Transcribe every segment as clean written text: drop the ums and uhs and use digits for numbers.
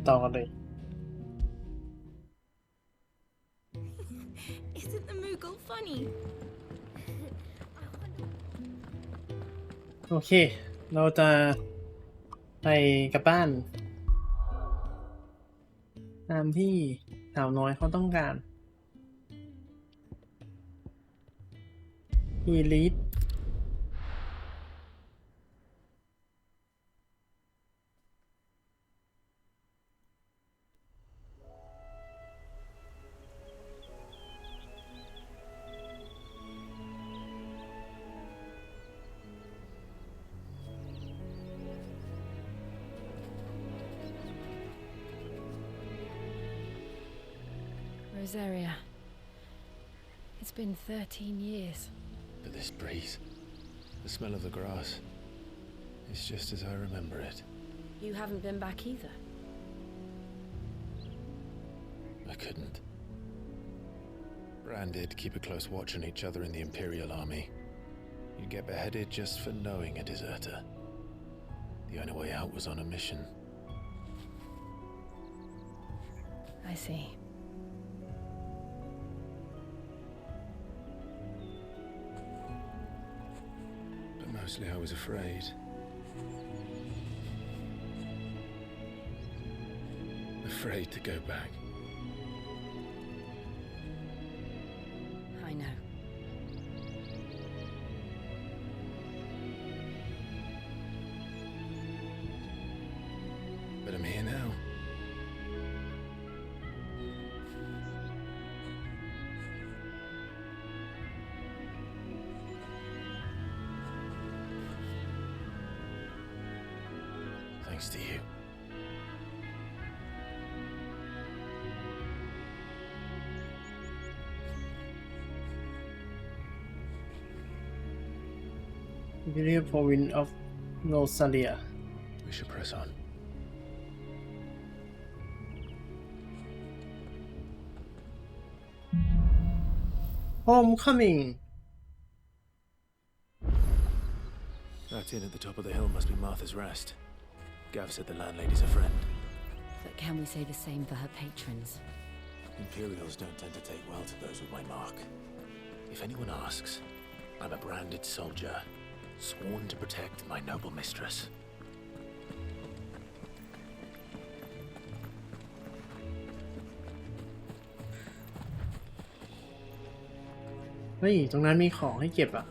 ต่อกันเลย Isn't the Moogle funny? โอเค เราจะไปกลับบ้านตามที่สาวน้อยเขาต้องการอีลิทRosaria. It's been 13 years. But this breeze, the smell of the grass, it's just as I remember it. You haven't been back either. I couldn't. Bran did keep a close watch on each other in the Imperial Army. You'd get beheaded just for knowing a deserter. The only way out was on a mission. I see. But mostly I was afraid. Afraid to go back. I know. But I'm here now. Thanks to you. Imperial Province of Rosaria We should press on. Homecoming That inn at the top of the hill must be Martha's Rest. Gav said the landlady's a friend. But can we say the same for her patrons? Imperials don't tend to take well to those with my mark. If anyone asks, I'm a branded soldier, sworn to protect my noble mistress. เฮ้ยตรงนั้นมีของให้เก็บอ่ะ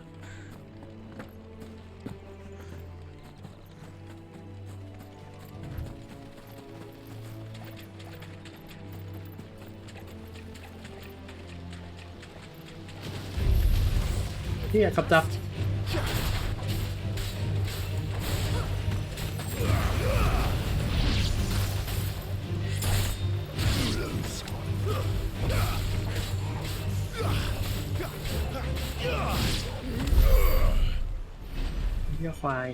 ที่อยากขับจับเหี้ยควาย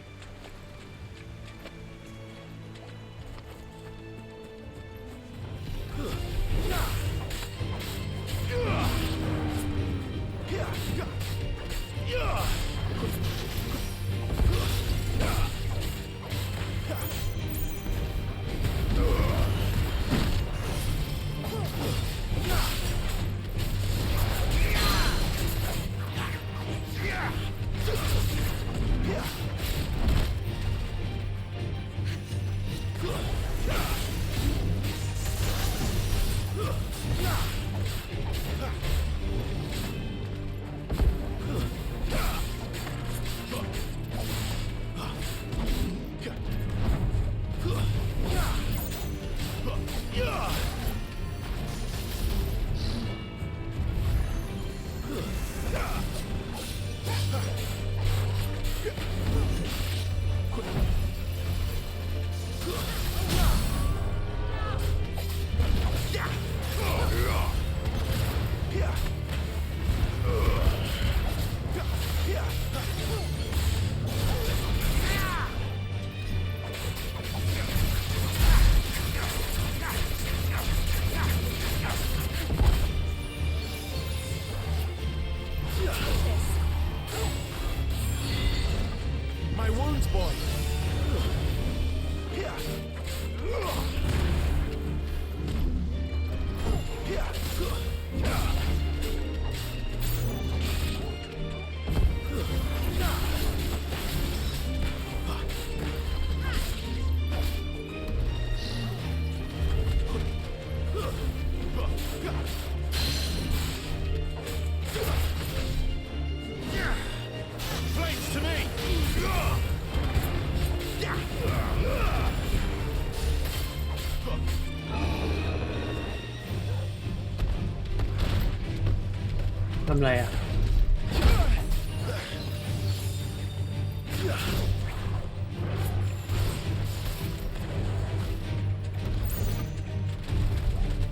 ทำอะไรอ่ะ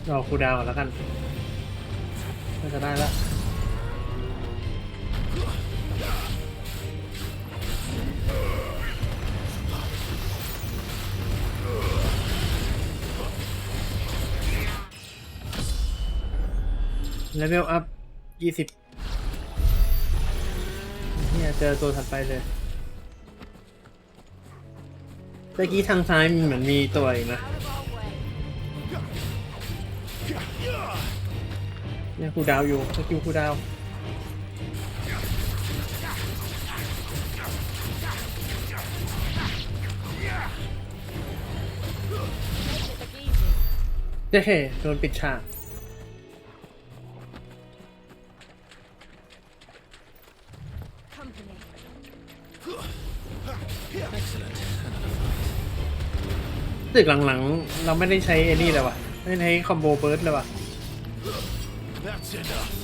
รอคูลดาวน์ก่อนแล้วกันน่าจะได้แล้วเลเวลอัพ20เนี่ยเจอตัวถัดไปเลยเมื่อกี้ทางซ้ายมีเหมือนมีตัวอีกนะเนี่ยคูลดาวน์อยู่สกิลคูลดาวน์เฮ้โดนปิดฉากตึกหลังๆเราไม่ได้ใช้ไอ้นี่เลยว่ะไม่ได้ใช้คอมโบเบิร์ดเลยว่ะ That's enough.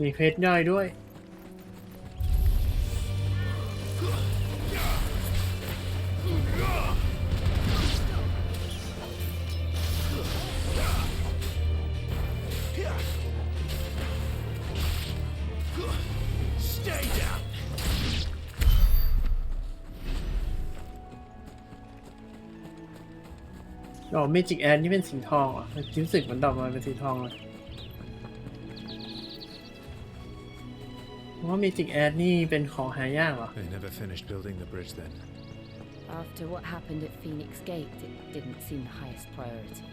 มีเพชรย่อยด้วยอ๋อเมจิกแอดนี่เป็นสีทองอ่ะรู้สึกมันดอกมาเป็นสีทองเลยเพราะว่าเมจิกแอดนี่เป็นของหายากเหรอ They never finished building the bridge then. After what happened at Phoenix Gate, it didn't seem the highest priority.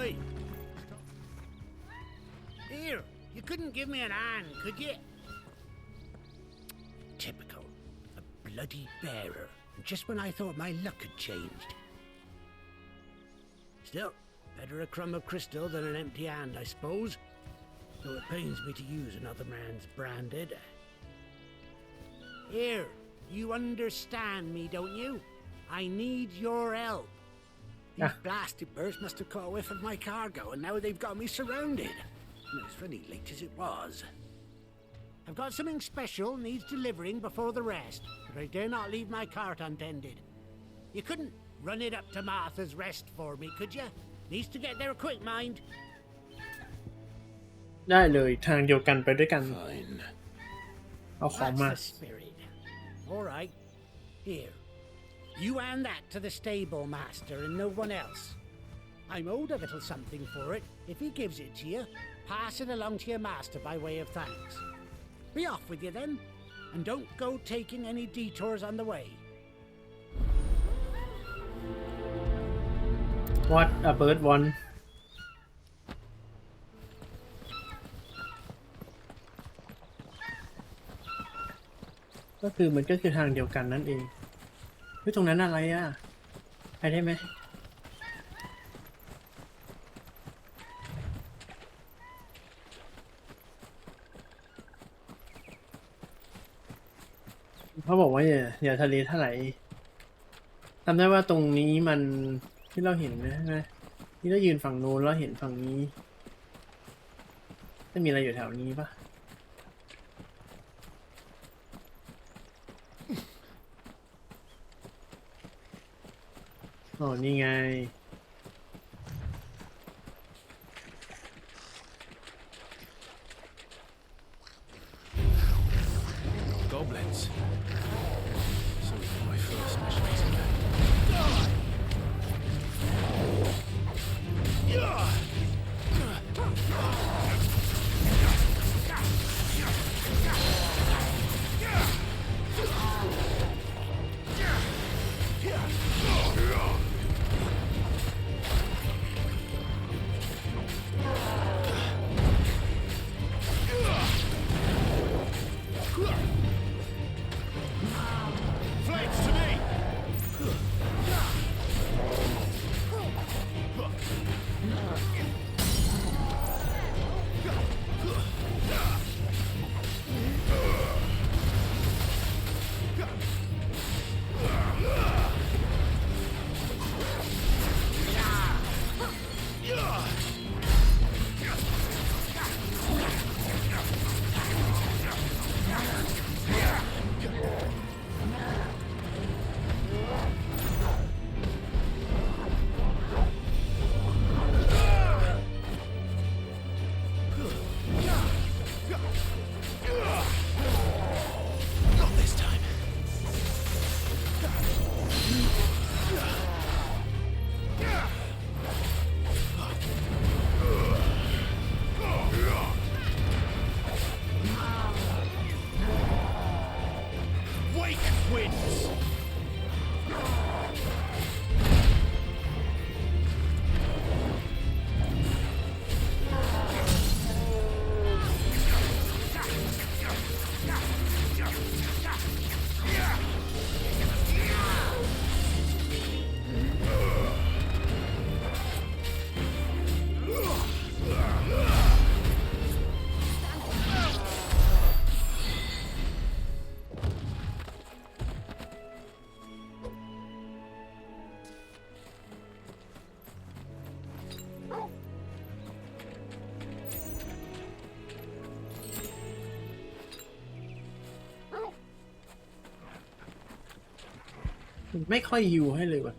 Oi! Here, you couldn't give me an hand, could you? Typical. A bloody bearer. Just when I thought my luck had changed. Still, better a crumb of crystal than an empty hand, I suppose. Though it pains me to use another man's branded. Here, you understand me, don't you? I need your help. These blasted birds must have caught a whiff of my cargo, and now they've got me surrounded. And it's funny, late as it was. I've got something special needs delivering before the rest, but I dare not leave my cart untended. You couldn't run it up to Martha's Rest for me, could you? Needs to get there quick, mind. ได้เลยทางเดียวกันไปด้วยกัน Fine. เอาของ That's มา the spirit. All right. Here. You hand that to the stable master and no one else. I'm owed a little something for it. If he gives it to you, pass it along to your master by way of thanks. Be off with you then, and don't go taking any detours on the way. What a bird want ก็คือมันก็คือทางเดียวกันนั่นเองเฮ้ยตรงนั้นอะไรอ่ะไปได้ไหมเขาบอกว่าอย่าทะเลถลายจำได้ว่าตรงนี้มันที่เราเห็นนะใช่ไหมที่เรายืนฝั่งโน้นเราเห็นฝั่งนี้จะมีอะไรอยู่แถวนี้ปะอ๋อนี่ไง Goblin. ไม่ค่อยฮิวให้เลยว่ะ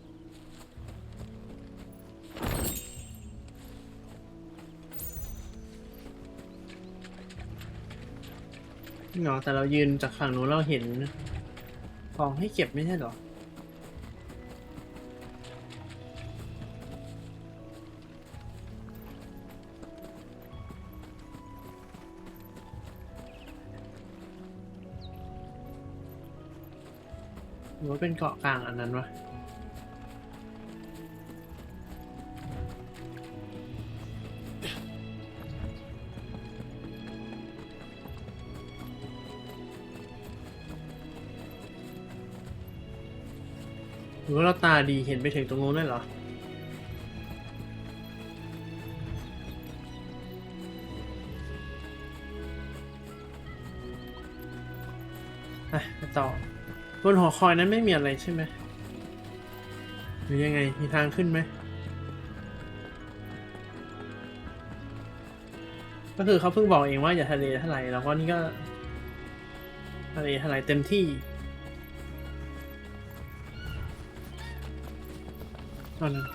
เนาะแต่เรายืนจากฝั่งนู้นเราเห็นของให้เก็บไม่ใช่หรอหรือว่าเป็นเกาะกลางอันนั้นวะหรือว่าเราตาดีเห็นไปถึงตรงนู้นได้เหรอไปต่อบนหอคอยนั้นไม่มีอะไรใช่ไหมหรือยังไงมีทางขึ้นไหมก็คือเขาเพิ่งบอกเองว่าอย่าทะเลเท่าไหร่แล้วก็นี่ก็ทะเลเท่าไหร่เต็มที่ตอนนั้น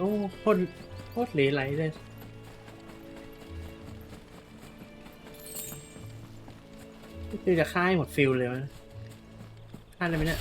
โอ้โคตรเหลไหลเลยคือจะฆ่าให้หมดฟิลเลยมั้ยฆ่าได้ไหมเนี่ย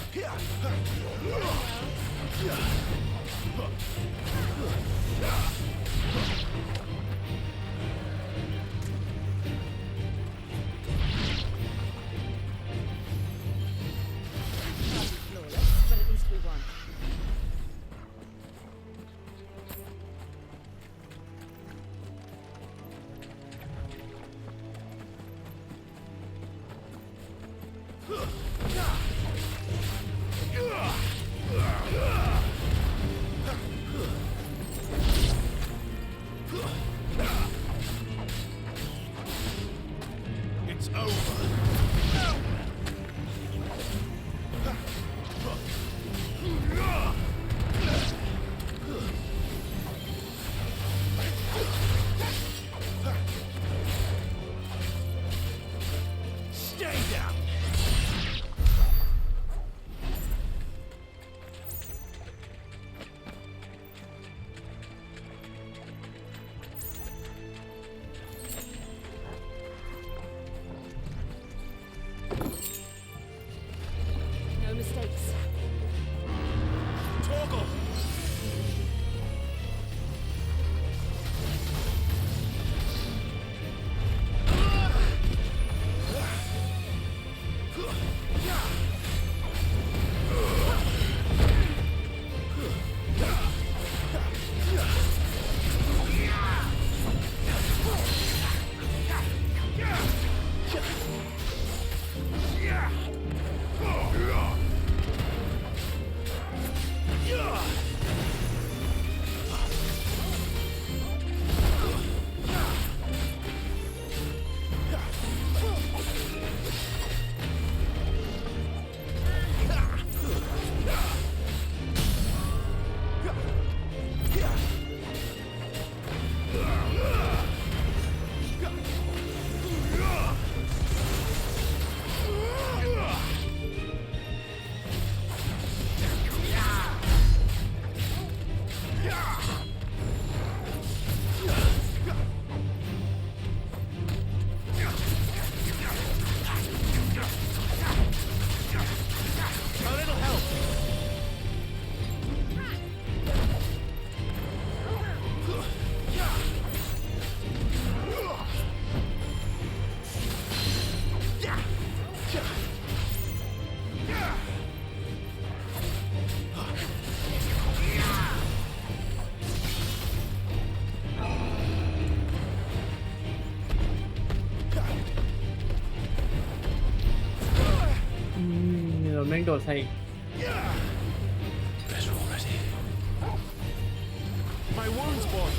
เราแม่งโดดใส่ Better already. My wounds, boy!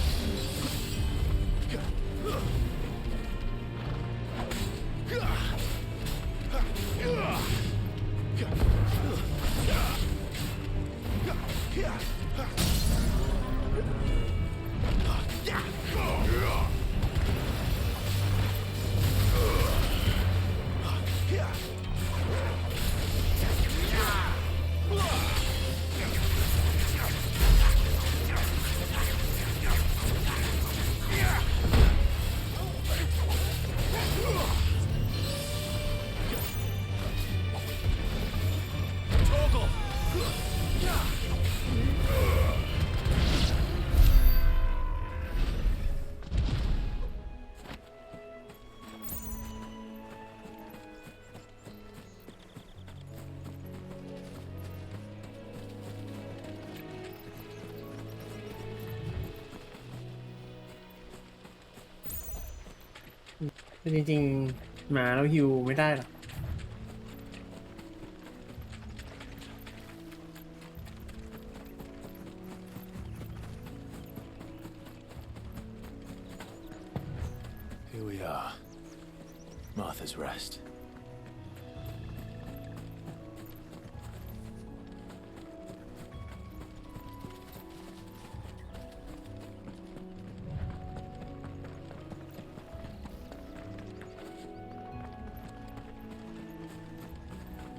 Toggle! แต่จริงๆหมาเราฮิวไม่ได้หรอก Here we are. Martha's Rest.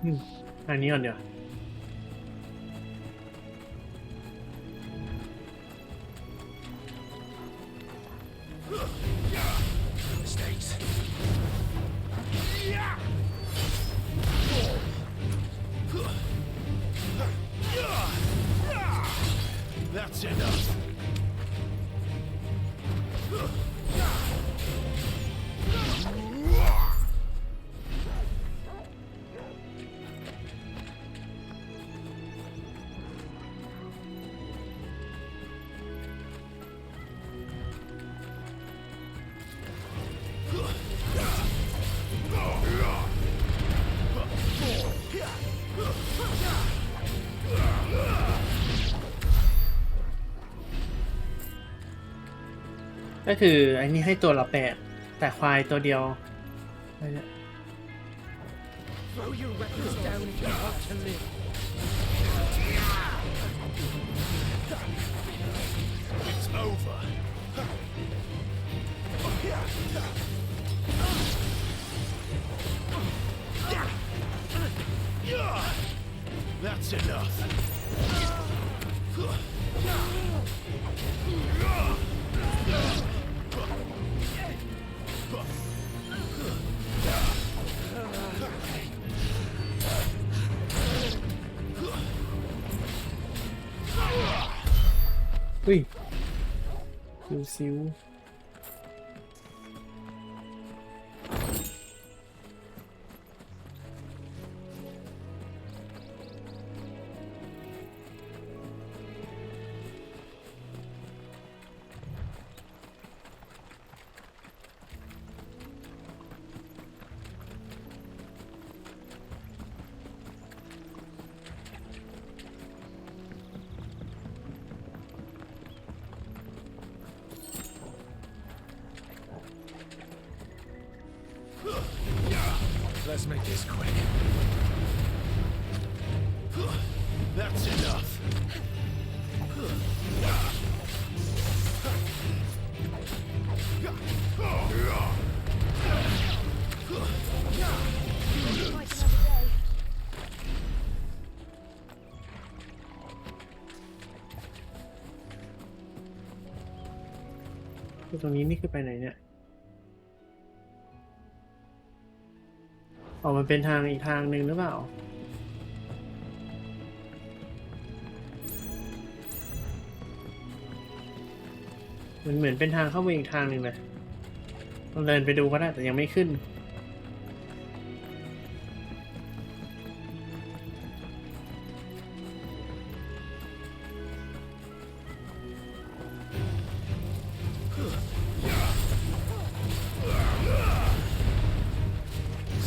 Ừ, อันนี้ก่อนเดี๋ยว Mistakes. That's enough. Yeah. ก็คืออันนี้ให้ตัวละ8แต่ควายตัวเดียวอะไรเนี่ย Throw your weapons down if you want to live. It's over. That's enough. Ui. Xíu xíu. Let's make this quick. That's enough. Cái ตรงนี้นี่คือไปไหนเนี่ยออกมาเป็นทางอีกทางหนึ่งหรือเปล่าเหมือนเป็นทางเข้าไปอีกทางหนึ่งเลยเราเดินไปดูก็ได้แต่ยังไม่ขึ้น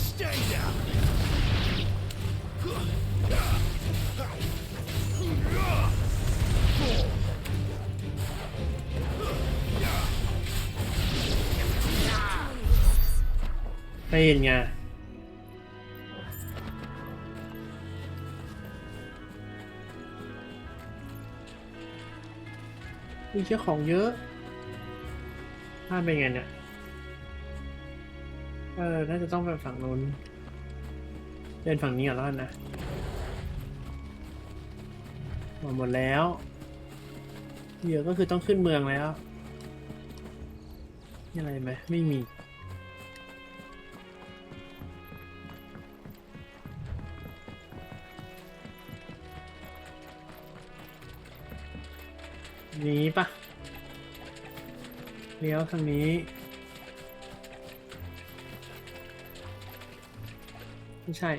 Stay down. เป็นไงมีเจ้าของเยอะถ้าเป็นไงเนี่ยน่าจะต้องไปฝั่งนู้นเดินฝั่งนี้ก่อนแล้วกันนะหมดแล้วเดี๋ยวก็คือต้องขึ้นเมืองแล้วมีอะไรไหมไม่มีนี้ปะเลี้ยวทางนี้ไม่ใช่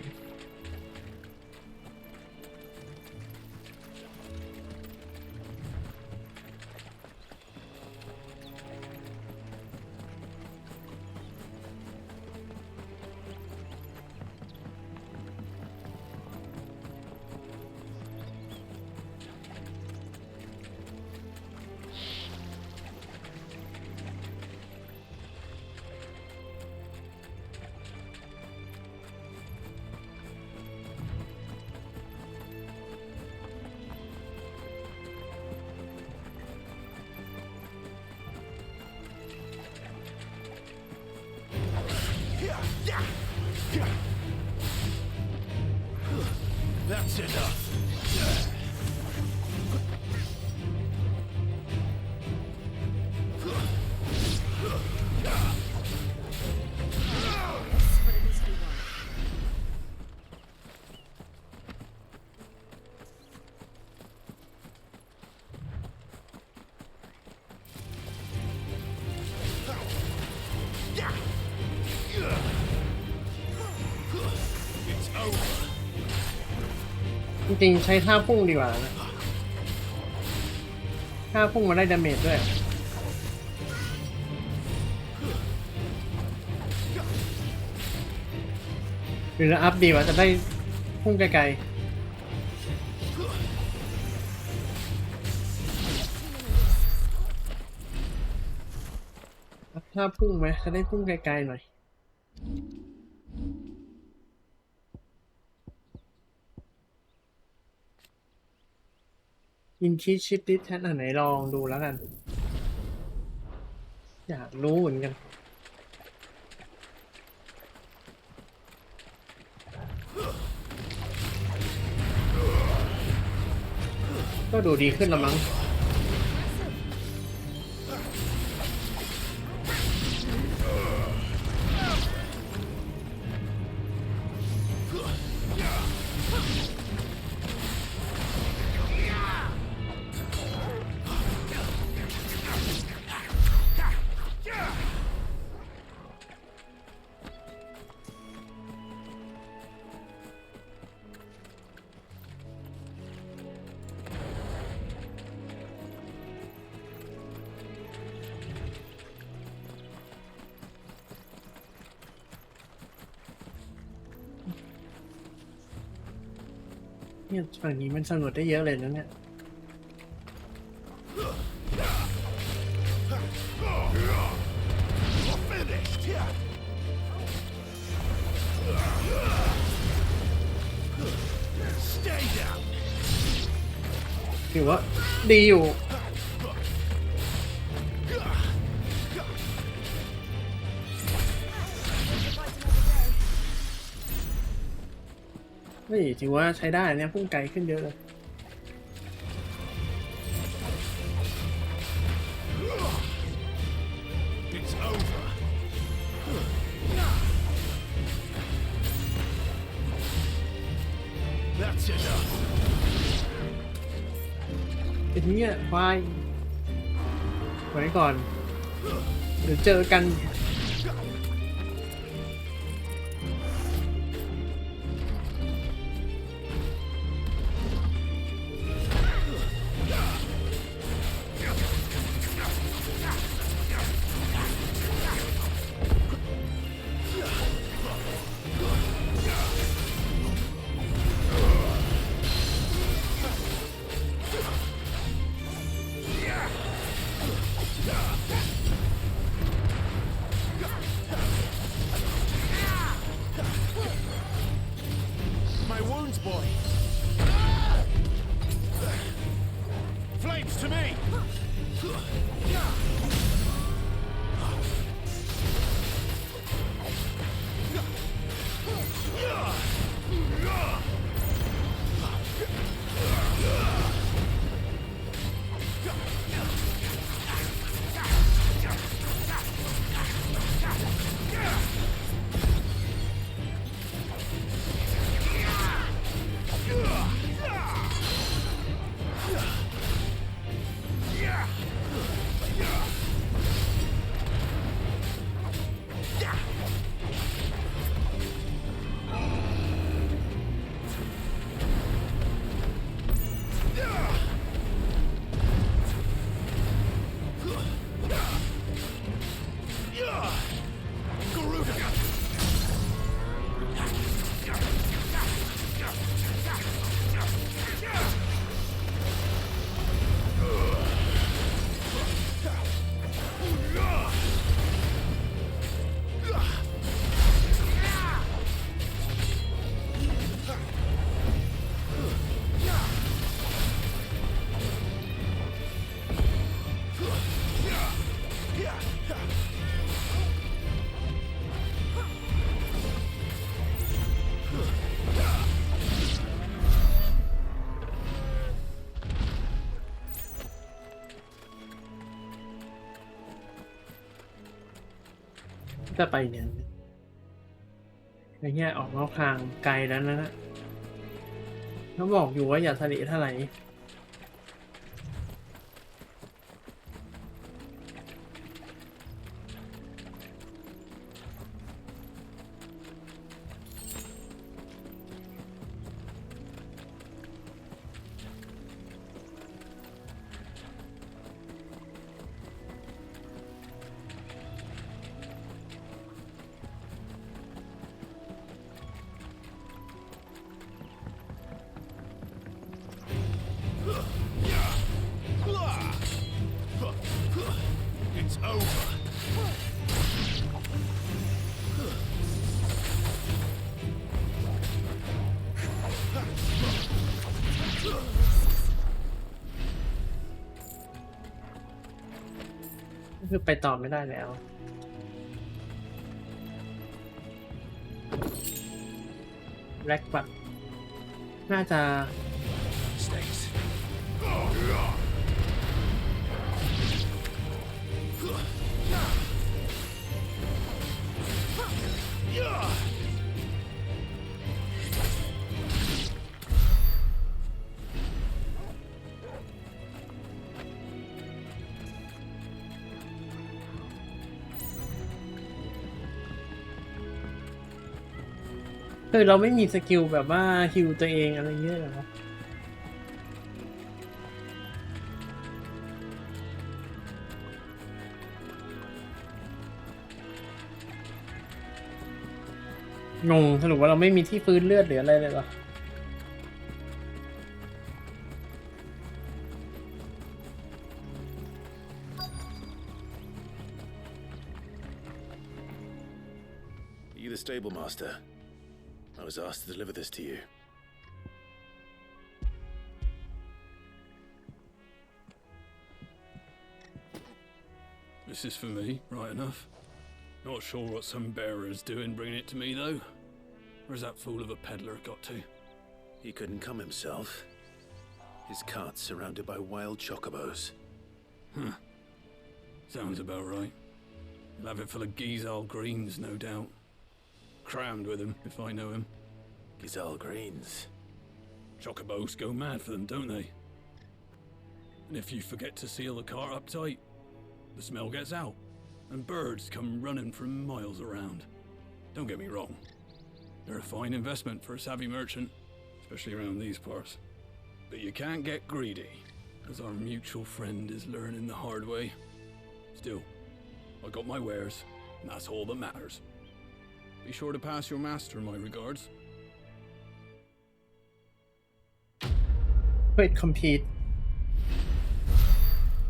That's enough. จริงๆใช้ท่าพุ่งดีกว่านะท่าพุ่งมาได้ดาเมจด้วยหรืออัพดีว่าจะได้พุ่งไกลๆท่าพุ่งไหมจะได้พุ่งไกลๆหน่อยอินคิดชิปดิสแทนไหนลองดูแล้วกัน อยากรู้เหมือนกันก็ดูดีขึ้นละมั้งเนี่ยฝั่งนี้มันสำรวจได้เยอะเลยนะเนี่ยถือว่าดีอยู่นี่ถือว่าใช้ได้เนี่ยพุ่งไกลขึ้นเยอะเลย It's over. That's enough. เป็นเนี้ยควายไว้ก่อนเดี๋ยวเจอกัน boy. Flames to me!จะไปเนี่ยไอ้เงี้ยออกนอกทางไกลแล้วนะเขาบอกอยู่ว่าอย่าทะเลทลายIt's over. ก็คือไปต่อไม่ได้แล้วแร็กบัตน่าจะ Stays. Yeah. คือเราไม่มีสกิลแบบว่าฮิวตัวเองอะไรเงี้ยหรอ งงสรุปว่าเราไม่มีที่ฟื้นเลือดหรืออะไรเลยเหรอ You the stable master? I was asked to deliver this to you. This is for me, right enough. Not sure what some bearer's doing bringing it to me, though. Where's that fool of a peddler got to? He couldn't come himself. His cart's surrounded by wild chocobos. Huh. Sounds about right. He'll have it full of Gizal greens, no doubt. Crammed with him, if I know him. Gizal greens. Chocobos go mad for them, don't they? And if you forget to seal the cart up tight, the smell gets out, and birds come running from miles around. Don't get me wrong. They're a fine investment for a savvy merchant, especially around these parts. But you can't get greedy, as our mutual friend is learning the hard way. Still, I got my wares, and that's all that matters. Be sure to pass your master my regards. Wait, compete.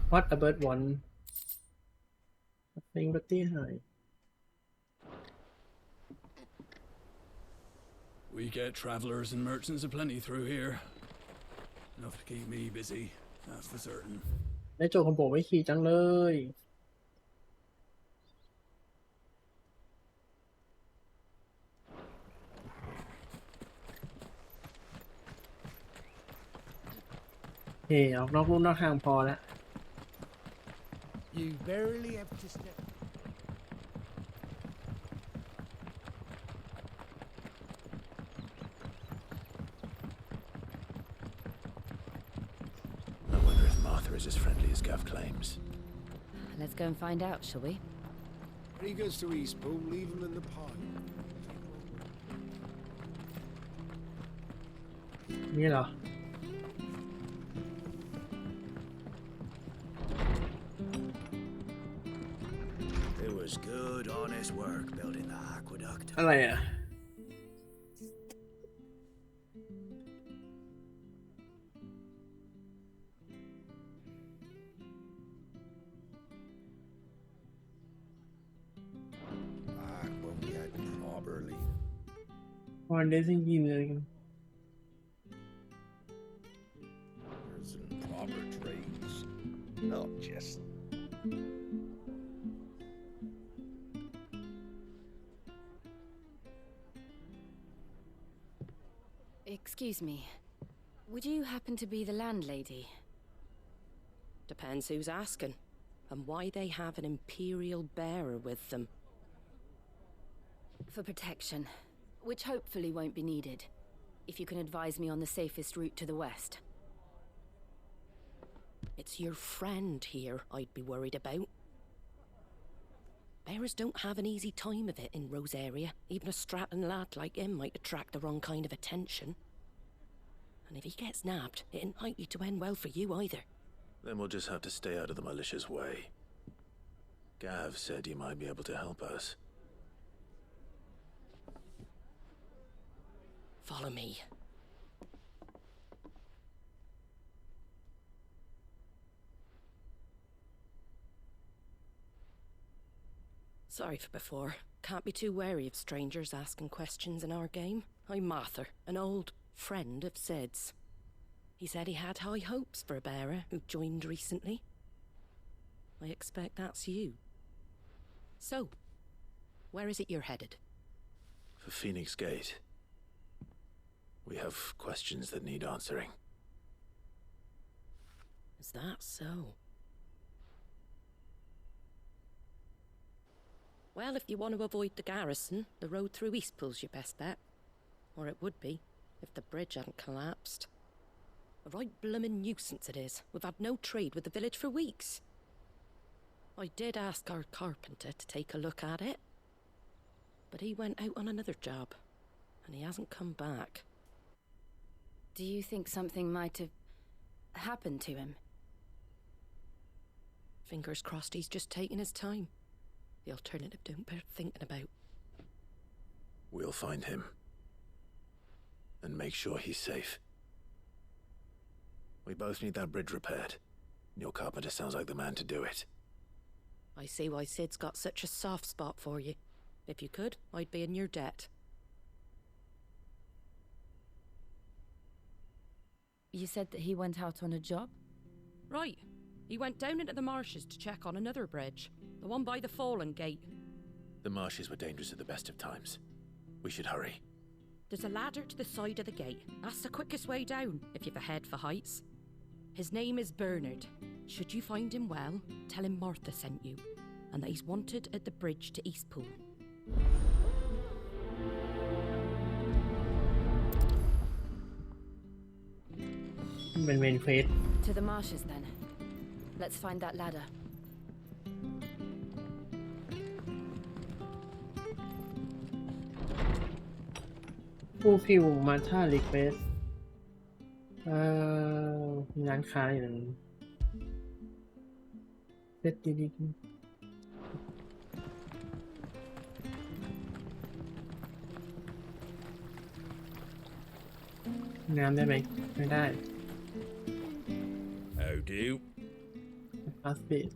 What a bird one. Nothing but the high. We get travelers and merchants aplenty through here. Enough to keep me busy, that's for certain. ได้โจของผมไว้ขี่จังเลยเฮ้ออกนอกลู่นอกทางพอแล้ว You barely have to step. I wonder if Martha is as friendly as Gav claims. Let's go and find out, shall we? When he goes to Eastpool, leave him in the pod. นี่เหรอ It was good, honest work building the aqueduct. อะไรอ่ะ Back when we had properly. วันเดซิ่งยินเลยกัน Some proper trades. Not just. Excuse me. Would you happen to be the landlady? Depends who's asking, and why they have an Imperial bearer with them. For protection, which hopefully won't be needed. If you can advise me on the safest route to the west. It's your friend here I'd be worried about. Bearers don't have an easy time of it in Rose area. Even a Stratton lad like him might attract the wrong kind of attention. And if he gets nabbed, it ain't likely to end well for you either. Then we'll just have to stay out of the malicious way. Gav said he might be able to help us. Follow me. Sorry for before. Can't be too wary of strangers asking questions in our game. I'm Martha, an old friend of Sid's. He said he had high hopes for a bearer who joined recently. I expect that's you. So, where is it you're headed? For Phoenix Gate. We have questions that need answering. Is that so? Well, if you want to avoid the garrison, the road through Eastpool's your best bet. Or it would be, if the bridge hadn't collapsed. A right bloomin' nuisance it is. We've had no trade with the village for weeks. I did ask our carpenter to take a look at it. But he went out on another job, and he hasn't come back. Do you think something might have happened to him? Fingers crossed he's just taking his time. The alternative don't bear thinking about. We'll find him. And make sure he's safe. We both need that bridge repaired. Your carpenter sounds like the man to do it. I see why Sid's got such a soft spot for you. If you could, I'd be in your debt. You said that he went out on a job? Right. He went down into the marshes to check on another bridge. The one by the Fallen Gate. The marshes were dangerous at the best of times. We should hurry. There's a ladder to the side of the gate. That's the quickest way down, if you've a head for heights. His name is Bernard. Should you find him well, tell him Martha sent you, and that he's wanted at the bridge to Eastpool. Main quest. To the marshes, then. Let's find that ladder. Fulfill Martha request มีร้านค้าอยู่นั้นเซ็ตดีๆน้ำได้ไหมไม่ได้ How do? พาสปีด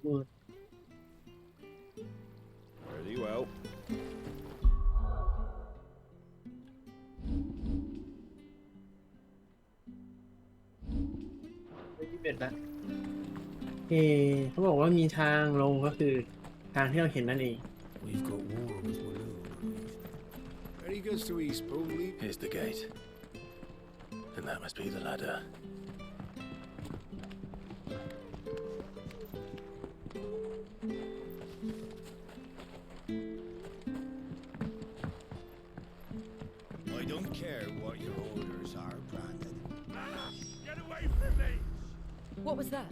มืด Very well. 21แล้วเขาบอกว่ามีทางลงก็คือทางที่เราเห็นนั่นเอง We've got war with Walloon. Very good to East Pool. Here's the gate. And that must be the ladder. I don't care what your orders are, Brandon. Get away from me! What was that?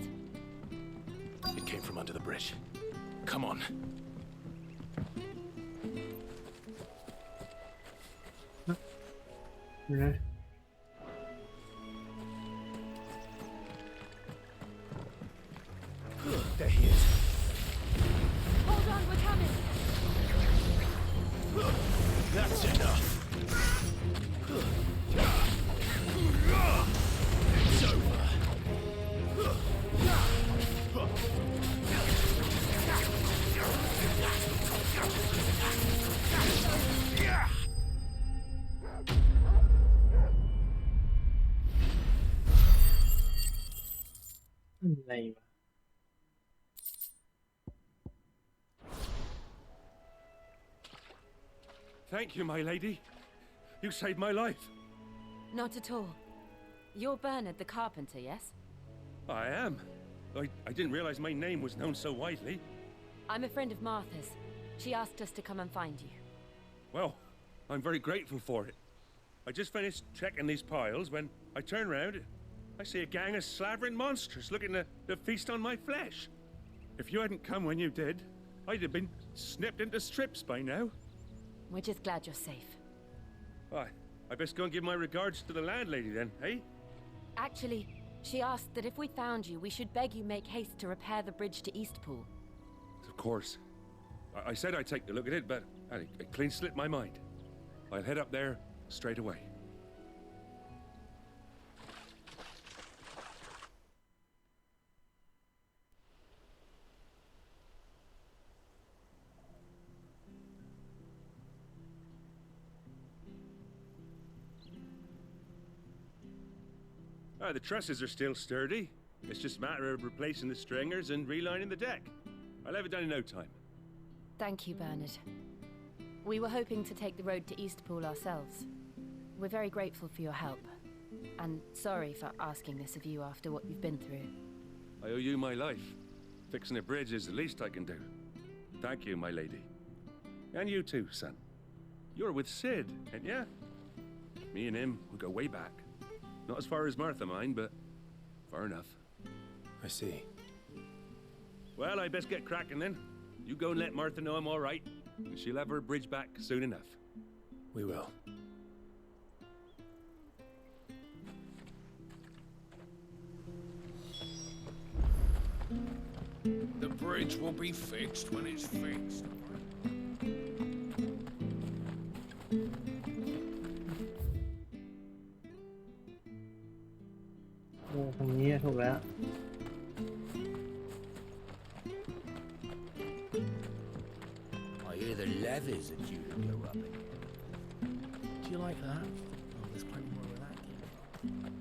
It came from under the bridge. Come on. นะ There he is. Hold on, we're coming! That's enough. It's over.อะไรวะ Thank you, my lady. You saved my life. Not at all. You're Bernard the carpenter, yes? I am. I didn't realize my name was known so widely. I'm a friend of Martha's. She asked us to come and find you. Well, I'm very grateful for it. I just finished checking these piles when I turn around. I see a gang of slavering monsters looking to feast on my flesh. If you hadn't come when you did, I'd have been snipped into strips by now. We're just glad you're safe. Why, I best go and give my regards to the landlady then, eh? Actually, she asked that if we found you, we should beg you make haste to repair the bridge to Eastpool. Of course. I said I'd take a look at it, but it clean slipped my mind. I'll head up there straight away. The trusses are still sturdy. It's just a matter of replacing the stringers and relining the deck. I'll have it done in no time. Thank you, Bernard. We were hoping to take the road to Eastpool ourselves. We're very grateful for your help. And sorry for asking this of you after what you've been through. I owe you my life. Fixing a bridge is the least I can do. Thank you, my lady. And you too, son. You're with Sid, ain't ya? Me and him, we go way back. Not as far as Martha, mind, but far enough. I see. Well, I best get cracking then. You go and let Martha know I'm all right, and she'll have her bridge back soon enough. We will. The bridge will be fixed when it's fixed. โอ้ตรงนี้ถูกแล้ว I hear the levies are due to go up again. Do you like that? Oh, there's plenty more where that came from.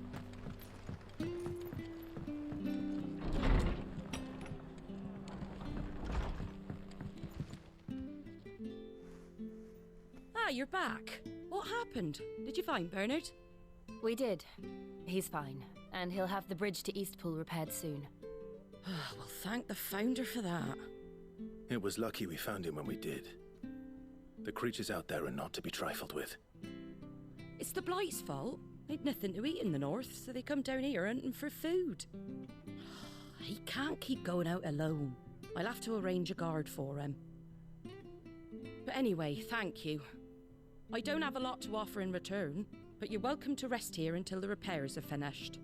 Ah, you're back. What happened? Did you find Bernard? We did. He's fine, and he'll have the bridge to Eastpool repaired soon. Well, thank the founder for that. It was lucky we found him when we did. The creatures out there are not to be trifled with. It's the Blight's fault. They'd nothing to eat in the north, so they come down here hunting for food. He can't keep going out alone. I'll have to arrange a guard for him. But anyway, thank you. I don't have a lot to offer in return, but you're welcome to rest here until the repairs are finished.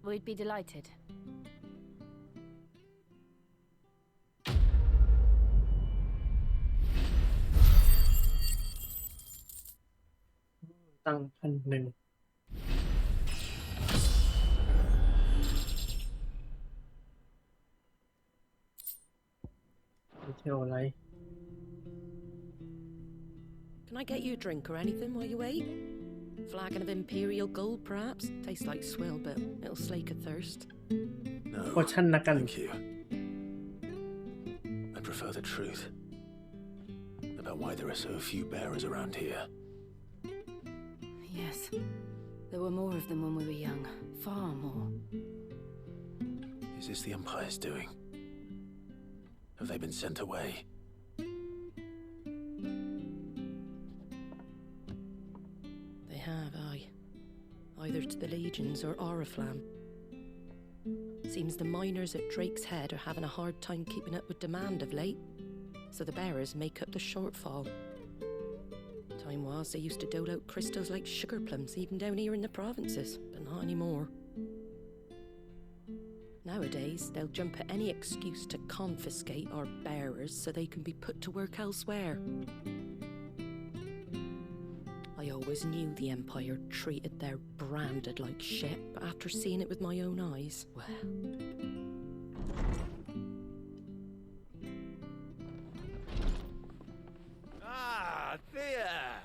We'd be delighted. ดีเทลอะไร Can I get you a drink or anything while you wait? Flagon of Imperial Gold, perhaps? Tastes like swill, but it'll slake a thirst. No, โพชั่นละกัน thank you. I prefer the truth about why there are so few bearers around here. Yes. There were more of them when we were young. Far more. Is this the Empire's doing? Have they been sent away? They have, aye. Either to the Legions or Oriflamme. Seems the miners at Drake's Head are having a hard time keeping up with demand of late, so the bearers make up the shortfall. Time was they used to dole out crystals like sugar plums even down here in the provinces, but not anymore. Nowadays, they'll jump at any excuse to confiscate our bearers so they can be put to work elsewhere. I always knew the Empire treated their branded like shit, but after seeing it with my own eyes, well... Ah, Thea!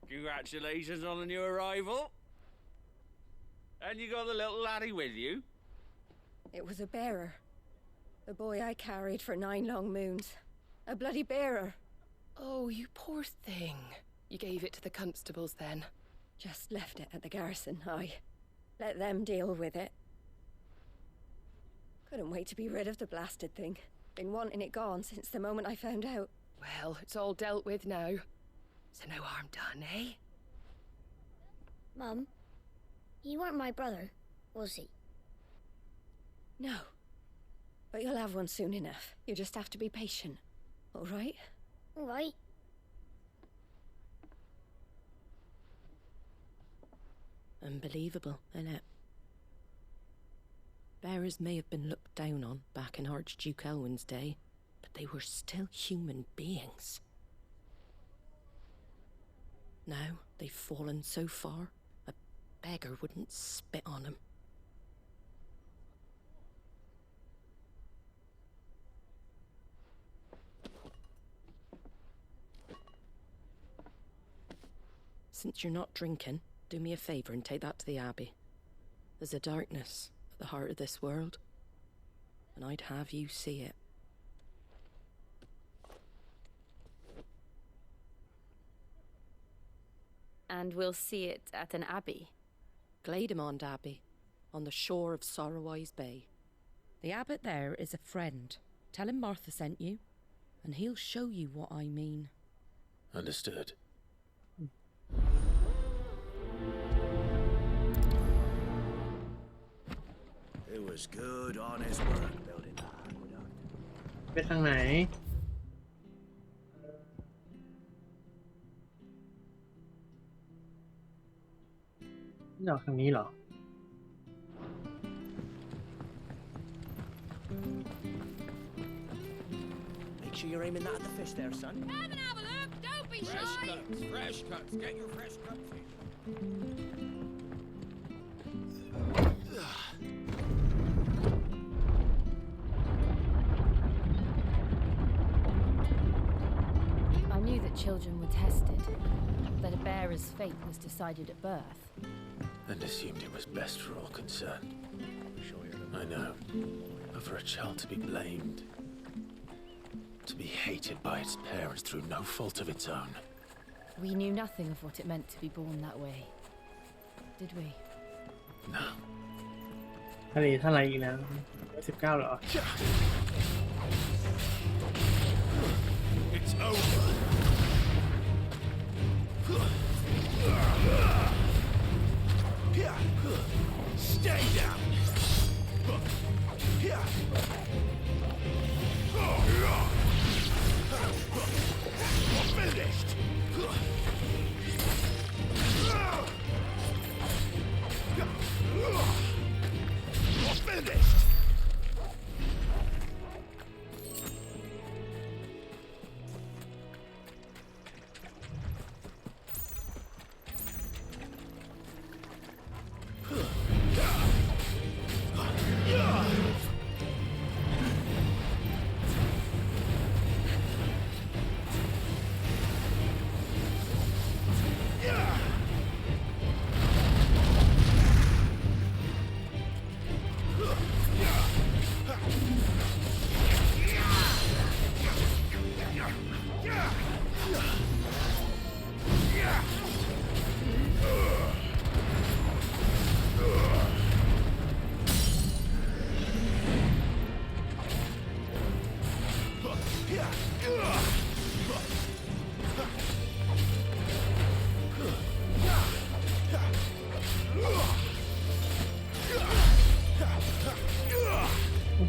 Congratulations on the new arrival. And you got the little laddie with you? It was a bearer. The boy I carried for 9 long moons. A bloody bearer. Oh, you poor thing. You gave it to the constables then? Just left it at the garrison, I. Let them deal with it. Couldn't wait to be rid of the blasted thing. Been wanting it gone since the moment I found out. Well, it's all dealt with now. So no harm done, eh? Mum, you weren't my brother, was he? No. But you'll have one soon enough. You just have to be patient. All right? All right. Unbelievable, innit? Bearers may have been looked down on back in Archduke Elwin's day, but they were still human beings. Now they've fallen so far, a beggar wouldn't spit on them. Since you're not drinking, do me a favour and take that to the Abbey. There's a darkness at the heart of this world, and I'd have you see it. And we'll see it at an abbey? Glademond Abbey, on the shore of Sorrowise Bay. The abbot there is a friend. Tell him Martha sent you, and he'll show you what I mean. Understood. It was good, honest work building that aqueduct. ไปทางไหนนี่ออกทางนี้เหรอ Make sure you're aiming that at the fish there, son. Come and have a look. Don't be Fresh shy. cuts, fresh cuts. Get your fresh cut fish. I knew that children were tested, that a bearer's fate was decided at birth. And assumed it was best for all concerned. I know. But for a child to be blamed, to be hated by its parents through no fault of its own. We knew nothing of what it meant to be born that way, did we? No. ทะเลเท่าไหร่อีกแล้ว19เหรอ It's over. Stay down. Finished. Finished.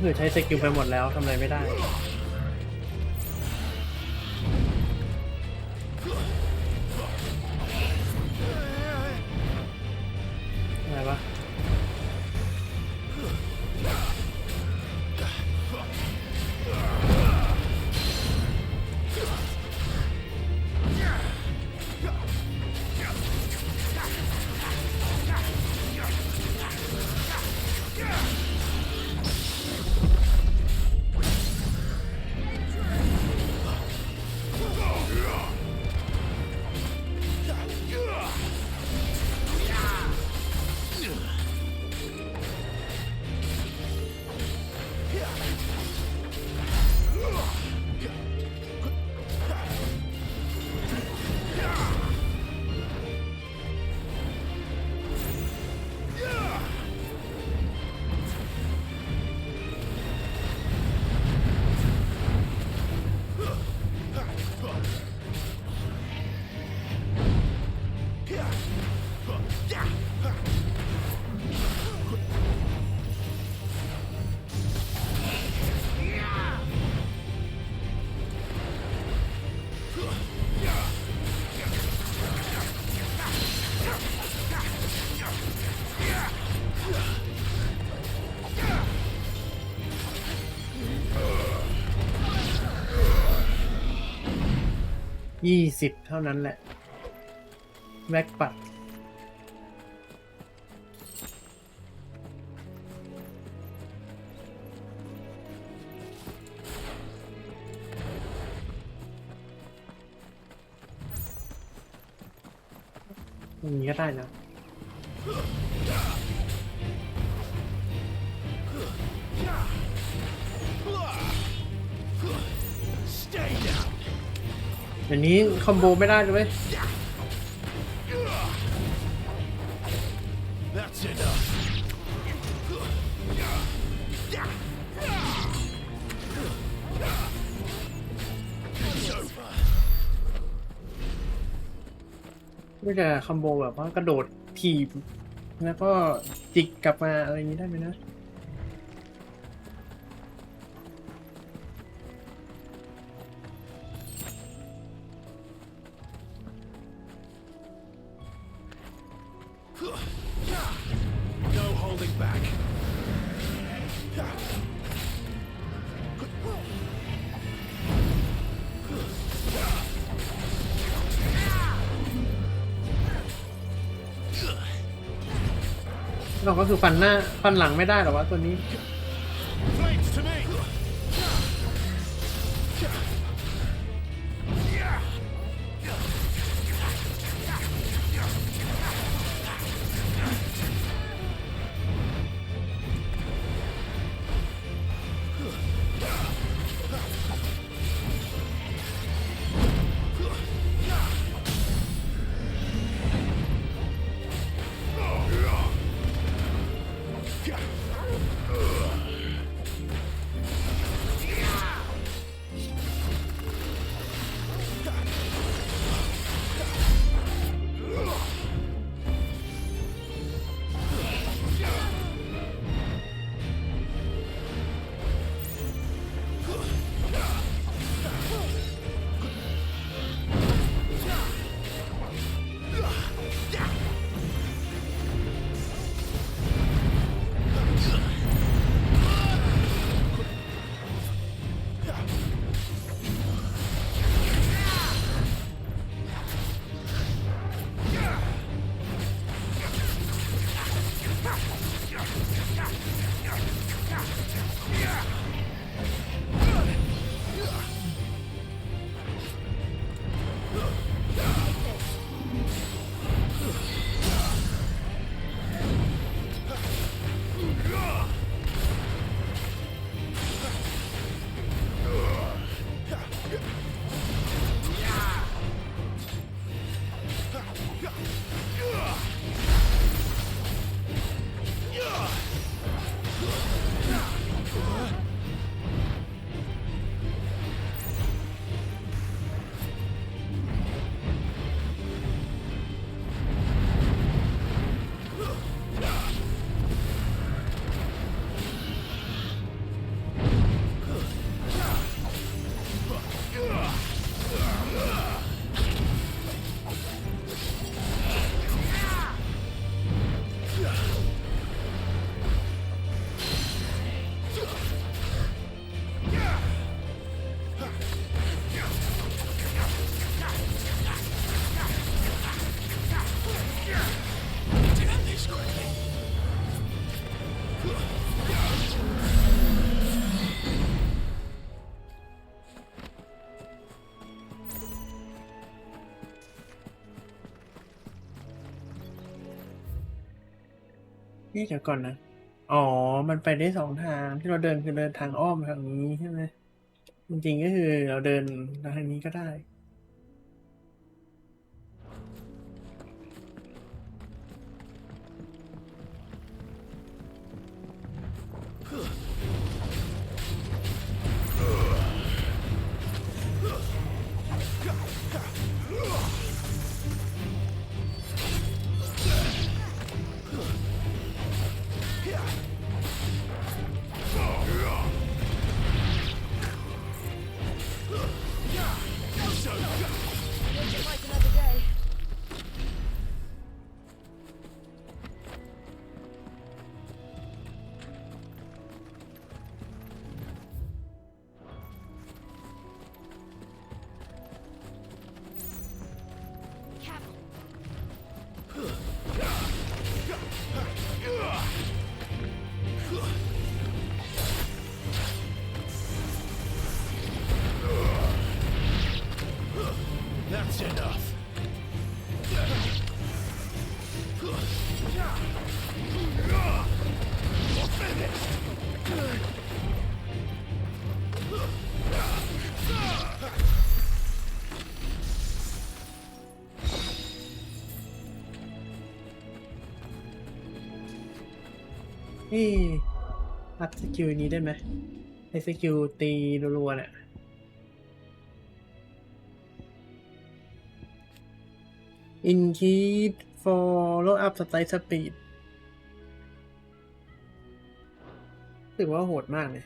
คือใช้สกิลไปหมดแล้วทำอะไรไม่ได้อะไรวะ20เท่านั้นแหละแม็กปัดอย่างนี้ก็ได้นะ อย่างนี้คอมโบไม่ได้เลยเว้ย That's enough. ไม่จะคอมโบแบบว่ากระโดดถีบแล้วก็จิกกลับมาอะไรอย่างนี้ได้ไหมนะ No holding back. เราก็คือฟันหน้าฟันหลังไม่ได้หรอวะตัวนี้ Flames to me. เ นี่เดี๋ยวก่อนนะ อ๋อ มันไปได้2 ทางที่เราเดินคือเดินทางอ้อมทางนี้ใช่ไหมจริงๆก็คือเราเดินทางนี้ก็ได้ That's enough. นี่อัพสกิลนี้ได้ไหมไอสกิลตีรัวๆเนี่ย Increase follow up strike speed รู้สึกว่าโหดมากเลย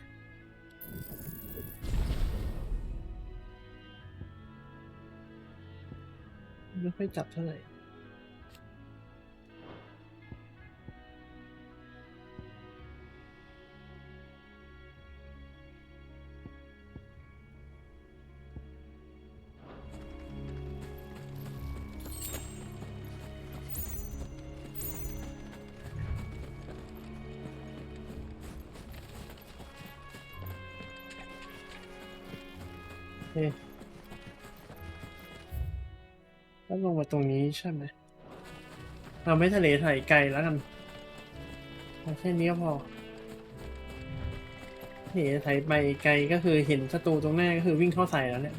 ไม่ค่อยจับเท่าไหร่ แล้วลงมาตรงนี้ใช่ไหมเราไม่ทะเลถ่ายไกลแล้วกันเอาแค่นี้ก็พอทะเลถ่ายไปไกลก็คือเห็นศัตรูตรงหน้าก็คือวิ่งเข้าใส่แล้วเนี่ย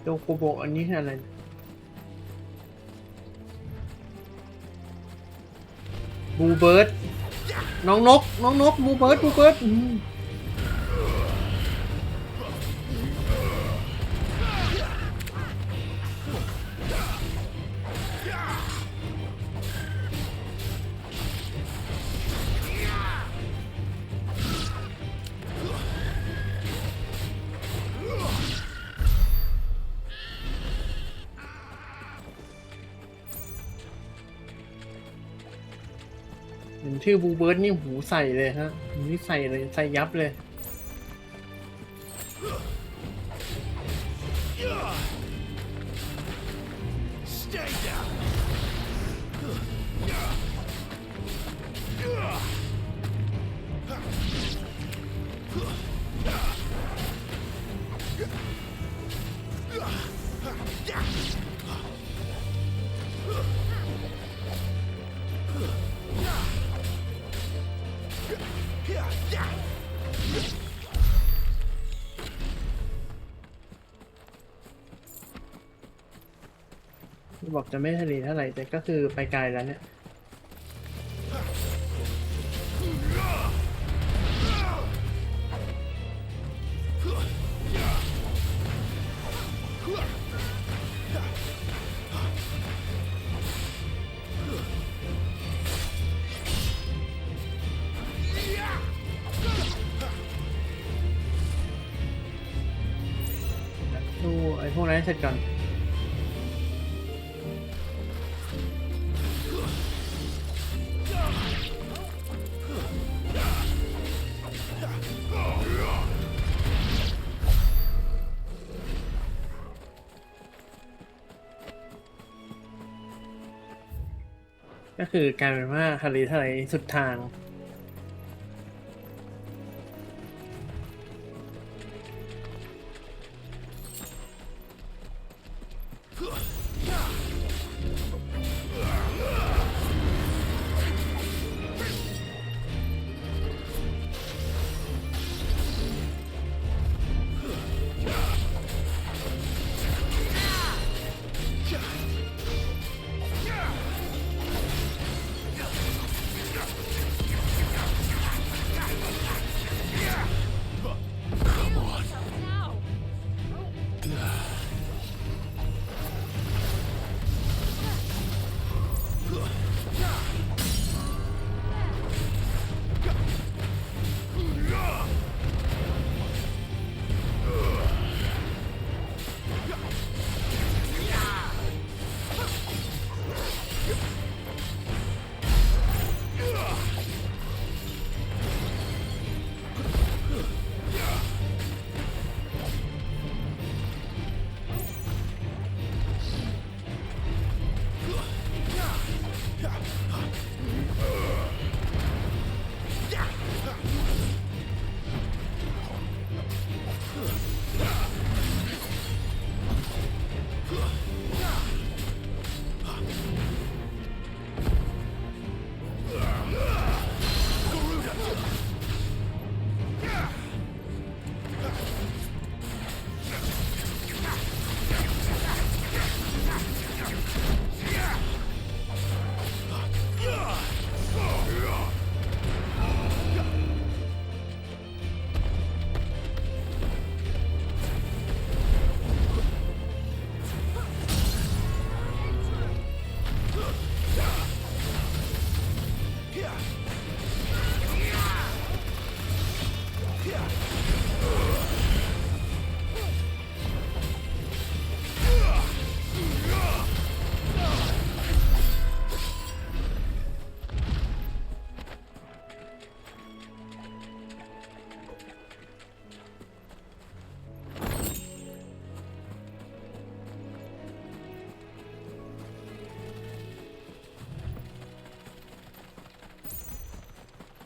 โดโกโบอันนี้คืออะไรบูเบิร์ดน้องนกบูเบิร์ดเห็นชื่อบูเบิร์ดนี่หูใส่เลยฮะนี่ใส่เลยใส่ยับเลย Stay down. บอกจะไม่ทะเลเท่าไหร่แต่ก็คือไปไกลแล้วเนี่ย นั้นให้เสร็จก่อนก็คือกลายเป็นว่าทะเลสุดทาง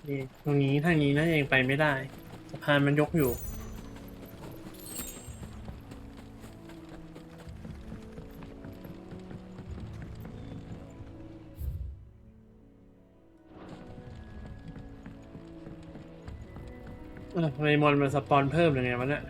นี่ตรงนี้ทางนี้นั่นเองไปไม่ได้สะพานมันยกอยู่ทำไมมอนมันสปอนเพิ่มยังไงวะเนี่ย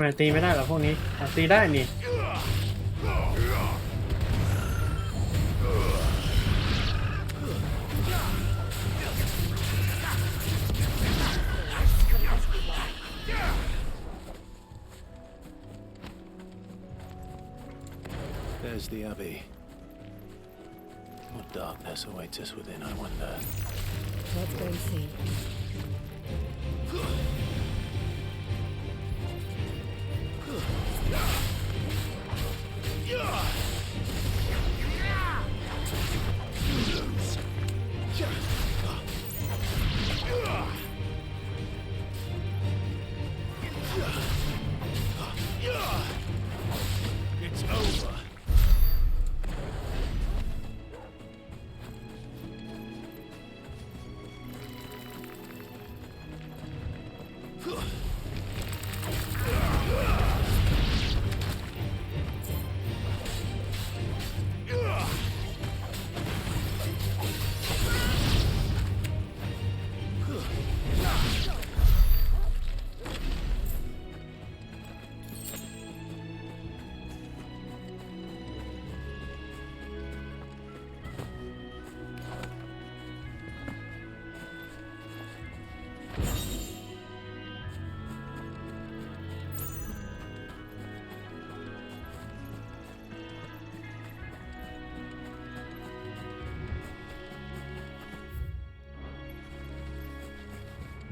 มันตีไม่ได้หรอพวกนี้ตีได้นี่ There's the Abbey. What darkness awaits us within, I wonder. Let's go and see.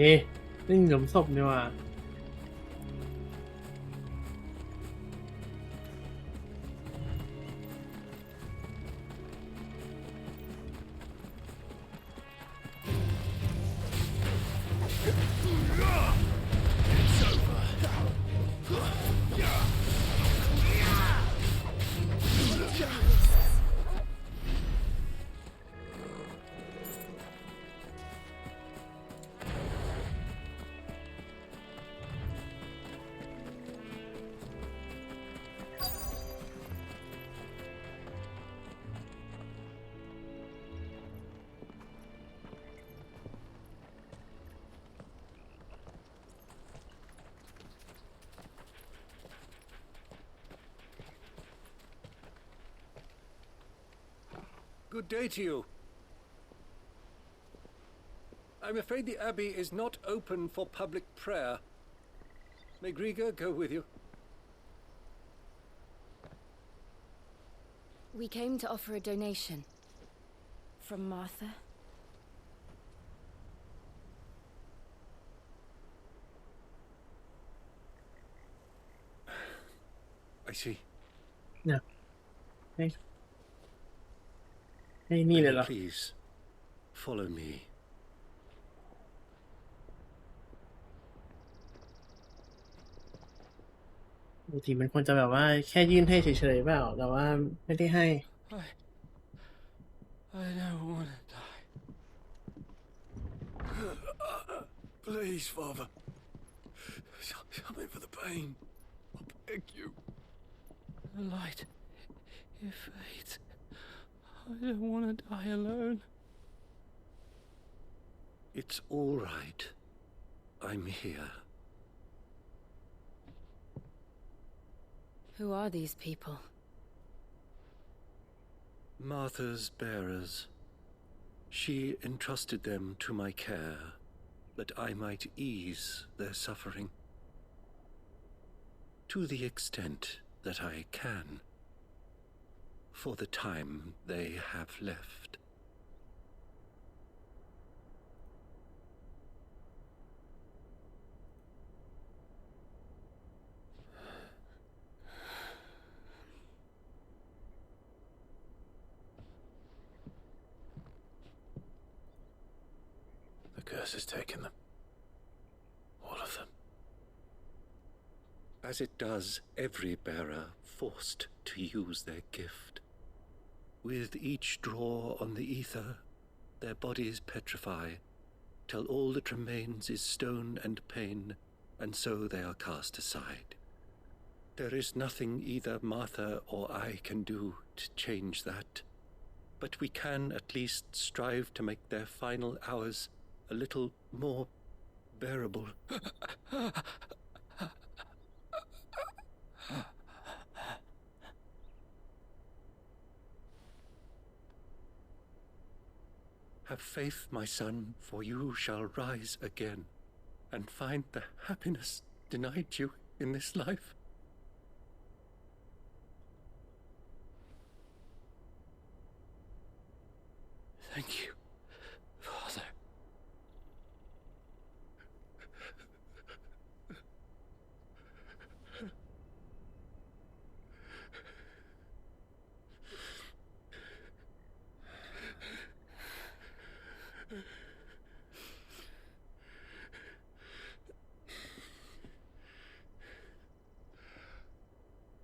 นี่หลุมศพนี่ว่ะGood day to you. I'm afraid the Abbey is not open for public prayer. May Griga go with you? We came to offer a donation. From Martha. I see. เนี่ยให้นี่เลยเหรอ Please, follow me. ปกติมันควรจะแบบว่าแค่ยื่นให้เฉยๆเปล่าแต่ว่าไม่ได้ให้ I don't want to die. Please, Father. Something for the pain. I beg you. The light, it fades. I don't want to die alone. It's all right. I'm here. Who are these people? Martha's bearers. She entrusted them to my care, that I might ease their suffering. To the extent that I can, for the time they have left. The curse has taken them. All of them. As it does every bearer forced to use their gift. With each draw on the ether, their bodies petrify, till all that remains is stone and pain, and so they are cast aside. There is nothing either Martha or I can do to change that, but we can at least strive to make their final hours a little more bearable. Have faith, my son, for you shall rise again and find the happiness denied you in this life. Thank you, Father.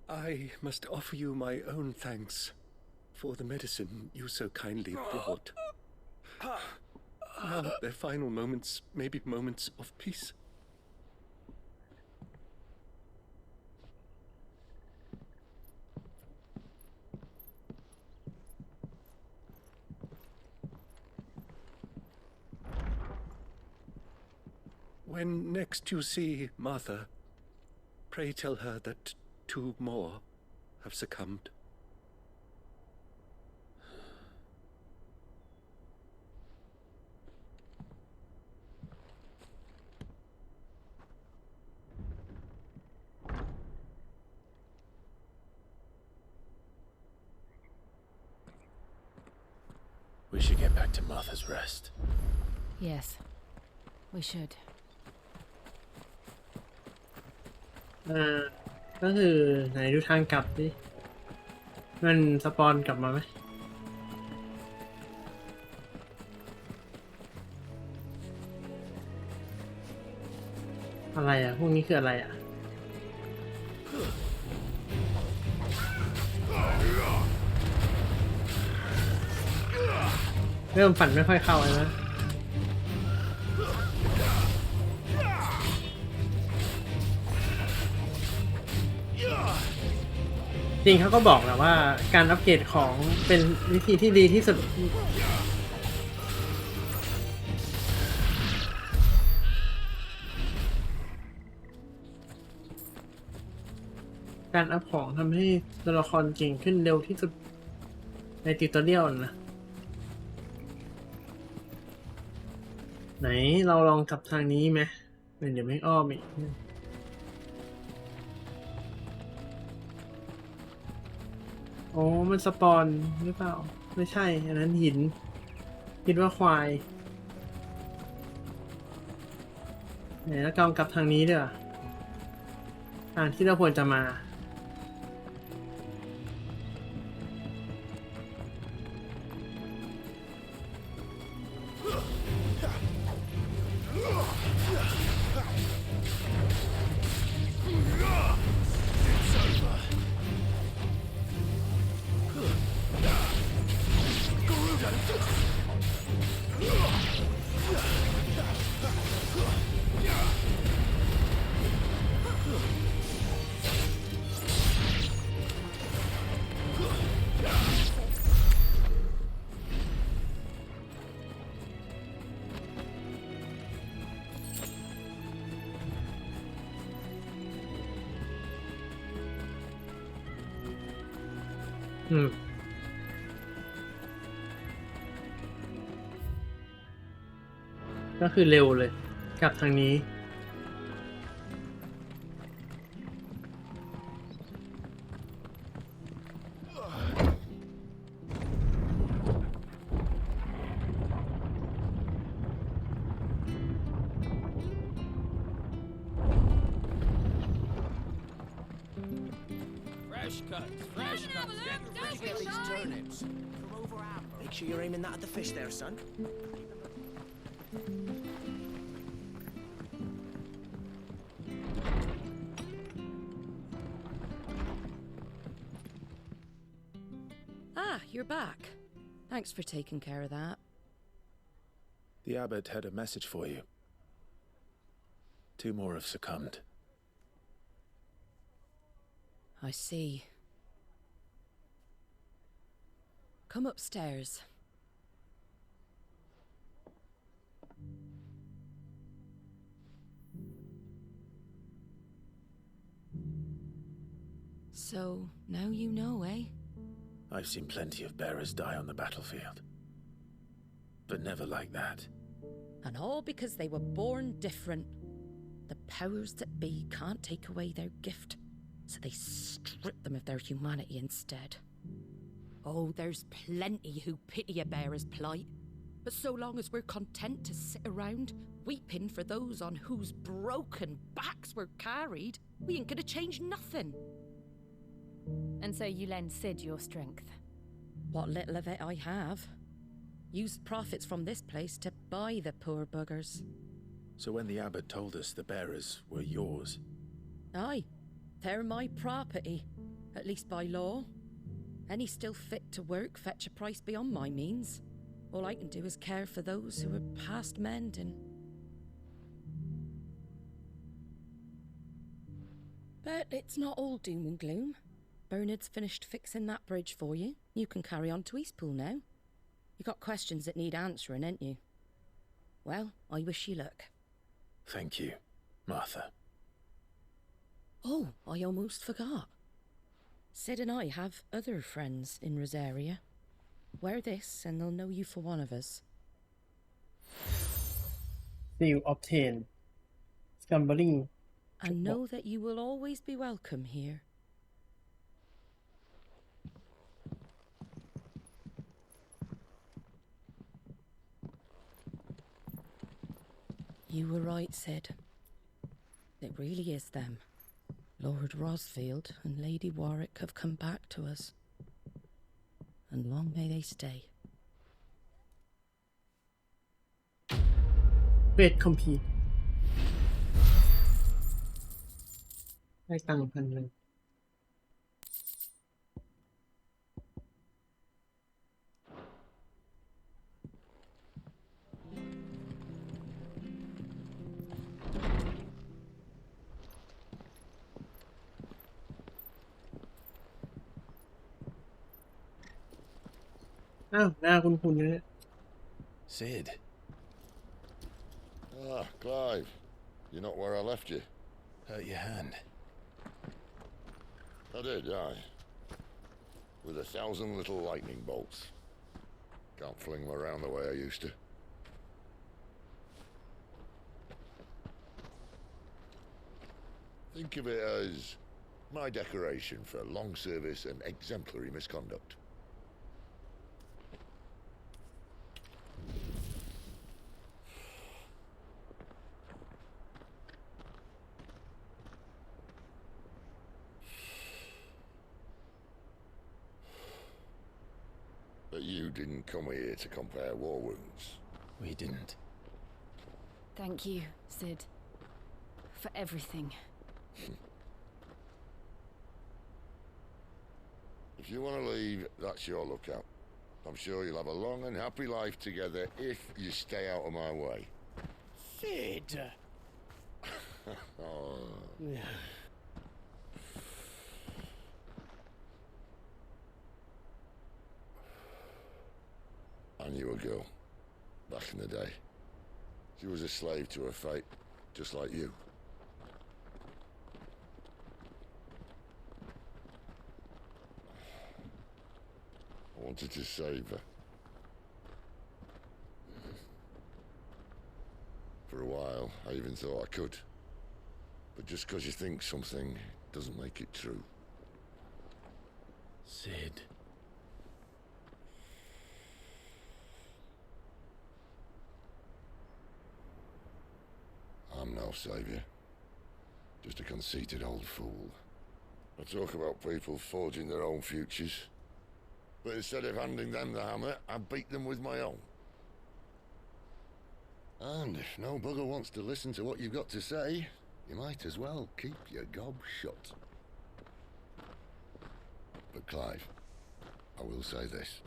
I must offer you my own thanks for the medicine you so kindly brought. Now their final moments may be moments of peace. When next you see Martha, pray tell her that 2 more have succumbed. We should get back to Martha's Rest. Yes, we should. ก็คือไหนดูทางกลับดิมันสปอนกลับมาไหมอะไรอ่ะพวกนี้คืออะไรอ่ะเริ่มฝันไม่ค่อยเข้าเลยนะจริงเขาก็บอกแหละว่าการอัปเกรดของเป็นวิธีที่ดีที่สุดการอัพของทำให้ตัวละครเก่งขึ้นเร็วที่สุดในติวตอเรียลนะไหนเราลองกลับทางนี้ไหมเดี๋ยวไม่อ้อมอีกโอ้มันสปอนหรือเปล่าไม่ใช่อันนั้นหินคิดว่าควายไหนแล้วกลับทางนี้เด้อทางที่เราควรจะมา ก็คือเร็วเลยกลับทางนี้ Fresh cuts, fresh cuts. Get these turnips. From over amber. Make sure you're aiming that at the fish there, son. Ah, you're back. Thanks for taking care of that. The abbot had a message for you. 2 more have succumbed. I see. Come upstairs. So, now you know, eh? I've seen plenty of bearers die on the battlefield. But never like that. And all because they were born different. The powers that be can't take away their gift, so they strip them of their humanity instead. Oh, there's plenty who pity a bearer's plight. But so long as we're content to sit around, weeping for those on whose broken backs we're carried, we ain't gonna change nothing. And so you lend Sid your strength? What little of it I have. Used profits from this place to buy the poor buggers. So when the abbot told us the bearers were yours... Aye, they're my property, at least by law. Any still fit to work fetch a price beyond my means. All I can do is care for those who are past mending. But it's not all doom and gloom. Bernard's finished fixing that bridge for you. You can carry on to Eastpool now. You got questions that need answering, ain't you? Well, I wish you luck. Thank you, Martha. Oh, I almost forgot. Sid and I have other friends in Rosaria. Wear this and they'll know you for one of us. Seal obtain. Scumbling. And know that you will always be welcome here. You were right, Sid. It really is them. Lord Rosfield and Lady Warwick have come back to us. And long may they stay. เวทคอมพีทได้ตังค์1,000อ้าวหน้าคุณเนี่ย Sid. Ah, Clive. You're not where I left you. Hurt your hand. I did, aye. With 1,000 little lightning bolts. Can't fling them around the way I used to. Think of it as my decoration for long service and exemplary misconduct. But you didn't come here to compare war wounds. We didn't. Thank you, Sid, for everything. If you want to leave, that's your lookout. I'm sure you'll have a long and happy life together if you stay out of my way. Sid. Oh. I knew a girl back in the day. She was a slave to her fate, just like you. I wanted to save her. For a while, I even thought I could. But just because you think something doesn't make it true. Sid. I'm no savior. Just a conceited old fool. I talk about people forging their own futures. But instead of handing them the hammer, I beat them with my own. And if no bugger wants to listen to what you've got to say, you might as well keep your gob shut. But Clive, I will say this.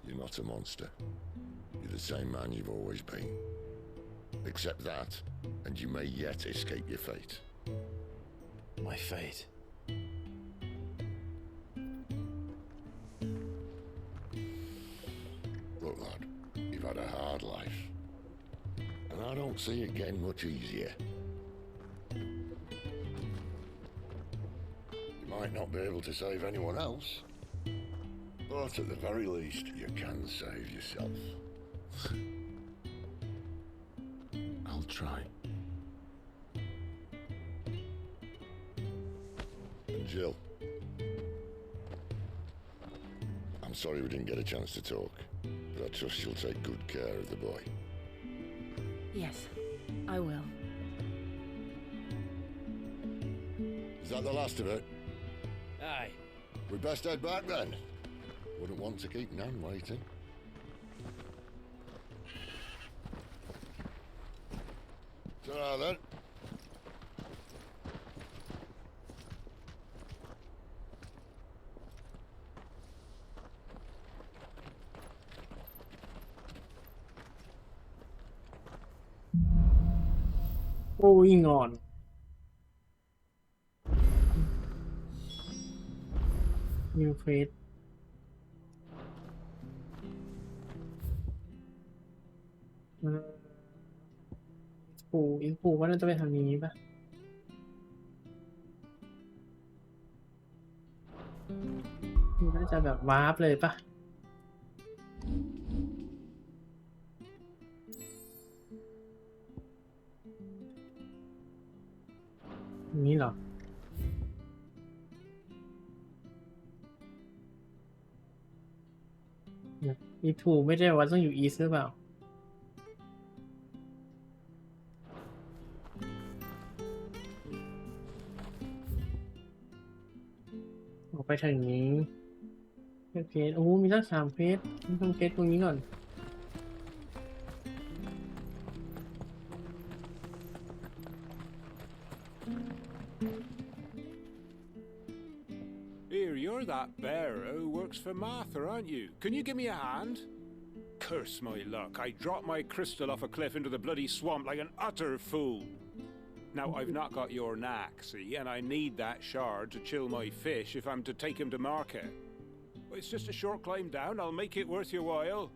You're not a monster. You're the same man you've always been. Accept that, and you may yet escape your fate. My fate. Look, lad, you've had a hard life. And I don't see it getting much easier. You might not be able to save anyone else, but at the very least, you can save yourself. I'll try. And Jill, I'm sorry we didn't get a chance to talk, but I trust you'll take good care of the boy. Yes, I will. Is that the last of it? Aye. We best head back then. Wouldn't want to keep Nan waiting. Ta-ra then. Oh, hang on. New fate. อินฟูว่าน่าจะไปทางนี้ป่ะน่าจะแบบวาร์ปเลยป่ะนี้เหรอ อีทูไม่ได้ว่าต้องอยู่อีสหรือเปล่าออกไปทางนี้เควสโอ้มีตั้ง3เควสทำเควสตรงนี้ก่อน Here, you're that bearer who works for Martha, aren't you? Can you give me a hand? Curse my luck, I dropped my crystal off a cliff into the bloody swamp like an utter fool. Now, I've not got your knack, see, and I need that shard to chill my fish if I'm to take him to market. It's just a short climb down, I'll make it worth your while.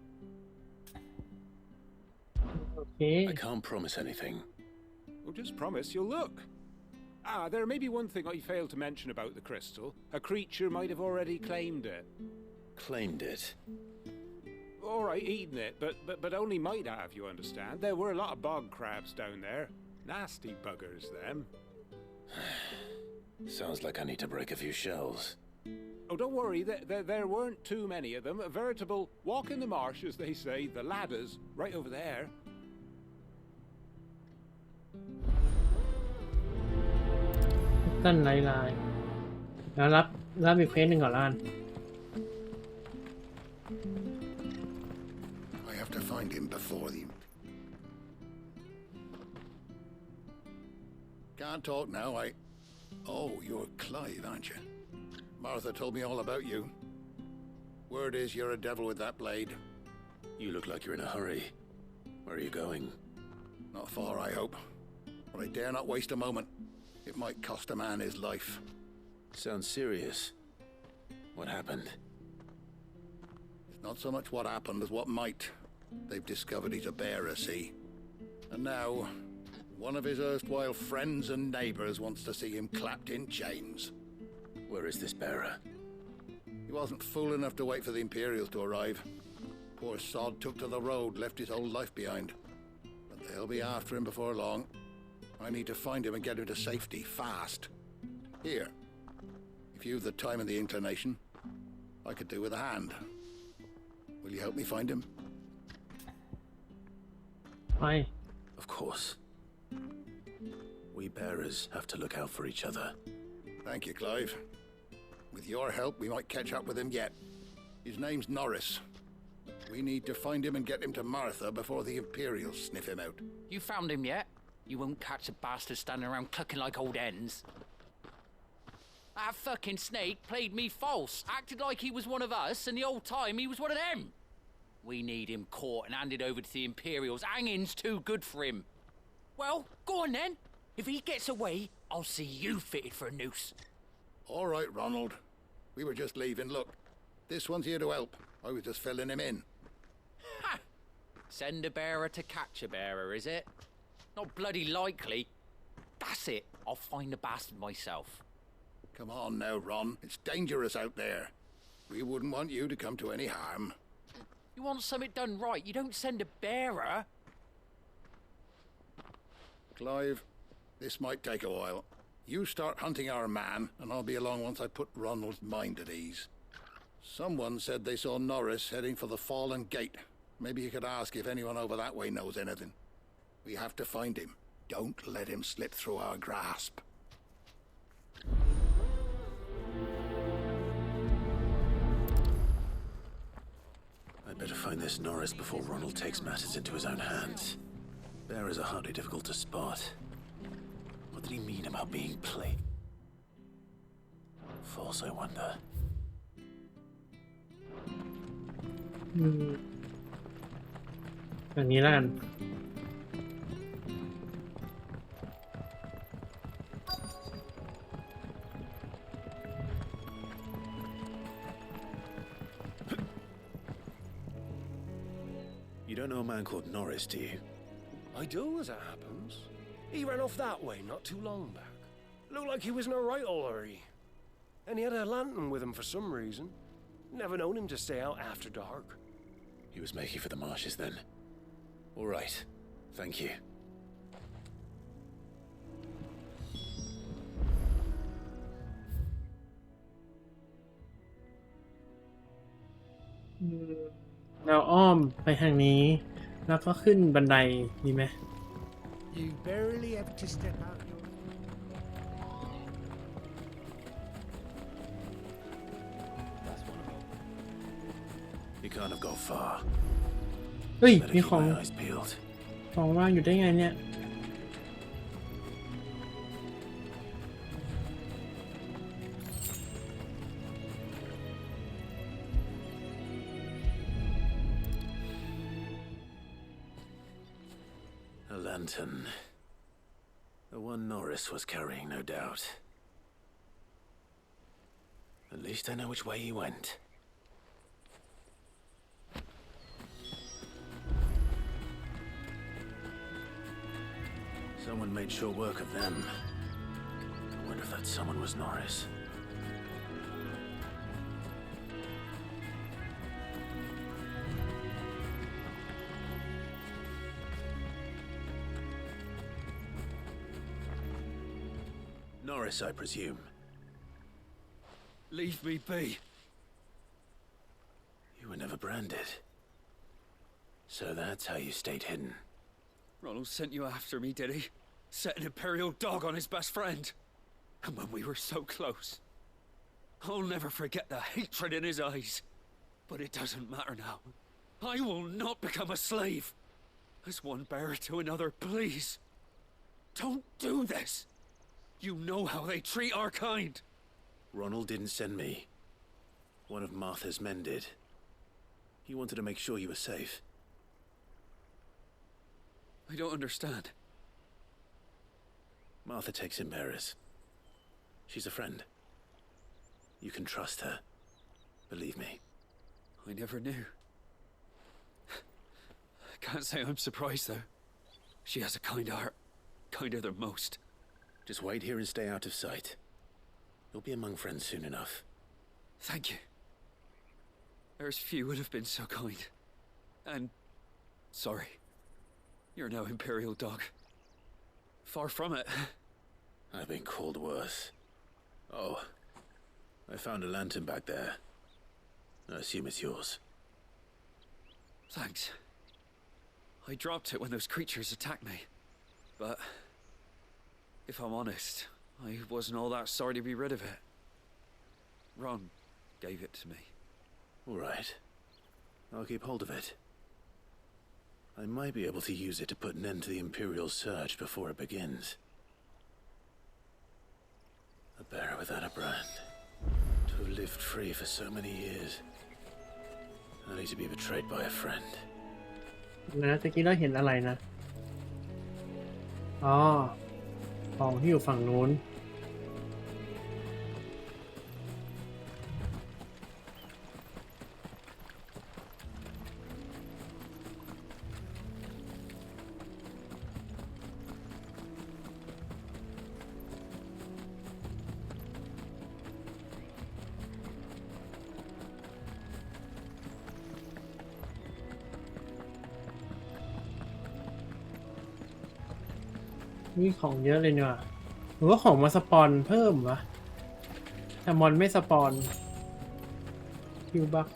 Okay. I can't promise anything. Well, just promise you'll look. Ah, there may be one thing I failed to mention about the crystal. A creature might have already claimed it. Claimed it? All right, eaten it, but only might have, you understand. There were a lot of bog crabs down there. Nasty buggers, them. Sounds like I need to break a few shells. Oh, don't worry, there weren't too many of them. A veritable walk in the marsh, as they say, the ladders, right over there. ต้นลายแล้วรับอีกเควสหนึ่งก่อนละกัน I have to find him before the... Can't talk now, Oh, you're Clive, aren't you? Martha told me all about you. Word is you're a devil with that blade. You look like you're in a hurry. Where are you going? Not far, I hope. But I dare not waste a moment. It might cost a man his life. Sounds serious. What happened? It's not so much what happened as what might. They've discovered he's a bearer, see? And now, one of his erstwhile friends and neighbors wants to see him clapped in chains. Where is this bearer? He wasn't fool enough to wait for the Imperials to arrive. Poor sod took to the road, left his whole life behind. But they'll be after him before long. I need to find him and get him to safety, fast. Here, if you've the time and the inclination, I could do with a hand. Will you help me find him? Aye. Of course. We bearers have to look out for each other. Thank you, Clive. With your help, we might catch up with him yet. His name's Norris. We need to find him and get him to Martha before the Imperials sniff him out. You found him yet? You won't catch a bastard standing around clucking like old hens. That fucking snake played me false, acted like he was one of us, and the whole time he was one of them. We need him caught and handed over to the Imperials. Hanging's too good for him. Well, go on then. If he gets away, I'll see you fitted for a noose. All right, Ronald. We were just leaving. Look, this one's here to help. I was just filling him in. Ha! Send a bearer to catch a bearer, is it? Not bloody likely. That's it. I'll find the bastard myself. Come on now, Ron. It's dangerous out there. We wouldn't want you to come to any harm. You want something done right, you don't send a bearer. Clive, this might take a while. You start hunting our man, and I'll be along once I put Ronald's mind at ease. Someone said they saw Norris heading for the Fallen Gate. Maybe you could ask if anyone over that way knows anything. We have to find him. Don't let him slip through our grasp. I'd better find this Norris before Ronald takes matters into his own hands. Bearers are hardly difficult to spot. What did he mean about being played? False, I wonder. Hmm. แบบนี้ละกัน You don't know a man called Norris, do you? I do, as it happens. He ran off that way not too long back. Looked like he was in a right old hurry. And he had a lantern with him for some reason. Never known him to stay out after dark. He was making for the marshes then. All right. Thank you. เราอ้อมไปทางนี้ แล้วก็ขึ้นบันไดดีไหม You barely have to step out your... You can't have gone far. เฮ้ย Better มี keep ของ my eyes peeled. ของว่างอยู่ได้ไงเนี่ย A lantern. The one Norris was carrying, no doubt. At least I know which way he went. Someone made sure work of them. I wonder if that someone was Norris. Norris, I presume. Leave me be. You were never branded. So that's how you stayed hidden. Ronald sent you after me, did he? Set an Imperial dog on his best friend. And when we were so close. I'll never forget the hatred in his eyes. But it doesn't matter now. I will not become a slave. As one bearer to another, please. Don't do this. You know how they treat our kind. Ronald didn't send me. One of Martha's men did. He wanted to make sure you were safe. I don't understand. Martha takes in bearers. She's a friend. You can trust her. Believe me. I never knew. I can't say I'm surprised, though. She has a kind heart. Kinder than most. Just wait here and stay out of sight. You'll be among friends soon enough. Thank you. There's few would have been so kind. And... sorry. You're no Imperial dog. Far from it. I've been called worse. Oh. I found a lantern back there. I assume it's yours. Thanks. I dropped it when those creatures attacked me. But... if I'm honest, I wasn't all that sorry to be rid of it. Ron gave it to me. All right. I'll keep hold of it. I might be able to use it to put an end to the Imperial search before it begins. A bearer without a brand. To have lived free for so many years. Only to be betrayed by a friend. นะตะกี้เราเห็นอะไรนะ อ๋อ ของที่อยู่ฝั่งนู้น มีของเยอะเลยเนี่ยหรือว่าของมาสปอนเพิ่มวะแต่มอนไม่สปอนคิวบัก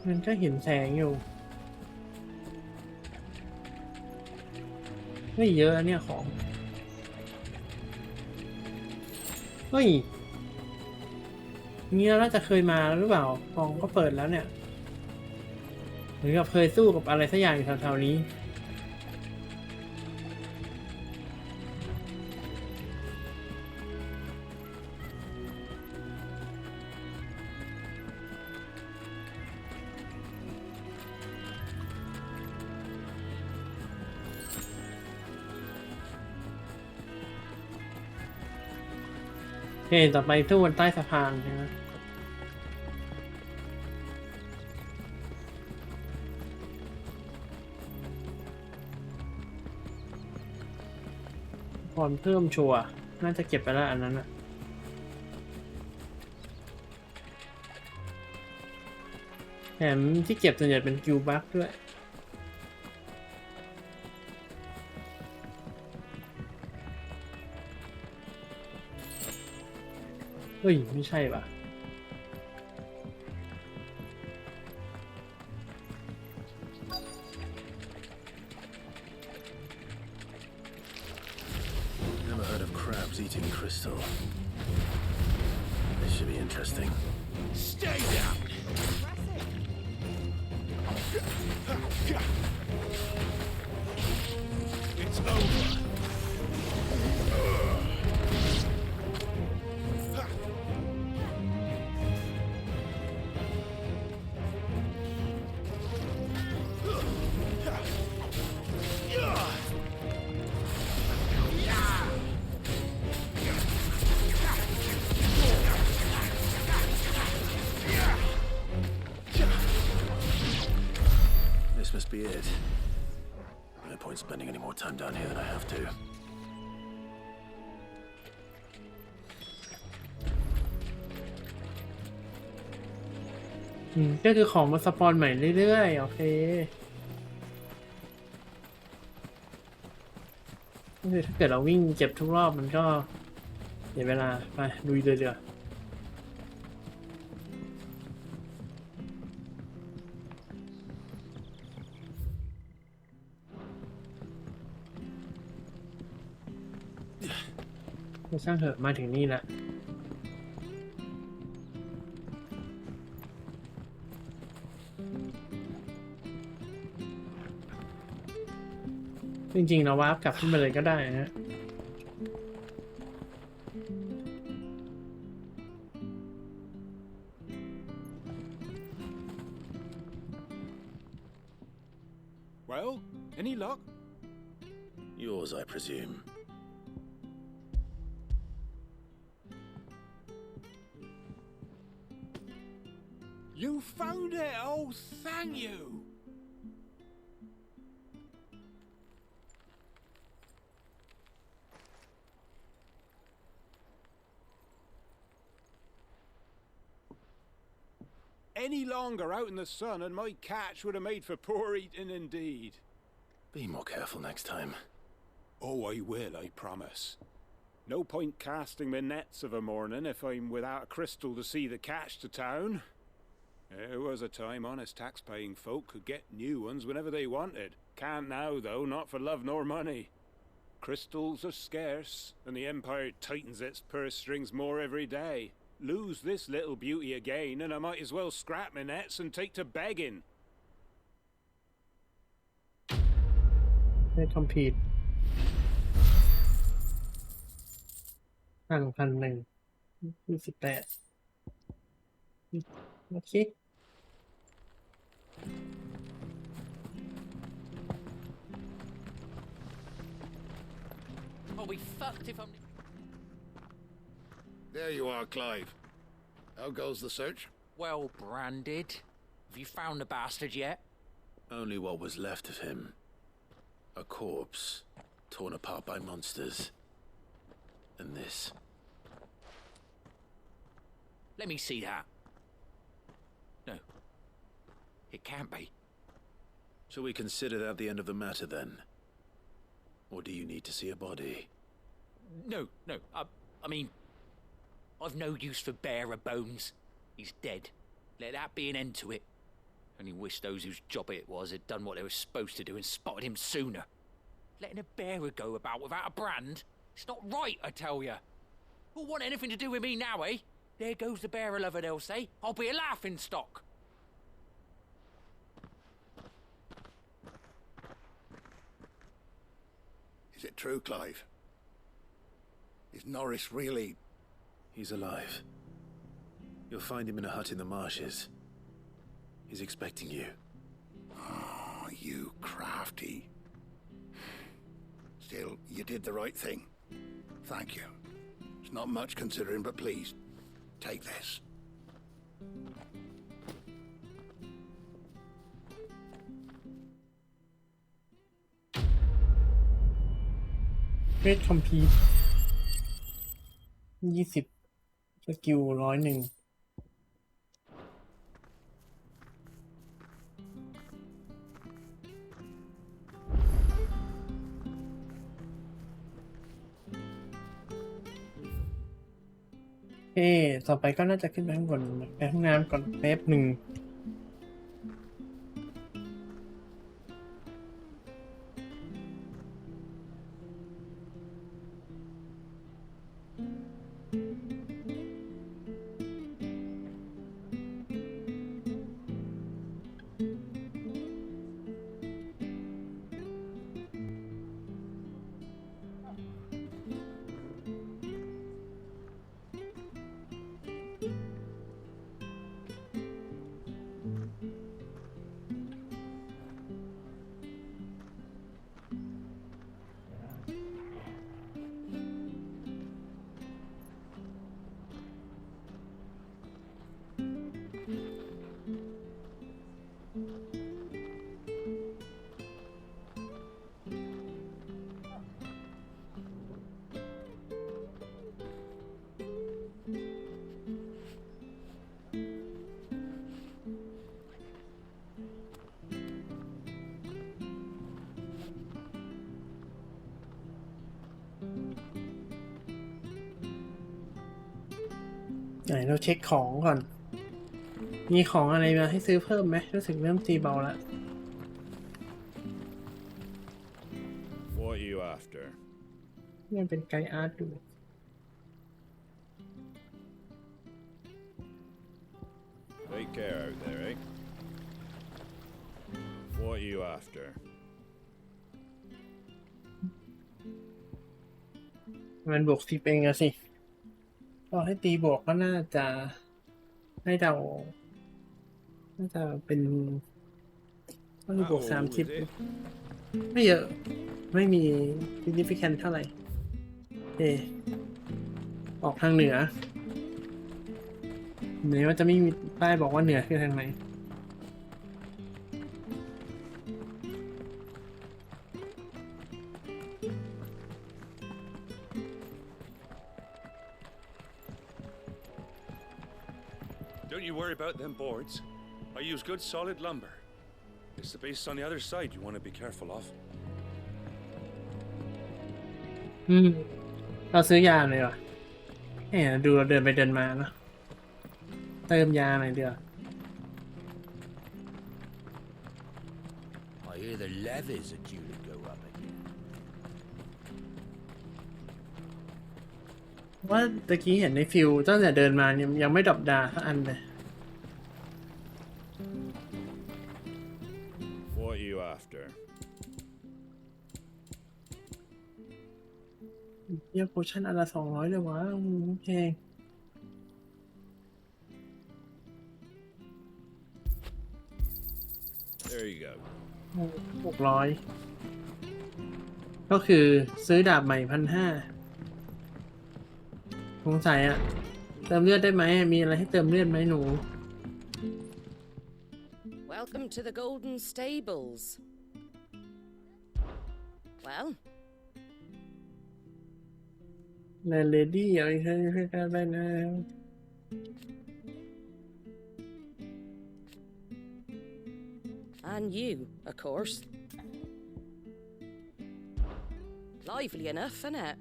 มันก็เห็นแสงอยู่ไม่เยอะเนี่ยของเฮ้ยนี่เราน่าจะเคยมาแล้วหรือเปล่าของก็เปิดแล้วเนี่ยเหมือนกับเคยสู้กับอะไรสักอย่างอยู่แถวๆนี้โอเคต่อไปตู้บนใต้สะพานใช่ไหมพรเพิ่มชัวร์น่าจะเก็บไปแล้วอันนั้นอะแถมที่เก็บส่วนใหญ่เป็นกิวบัคด้วยเฮ้ยไม่ใช่ป่ะ self-seating crystal. This should be interesting. Stay down! It's over. This must be it. No point spending any more time down here than I have to. ก็คือของมาสปอนใหม่เรื่อยๆโอเคก็คือถ้าเกิดเราวิ่งเก็บทุกรอบมันก็เสียเวลาไปลุยเลยเดี๋ยวช่างเถอะมาถึงนี่แล้วจริงๆเราวาร์ปกลับขึ้นไปเลยก็ได้นะ Well, any luck? Yours, I presume. You found it! Oh, thank you! Any longer out in the sun and my catch would have made for poor eating indeed. Be more careful next time. Oh, I will, I promise. No point casting my nets of a morning if I'm without a crystal to see the catch to town. There was a time honest tax-paying folk could get new ones whenever they wanted. Can't now, though, not for love nor money. Crystals are scarce, and the Empire tightens its purse strings more every day. Lose this little beauty again, and I might as well scrap my nets and take to begging. ไม่คอมพีท1,128โอเค I'll be fucked if I'm... There you are, Clive. How goes the search? Well branded. Have you found the bastard yet? Only what was left of him. A corpse, torn apart by monsters. And this. Let me see that. No. It can't be. Shall we consider that the end of the matter, then? Or do you need to see a body? No. I mean... I've no use for bearer bones. He's dead. Let that be an end to it. Only wish those whose job it was had done what they were supposed to do and spotted him sooner. Letting a bearer go about without a brand? It's not right, I tell you. Who'll want anything to do with me now, eh? There goes the bearer lover, they'll say. I'll be a laughing stock. Is it true, Clive? Is Norris really... He's alive. You'll find him in a hut in the marshes. He's expecting you. Oh, you crafty. Still, you did the right thing. Thank you. It's not much considering, but please, take this. Great Compete 20สกิล101ต่อไปก็น่าจะขึ้นไปข้างบนไปห้องน้ำก่อนแป๊บหนึ่ง ไหนเราเช็คของก่อนมีของอะไรมาให้ซื้อเพิ่มไหมรู้สึกเริ่มตีเบาแล้ว What are you after? นี่เป็นไกด์อาร์ตดู Take care out there, eh? What are you after? มันบวก10เองอะสิก็ให้ตีบวกก็น่าจะให้เดาน่าจะเป็นต้องบวก30ไม่เยอะไม่มี significant เท่าไหร่ออกทางเหนือเหนือว่าจะไม่มีป้ายบอกว่าเหนือคือทางไหนDon't you worry about them boards. I use good solid lumber. It's the base on the other side you want to be careful of. เราซื้อยาหน่อยวะดูเราเดินไปเดินมาเนาะเติมยาหน่อยเดียว I hear the levies are due to go up again. ว่าตะกี้เห็นในฟิลตั้งแต่เดินมายังไม่ดรอปดาสักอันเลย What are you after? เยี่ยมโพชั่นอันละ200เลยวะแพง There you go. 600ก็คือซื้อดาบใหม่1,500สงสัยอะเติมเลือดได้ไหมมีอะไรให้เติมเลือดไหมหนู Welcome to the Golden Stables. Well, เลดี้อะไรได้นะ and you, of course. Lively enough, innit?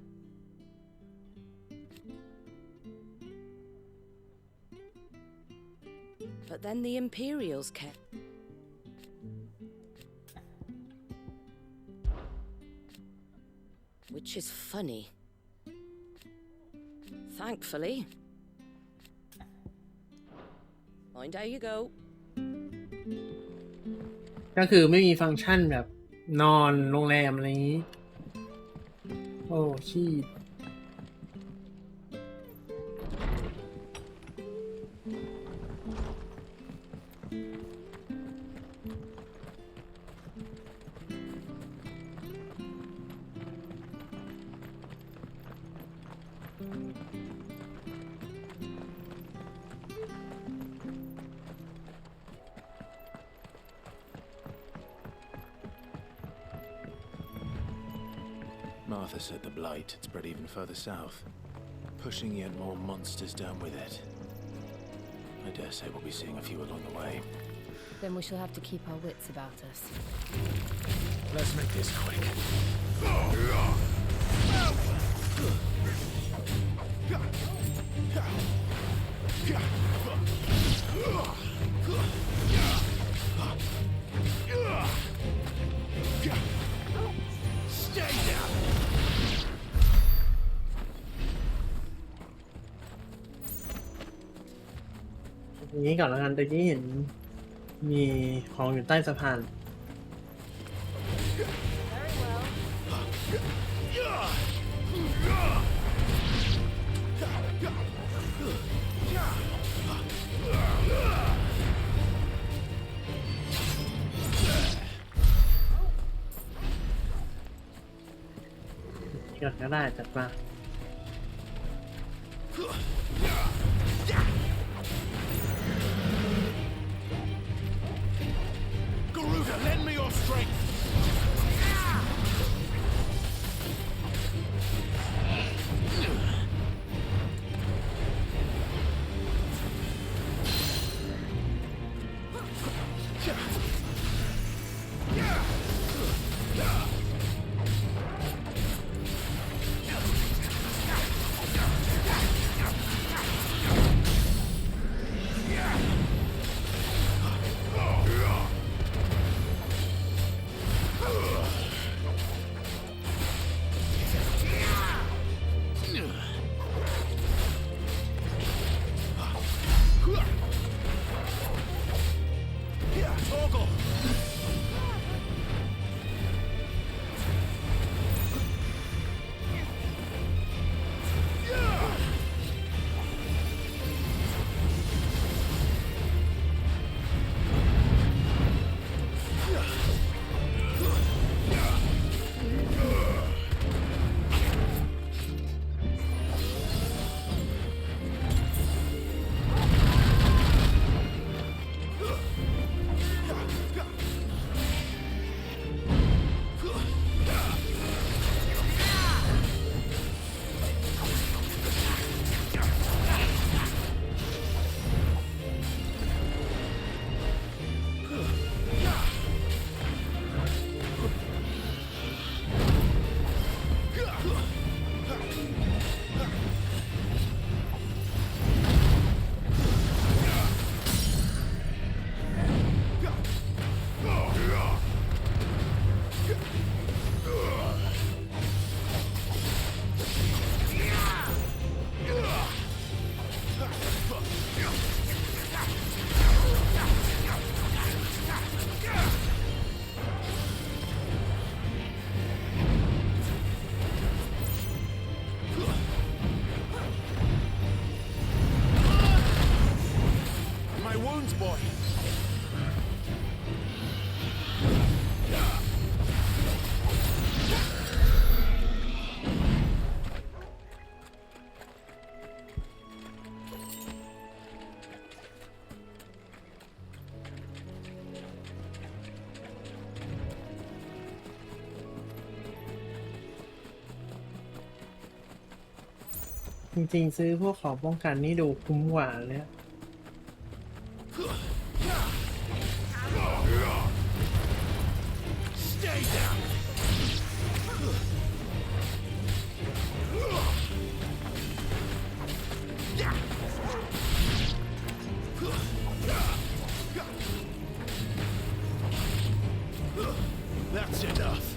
But then the Imperials kept. Which is funny. Thankfully. Mind how you go. ก็คือไม่มีฟังก์ชันแบบนอนโรงแรมอะไรอย่างนี้ โอ้ชีดMartha said the blight had spread even further south, pushing yet more monsters down with it. I dare say we'll be seeing a few along the way. Then we shall have to keep our wits about us. Let's make this quick. Stay down. อย่างนี้ก่อนแล้วกันตะกี้เห็นมีของอยู่ใต้สะพาน ก็ได้จัดมา Garuda, lend me your strength. โ จริงๆซื้อพวกของป้องกันนี่ดูคุ้มกว่าเลย Stay down. That's enough.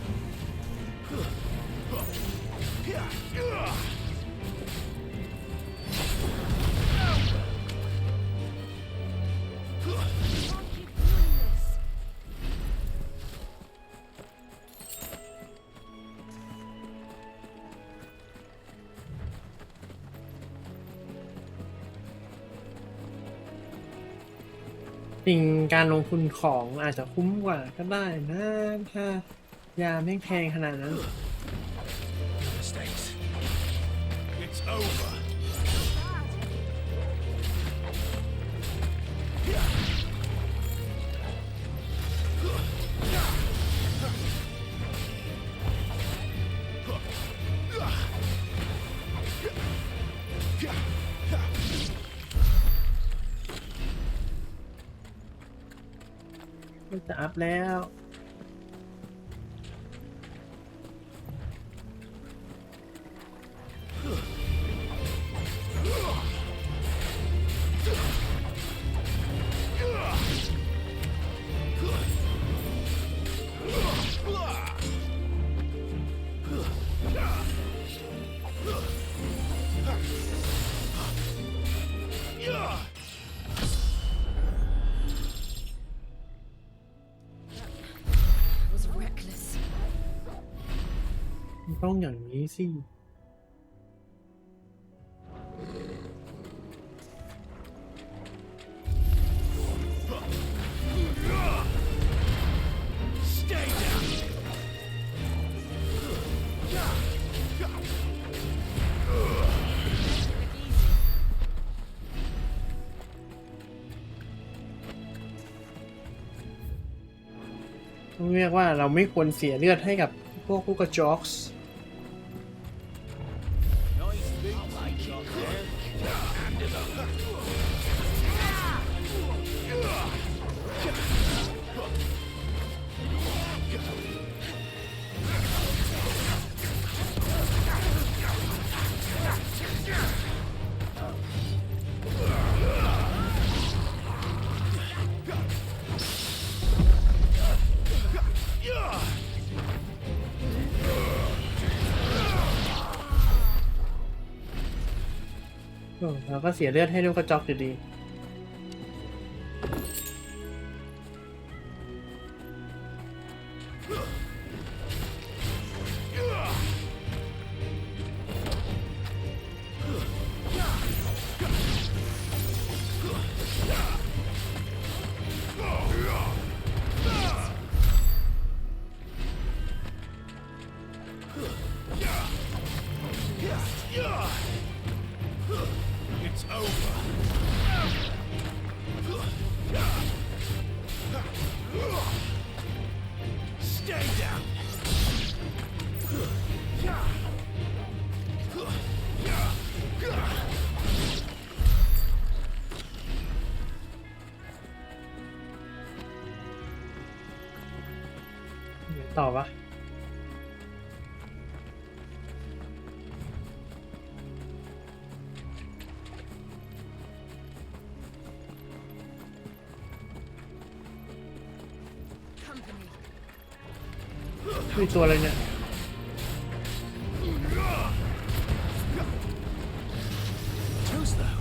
This. จริงการลงทุนของอาจจะคุ้มกว่าก็ได้นะถ้ายาไม่แพงขนาดนั้น Mistakes. It's over.มันจะอัพแล้ว Was reckless. มันต้องอย่างนี้สิ Stay down. ต้องเรียกว่าเราไม่ควรเสียเลือดให้กับพวกลูกกระจอกส์ Nice big shot there. Hand it up. Yeah. เราก็เสียเลือดให้ลูกกระจอกอยู่ดี It's over. Stay down. ต่อปะมีตัวอะไรเนี่ย Too slow.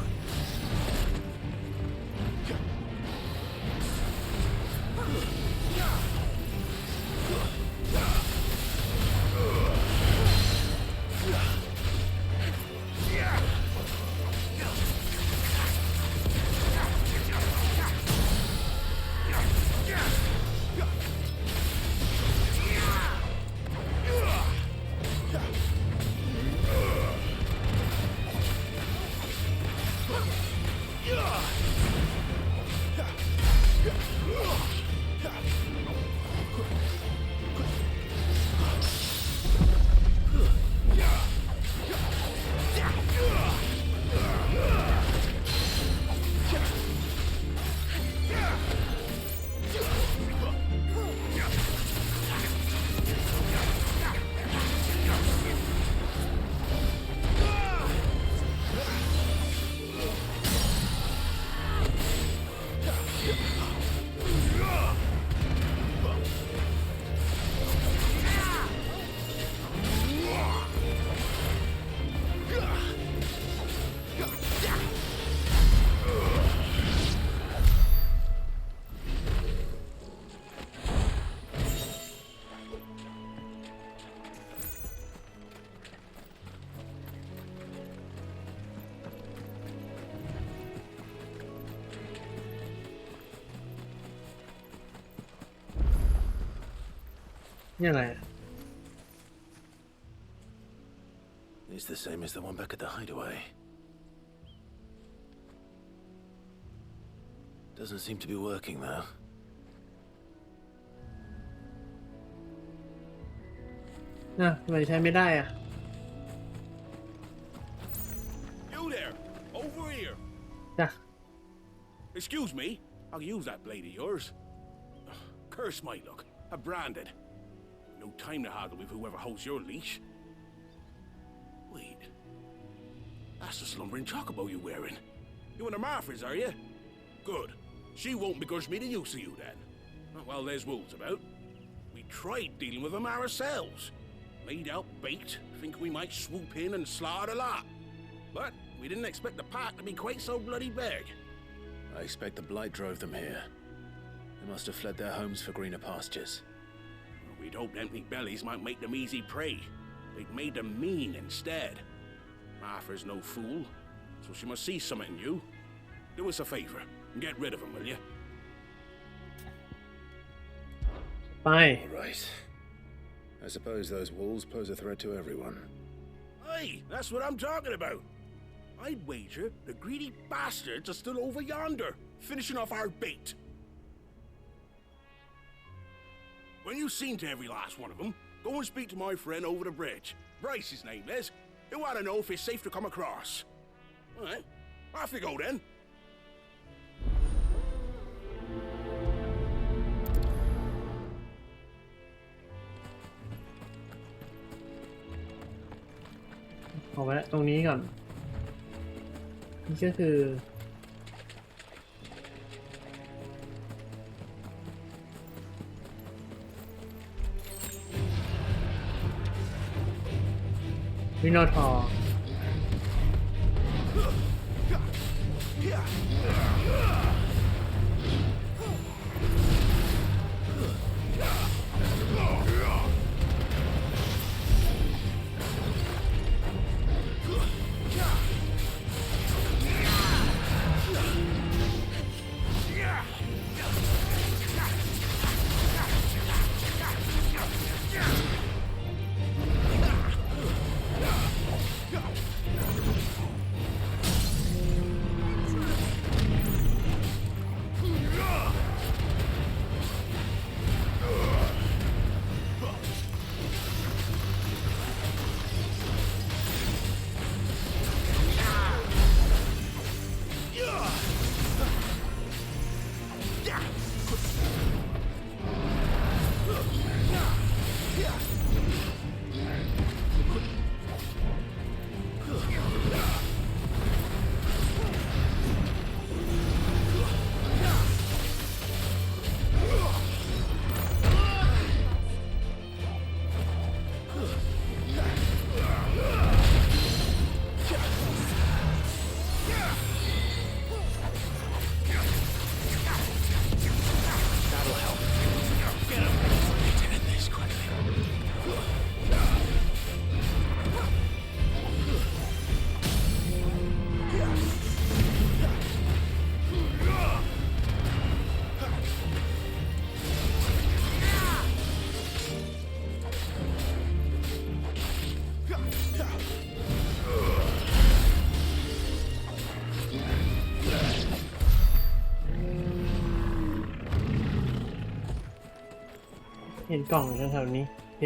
นี่อะไร It's the same as the one back at the hideaway. Doesn't seem to be working though. น่ะทำไมใช้ไม่ได้อ่ะ You there! Over here! จ้ะ Excuse me. I'll use that blade of yours. Curse my luck. I'm branded. No time to haggle with whoever holds your leash. Wait. That's the slumbering chocobo you're wearing. You one of Martha's, are you? Good. She won't begrudge me the use of you then. Not while there's wolves about. We tried dealing with them ourselves. Laid out bait, think we might swoop in and slaughter the lot. But we didn't expect the pack to be quite so bloody big. I expect the blight drove them here. They must have fled their homes for greener pastures. We'd hoped empty bellies might make them easy prey. They'd made them mean instead. Martha's no fool, so she must see something in you. Do us a favor and get rid of them, will you? ไป All right. I suppose those wolves pose a threat to everyone. Hey, that's what I'm talking about. I'd wager the greedy bastards are still over yonder, finishing off our bait. When you've seen to every last one of them, go and speak to my friend over the bridge. Bryce, his name is. He'll want to know if it's safe to come across. All right, off you go then.เอาไว้ตรงนี้ก่อนนี่ก็คือวิโนทอร์เห็นกล่องแถวๆนี้โอเค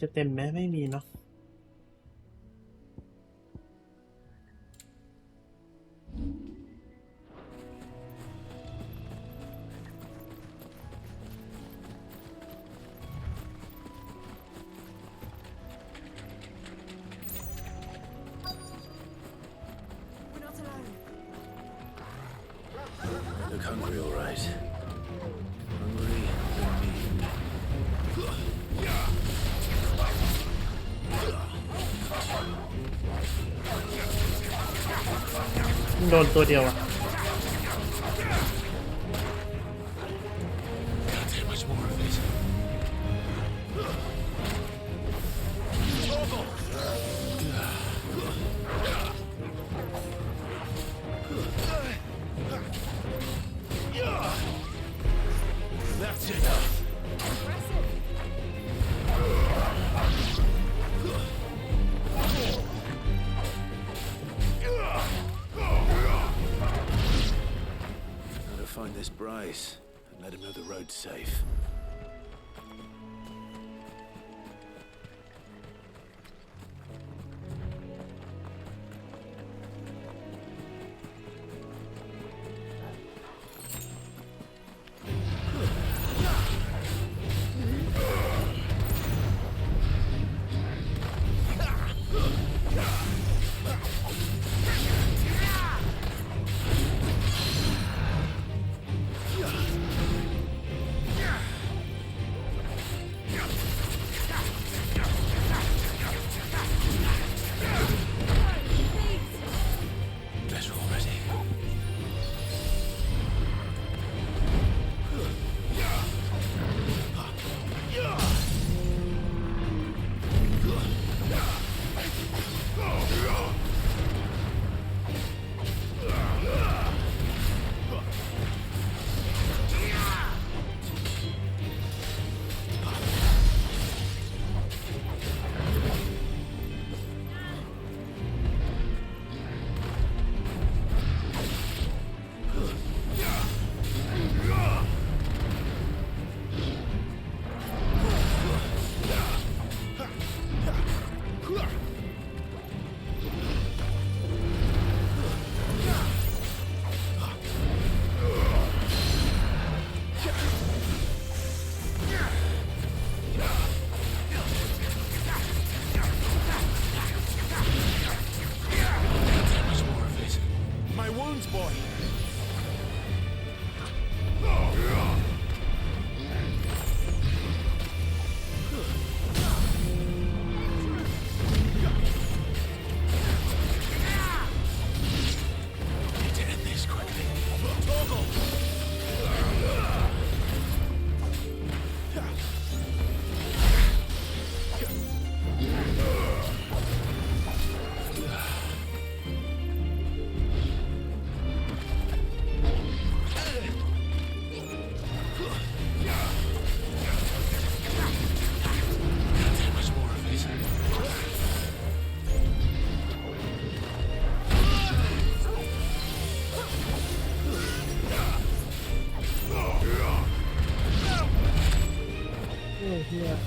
จะเต็มไหมไม่มีเนาะLook hungry, all right. Hungry and mean. โดนตัวเดียวอะ find this Bryce and let him know the road's safe.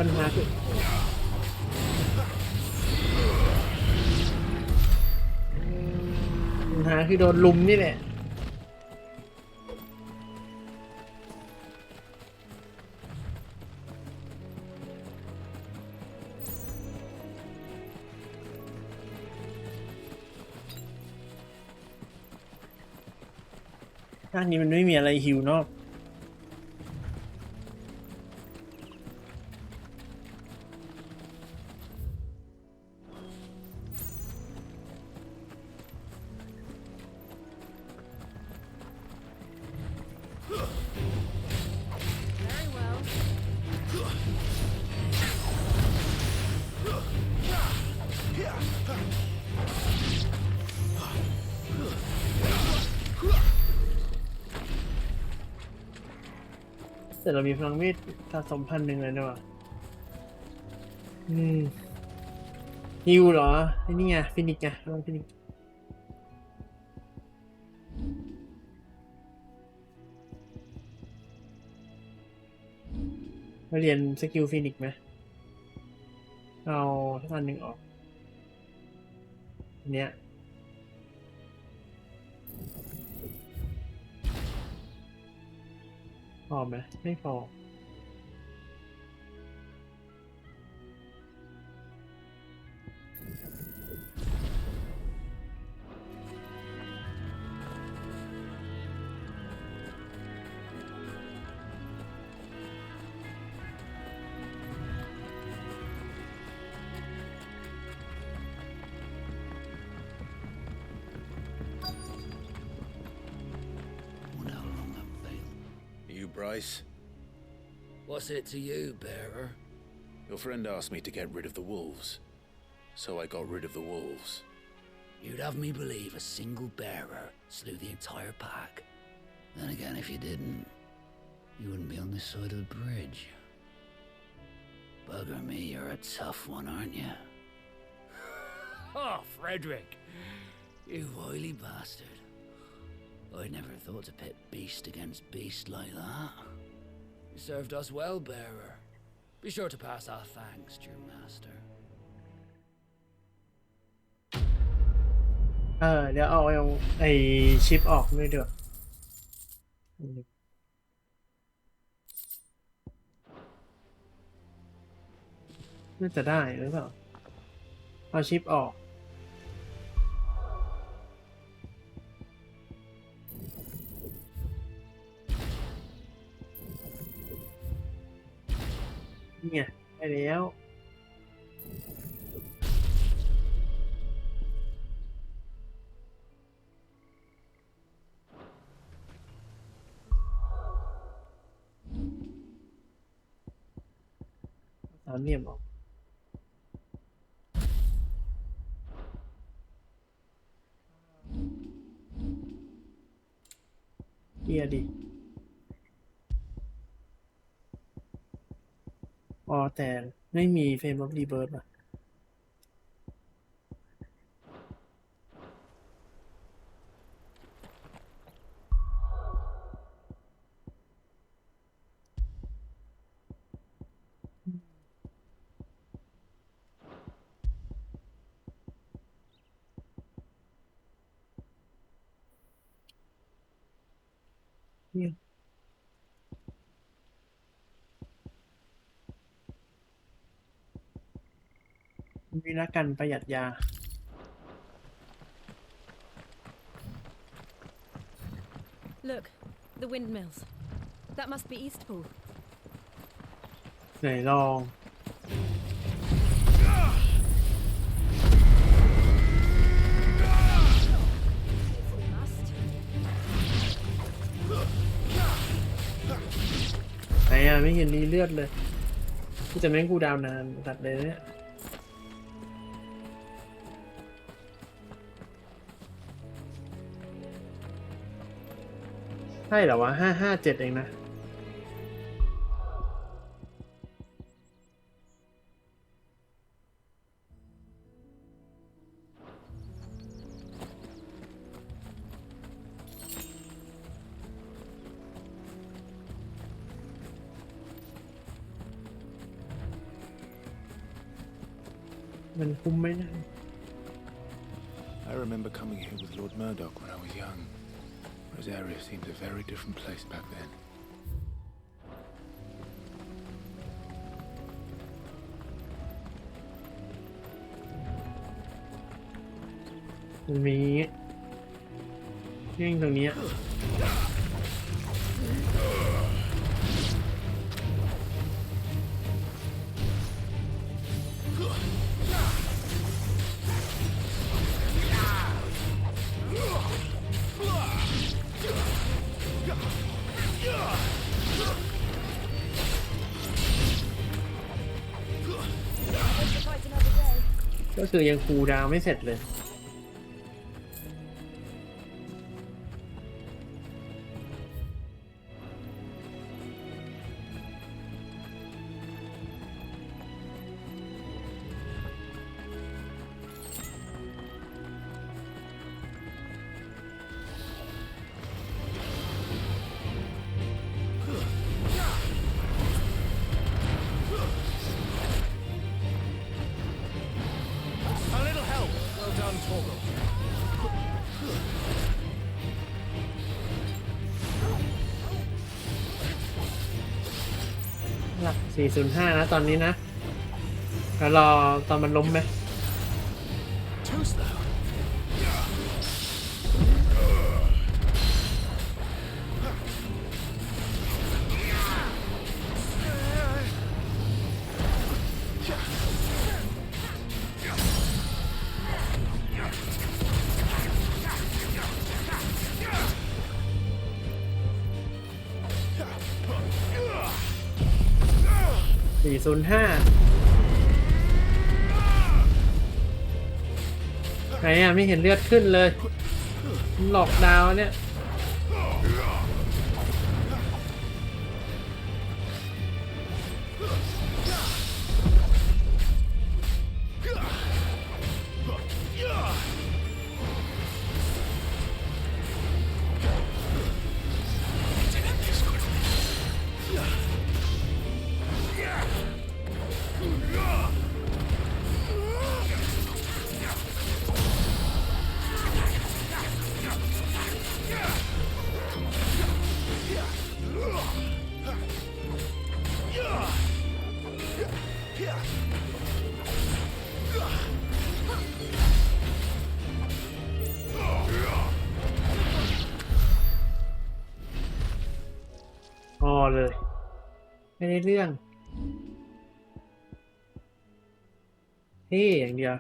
ปัญหาคือโดนลุมนี่แหละด้านนี้มันไม่มีอะไรหิวนอกแต่เรามีพลังเวทสะสม1,000เลยด้วยฮิวเหรอไอ้นี่ไงฟินิกไงลองฟินิกมาเรียนสกิลฟินิกไหมเอาทุกอันหนึ่งออกเนี้ยพอไหมไม่พอBryce? What's it to you, bearer? Your friend asked me to get rid of the wolves, so I got rid of the wolves. You'd have me believe a single bearer slew the entire pack. Then again, if you didn't, you wouldn't be on this side of the bridge. Bugger me, you're a tough one, aren't you? Oh, Frederick! You wily bastard. I never thought to pit beast against beast like that. You served us well, bearer. Be sure to pass our thanks to your master. เดี๋ยวเอาไอชิปออกด้วยเดี๋ยวน่าจะได้หรือเปล่าเอาชิปออกนี่ไงได้แล้วสามเหลี่ยมออกเกียร์ดิแต่ไม่มีเฟรมออฟรีเบิร์ดป่ะเนี่ยมีนักกันประหยัดยา Look, the windmills. That must be Eastpool. ไหนลอง ไหนไม่เห็นรีเลือดเลยที่จะแม่งกูดาวนานตัดเลยเนี่ยใช่เหรอวะ557เองนะมันคุ้มไหมนะ I remember coming here with Lord Murdoch when I was young. Rosaria seemed a very different place back then. มันมียิ่งตรงนี้ก็คือยังคูลดาวน์ไม่เสร็จเลยหลัก405นะตอนนี้นะแล้วรอตอนมันล้มไหม405ไหนไม่เห็นเลือดขึ้นเลยหลอกดาวเนี่ย อเลยไม่ได้เรื่องเท่อย่างเดียว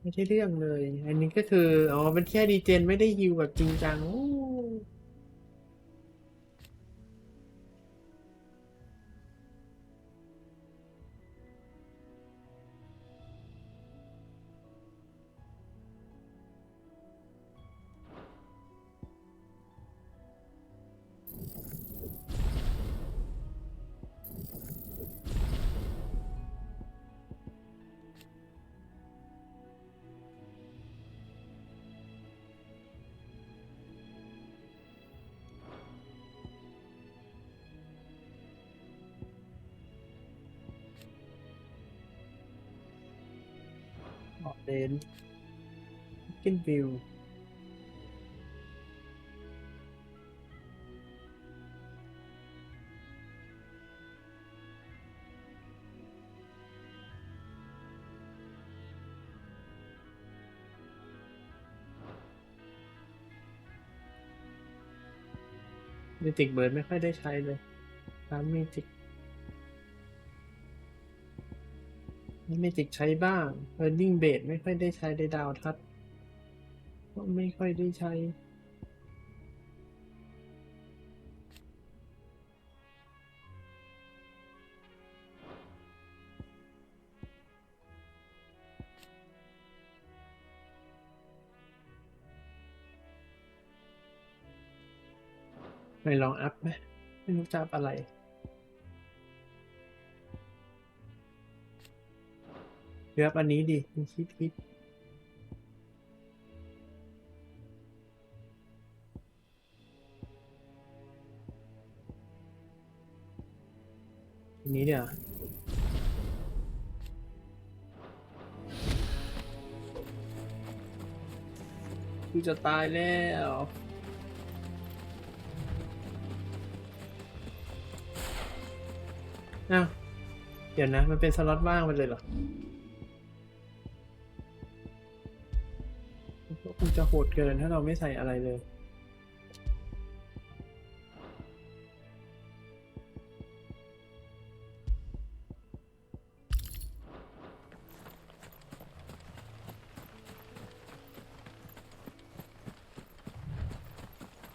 ไม่ใช่เรื่องเลยอันนี้ก็คืออ๋อเป็นแค่ดีเจนไม่ได้ฮิวแบบจริงจังออกเดนกินวิวมิติกเบิร์ดไม่ค่อยได้ใช้เลยตามมิติกใช้บ้างเบิร์ดดิ้งเบดไม่ค่อยได้ใช้ในดาวทัศน์ก็ไม่ค่อยได้ใช้ไม่ลองอัพไหมไม่รู้จะอัพอะไรเลือกอันนี้ดิคิดอันนี้เดี๋ยวกูจะตายแล้วอ้าวเดี๋ยวนะมันเป็นสล็อตว่างไปเลยเหรอก็คงจะโหดเกินถ้าเราไม่ใส่อะไรเลย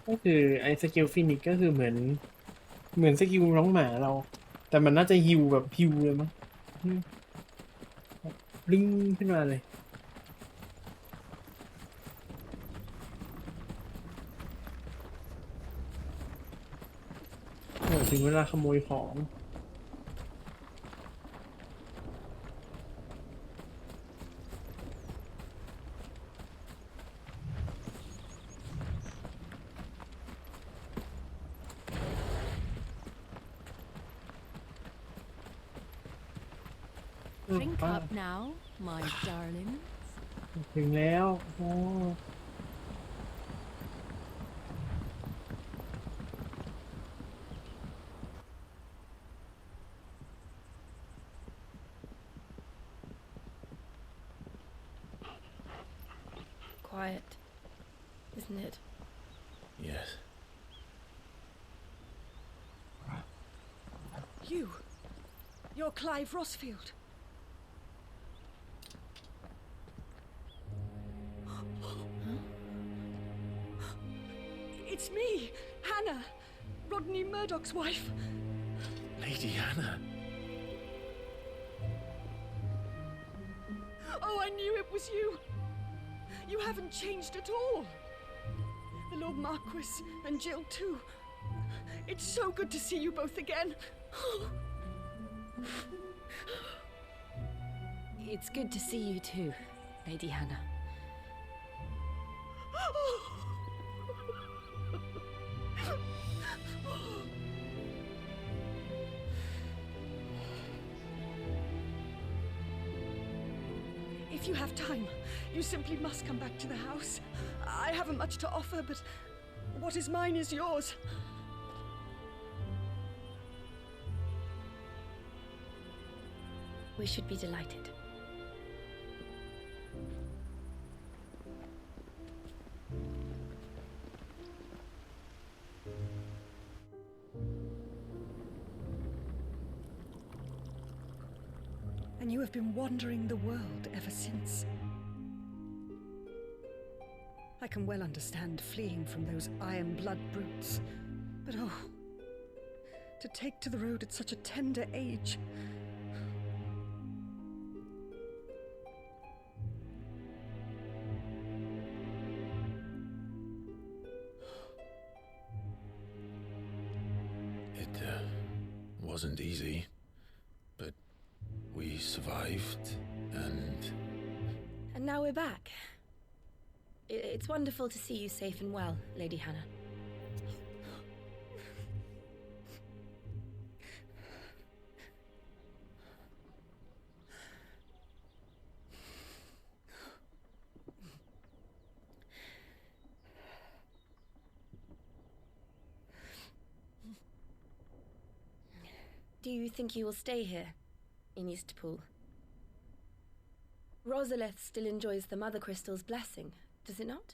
ก็คือไอ้สกิลฟินิกก็คือเหมือนสกิลน้องหมาเราแต่มันน่าจะฮิวแบบฮิวเลยมั้งลิงขึ้นมาเลยโอ้ถึงเวลาขโมยของDrink up now, my darling. ถึงแล้วโอ้ Quiet, isn't it? Yes. You're Clive Rossfield. It's me, Hannah, Rodney Murdoch's wife. Lady Hannah. Oh, I knew it was you. You haven't changed at all. The Lord Marquis and Jill too. It's so good to see you both again. It's good to see you too, Lady Hannah. If you have time, you simply must come back to the house. I haven't much to offer, but what is mine is yours. We should be delighted. And you have been wandering the world ever since. I can well understand fleeing from those iron blood brutes, but oh, to take to the road at such a tender age. It wasn't easy, but we survived, and now we're back. It's wonderful to see you safe and well, Lady Hannah. Do you think you will stay here, in Eastpool? Rosalith still enjoys the Mother Crystal's blessing, does it not?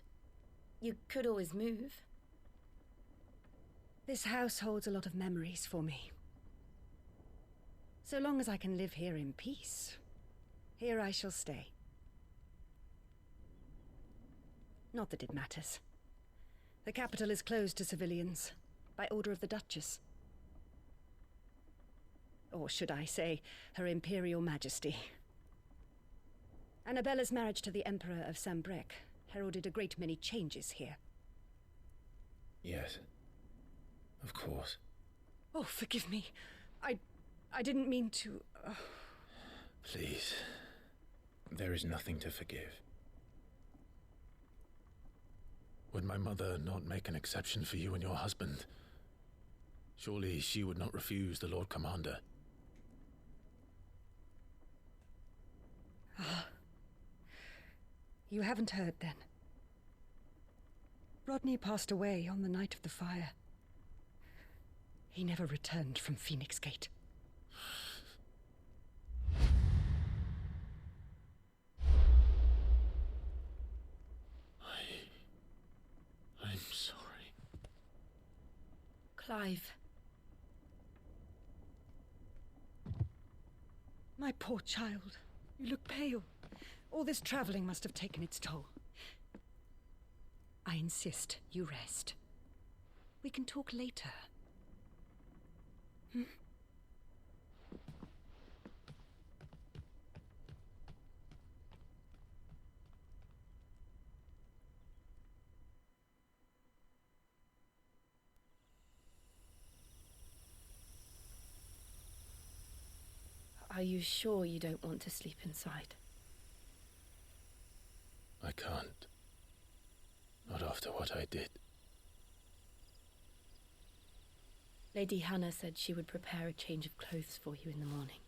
You could always move. This house holds a lot of memories for me. So long as I can live here in peace, here I shall stay. Not that it matters. The capital is closed to civilians, by order of the Duchess. Or should I say, Her Imperial Majesty. Annabella's marriage to the Emperor of Sambrec heralded a great many changes here. yes, of course. Oh, forgive me. I didn't mean to... Please, there is nothing to forgive. Would my mother not make an exception for you and your husband? Surely she would not refuse the Lord Commander. You haven't heard, then. Rodney passed away on the night of the fire. He never returned from Phoenix Gate. I'm sorry. Clive. My poor child. You look pale. All this traveling must have taken its toll. I insist you rest. We can talk later. Hmm? Are you sure you don't want to sleep inside? I can't. Not after what I did. Lady Hannah said she would prepare a change of clothes for you in the morning.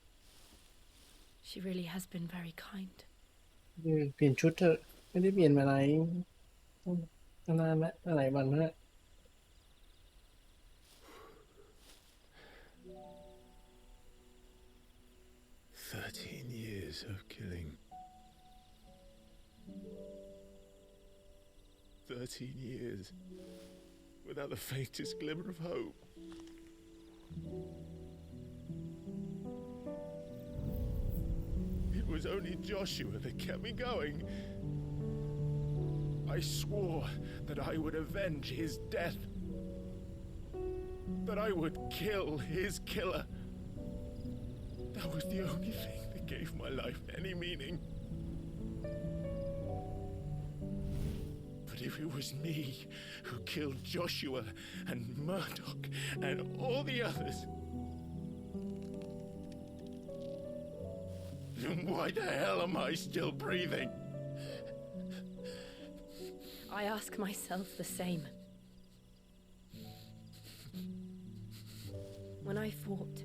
She really has been very kind. เปลี่ยนชุดเถอะไม่ได้เปลี่ยนมาหลายนานละหลายวันแล้ว 13 years of killing. 13 years without the faintest glimmer of hope. It was only Joshua that kept me going. I swore that I would avenge his death, that I would kill his killer. That was the only thing that gave my life any meaning. But if it was me who killed Joshua and Murdoch and all the others, then why the hell am I still breathing? I ask myself the same. When I fought,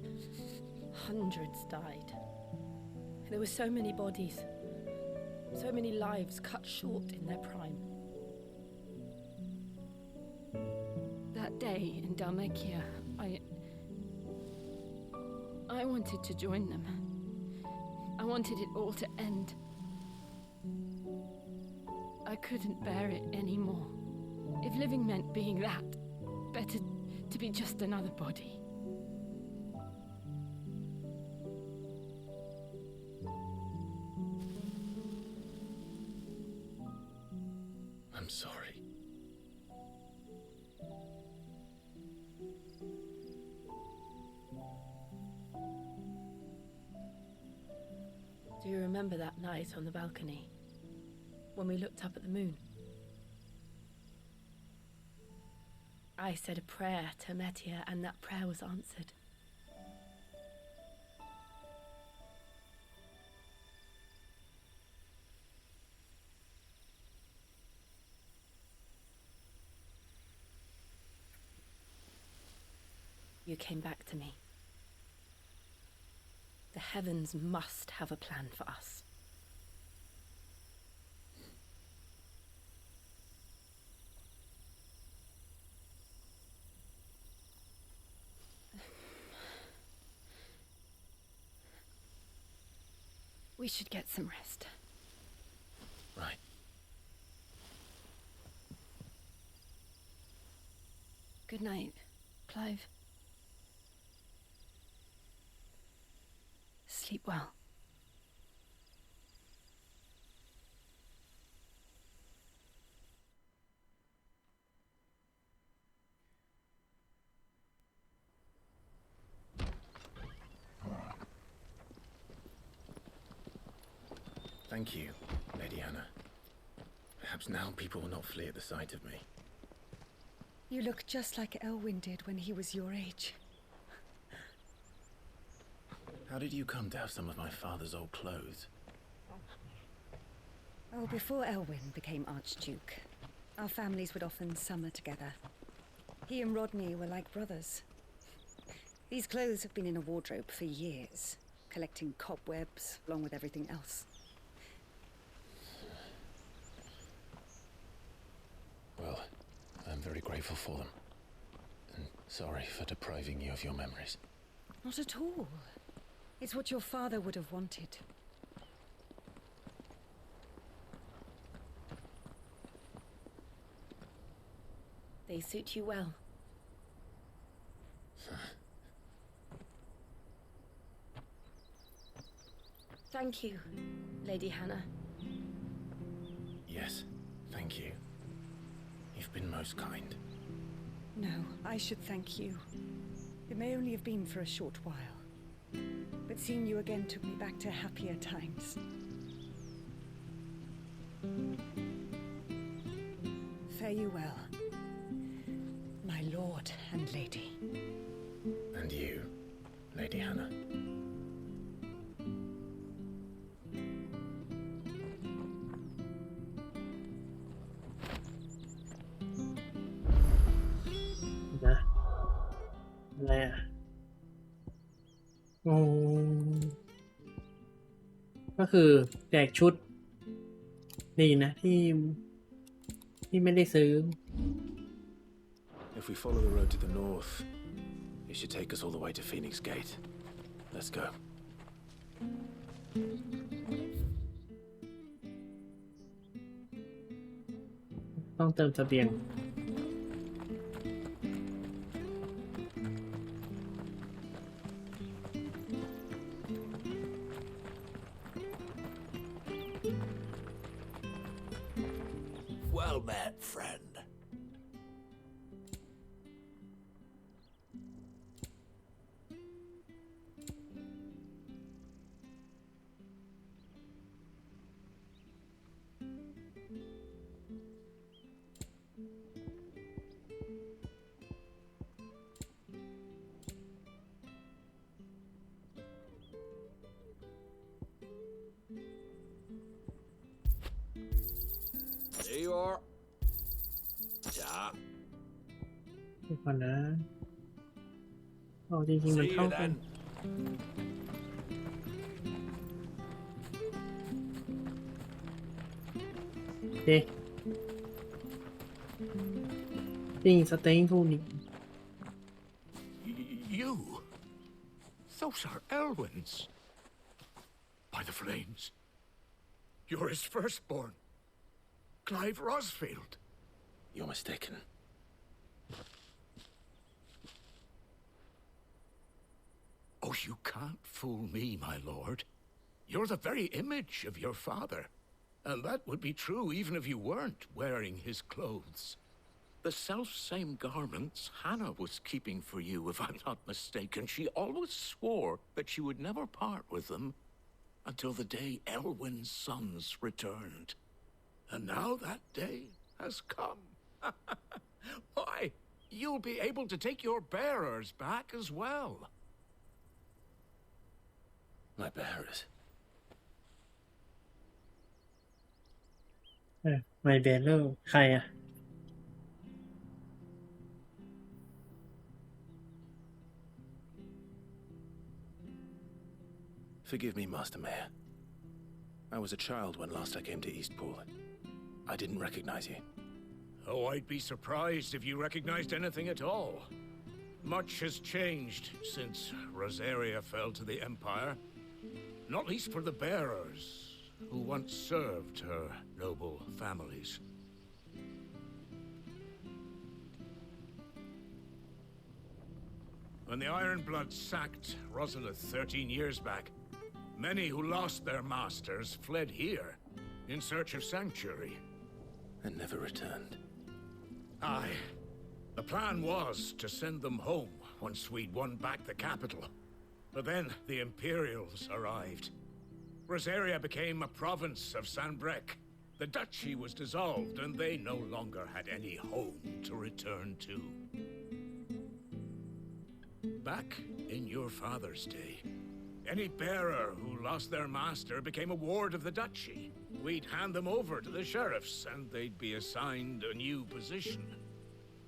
hundreds died. There were so many bodies, so many lives cut short in their prime. That day in Dalmekia, I wanted to join them. I wanted it all to end. I couldn't bear it anymore. If living meant being that, better to be just another body. I'm sorry. Do you remember that night on the balcony, when we looked up at the moon? I said a prayer to Metia, and that prayer was answered. You came back to me. The heavens must have a plan for us. We should get some rest. Right. Good night, Clive. Sleep well. Thank you, Lady Hannah. Perhaps now people will not flee at the sight of me. You look just like Elwyn did when he was your age. How did you come to have some of my father's old clothes? Oh, before Elwyn became Archduke, our families would often summer together. He and Rodney were like brothers. These clothes have been in a wardrobe for years, collecting cobwebs along with everything else. Well, I'm very grateful for them. And sorry for depriving you of your memories. Not at all. It's what your father would have wanted. They suit you well. Thank you, Lady Hannah. Yes, thank you. You've been most kind. No, I should thank you. It may only have been for a short while, but seeing you again took me back to happier times. Fare you well, my lord and lady. And you, Lady Hannah.อะไรอ่ะก็คือแจกชุดดีนะที่ไม่ได้ซื้อ If we follow the road to the north, it should take us all the way to Phoenix Gate. Let's go. ต้องเติมเสบียงWell met, friend. There you are. Ja. เดี๋ยวก่อนนะจริงๆมัน See เท่า you กัน then. โอเคจริงสเต็งทูนี่ You? Those are Elwyn's. by the flames. You're his firstborn, Clive Rosfield. You're mistaken. Oh, you can't fool me, my lord. You're the very image of your father. And that would be true even if you weren't wearing his clothes. The self-same garments Hannah was keeping for you, if I'm not mistaken. She always swore that she would never part with them until the day Elwyn's sons returned. And now that day has come. Why, you'll be able to take your bearers back as well. My bearers? ไมเบลเลอร์ใครอ่ะ Forgive me, Master Mayor. I was a child when last I came to Eastpool. I didn't recognize you. Oh, I'd be surprised if you recognized anything at all. Much has changed since Rosaria fell to the Empire. Not least for the bearers, who once served her noble families. When the Ironbloods sacked Rosalith 13 years back, many who lost their masters fled here in search of sanctuary. And never returned. Aye. The plan was to send them home once we'd won back the capital. But then the Imperials arrived. Rosaria became a province of Sanbreque. The duchy was dissolved, and they no longer had any home to return to. Back in your father's day, any bearer who lost their master became a ward of the duchy. We'd hand them over to the sheriffs, and they'd be assigned a new position.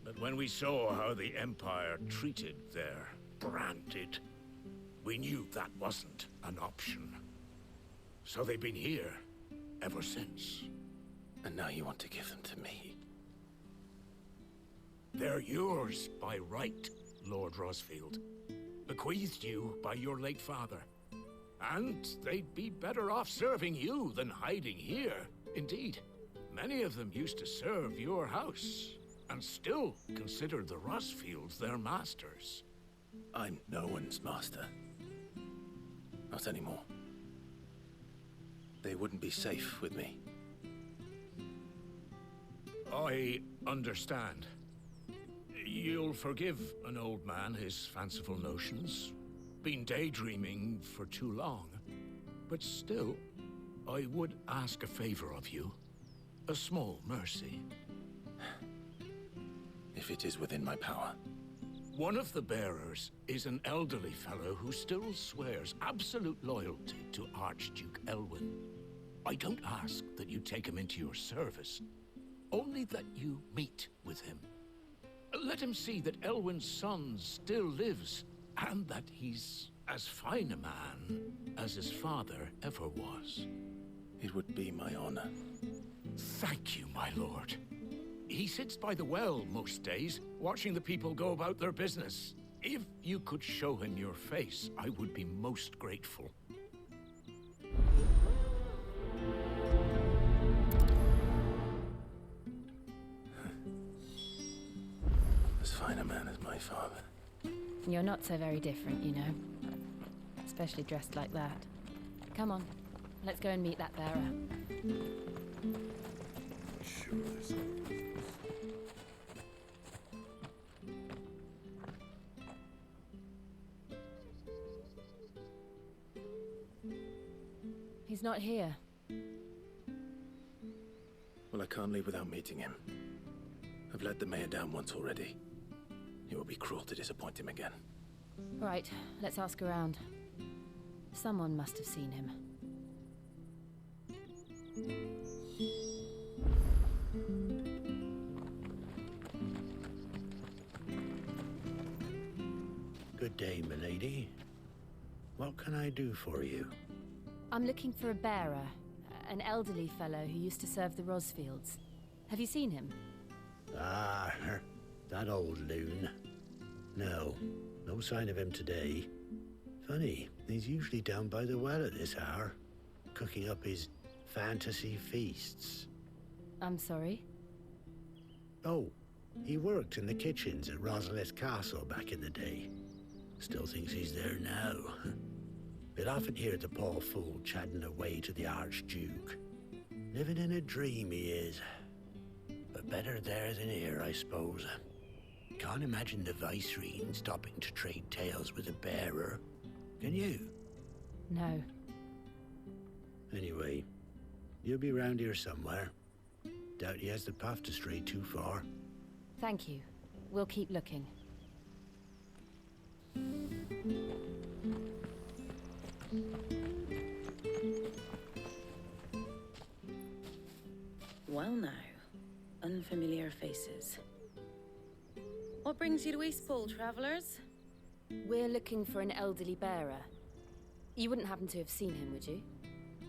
But when we saw how the Empire treated their branded, we knew that wasn't an option. So they've been here ever since. And now you want to give them to me? They're yours by right, Lord Rosfield. Bequeathed you by your late father. And they'd be better off serving you than hiding here. Indeed, many of them used to serve your house, and still consider the Rosfields their masters. I'm no one's master. Not anymore. They wouldn't be safe with me. I understand. You'll forgive an old man his fanciful notions. Been daydreaming for too long. But still, I would ask a favor of you. A small mercy. If it is within my power. One of the bearers is an elderly fellow who still swears absolute loyalty to Archduke Elwyn. I don't ask that you take him into your service, only that you meet with him. Let him see that Elwyn's son still lives, and that he's as fine a man as his father ever was. It would be my honor. Thank you, my lord. He sits by the well most days, watching the people go about their business. If you could show him your face, I would be most grateful. As fine a man as my father. You're not so very different, you know. Especially dressed like that. Come on, let's go and meet that bearer. Sure, He's not here. Well, I can't leave without meeting him. I've let the mayor down once already. It would be cruel to disappoint him again. Right, let's ask around. Someone must have seen him. Good day, milady. What can I do for you? I'm looking for a bearer, an elderly fellow who used to serve the Rosfields. Have you seen him? Ah, that old loon. No sign of him today. Funny, he's usually down by the well at this hour. cooking up his fantasy feasts. I'm sorry? Oh, he worked in the kitchens at Rosalith Castle back in the day. Still thinks he's there now. But often hear the poor fool chatting away to the Archduke. Living in a dream he is. But better there than here, I suppose. Can't imagine the Viceroy stopping to trade tales with a bearer. Can you? No. Anyway, you'll be round here somewhere. Doubt he has the path to stray too far. Thank you. We'll keep looking. Well now, unfamiliar faces. What brings you to Eastpool, travellers? We're looking for an elderly bearer. You wouldn't happen to have seen him, would you?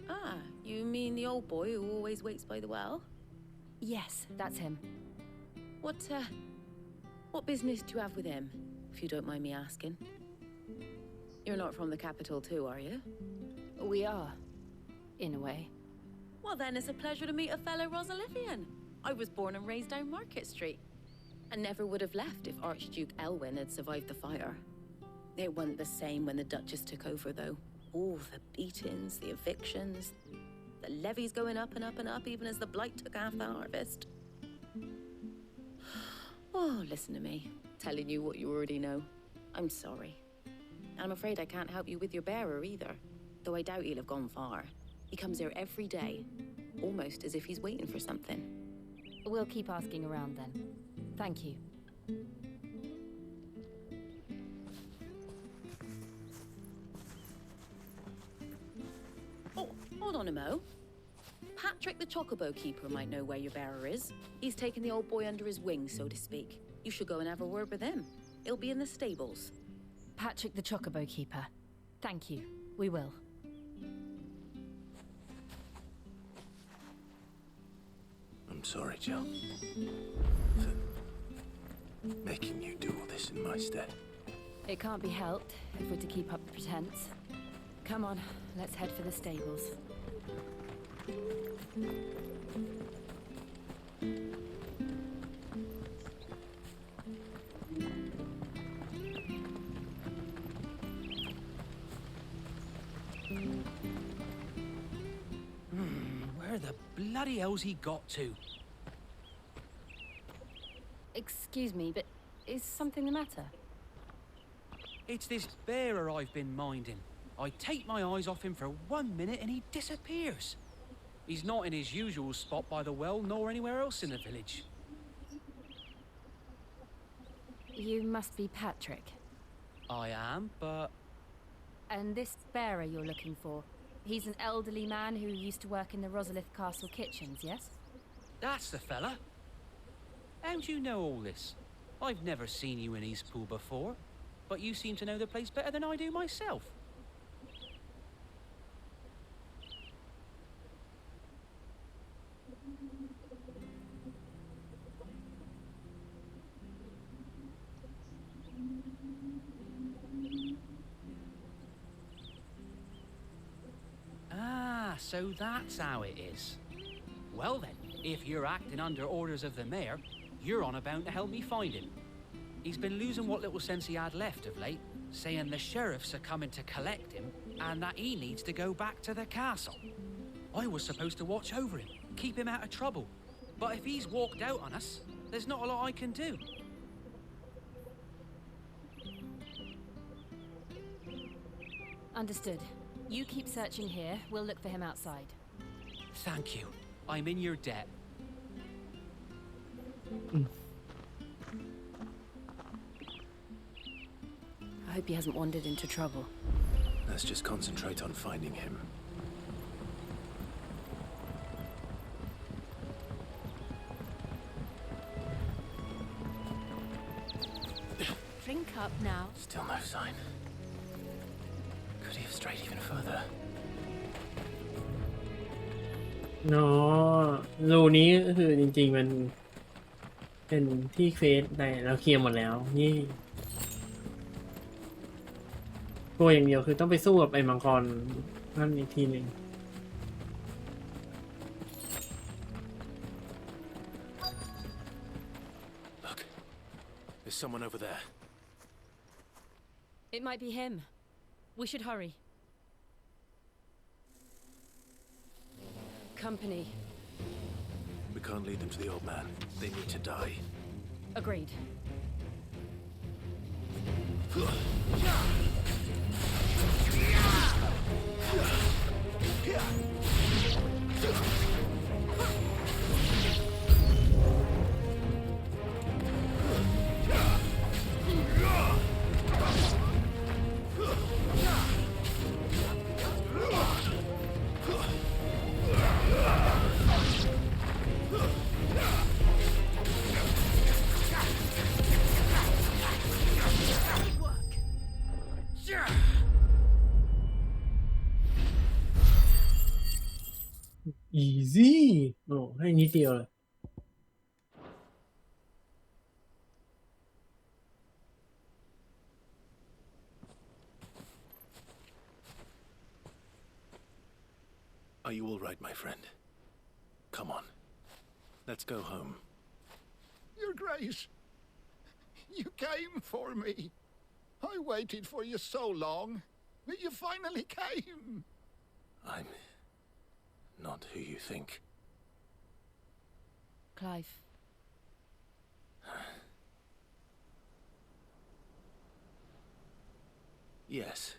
Ah, you mean the old boy who always waits by the well? Yes, that's him. What business do you have with him, if you don't mind me asking? You're not from the capital too, are you? We are, in a way. Well then, it's a pleasure to meet a fellow Rosalithian. I was born and raised down Market Street, and never would have left if Archduke Elwyn had survived the fire. It wasn't the same when the Duchess took over, though. All the beatings, the evictions, the levies going up and up and up, even as the blight took half the harvest. Oh, listen to me, telling you what you already know. I'm sorry. I'm afraid I can't help you with your bearer either, though I doubt he'll have gone far. He comes here every day, almost as if he's waiting for something. We'll keep asking around then. Thank you. Oh, hold on a mo. Patrick the Chocobo Keeper might know where your bearer is. He's taken the old boy under his wing, so to speak. You should go and have a word with him. He'll be in the stables. Patrick the Chocobo Keeper. Thank you. We will. I'm sorry, Jill. For making you do all this in my stead. It can't be helped if we're to keep up the pretense. Come on, let's head for the stables. Where the bloody hell's he got to? Excuse me, but is something the matter? It's this bearer I've been minding. I take my eyes off him for 1 minute and he disappears. He's not in his usual spot by the well, nor anywhere else in the village. You must be Patrick. I am, but... And this bearer you're looking for, he's an elderly man who used to work in the Rosalith Castle kitchens, yes? That's the fella. How do you know all this? I've never seen you in Eastpool before, but you seem to know the place better than I do myself. So that's how it is. Well then, if you're acting under orders of the mayor, you're on about to help me find him. He's been losing what little sense he had left of late, saying the sheriffs are coming to collect him and that he needs to go back to the castle. I was supposed to watch over him, keep him out of trouble. But if he's walked out on us, there's not a lot I can do. Understood. You keep searching here, we'll look for him outside. Thank you. I'm in your debt. I hope he hasn't wandered into trouble. Let's just concentrate on finding him. Drink up now. Still no sign. Could he have strayed even further? เนาะรูนี้ก็คือจริงๆมันเป็นที่เควสได้เราเคลียร์หมดแล้วนี่ตัวอย่างเดียวคือต้องไปสู้กับไอ้มังกรนั่นอีกทีหนึ่ง someone over there. It might be him. We should hurry. Company. We can't lead them to the old man. They need to die. Agreed. easy โอ้ให้นิดเดียวเลย Are you all right, my friend? Come on. Let's go home. Your Grace, you came for me. I waited for you so long, but you finally came. I'm not who you think. Clive. Yes.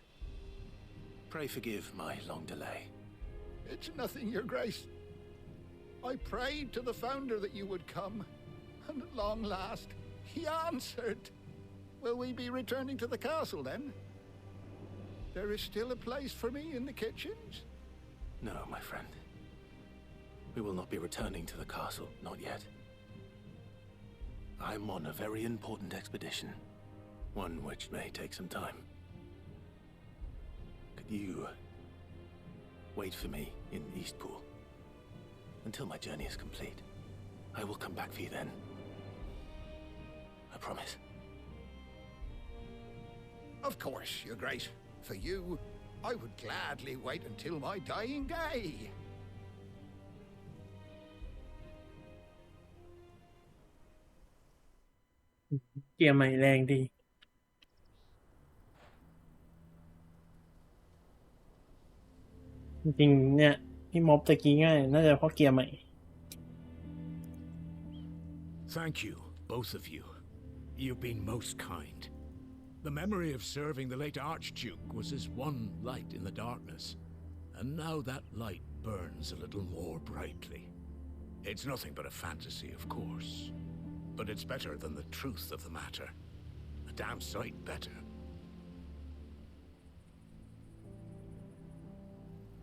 Pray forgive my long delay. It's nothing, Your Grace. I prayed to the Founder that you would come, and at long last, he answered. Will we be returning to the castle, then? There is still a place for me in the kitchens? No, my friend. We will not be returning to the castle, not yet. I'm on a very important expedition, one which may take some time. Could you wait for me in Eastpool until my journey is complete? I will come back for you then. I promise. Of course, Your Grace. For you, I would gladly wait until my dying day. เกียร์ใหม่แรงดีจริงๆเนี่ยที่ม็อบตะกี้ง่ายน่าจะเพราะเกียร์ใหม่ Thank you, both of you. You've been most kind. The memory of serving the late Archduke was as one light in the darkness, and now that light burns a little more brightly. It's nothing but a fantasy, of course, but it's better than the truth of the matter. A damn sight better.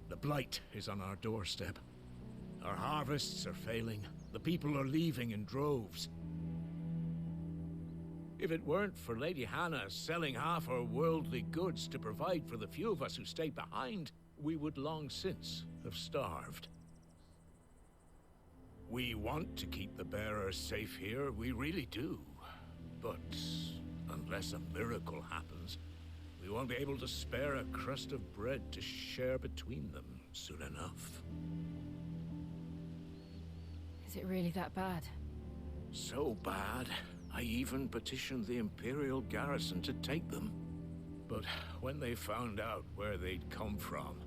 The blight is on our doorstep. Our harvests are failing. The people are leaving in droves. If it weren't for Lady Hannah selling half her worldly goods to provide for the few of us who stayed behind, we would long since have starved. We want to keep the bearers safe here, we really do. But unless a miracle happens, we won't be able to spare a crust of bread to share between them soon enough. Is it really that bad? So bad, I even petitioned the Imperial garrison to take them. But when they found out where they'd come from,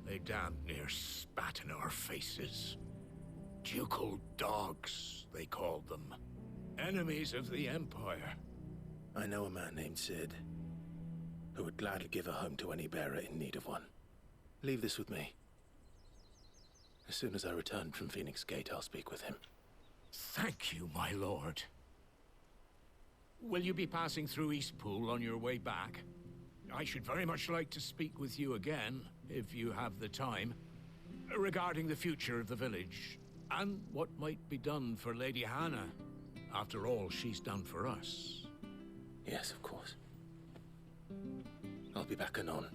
they damn near spat in our faces. Ducal dogs, they called them. Enemies of the Empire. I know a man named Sid, who would gladly give a home to any bearer in need of one. Leave this with me. As soon as I return from Phoenix Gate, I'll speak with him. Thank you, my lord. Will you be passing through Eastpool on your way back? I should very much like to speak with you again, if you have the time, regarding the future of the village, and what might be done for Lady Hannah, after all she's done for us. Yes, of course. I'll be back anon.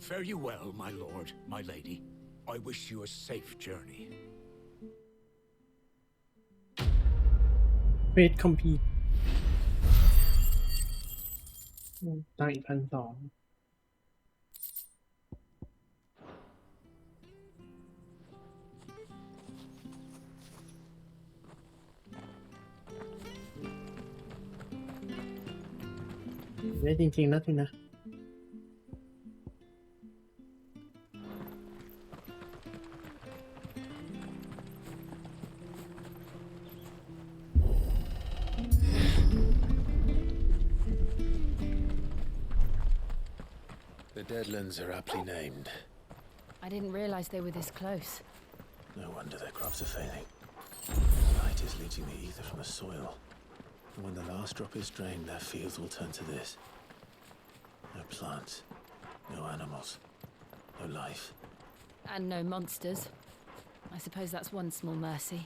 Fare you well, my lord, my lady. I wish you a safe journey. เฟสคอมพีทตั้งอีก1,200 ได้จริงๆนะทีนะ The Deadlands are aptly named. I didn't realize they were this close. No wonder their crops are failing. Light is leaching the ether from the soil. And when the last drop is drained, their fields will turn to this. No plants, no animals, no life. And no monsters. I suppose that's one small mercy.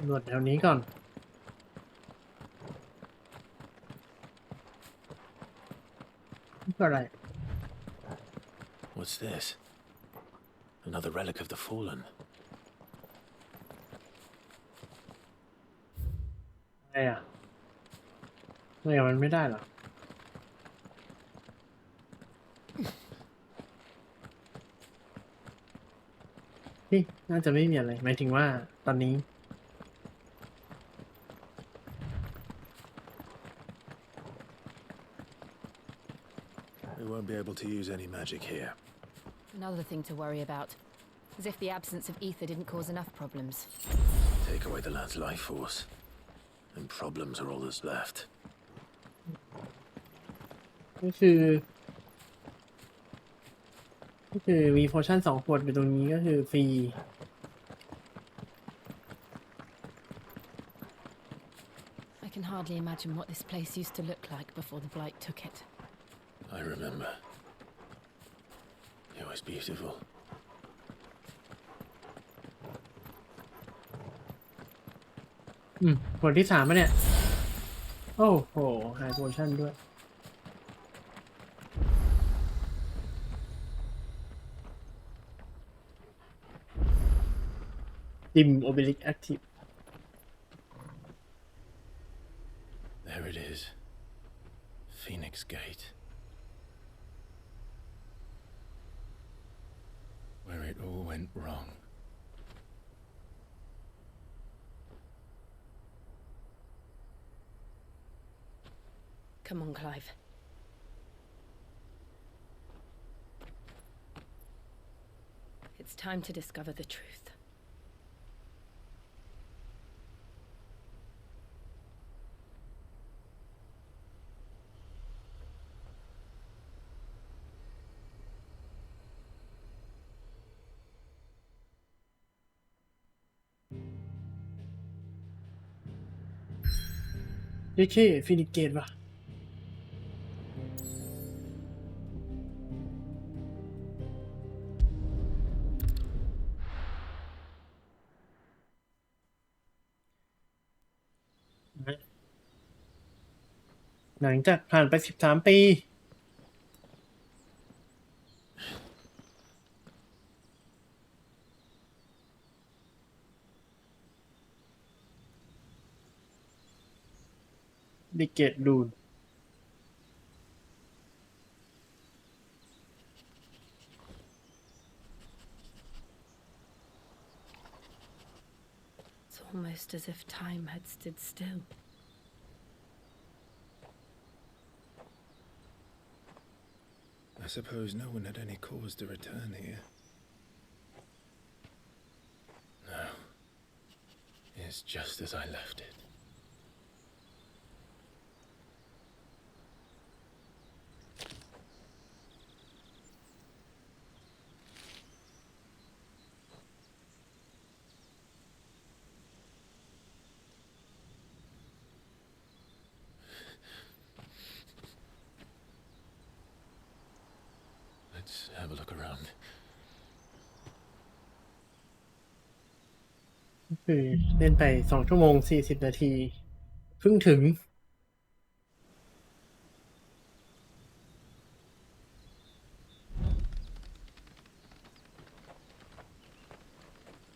หนวดแถวนี้ก่อนนี่ก็อะไร What's this? Another relic of the fallen. อะไรอ่ะอะไรอ่ะมันไม่ได้เหรอนี่น่าจะไม่มีอะไรหมายถึงว่าตอนนี้ We won't be able to use any magic here. Another thing to worry about. As if the absence of ether didn't cause enough problems. Take away the land's life force, and problems are all that's left. ก็คือมีโพชั่น2 ขวดอยู่ตรงนี้ก็คือฟรี I can hardly imagine what this place used to look like before the Blight took it. I remember. It was beautiful. ขวดที่3ป่ะเนี่ย โอ้โหไฮโพชั่นด้วย Dim Obelisk Active. There it is. Phoenix Gate. Where it all went wrong. Come on, Clive. It's time to discover the truth. Phoenix Gate ว่ะหลังจากผ่านไป13 ปีดิเกตดูน It's almost as if time had stood still. I suppose no one had any cause to return here. No. It's just as I left it. Let's have a look around. คือเล่นไป2 ชั่วโมง 40 นาทีเพิ่งถึง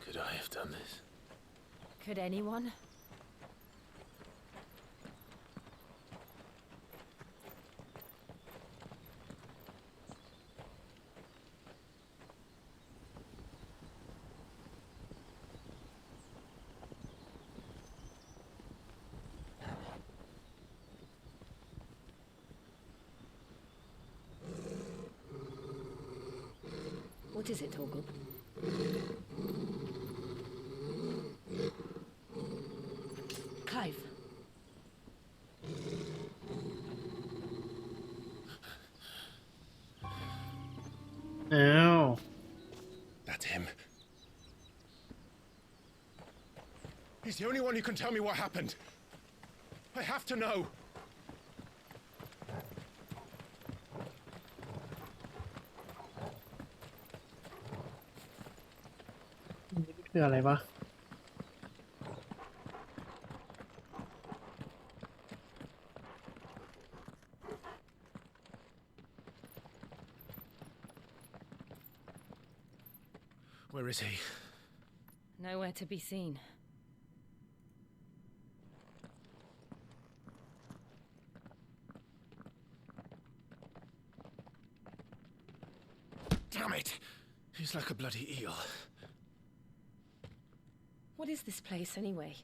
Could I have done this? Could anyone? What is it, Torgal? Clive. Ow. That's him. He's the only one who can tell me what happened. I have to know. คืออะไรวะ Where is he? Nowhere to be seen. Damn it! He's like a bloody eel. What is this place, anyway?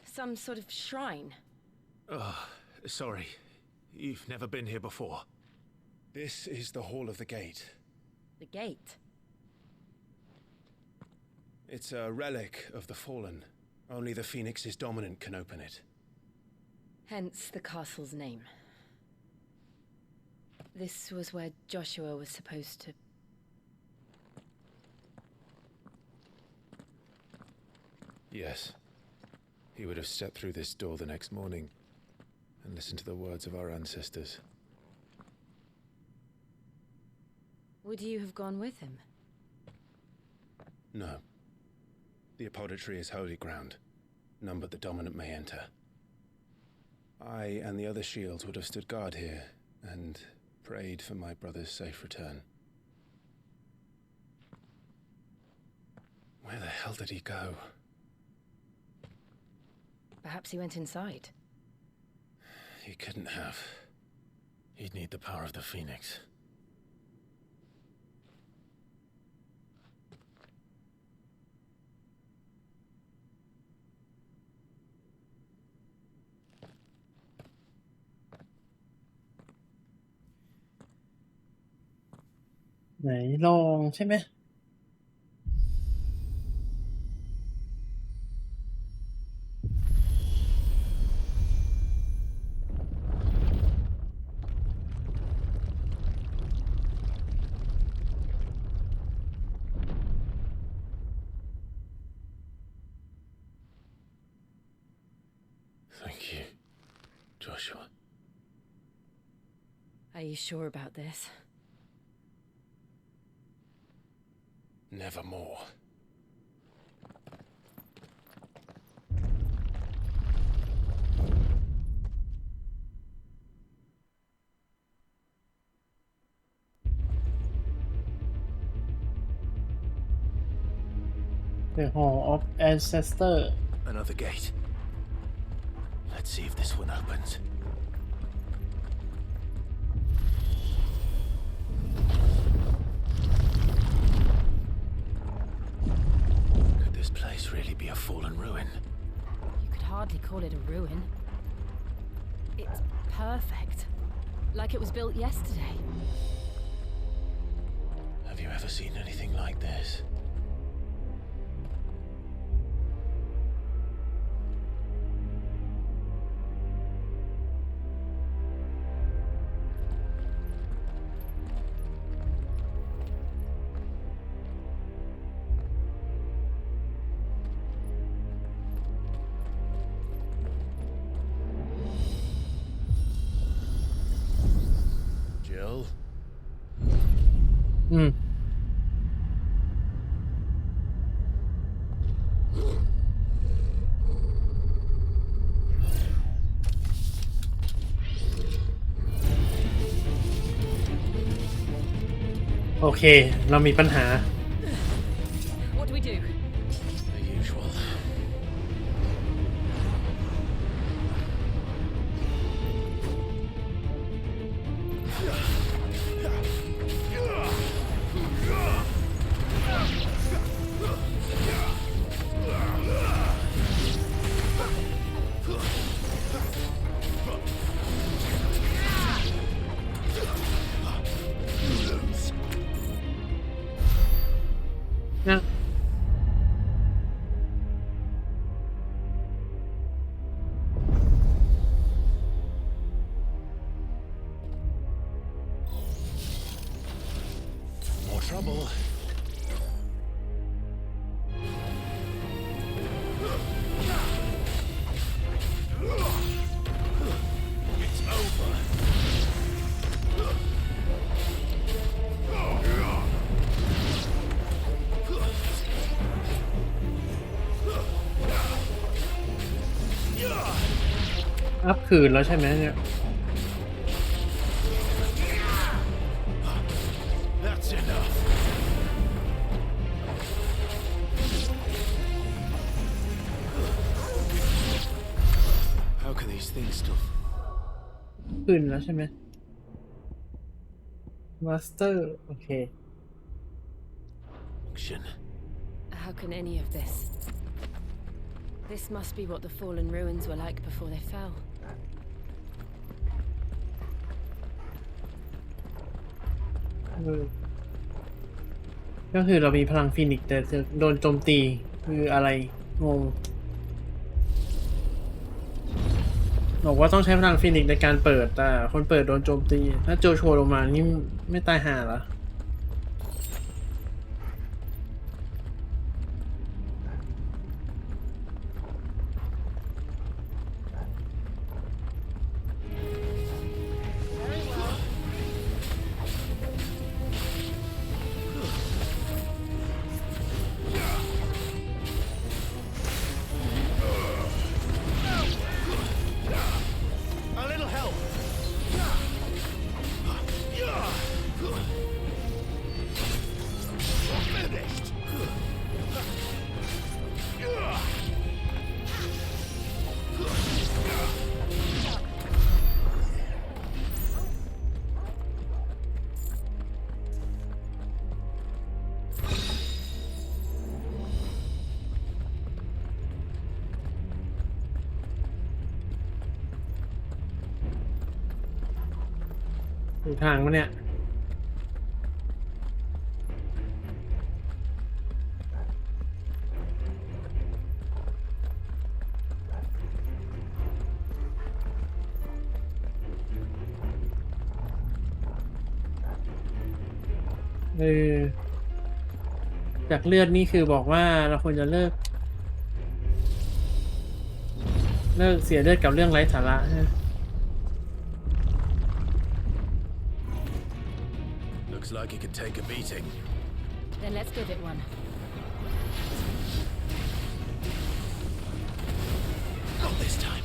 Some sort of shrine? Oh, sorry. You've never been here before. This is the Hall of the Gate. The gate? It's a relic of the Fallen. Only the Phoenix's dominant can open it. Hence the castle's name. This was where Joshua was supposed to... Yes. He would have stepped through this door the next morning and listened to the words of our ancestors. Would you have gone with him? No. The apodatory is holy ground. None but the dominant may enter. I and the other shields would have stood guard here and prayed for my brother's safe return. Where the hell did he go? Perhaps he went inside. He couldn't have. He'd need the power of the Phoenix.ไหนลองใช่ไหม Thank you, Joshua. Are you sure about this? Nevermore. The Hall of Ancestor. Another gate. Let's see if this one opens. Could this place really be a fallen ruin? You could hardly call it a ruin. It's perfect. Like it was built yesterday. Have you ever seen anything like this? Jill? โอเค เรามีปัญหา What do we do? The usual. อัพคืนแล้วใช่ไหมเนี่ย That's enough. How can these things still? คืนแล้วใช่ไหมมาสเตอร์โอเค How can any of this? This must be what the fallen ruins were like before they fell. ก็คือเรามีพลังฟีนิกซ์แต่จะโดนโจมตีคืออะไรงงบอกว่าต้องใช้พลังฟีนิกซ์ในการเปิดแต่คนเปิดโดนโจมตีถ้าโจชัวลงมานี่ไม่ตายห่าเหรอถูกทางมั้ยเนี่ยจากเลือดนี่คือบอกว่าเราควรจะเลิกเสียเลือดกับเรื่องไร้สาระนะ Looks like it could take a beating. Then let's give it one. Not this time.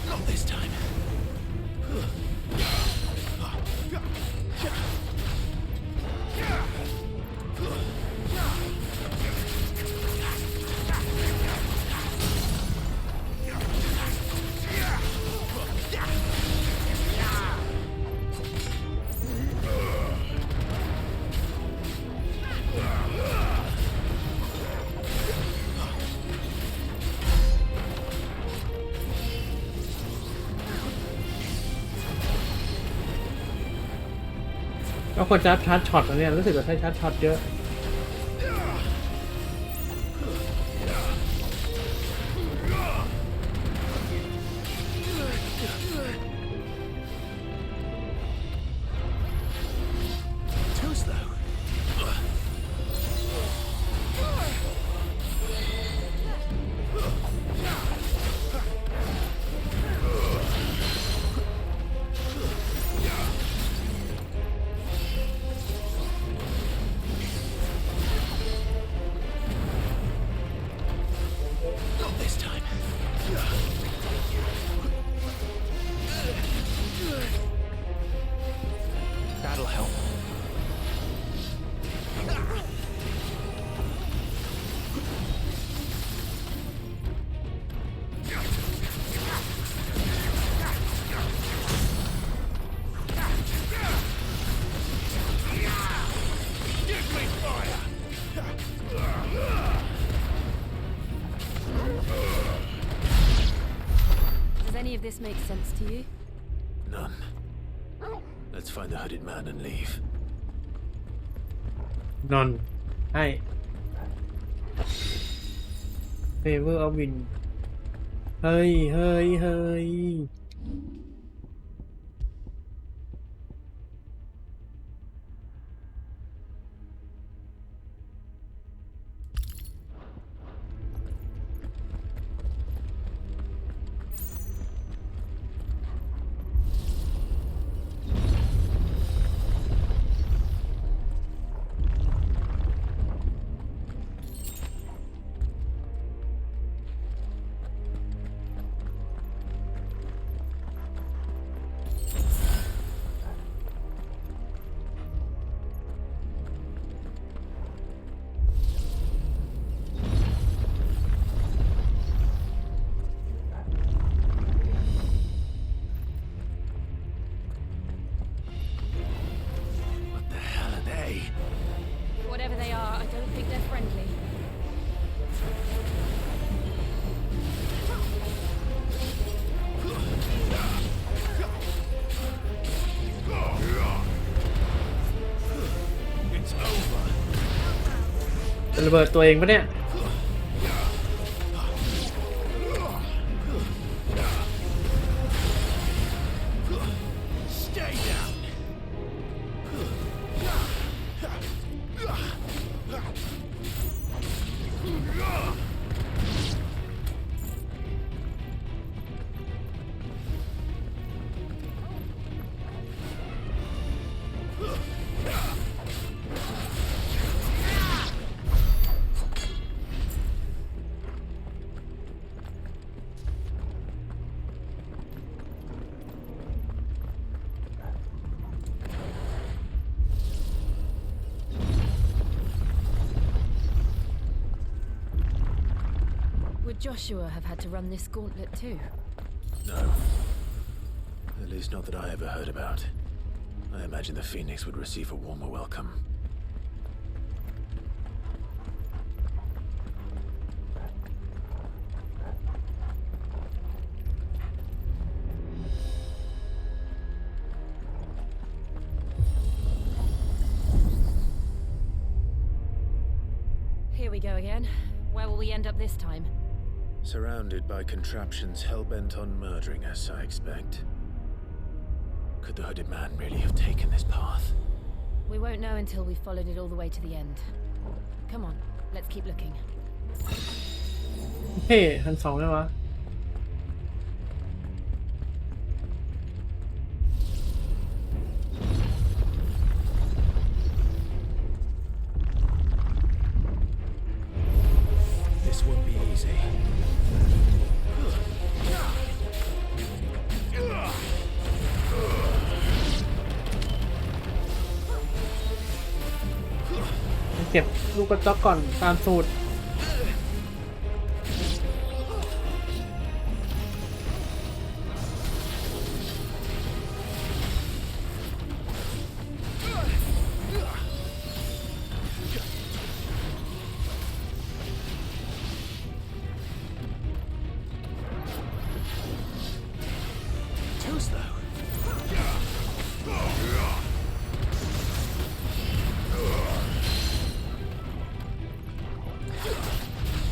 Not this time.ก็ควรจะชาร์จช็อตนะเนี่ยรู้สึกว่าใช้ชาร์จช็อตเยอะThat'll help. Give me fire! Does any of this make sense to you? None. Let's find the hooded man and leave. นอนให้ Favor of Wind เฮ้ย ระเบิดตัวเองปะเนี่ย Would Joshua have had to run this gauntlet too? No. At least not that I ever heard about. I imagine the Phoenix would receive a warmer welcome. Here we go again. Where will we end up this time? Surrounded by contraptions hell-bent on murdering us, I expect. Could the hooded man really have taken this path? We won't know until we've followed it all the way to the end. Come on, let's keep looking. เฮ้ทันสองเลยวะ This won't be easy. เก็บลูกกระจอกก่อนตามสูตร Too slow. เ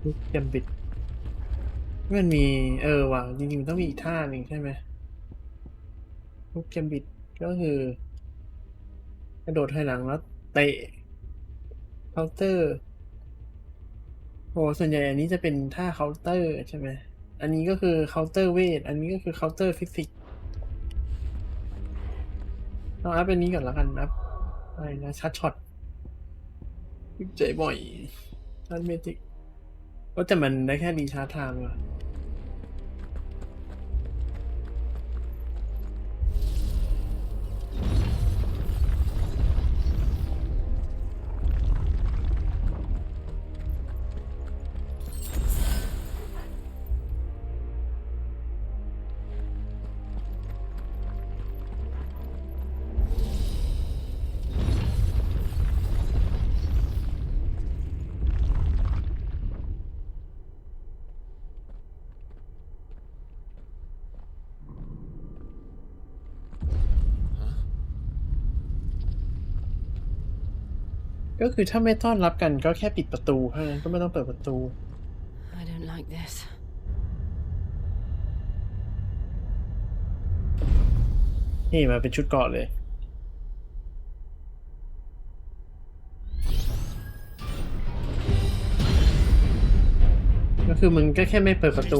ลูกแกมบิดมันมีว่ะจริงๆมันต้องมีอีกท่าหนึ่งใช่ไหมลูกแกมบิดก็คือกระโดดถอยหลังแล้วเตะเคาน์เตอร์โหส่วนใหญ่อันนี้จะเป็นท่าเคาน์เตอร์ใช่ไหมอันนี้ก็คือเคาน์เตอร์เวทอันนี้ก็คือเคาน์เตอร์ฟิสิกส์เอาอัพอันนี้ก่อนแล้วกันอัพอะไรนะชัดช็อตใจบ่อยชัดเมจิกก็แต่มันได้แค่รีชาร์จไทม์ว่ะก็คือถ้าไม่ต้อนรับกันก็แค่ปิดประตูเท่านั้นก็ไม่ต้องเปิดประตู I don't like this. นี่มาเป็นชุดเกราะเลยก็คือมึงก็แค่ไม่เปิดประตู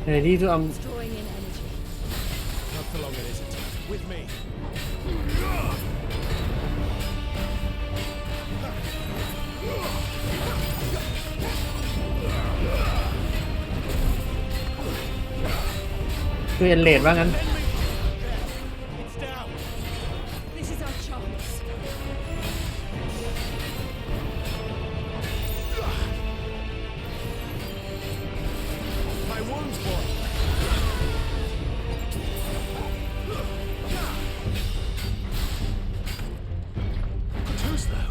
Ready to Drawing in energy. Not for long, it isn't. With me. คือเอ็นเลดว่างั้น This is our chance. My wounds, boy. Too slow.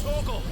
Toggle.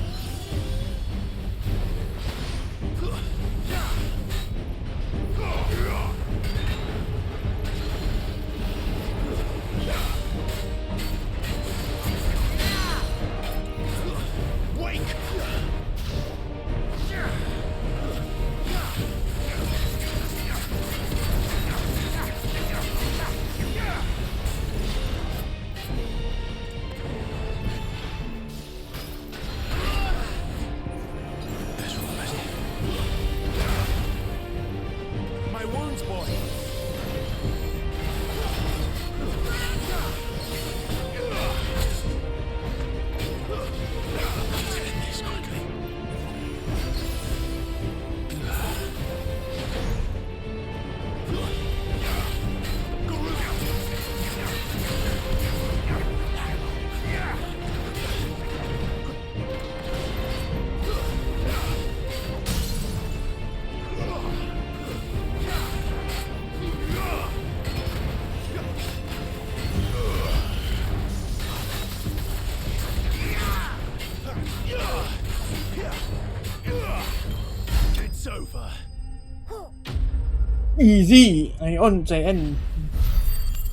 easy ion giant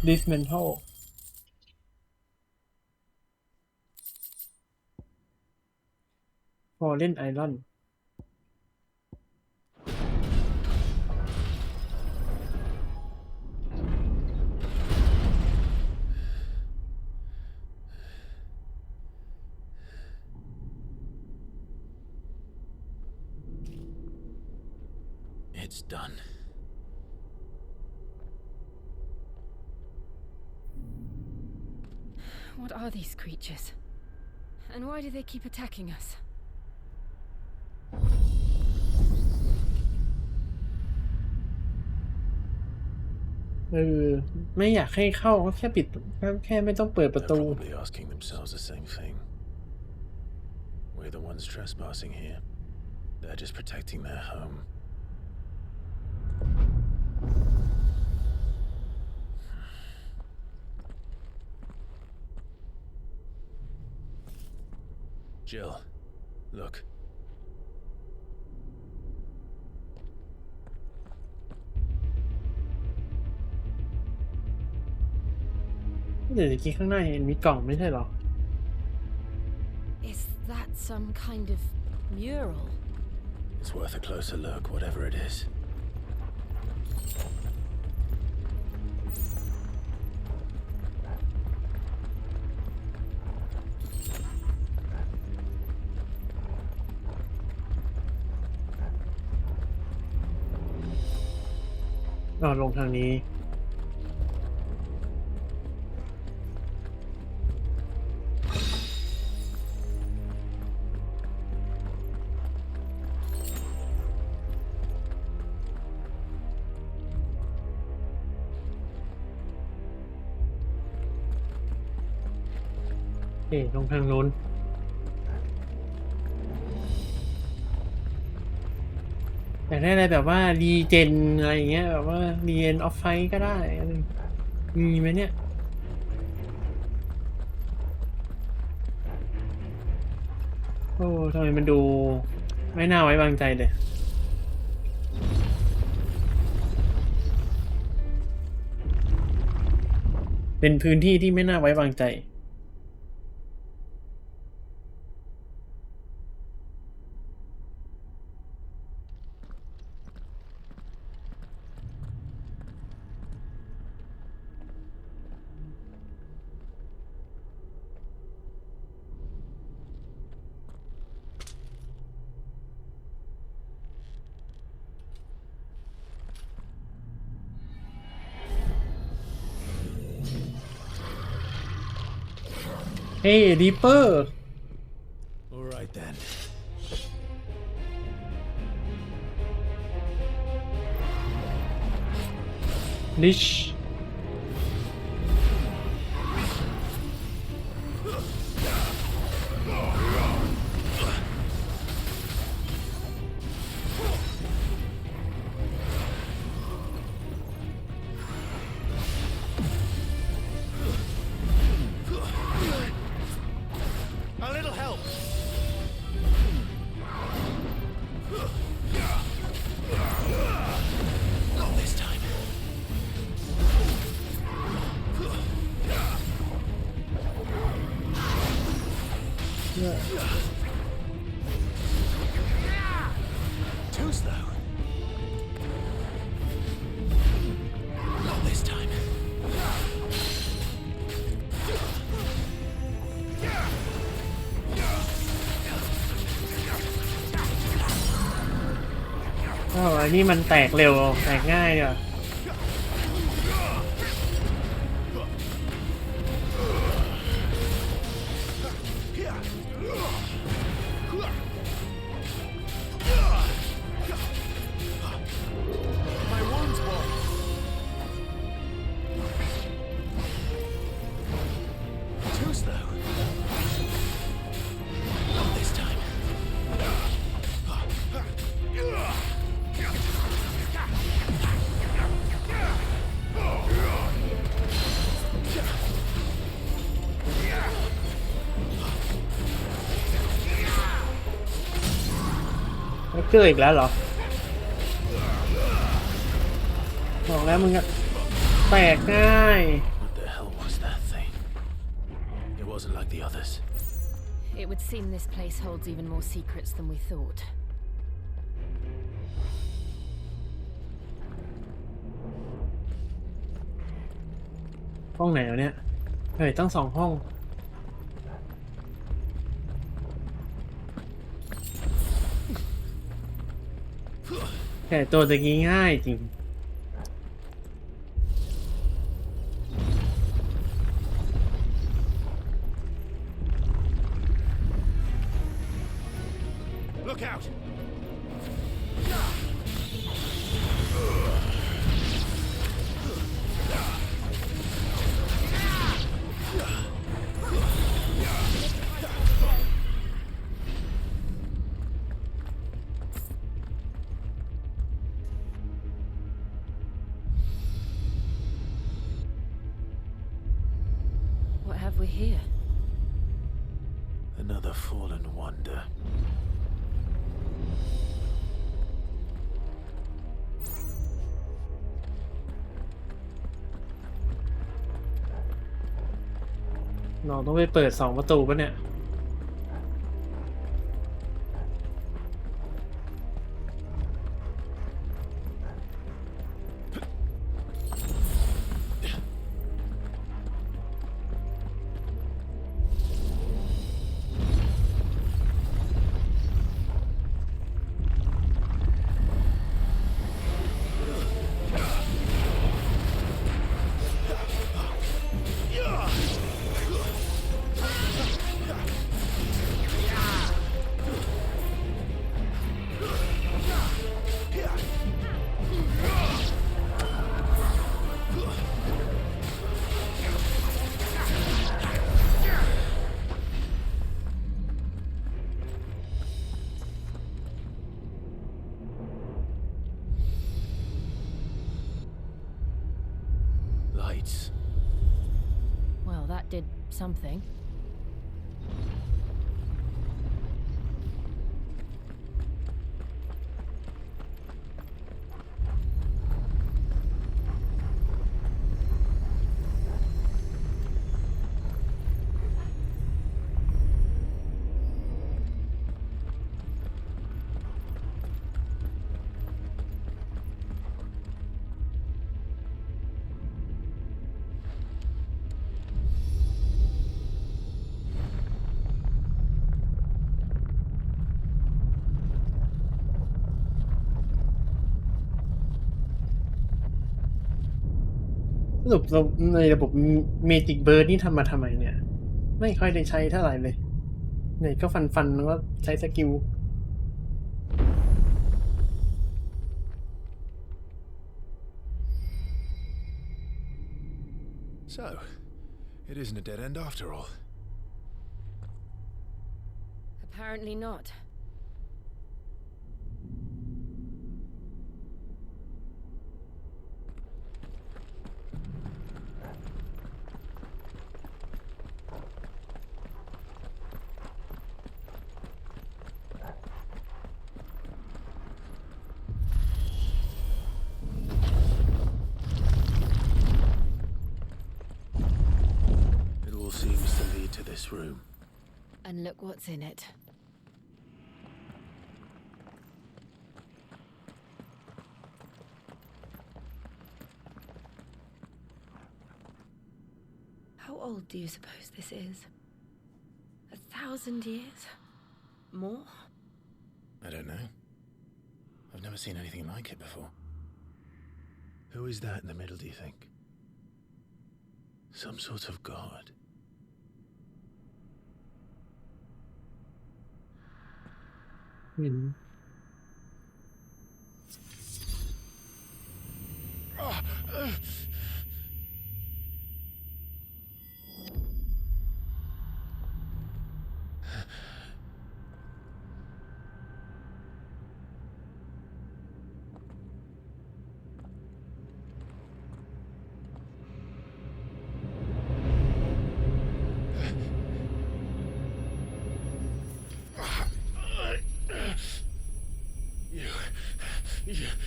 dismantle fallen iron It's done. What are these creatures? And why do they keep attacking us? ไม่อยากให้เข้าก็แค่ปิดแค่ไม่ต้องเปิดประตู They're probably asking themselves the same thing. We're the ones trespassing here. They're just protecting their home. Jill, look. เดี๋ยวเมื่อกี้ข้างหน้าเห็นมีกล่องไม่ใช่หรอ Is that some kind of mural? It's worth a closer look, whatever it is.อ๋อลงทางนี้ลงทางนู้นอยากได้อะไรแบบว่ารีเจนอะไรอย่างเงี้ยแบบว่ารีเจนออฟไฟก็ได้อะไรมีไหมเนี่ยโอ้ทำไมมันดูไม่น่าไว้วางใจเลยเป็นพื้นที่ที่ไม่น่าไว้วางใจ Hey, Reaper. All right then. Niche. A little help. Not this time. Yeah. Too slow. Not this time. Oh, อันนี้มันแตกเร็วแตกง่ายเนี่ย My wounds won't. Too slow. Not this time.แล้วเกลืออีกแล้วเหรอ บอกแล้วมึงอะแตกง่าย What the hell was that thing? It wasn't like the others. It would seem this place holds even more secrets than we thought. ห้องไหนวะเนี่ยเฮ้ยตั้ง2 ห้องแต่ตัวตะกี้ง่ายจริง Look out! What have we here? Another fallen wonder.เราต้องไปเปิด2 ประตูปะเนี่ยLights. Well, that did something.สรุปในระบบเมจิกเบิร์ดนี่ทำมาทำไมเนี่ยไม่ค่อยได้ใช้เท่าไหร่เลยไหนก็ฟันแล้วก็ใช้สกิล So, it isn't a dead end after all. Apparently not. It all seems to lead to this room. And look what's in it. How old do you suppose this is? 1,000 years? More? I don't know. I've never seen anything like it before. Who is that in the middle, do you think? Some sort of god.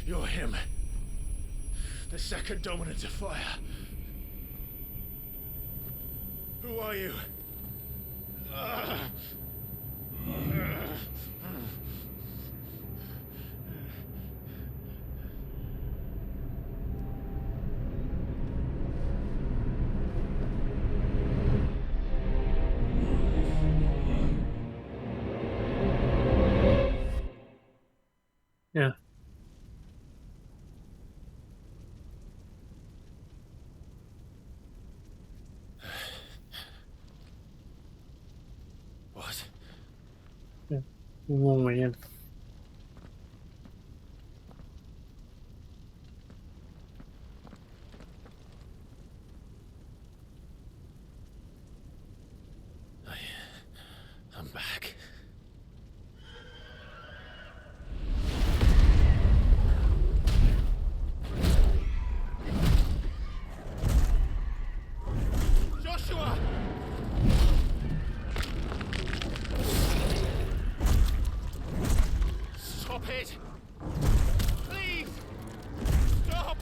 You're him. The second dominant of fire. Who are you? Yeah. What? งงเหมือนกัน I'm back. Joshua! Stop it! Please! Stop!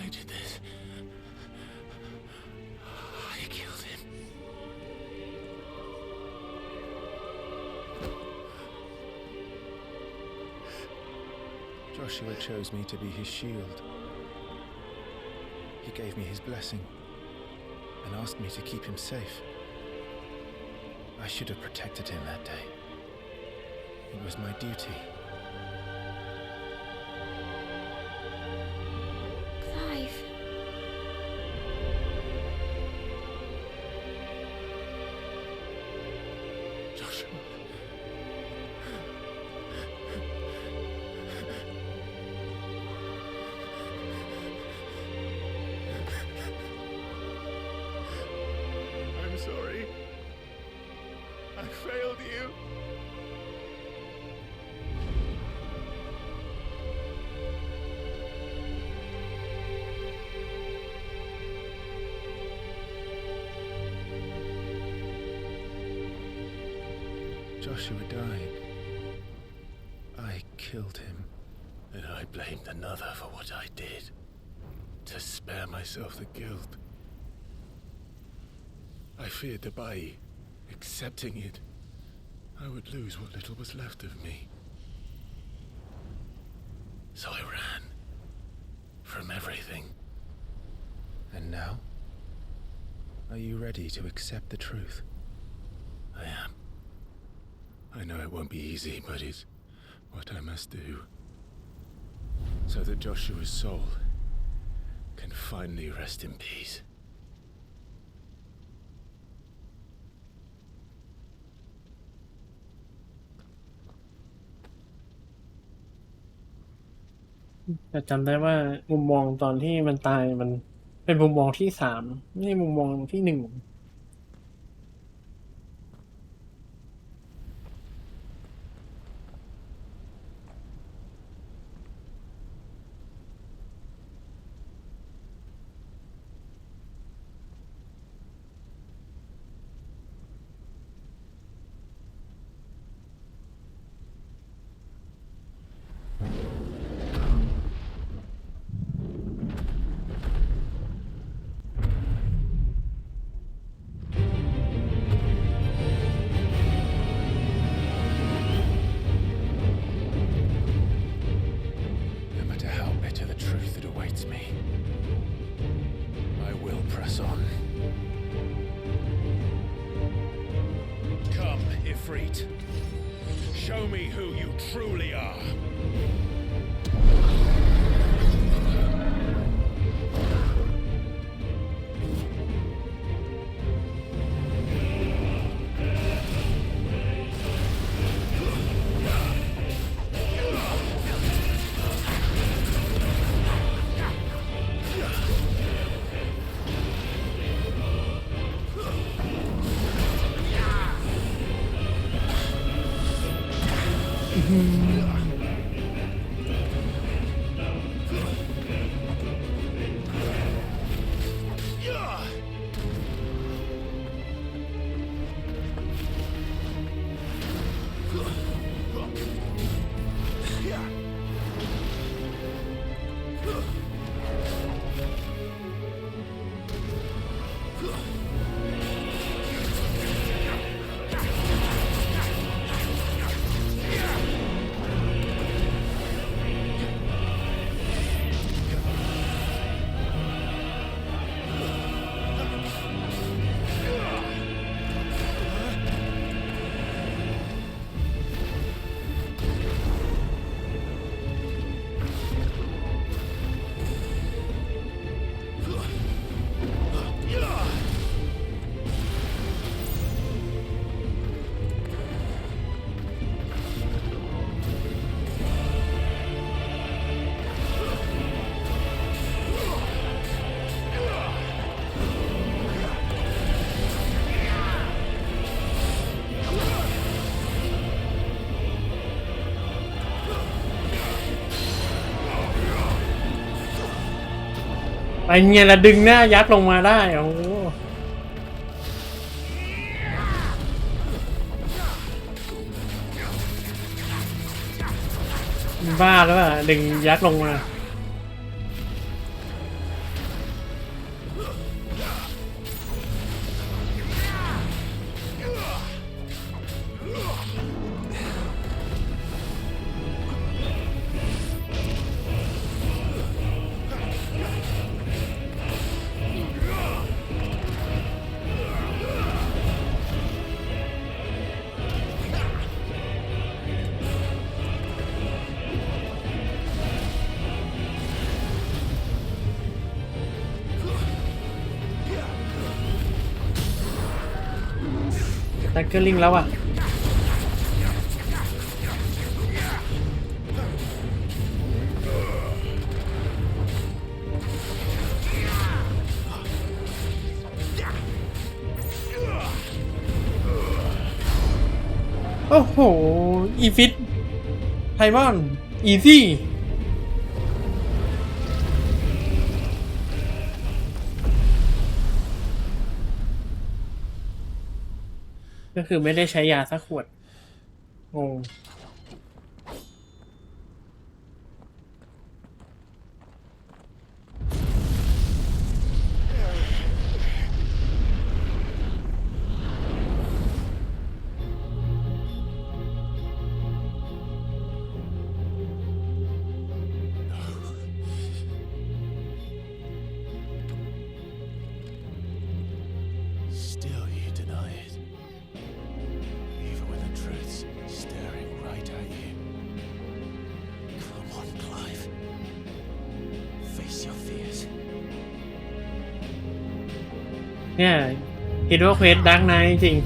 I did this. I killed him. Joshua chose me to be his shield. He gave me his blessing and asked me to keep him safe. I should have protected him that day. It was my duty. Clive. Joshua. I'm sorry. I failed you. Joshua died. I killed him. And I blamed another for what I did. To spare myself the guilt. I feared that by accepting it, I would lose what little was left of me. So I ran. From everything. And now? Are you ready to accept the truth? I am. I know it won't be easy, but it's what I must do. So that Joshua's soul can finally rest in peace.แต่จำได้ว่ามุมมองตอนที่มันตายมันเป็นมุมมองที่3ไม่ใช่มุมมองที่1No matter how bitter the truth that awaits me, I will press on. Come, Ifrit. Show me who you truly are. เงี้ยละดึงหน้ายัดลงมาได้โอ้บ้าแล้วอ่ะดึงยัดลงมาแท็กเกอร์ลิงแล้วอ่ะโอ้โหอีฟิตไพมอนอีซี่ก็คือไม่ได้ใช้ยาสักขวดงงเนี่ยคิดว่าเควสดักไนท์จริง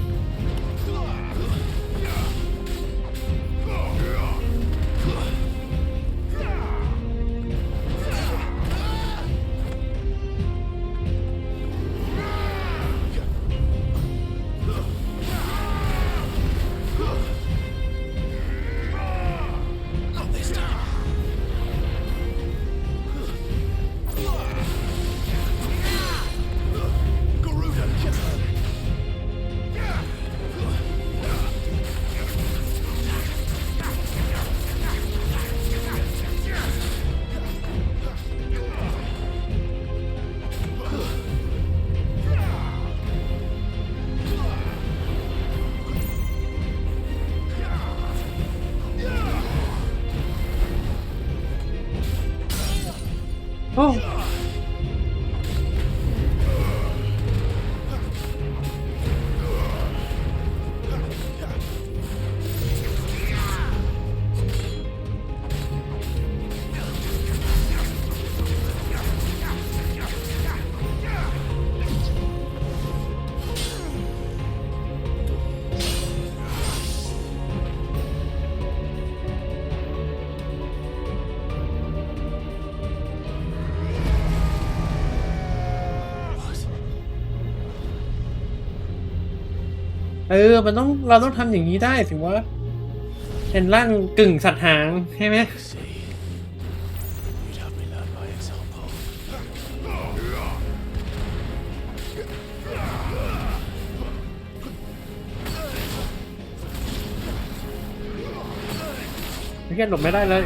โอ้มันต้องเราต้องทำอย่างนี้ได้ถึงว่าเป็นร่างกึ่งสัตว์หางใช่ไหมไม่แค่หลบไม่ได้เลย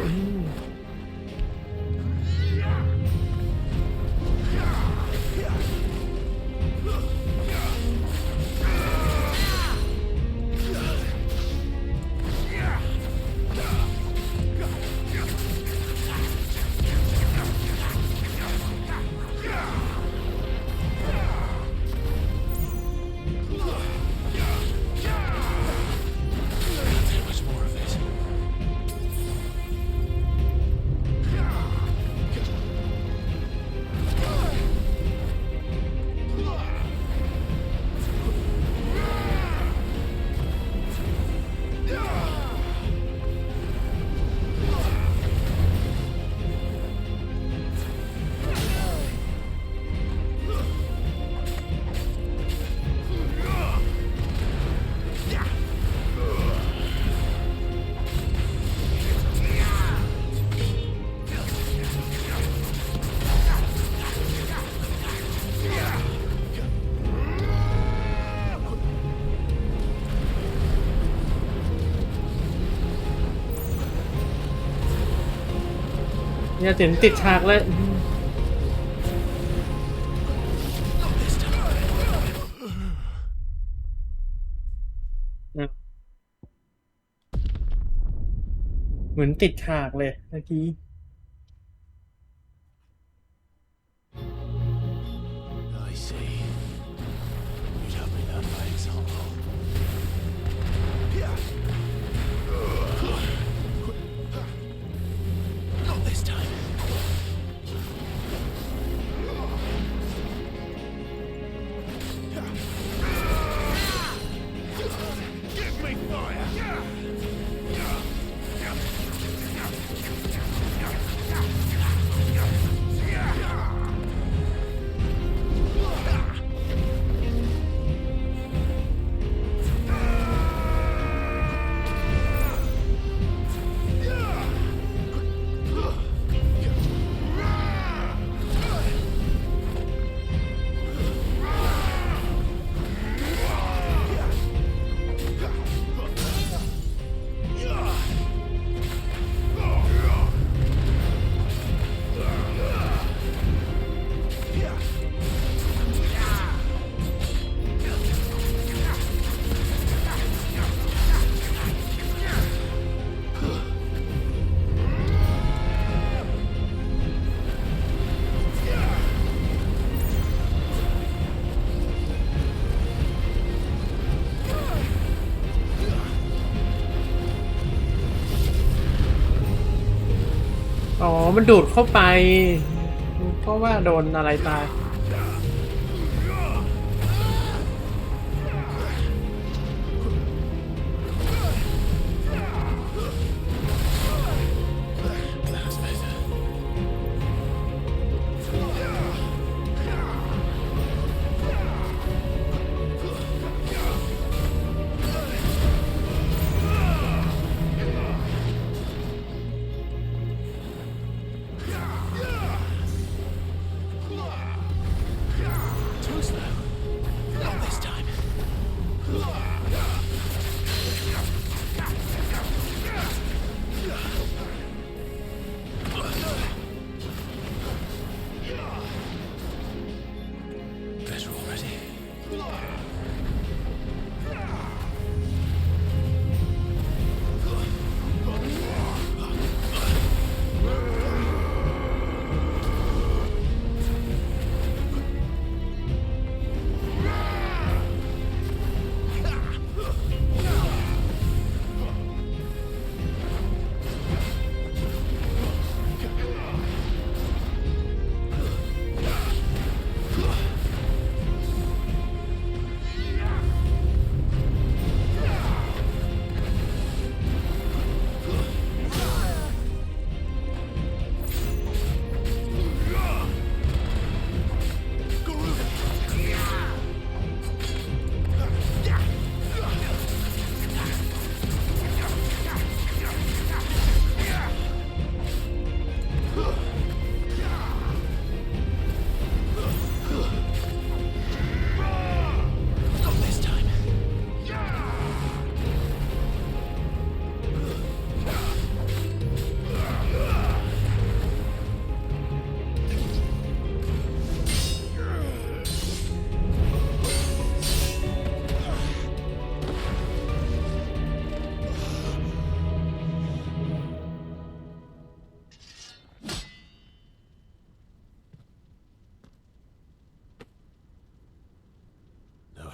เนี่ยถึงติดฉากเลยเหมือนติดฉากเลยเมื่อกี้ I see. You'd have me learn by example. Not this time. Give me fire!อ๋อมันดูดเข้าไปเพราะว่าโดนอะไรตาย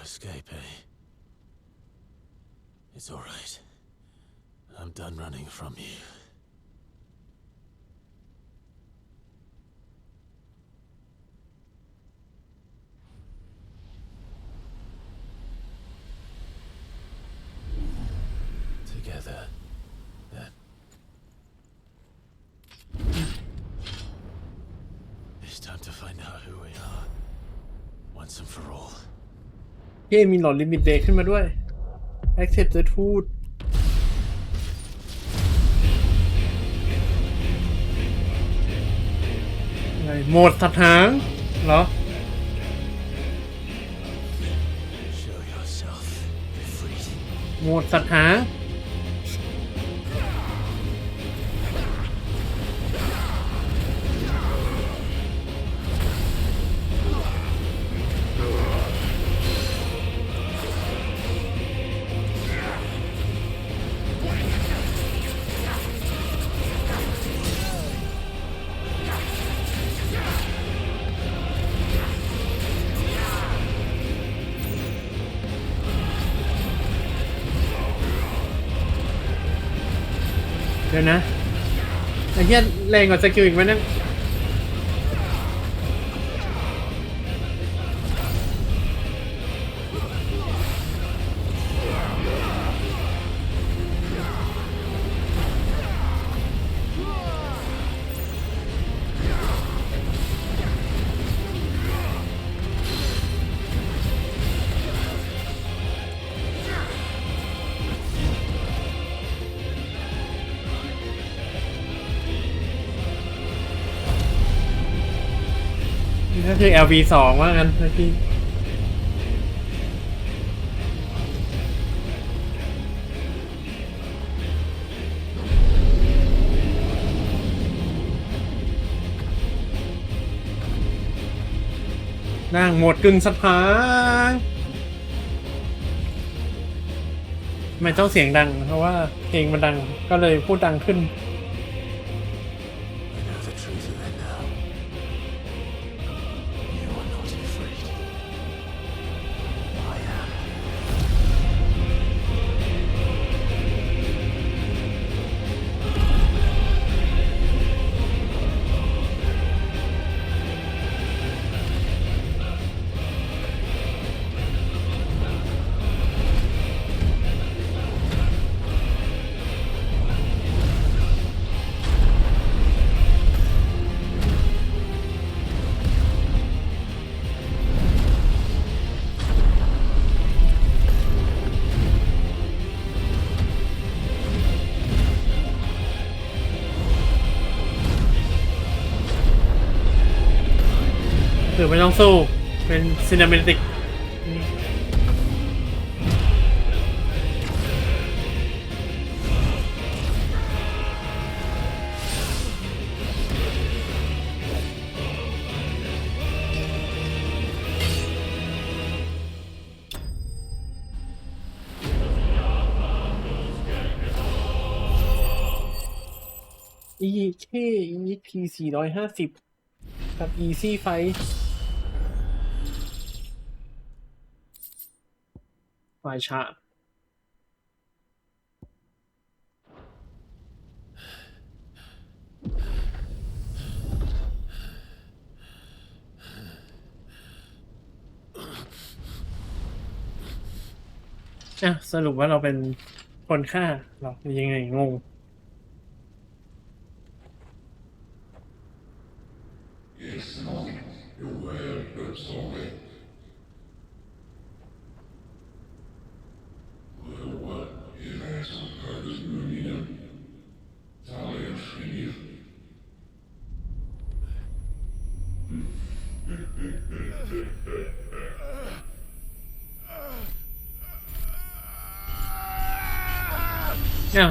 Escape, eh? It's all right. I'm done running from you. Together, then. It's time to find out who we are, once and for all. เกมมีหลอดลิมิตเดย์ขึ้นมาด้วย Accept the truth อะไรโหมดสัตว์หางเหรอ โหมดสัตว์หาง ดี๋ยวนะไอ้เหี้ยแรงกว่าสกิลอีกไหมนั่นก็คือ LV2 ว่างั้นนะพี่นั่งหมดกึ่งสถานไม่ต้องเสียงดังเพราะว่าเพลงมันดังก็เลยพูดดังขึ้นคือไม่ต้องสู้เป็นซินาเมติกEP 450กับ Easy Fight ฝ่ายฉากสรุปว่าเราเป็นคนฆ่าหรอยังไงงง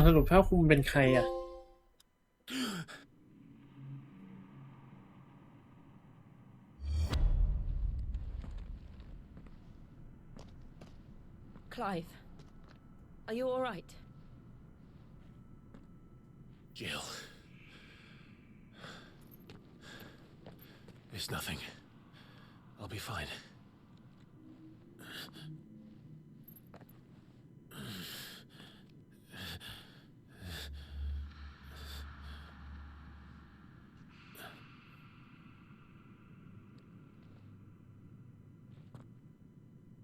สรุปผ้าคลุมเป็นใครอ่ะClive, are you all right? Jill. It's nothing. I'll be fine.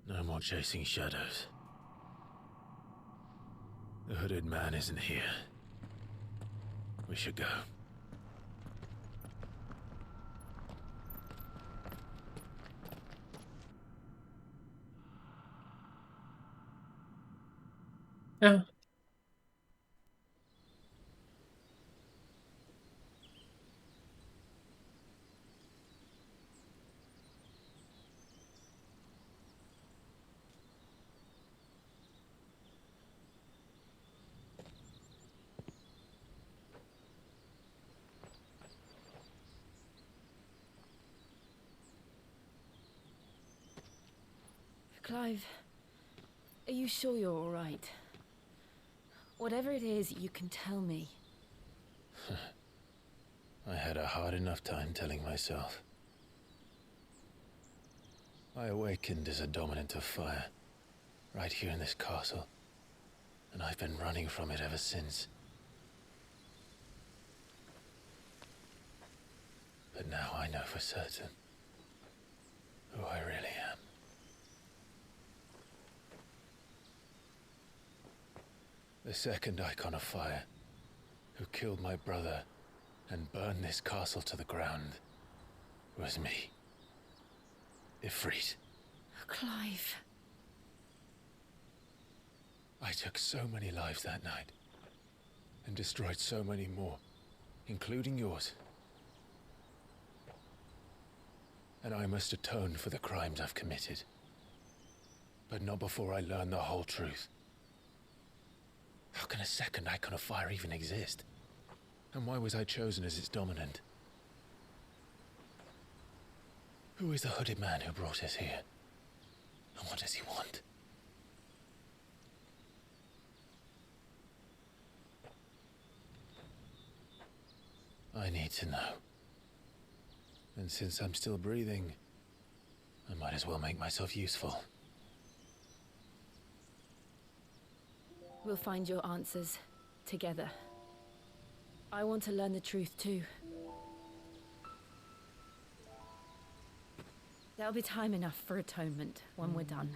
No more chasing shadows. The hooded man isn't here. We should go. Clive, are you sure you're all right? Whatever it is, you can tell me. I had a hard enough time telling myself. I awakened as a dominant of fire, right here in this castle, and I've been running from it ever since. But now I know for certain who I really am. The second icon of fire, who killed my brother and burned this castle to the ground, was me. Ifrit. Clive. I took so many lives that night, and destroyed so many more, including yours. And I must atone for the crimes I've committed. But not before I learn the whole truth. How can a second icon of fire even exist? And why was I chosen as its dominant? Who is the hooded man who brought us here? And what does he want? I need to know. And since I'm still breathing, I might as well make myself useful. We'll find your answers together. I want to learn the truth too. There'll be time enough for atonement when we're done.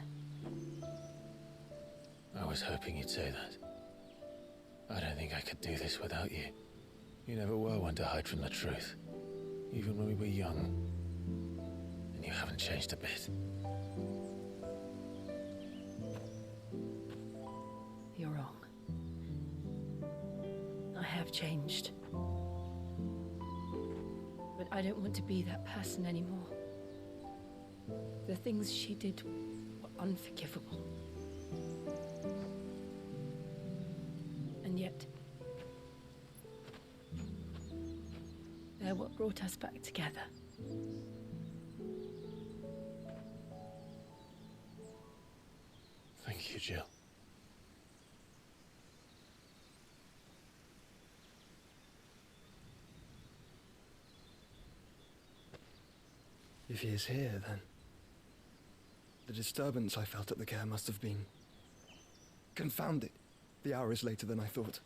I was hoping you'd say that. I don't think I could do this without you. You never were one to hide from the truth, even when we were young. And you haven't changed a bit. You're wrong. I have changed. But I don't want to be that person anymore. The things she did were unforgivable. And yet, they're what brought us back together. Thank you, Jill. If he is here, then the disturbance I felt at the care must have been confounded. The hour is later than I thought.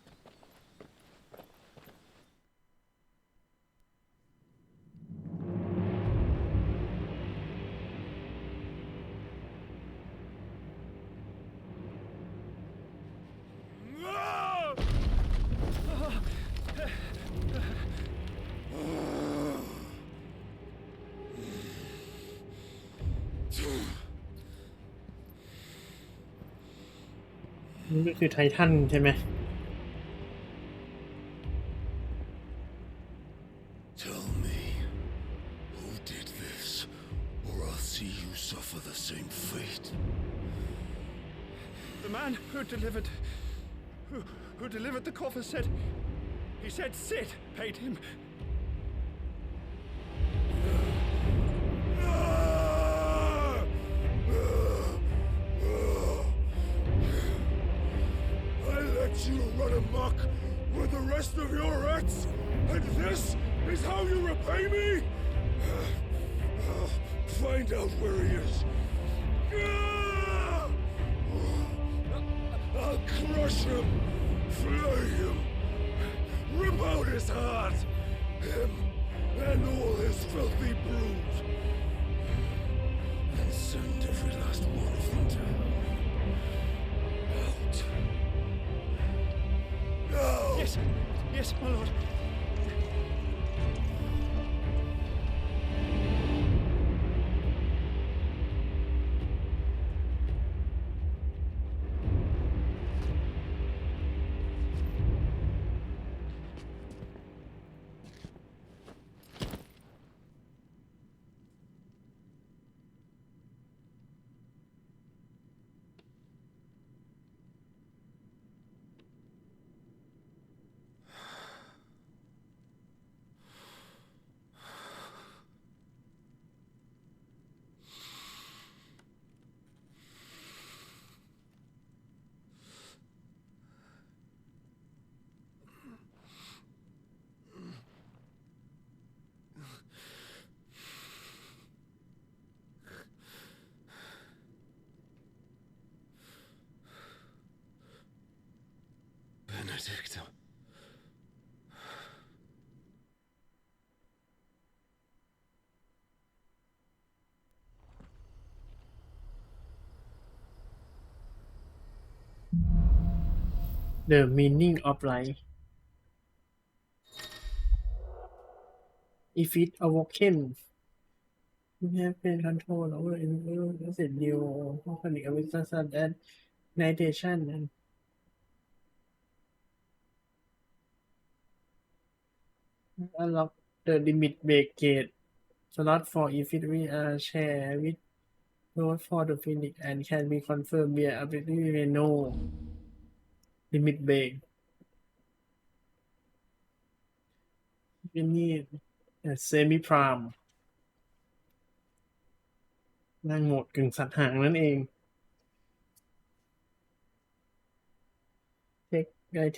นี่ก็คือไททันใช่ไหม Tell me, who did this, or I'll see you suffer the same fate. The man who delivered the coffer said Sid paid him. I let you run amok with the rest of your rats, and this is how you repay me? Find out where he is. I'll crush him, flay him, rip out his heart, him and all his filthy brood, and send every last one of them to hell. Out. Now! Yes, my lord. Benedicta. The meaning of life if it awoken you have been control over asset deal organic awareness and meditation and unlock the limit break gate slot for if it we are share with load for the Phoenix and can be confirmed via ability menu limit break นี่เซมิพรามนั่งโหมดกึ่งสัตว์หางนั่นเอง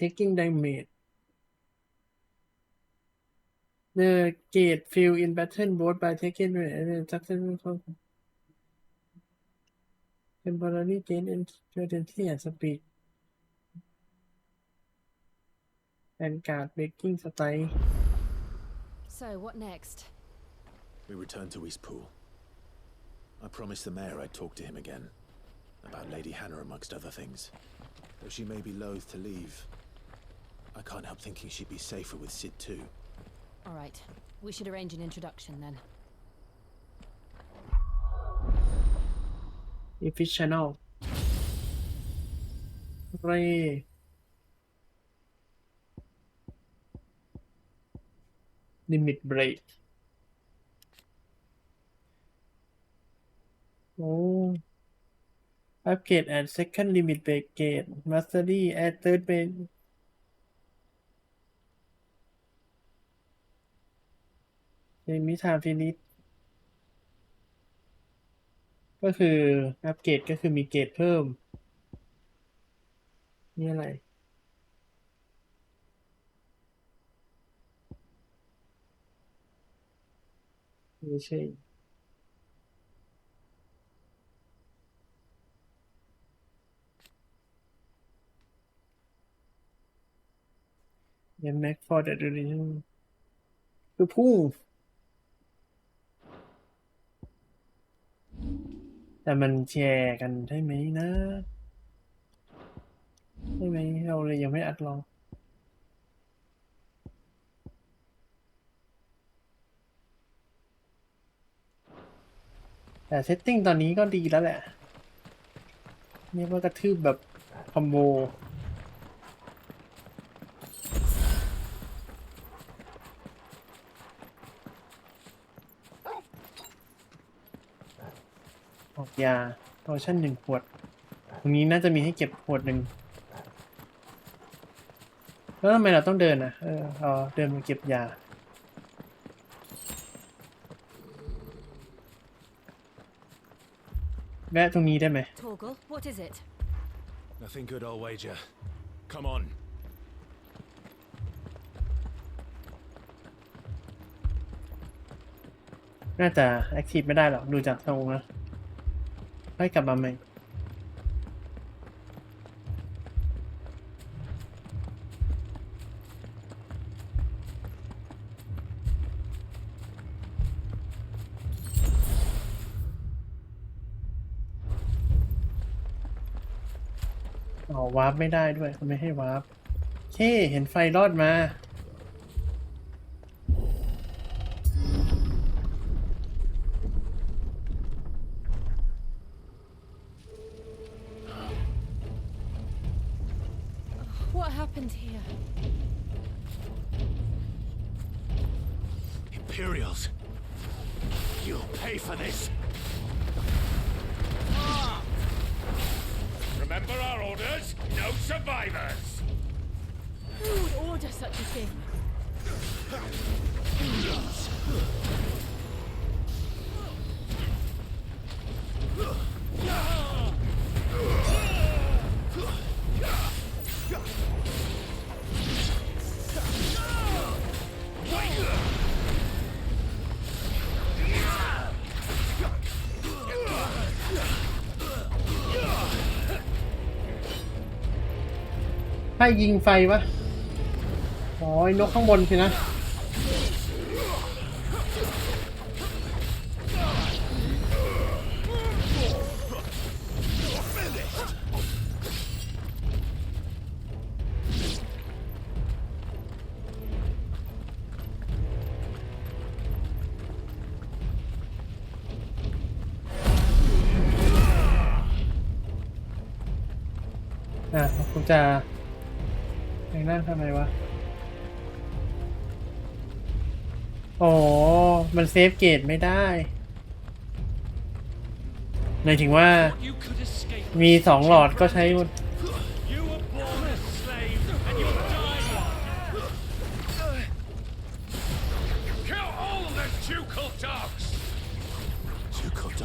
taking damage the gate fail in battle both by taking successful temporary gain intensity and speed and guard breaking strike So, what next? We return to Eastpool. I promised the mayor I'd talk to him again. About Lady Hannah amongst other things. Though she may be loath to leave, I can't help thinking she'd be safer with Sid too. Alright, we should arrange an introduction then. Efficient Ray Limit break โอ้ Upgrade at second limit break gate Mastery at third break มิทาฟินิสก็คืออัปเกรดก็คือมีเกรดเพิ่มนี่อะไรไม่ใช่ยัง Mac for the duration คือพุ่งแต่มันแชร์กันได้ไหมนะได้ไหมเราเลยยังไม่อัดลองแต่เซตติ้งตอนนี้ก็ดีแล้วแหละนี่ว่ากระทืบแบบคอมโบออกยาโลชั่น1 ขวดตรงนี้น่าจะมีให้เก็บขวดหนึ่งแล้วทำไมเราต้องเดินอ่ะเดินมาเก็บยาแวะตรงนี้ได้ไหม Torgal, what is it? Nothing good, I'll wager. Come on. น่าจะแอคทีฟไม่ได้หรอกดูจากทรงนะให้กลับมาใหม่วาร์ปไม่ได้ด้วยเขาไม่ให้วาร์ปเฮ้เห็นไฟรอดมาWhat happened here? Imperials. You'll pay for this. Remember our orders? No survivors. Who would order such a thing? Wait! ใครยิงไฟวะอ๋อไอ้นกข้างบนสินะ กูจะแข่งนั่งทำไมวะอ๋อมันเซฟเกตไม่ได้หมายถึงว่ามี2 หลอดก็ใช้หมด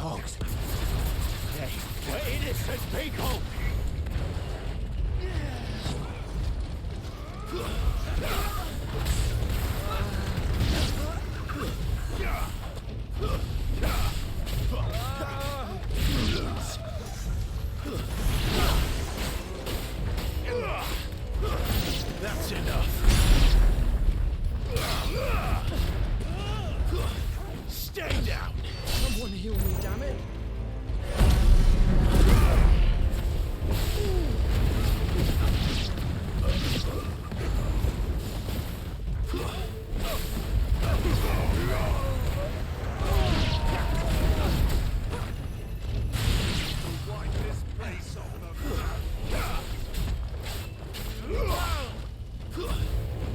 Dogs. Hey, we're innocent people. That's enough. Stay down. Someone heal me, damn it.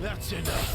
That's enough.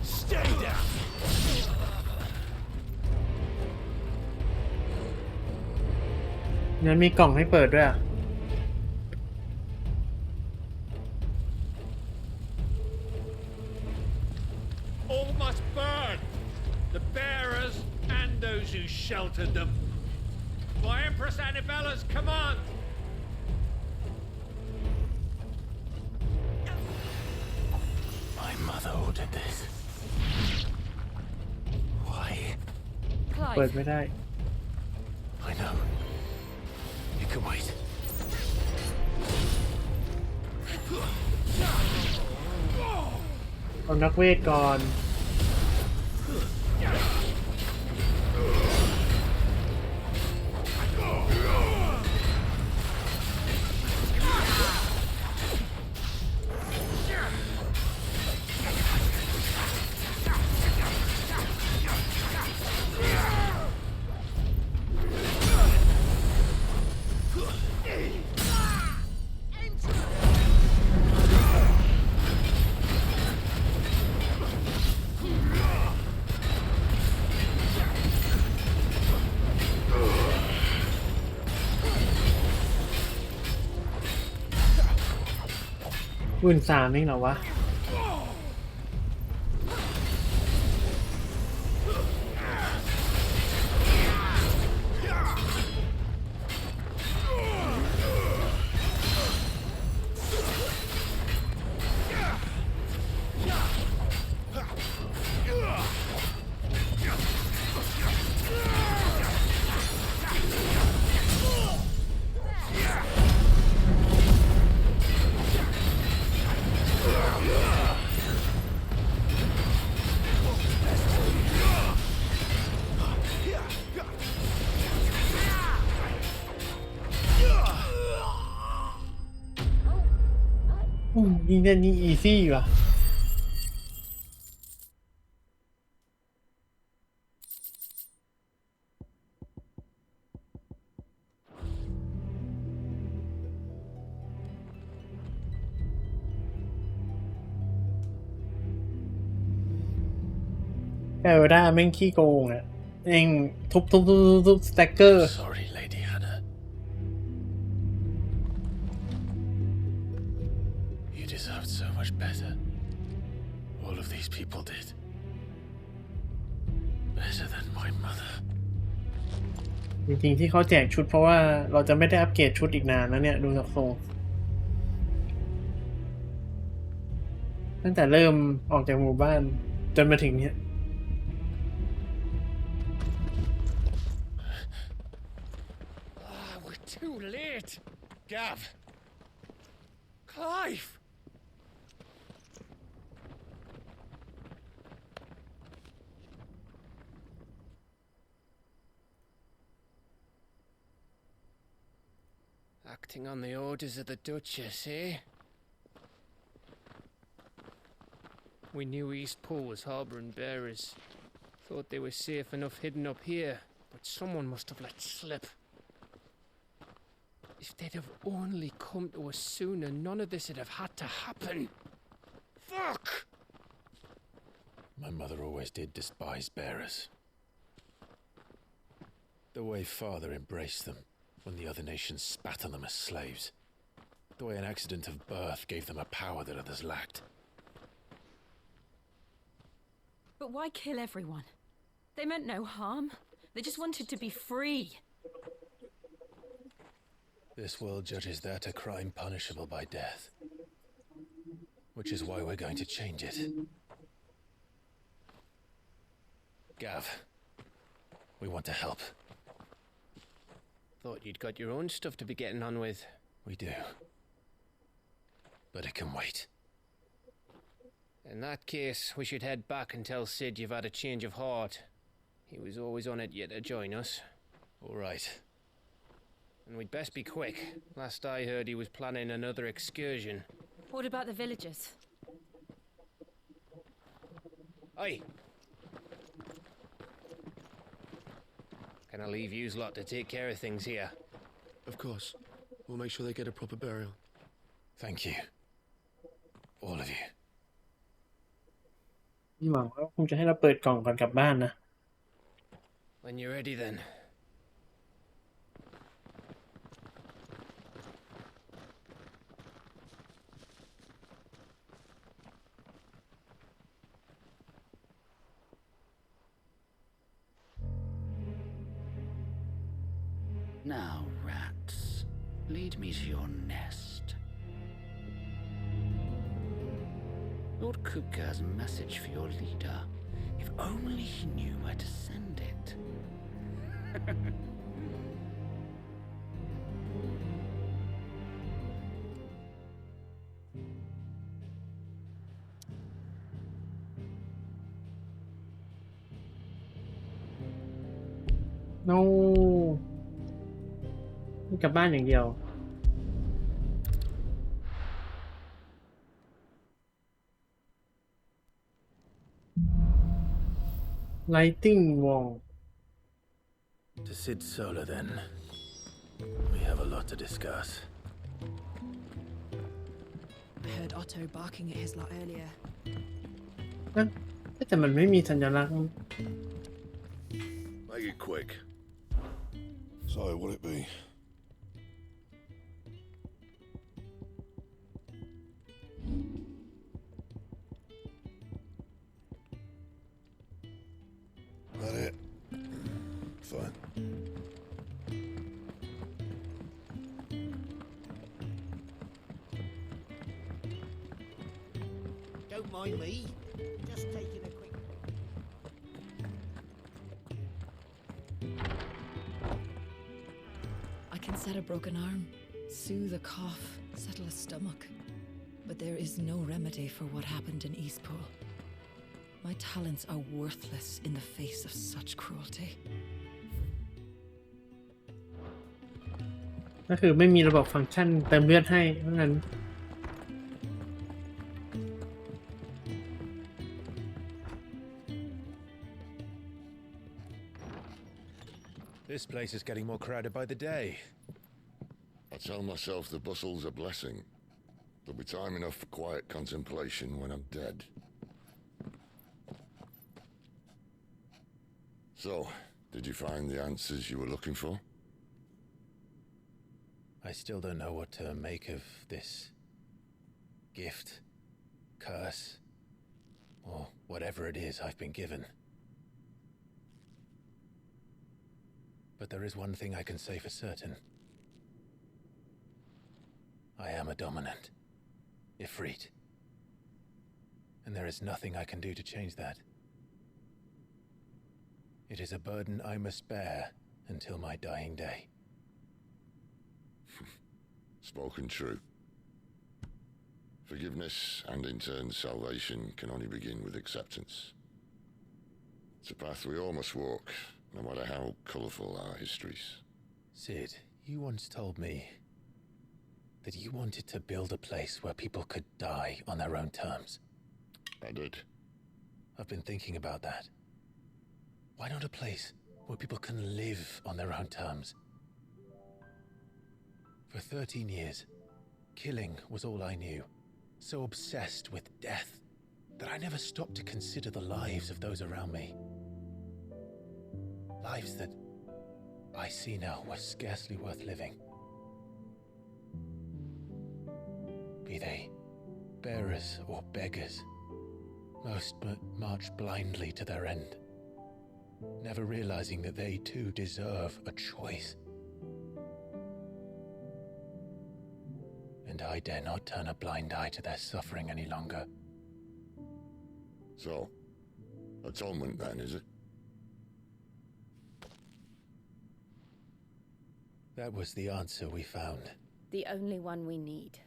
Stay down. นั้นมีกล่องให้เปิดด้วยอ่ะ All must burn. The bearers and those who sheltered them. By Empress Annabella's command. My mother ordered this. Why? เปิดไม่ได้ I know. You can wait. เอานักเวทก่อน 13,000เองเหรอวะ ยิงเล่นนี่อีซี่ว่ะแอลด้าแม่งขี้โกงอ่ะแม่งทุบสแต็กเกอร์ Sorry, Lady Hannah. deserved so much better. All of these people did. Better than my mother. จริงๆที่เขาแจกชุดเพราะว่าเราจะไม่ได้อัปเกรดชุดอีกนานแล้วเนี่ยดูจากทรงตั้งแต่เริ่มออกจากหมู่บ้านจนมาถึงเนี้ย We're too late. Gav. Clive. Acting on the orders of the Duchess, eh? We knew Eastpool was harbouring bearers. Thought they were safe enough hidden up here, but someone must have let slip. If they'd have only come to us sooner, none of this would have had to happen. Fuck! My mother always did despise bearers. The way Father embraced them when the other nations spat on them as slaves. The way an accident of birth gave them a power that others lacked. But why kill everyone? They meant no harm. They just wanted to be free. This world judges that a crime punishable by death. Which is why we're going to change it. Gav, we want to help. Thought you'd got your own stuff to be getting on with. We do. But it can wait. In that case, we should head back and tell Sid you've had a change of heart. He was always on it yet to join us. All right. And we'd best be quick. Last I heard, he was planning another excursion. What about the villagers? Aye. Can I leave yous lot to take care of things here? Of course. We'll make sure they get a proper burial. Thank you. All of you. หวังว่าคงจะให้เราเปิดกล่องก่อนกลับบ้านนะ When you're ready then. Now, rats, lead me to your nest. Lord Kupka's message for your leader. If only he knew where to send it. no กลับบ้านอย่างเดียว lighting wall To Sid Solar then. We have a lot to discuss. I heard Otto barking at his lot earlier. แต่มันไม่มีสัญลักษณ์ Make it quick. So, what'll it be? That it? Fine. Don't mind me. Just taking a quick... I can set a broken arm, soothe a cough, settle a stomach. But there is no remedy for what happened in Eastpool. My talents are worthless in the face of such cruelty. ก็คือไม่มีระบบฟังก์ชันเติมเลือดให้เพราะงั้น This place is getting more crowded by the day. I tell myself the bustle's a blessing. There'll be time enough for quiet contemplation when I'm dead. So, did you find the answers you were looking for? I still don't know what to make of this gift, curse, or whatever it is I've been given. But there is one thing I can say for certain. I am a dominant, Ifrit. And there is nothing I can do to change that. It is a burden I must bear until my dying day. Spoken true. Forgiveness, and in turn salvation, can only begin with acceptance. It's a path we all must walk, no matter how colourful our histories. Sid, you once told me that you wanted to build a place where people could die on their own terms. I did. I've been thinking about that. Why not a place where people can live on their own terms? For 13 years, killing was all I knew. So obsessed with death that I never stopped to consider the lives of those around me. Lives that I see now were scarcely worth living. Be they bearers or beggars, most march blindly to their end, never realizing that they too deserve a choice. And I dare not turn a blind eye to their suffering any longer. So, atonement then, is it? That was the answer we found. The only one we need.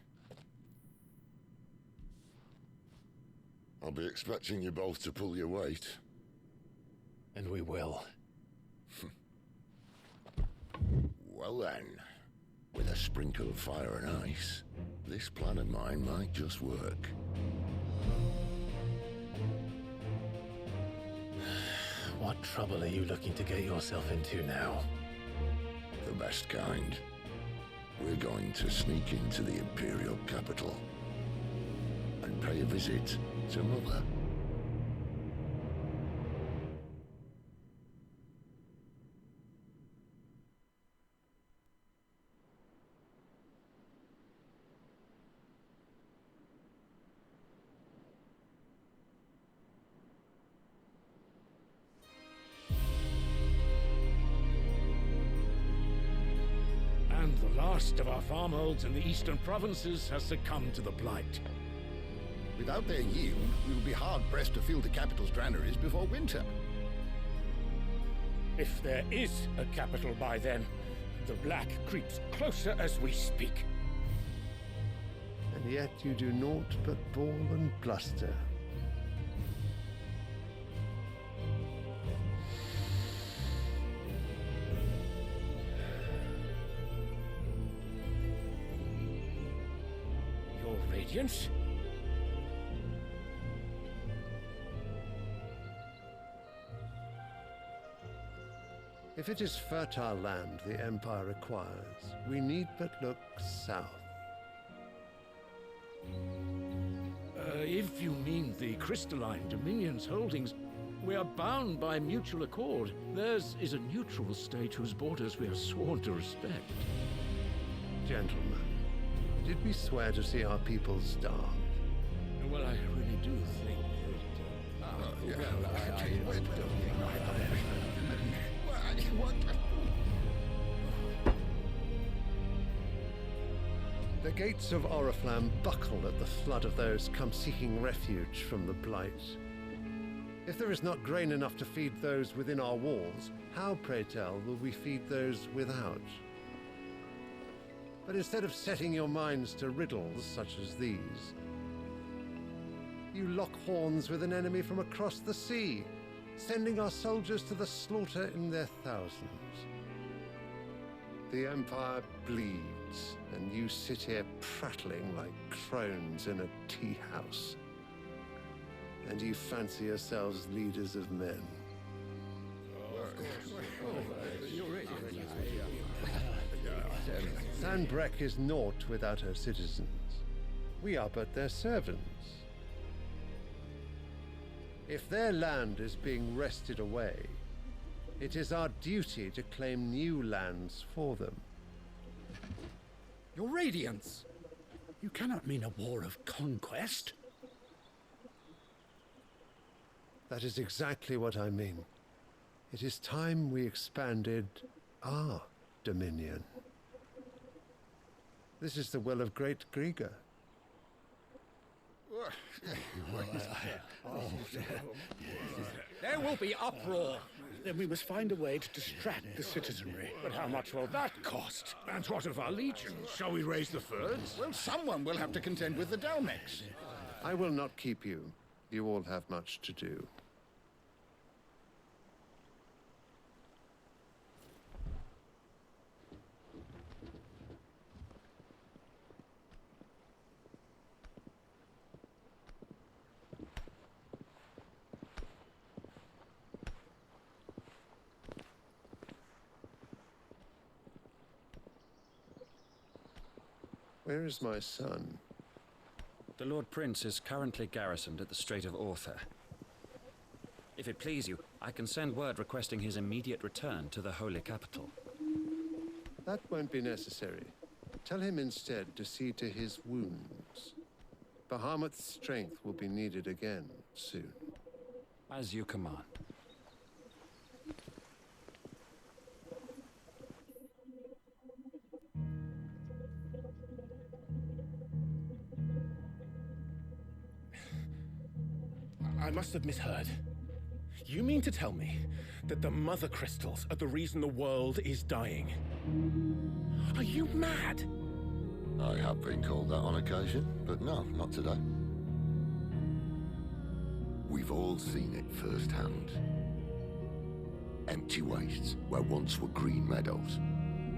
I'll be expecting you both to pull your weight. And we will. Well then, with a sprinkle of fire and ice, this plan of mine might just work. What trouble are you looking to get yourself into now? The best kind. We're going to sneak into the Imperial capital and pay a visit to Mother. And the last of our farmholds in the eastern provinces has succumbed to the blight. Without their yield, we will be hard-pressed to fill the capital's granaries before winter. If there is a capital by then, the black creeps closer as we speak. And yet you do naught but bawl and bluster. Your Radiance? If it is fertile land the Empire requires, we need but look south. If you mean the crystalline Dominion's holdings, we are bound by mutual accord. Theirs is a neutral state whose borders we are sworn to respect. Gentlemen, did we swear to see our people starve? Well, I really do think The gates of Oriflamme buckle at the flood of those come seeking refuge from the blight. If there is not grain enough to feed those within our walls, how, pray tell, will we feed those without? But instead of setting your minds to riddles such as these, you lock horns with an enemy from across the sea, sending our soldiers to the slaughter in their thousands. The Empire bleeds, and you sit here prattling like crones in a tea house. And you fancy yourselves leaders of men. Sanbreque is naught without her citizens. We are but their servants. If their land is being wrested away, it is our duty to claim new lands for them. Your Radiance! You cannot mean a war of conquest. That is exactly what I mean. It is time we expanded our dominion. This is the will of great Grieger. There will be uproar. Then we must find a way to distract the citizenry. But how much will that cost? And what of our legions? Shall we raise the furs? Well, someone will have to contend with the Dalmex. I will not keep you. You all have much to do. Where is my son? The Lord Prince is currently garrisoned at the Strait of Orther. If it please you, I can send word requesting his immediate return to the Holy Capital. That won't be necessary. Tell him instead to see to his wounds. Bahamut's strength will be needed again soon. As you command. I must have misheard. You mean to tell me that the mother crystals are the reason the world is dying? Are you mad? I have been called that on occasion, but no, not today. We've all seen it firsthand. Empty wastes where once were green meadows.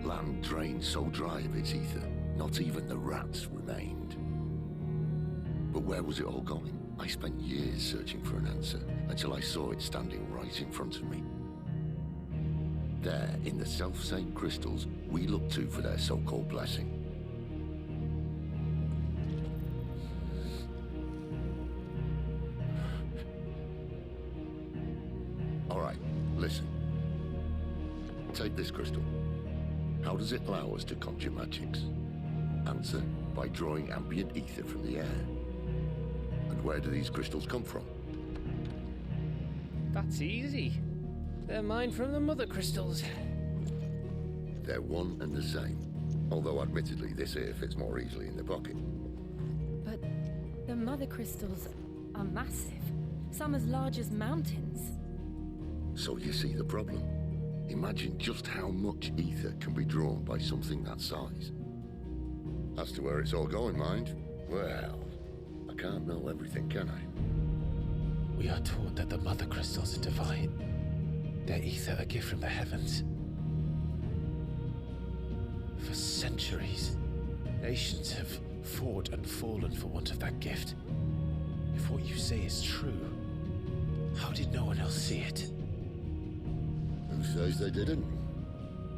Land drained so dry of its ether, not even the rats remained. But where was it all going? I spent years searching for an answer until I saw it standing right in front of me. There, in the self-same crystals we look to for their so-called blessing. All right, listen. Take this crystal. How does it allow us to conjure magics? Answer, by drawing ambient ether from the air. And where do these crystals come from? That's easy. They're mined from the mother crystals. They're one and the same. Although admittedly this here fits more easily in the pocket. But the mother crystals are massive. Some as large as mountains. So you see the problem. Imagine just how much ether can be drawn by something that size. As to where it's all going, mind? Well, I can't know everything, can I? We are taught that the mother crystals are divine. Their ether a gift from the heavens. For centuries, nations have fought and fallen for want of that gift. If what you say is true, how did no one else see it? Who says they didn't?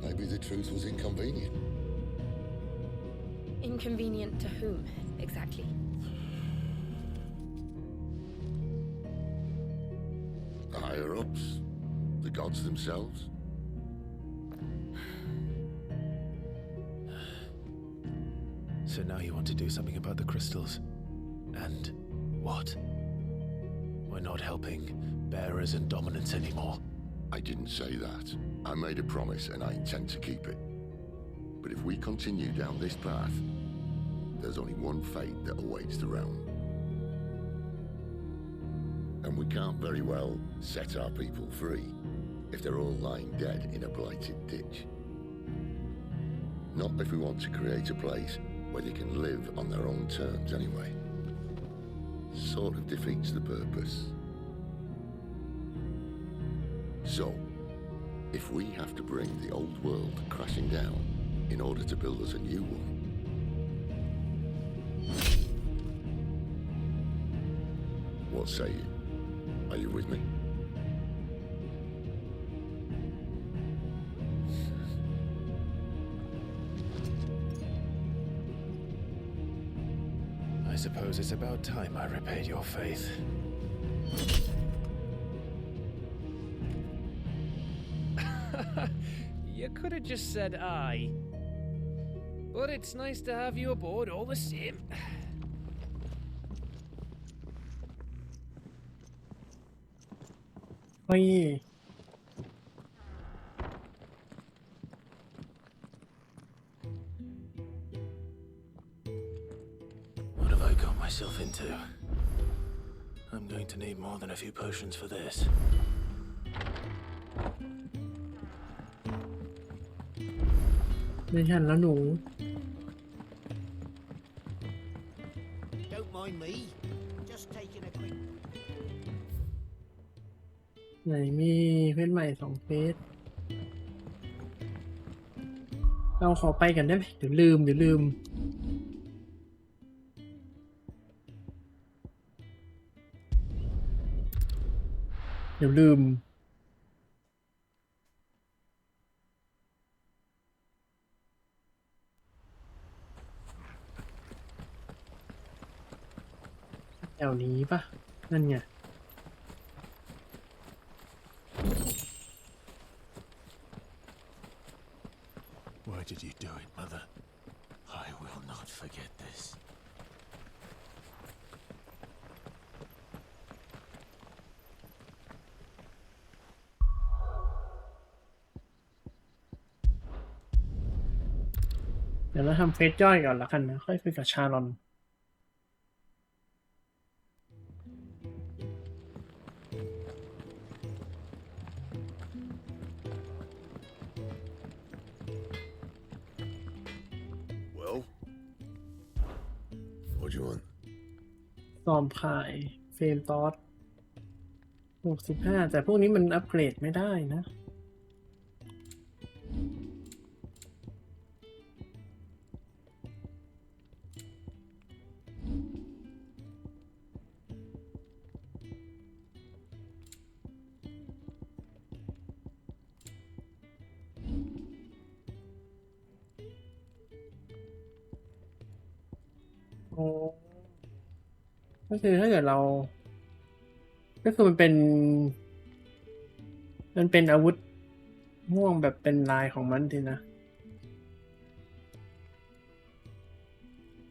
Maybe the truth was inconvenient. Inconvenient to whom, exactly? The higher-ups? The gods themselves? So now you want to do something about the crystals. And what? We're not helping bearers and dominants anymore. I didn't say that. I made a promise and I intend to keep it. But if we continue down this path, there's only one fate that awaits the realm. And we can't very well set our people free if they're all lying dead in a blighted ditch. Not if we want to create a place where they can live on their own terms anyway. Sort of defeats the purpose. So, if we have to bring the old world crashing down in order to build us a new one, what say you? Are you with me? I suppose it's about time I repaid your faith. You could have just said aye. But it's nice to have you aboard all the same. Oi. What have I got myself into? I'm going to need more than a few potions for this. ไม่ทันแล้วหนู Don't mind me. Just taking a quick. ไหนมีเพชรใหม่2เพชรเราขอไปกันได้ไหมเดี๋ยวลืมเดี๋ยวลืมแถวนี้ปะนั่นไง Why did you do it, Mother? I will not forget this. เดี๋ยวเราทำเฟซย่อยก่อนละกันนะค่อยคุยกับชาลอน Well, what do you want? ซอมพายเฟรมตอส65แต่พวกนี้มันอัปเกรดไม่ได้นะโอ้ก็คือถ้าเกิดเราก็คือมันเป็นอาวุธม่วงแบบเป็นลายของมันทีนะ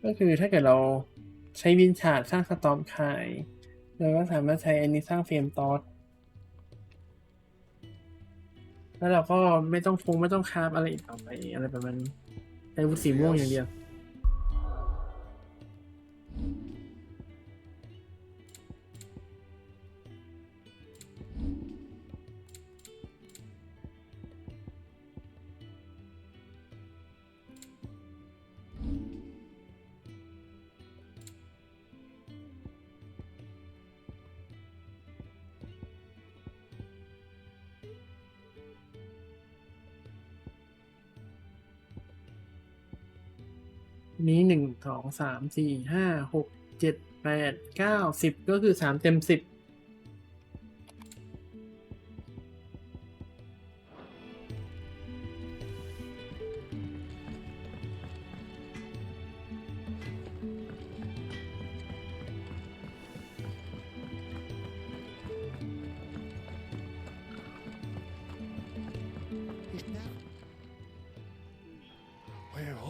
ก็คือถ้าเกิดเราใช้วินชาร์ดสร้างสตอมคายเราก็สามารถใช้อันนี้สร้างเฟรมตอสแล้วเราก็ไม่ต้องคราฟอะไรอีกต่อไปอะไรประมาณนี้ใช้อาวุธสีม่วงอย่างเดียวนี้1 2 3 4 5 6 7 8 9 10ก็คือ3 เต็ม 10Where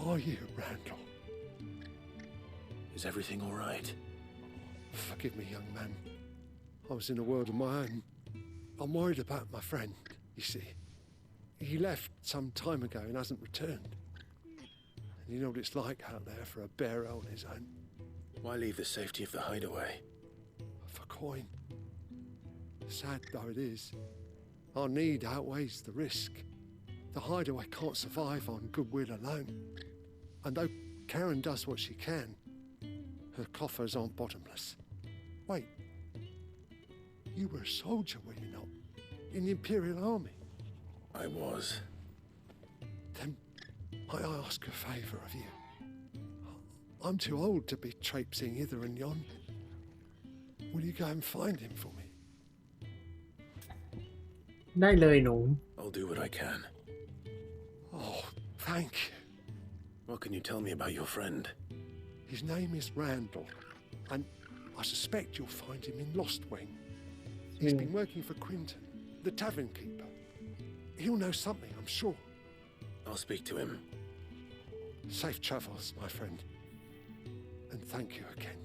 are you, Randall? Is everything all right? Forgive me, young man. I was in a world of my own. I'm worried about my friend, you see. He left some time ago and hasn't returned. And you know what it's like out there for a bearer on his own. Why leave the safety of the hideaway? For coin. Sad though it is, our need outweighs the risk. The hideaway can't survive on goodwill alone. And though Karen does what she can, her coffers aren't bottomless. Wait, you were a soldier, were you not? In the Imperial Army? I was. Then might I ask a favour of you? I'm too old to be traipsing hither and yon. Will you go and find him for me? ได้เลยหนู I'll do what I can. Oh, thank you. What can you tell me about your friend? His name is Randall, and I suspect you'll find him in Lostwing. He's been working for Quinton, the tavern keeper. He'll know something, I'm sure. I'll speak to him. Safe travels, my friend. And thank you again.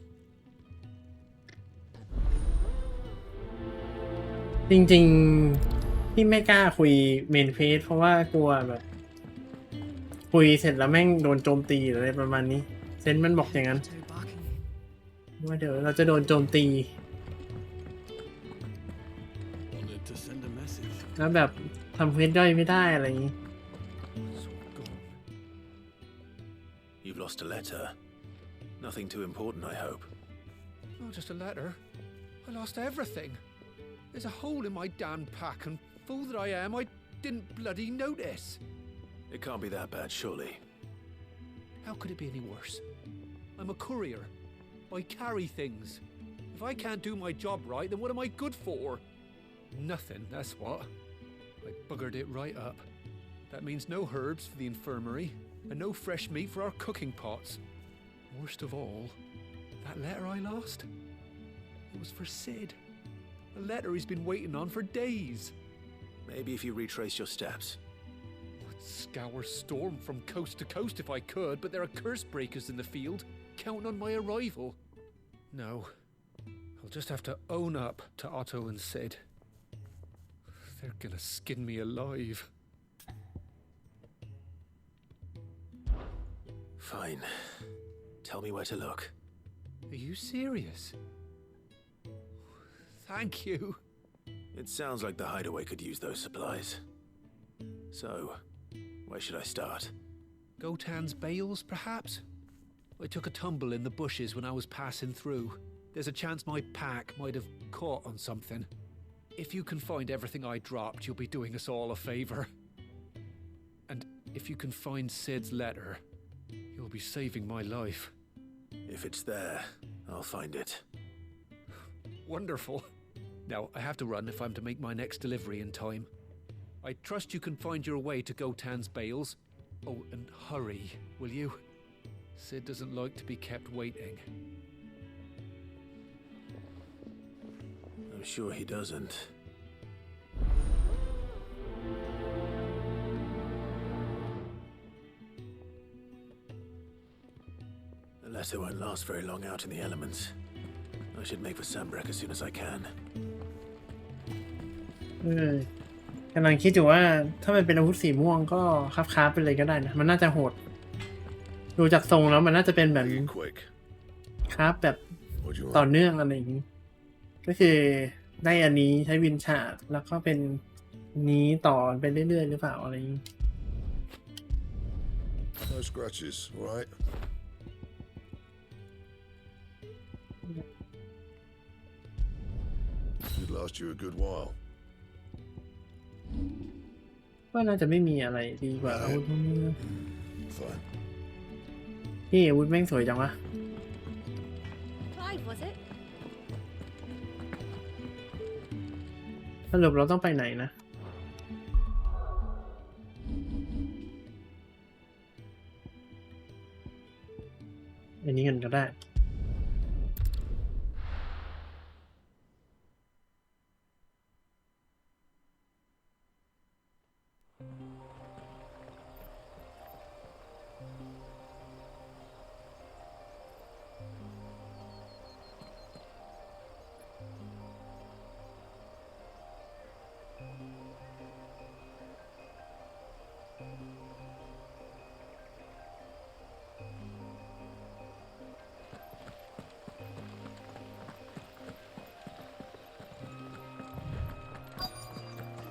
จริงๆที่ไม่กล้าคุยเมนเฟสเพราะว่ากลัวแบบคุยเสร็จแล้วแม่งโดนโจมตีหรืออะไรประมาณนี้เซนมันบอกอย่างนั้นว่าเดี๋ยวเราจะโดนโจมตีแล้วแบบทำเควสย่อยไม่ได้อะไรอย่างนี้ You've lost a letter. Nothing too important, I hope. Not just a letter. I lost everything. There's a hole in my damn pack, and fool that I am, I didn't bloody notice. It can't be that bad, surely. How could it be any worse? I'm a courier. I carry things. If I can't do my job right, then what am I good for? Nothing, that's what. I buggered it right up. That means no herbs for the infirmary, and no fresh meat for our cooking pots. Worst of all, that letter I lost, it was for Sid. A letter he's been waiting on for days. Maybe if you retrace your steps. I'd scour Storm from coast to coast if I could, but there are curse breakers in the field, counting on my arrival. No, I'll just have to own up to Otto and Sid. They're gonna skin me alive. Fine. Tell me where to look. Are you serious? Thank you. It sounds like the hideaway could use those supplies. So, where should I start? Gotan's bales, perhaps? I took a tumble in the bushes when I was passing through. There's a chance my pack might have caught on something. If you can find everything I dropped, you'll be doing us all a favor. And if you can find Sid's letter, you'll be saving my life. If it's there, I'll find it. Wonderful. Now, I have to run if I'm to make my next delivery in time. I trust you can find your way to Gotan's bales. Oh, and hurry, will you? Sid doesn't like to be kept waiting. I'm sure he doesn't. The letter won't last very long out in the elements. I should make for Sambrek as soon as I can. กำลังคิดอยู่ว่าถ้ามันเป็นอาวุธสีม่วงก็ค้าไปเลยก็ได้นะมันน่าจะโหดดูจากทรงแล้วมันน่าจะเป็นแบบค้าแบบต่อเนื่องอะไรอย่างนี้ก็คือได้อันนี้ใช้วินชาร์ดแล้วก็เป็นนี้ต่อไปเรื่อยๆหรือเปล่าอะไรอย่างนี้ No scratches, all right? Should last you a good while. ก็น่าจะไม่มีอะไรดีกว่าอาวุธพวกนี้นะ Fine. พี่อาวุธแม่งสวยจังวะ Clive, was it? สรุปเราต้องไปไหนนะอันนี้กันก็ได้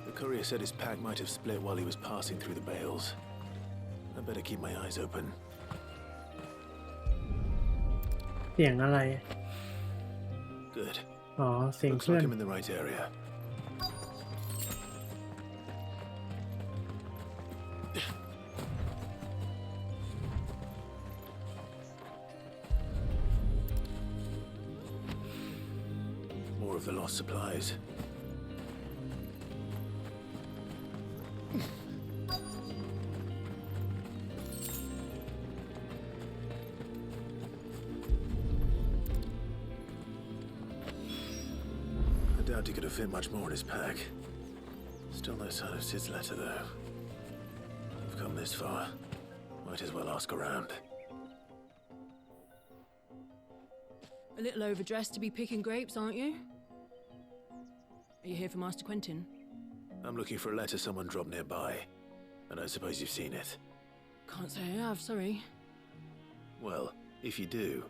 The courier said his pack might have split while he was passing through the bales. I better keep my eyes open. เสียงอะไร Good. อ๋อเสียง Looks เคลื่อน like I'm in the right area. More of the lost supplies. I doubt he could have fit much more in his pack. Still no sign of Sid's letter, though. I've come this far. Might as well ask around. A little overdressed to be picking grapes, aren't you? Are you here for Master Quentin? I'm looking for a letter someone dropped nearby, and I suppose you've seen it. Can't say I have, sorry. Well, if you do...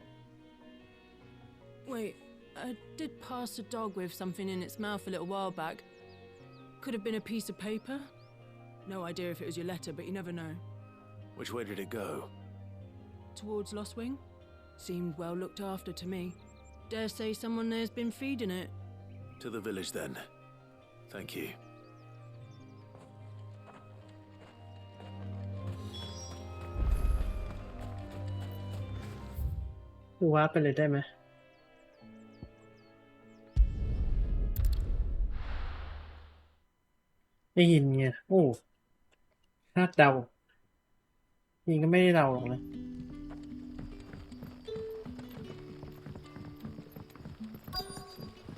Wait, I did pass a dog with something in its mouth a little while back. Could have been a piece of paper. No idea if it was your letter, but you never know. Which way did it go? Towards Lost Wing? Seemed well looked after to me. Dare say someone there's been feeding it. To the village, then. Thank you.ดูว่าไปเลยได้ไหมได้ยินไงโอ้คาดเดาจริงก็ไม่ได้เดาหรอกนะ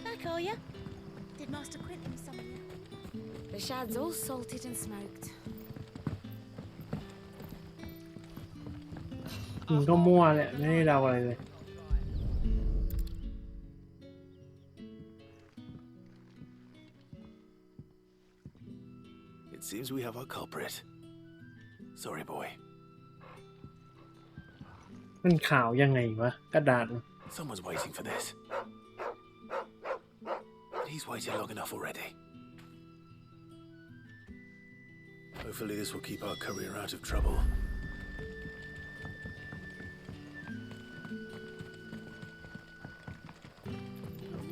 Back, are you? Did Master Quentin summon you? The shad's all salted and smoked. จริงก็มั่วแหละไม่ได้เดาอะไรเลย It seems we have our culprit. Sorry, boy. มันข่าวยังไงวะกระดาษ Someone's waiting for this. But he's waited long enough already. Hopefully this will keep our career out of trouble.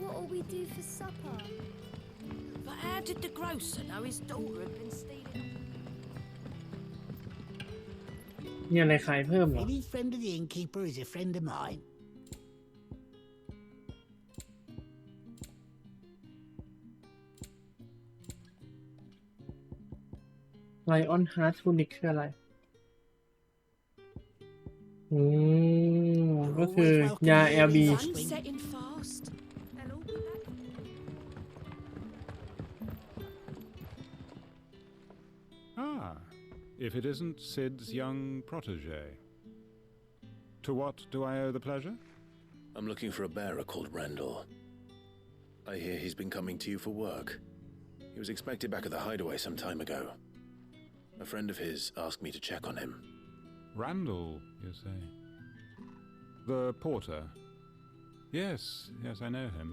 What'll we do for supper? But how did the grocer know his daughter had been stealing? มีอะไรขายเพิ่มเหรอ Any friend of the innkeeper is a friend of mine. Lion Heart Tunic คืออะไรก็คือยา LB Setting fast. Ah, if it isn't Sid's young protege. To what do I owe the pleasure? I'm looking for a bearer called Randall. I hear he's been coming to you for work. He was expected back at the hideaway some time ago. A friend of his asked me to check on him. Randall, you say? The porter? Yes, I know him.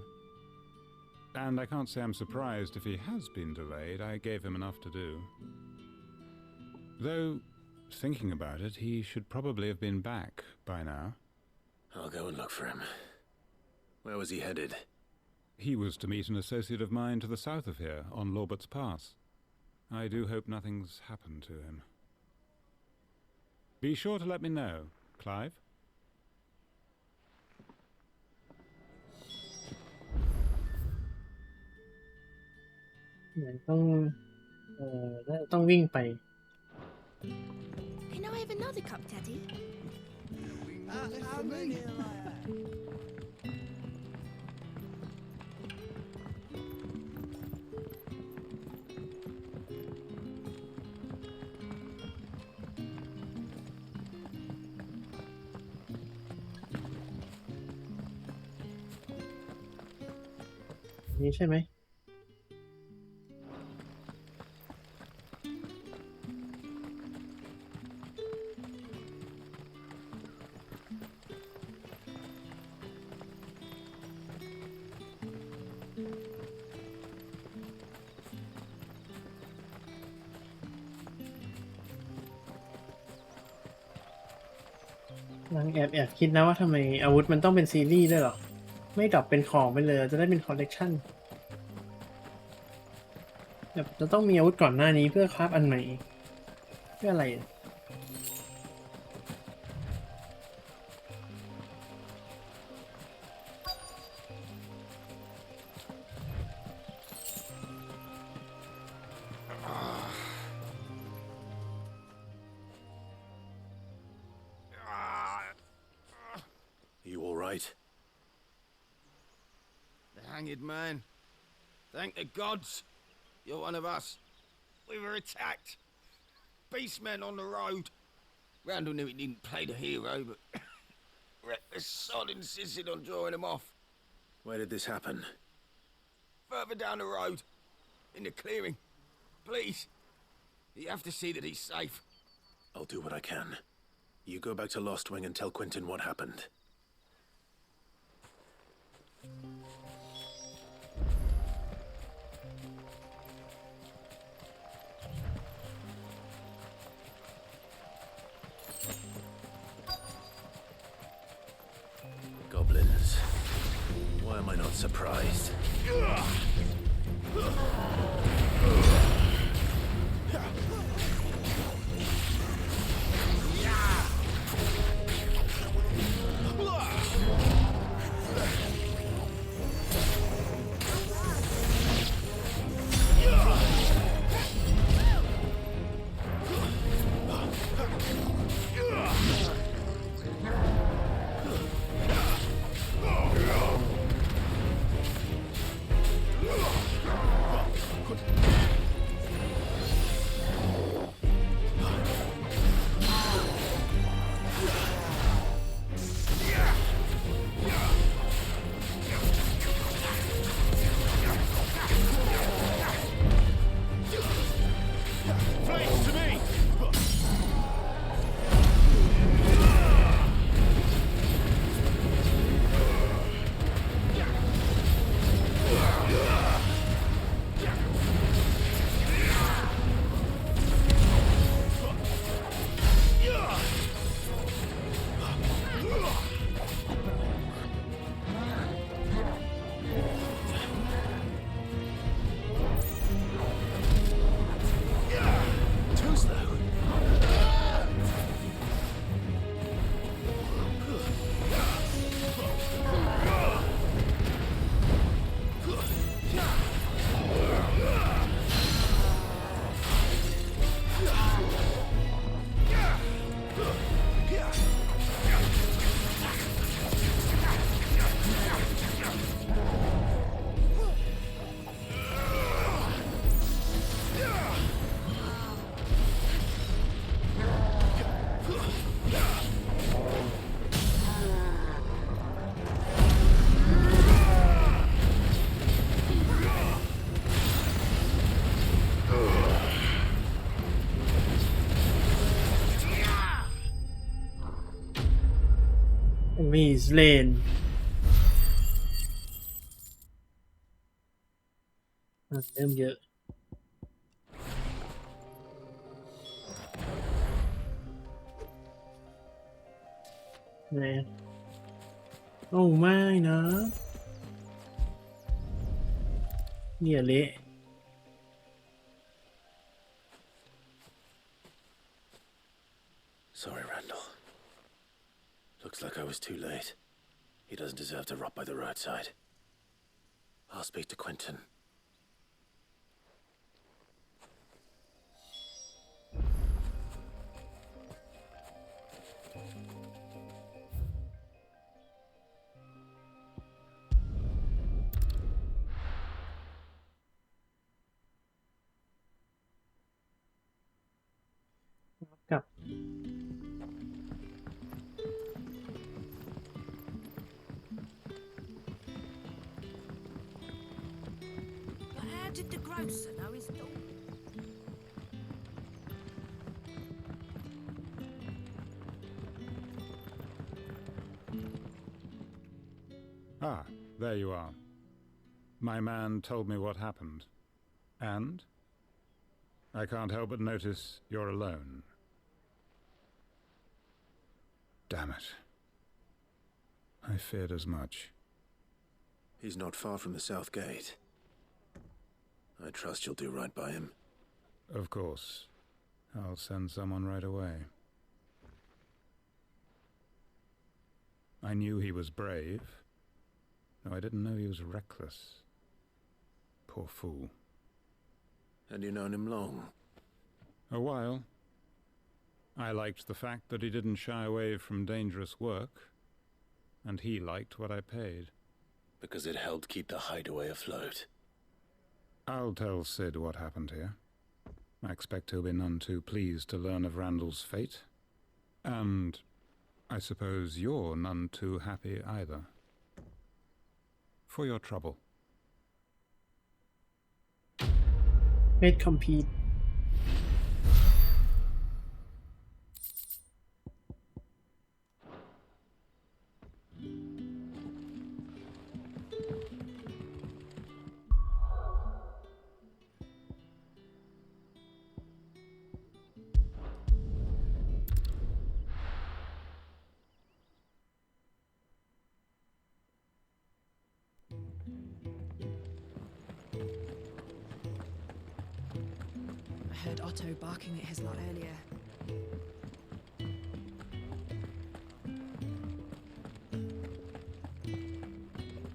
And I can't say I'm surprised if he has been delayed. I gave him enough to do. Though, thinking about it, he should probably have been back by now. I'll go and look for him. Where was he headed? He was to meet an associate of mine to the south of here, on Lorbert's Pass. I do hope nothing's happened to him. Be sure to let me know, Clive.ต้องวิ่งไป Can I have another cup, Daddy?นี่ใช่ไหมกำลังแอบคิดนะว่าทำไมอาวุธมันต้องเป็นซีรีส์ด้วยหรอไม่ดรอปเป็นของไปเลยจะได้เป็นคอลเลกชันแบบจะต้องมีอาวุธก่อนหน้านี้เพื่อคราฟอันใหม่เพื่ออะไร You all right? The hanged man. Thank the gods. You're one of us. We were attacked. Beastmen on the road. Randall knew he didn't play the hero, but the sod insisted on drawing him off. Where did this happen? Further down the road. In the clearing. Please. You have to see that he's safe. I'll do what I can. You go back to Lost Wing and tell Quentin what happened. Goblins. Why am I not surprised? Enemies lane เริ่มเยอะไหนโอ้ไม่นะเนี่ยเละ Sorry, Randall. Looks like I was too late. He doesn't deserve to rot by the roadside. I'll speak to Quentin. Did the grocer know his dog? Ah, there you are. My man told me what happened. And? I can't help but notice you're alone. Damn it. I feared as much. He's not far from the South Gate. I trust you'll do right by him. Of course. I'll send someone right away. I knew he was brave, though I didn't know he was reckless. Poor fool. And you known him long? A while. I liked the fact that he didn't shy away from dangerous work, and he liked what I paid. Because it helped keep the hideaway afloat. I'll tell Sid what happened here. I expect he'll be none too pleased to learn of Randall's fate. And I suppose you're none too happy either. For your trouble. Made compete. I heard Otto barking at his lot earlier.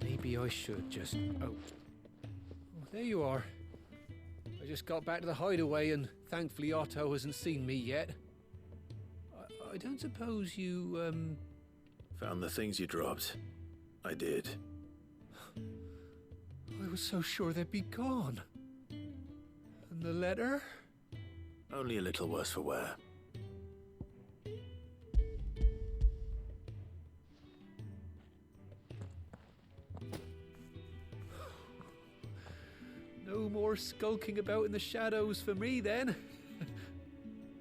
Maybe I should just... Oh, there you are. I just got back to the hideaway and thankfully Otto hasn't seen me yet. I don't suppose you, Found the things you dropped. I did. I was so sure they'd be gone. And the letter? Only a little worse for wear. No more skulking about in the shadows for me then.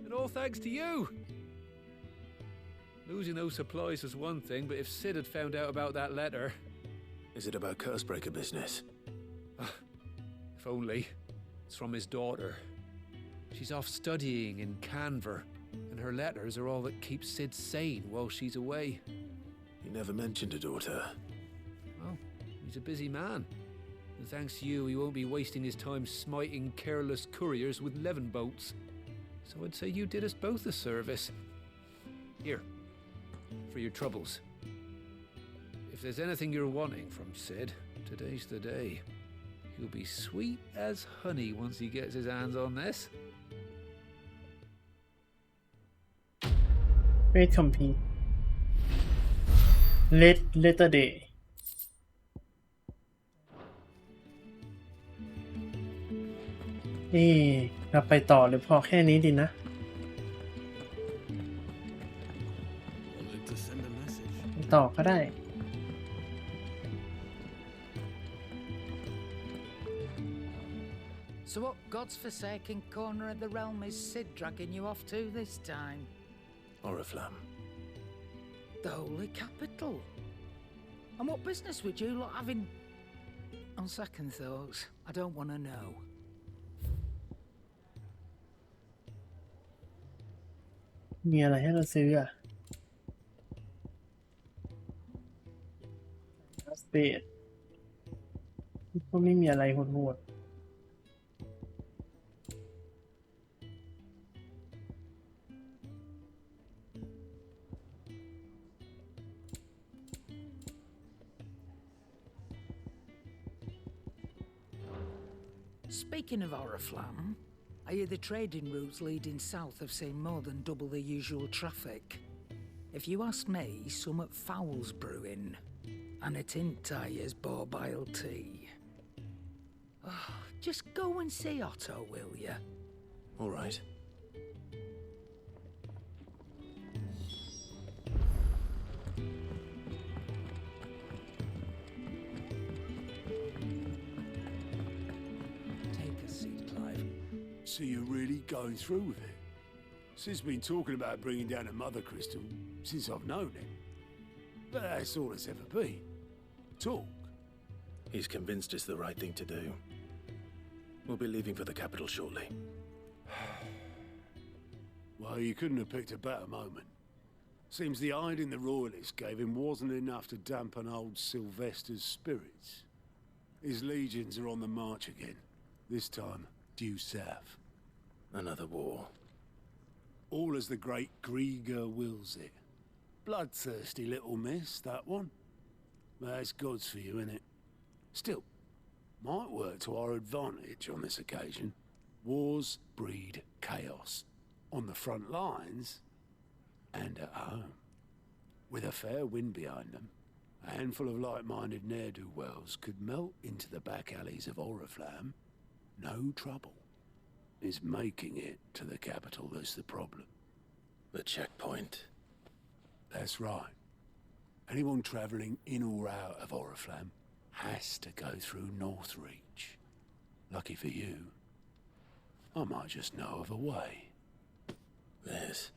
And all thanks to you. Losing those supplies was one thing, but if Sid had found out about that letter... Is it about Cursebreaker business? If only. It's from his daughter. She's off studying in Canver, and her letters are all that keep Sid sane while she's away. He never mentioned a daughter. Well, he's a busy man. And thanks to you, he won't be wasting his time smiting careless couriers with levin boats. So I'd say you did us both a service. Here, for your troubles. If there's anything you're wanting from Sid, today's the day. He'll be sweet as honey once he gets his hands on this. Made compete. Letter day. นี่เราไปต่อหรือพอแค่นี้ดีนะ Wanted to send a message. ไปต่อก็ได้ So what God's forsaken corner of the realm is Sid dragging you off to this time? Oriflamme. The Holy Capital. And what business would you lot have in... On second thoughts, I don't want to know. มีอะไรให้เราซื้ออ่ะสเปดก็ไม่มีอะไรโหดๆ Speaking of Oriflamme, I hear the trading routes leading south have seen more than double the usual traffic. If you ask me, somewhat foul's brewing, and it ain't Tyre's borbile tea. Oh, just go and see Otto, will you? All right. So you're really going through with it? Sid's been talking about bringing down a mother crystal since I've known him. But that's all it's ever been. Talk. He's convinced it's the right thing to do. We'll be leaving for the capital shortly. Well, you couldn't have picked a better moment. Seems the hiding the royalists gave him wasn't enough to dampen old Sylvester's spirits. His legions are on the march again. This time, due south. Another war. All as the great Grieger wills it. Bloodthirsty little miss, that one. That's God's for you, innit? Still, might work to our advantage on this occasion. Wars breed chaos. On the front lines, and at home. With a fair wind behind them, a handful of like-minded ne'er-do-wells could melt into the back alleys of Oriflamme. No trouble. It's making it to the capital that's the problem. The checkpoint. That's right. Anyone travelling in or out of Oriflamme has to go through Northreach. Lucky for you, I might just know of a way. This?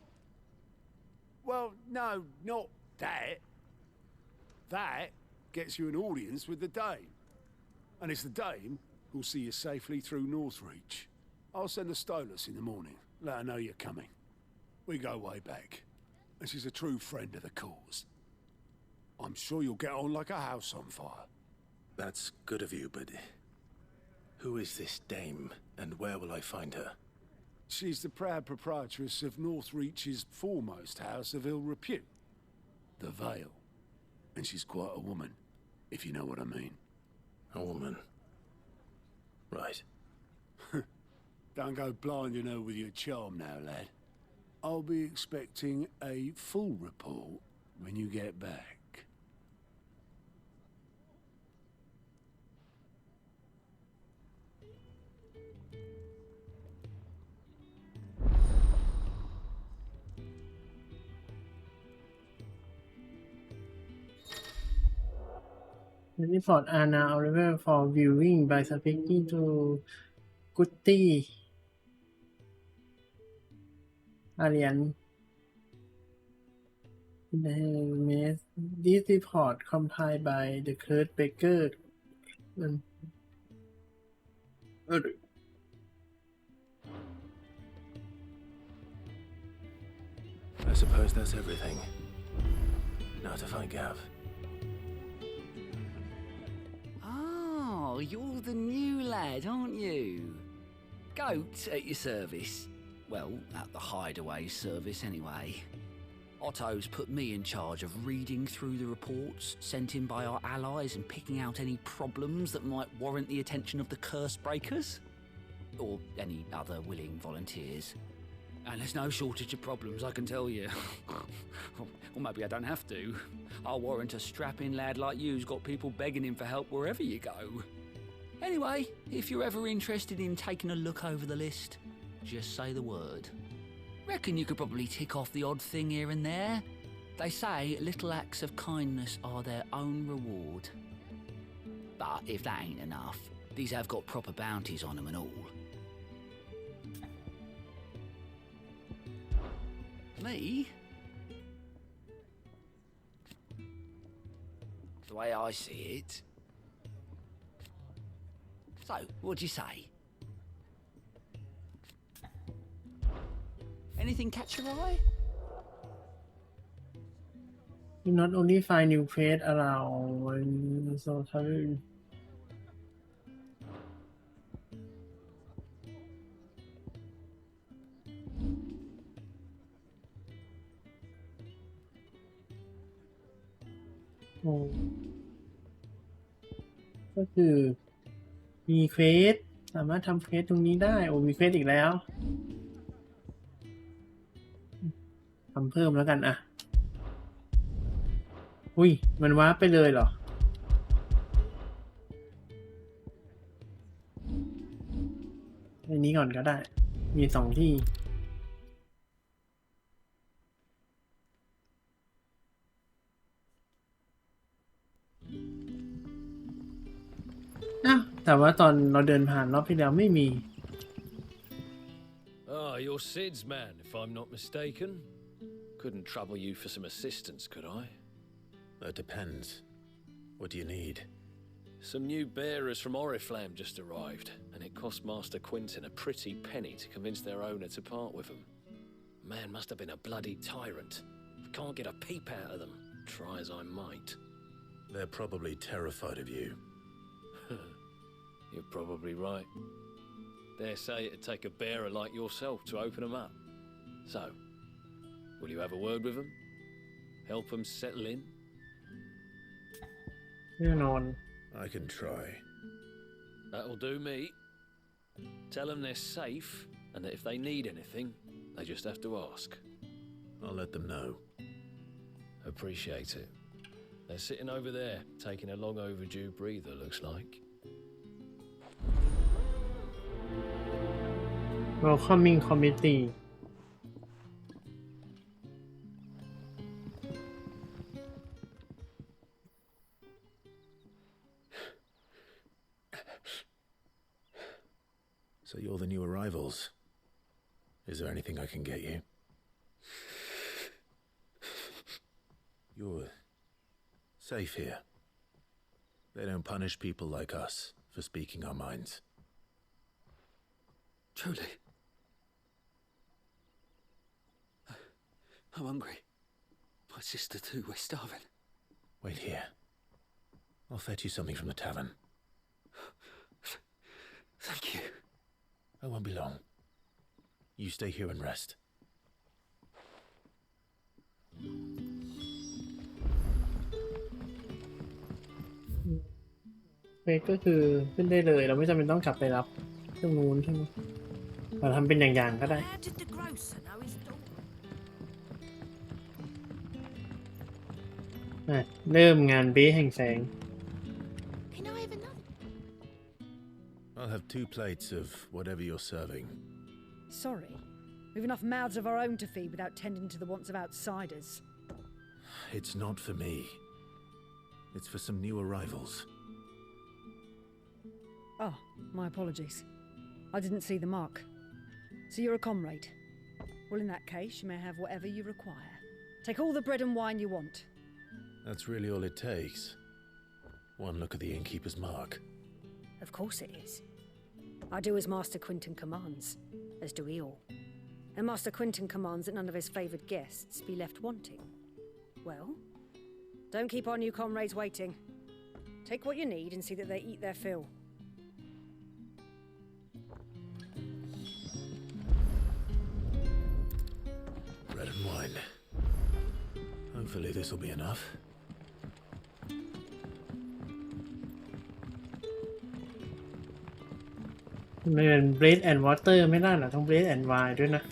Well, no, not that. That gets you an audience with the Dame. And it's the Dame who'll see you safely through Northreach. I'll send the Stolas in the morning. Let her know you're coming. We go way back. And she's a true friend of the cause. I'm sure you'll get on like a house on fire. That's good of you, but who is this Dame, and where will I find her? She's the proud proprietress of Northreach's foremost house of ill repute, the Vale. And she's quite a woman, if you know what I mean. A woman? Right. Don't go blinding her with your charm now, lad. I'll be expecting a full report when you get back. Report are now available for viewing by speaking to Gutty Arian. This report compiled by the Kurt Baker. I suppose that's everything. Now to find Gav. Oh, you're the new lad, aren't you? Goat at your service. Well, at the hideaway service anyway. Otto's put me in charge of reading through the reports sent in by our allies and picking out any problems that might warrant the attention of the curse breakers. Or any other willing volunteers. And there's no shortage of problems, I can tell you. Or maybe I don't have to. I'll warrant a strapping lad like you's got people begging him for help wherever you go. Anyway, if you're ever interested in taking a look over the list, just say the word. Reckon you could probably tick off the odd thing here and there. They say little acts of kindness are their own reward. But if that ain't enough, these have got proper bounties on them and all. Me? The way I see it. So, what'd you say? Anything catch your eye? You not only find new page around so sorry. Oh. ก็คือมีเควสสามารถทำเควสตรงนี้ได้โอ้มีเควสอีกแล้วทำเพิ่มแล้วกันอ่ะอุ้ยมันวาร์ปไปเลยเหรออันนี้ก่อนก็ได้มี2ที่แต่ว่าตอนเราเดินผ่านรอบที่แล้วไม่มี Ah, you're Sid's man, if I'm not mistaken. Couldn't trouble you for some assistance, could I? That depends. What do you need? Some new bearers from Oriflamme just arrived, and it cost Master Quinton a pretty penny to convince their owner to part with them. Man must have been a bloody tyrant. I can't get a peep out of them, try as I might. They're probably terrified of you. You're probably right. Dare say it'd take a bearer like yourself to open them up. So, will you have a word with them? Help them settle in? แน่นอน I can try. That'll do me. Tell them they're safe, and that if they need anything, they just have to ask. I'll let them know. Appreciate it. They're sitting over there, taking a long overdue breather, looks like. Welcoming committee So you're the new arrivals. Is there anything I can get you? You're safe here. They don't punish people like us for speaking our minds. Truly. I'm hungry. My sister too, we're starving. Wait here. I'll fetch you something from the tavern. Thank you. I won't be long. You stay here and rest. เควสก็คือขึ้นได้เลยเราไม่จำเป็นต้องกลับไปรับตรงนู้นใช่ไหมเราทำเป็นอย่างๆก็ได้ Where did the grocer know his dog? เริ่มงานเบ้แห่งแสง Can I have another? I'll have 2 plates of whatever you're serving. Sorry. We've enough mouths of our own to feed without tending to the wants of outsiders. It's not for me. It's for some new arrivals. Oh, my apologies. I didn't see the mark. So you're a comrade. Well, in that case, you may have whatever you require. Take all the bread and wine you want. That's really all it takes. One look at the innkeeper's mark. Of course it is. I do as Master Quinton commands, as do we all. And Master Quinton commands that none of his favoured guests be left wanting. Well, don't keep our new comrades waiting. Take what you need and see that they eat their fill. Bread and wine. Hopefully this will be enough.มันเป็น bread and water ไม่ได้หรอต้อง bread and wine ด้วยนะ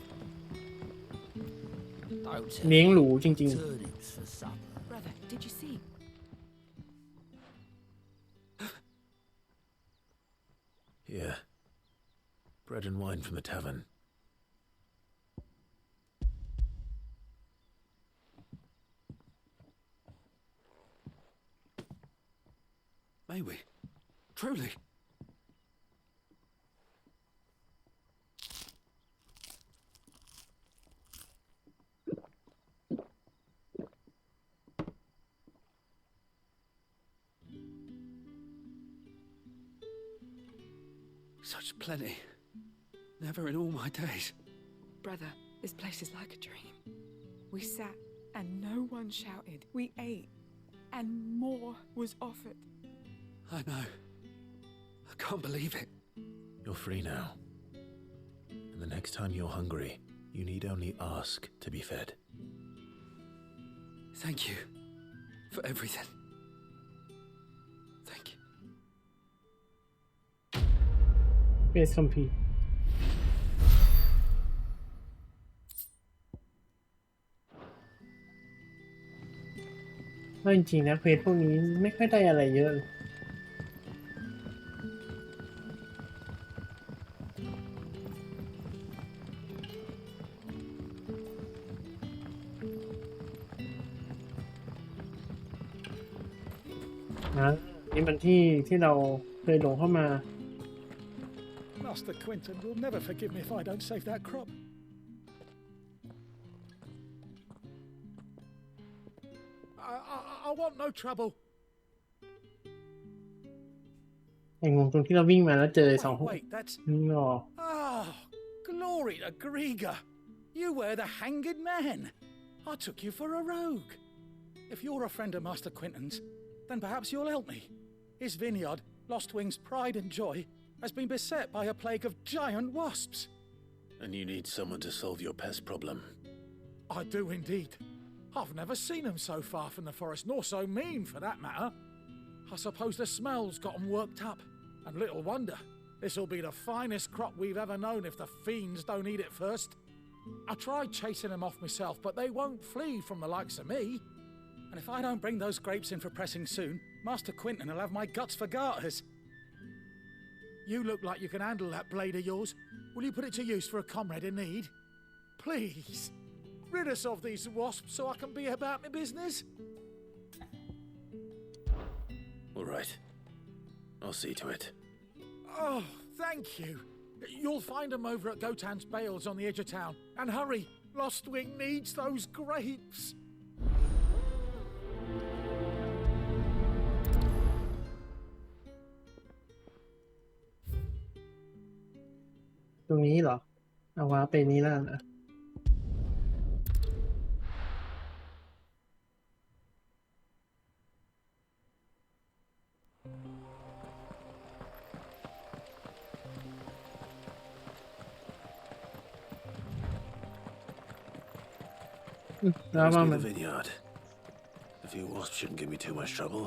เลี้ยงหรูจริง Brother, did you see? Here. Bread and wine from the tavern. May we? Truly? Such plenty. Never in all my days. Brother, this place is like a dream. We sat and no one shouted. We ate and more was offered. I know. I can't believe it. You're free now. And the next time you're hungry, you need only ask to be fed. Thank you for everything. Thank you. ๆเบสคัมพีร์ว่าจริงๆนะเควสพวกนี้ไม่ค่อยได้อะไรเยอะเลยนี่มันที่เราเคยหลงเข้ามา Master Quinton will never forgive me if I don't save that crop. I want no trouble. ไอ้งงตรงที่เราวิ่งมาแล้วเจอสอง Wait, that's... นี่หรอ Oh, glory to Grieger. You were the hanged man. I took you for a rogue. If you're a friend of Master Quinton's, then perhaps you'll help me. His vineyard, Lost Wing's pride and joy, has been beset by a plague of giant wasps. And you need someone to solve your pest problem. I do indeed. I've never seen them so far from the forest, nor so mean for that matter. I suppose the smell's got them worked up. And little wonder. This'll be the finest crop we've ever known if the fiends don't eat it first. I tried chasing them off myself, but they won't flee from the likes of me. And if I don't bring those grapes in for pressing soon, Master Quinton will have my guts for garters. You look like you can handle that blade of yours. Will you put it to use for a comrade in need? Please, rid us of these wasps so I can be about my business. All right. I'll see to it. Oh, thank you. You'll find them over at Gotan's bales on the edge of town. And hurry, Lostwing needs those grapes. ตรงนี้เหรอเอาว้าไปนี้แล้วนะแล้ว Must ว่า be มัน the vineyard. A few wasps shouldn't give me too much trouble.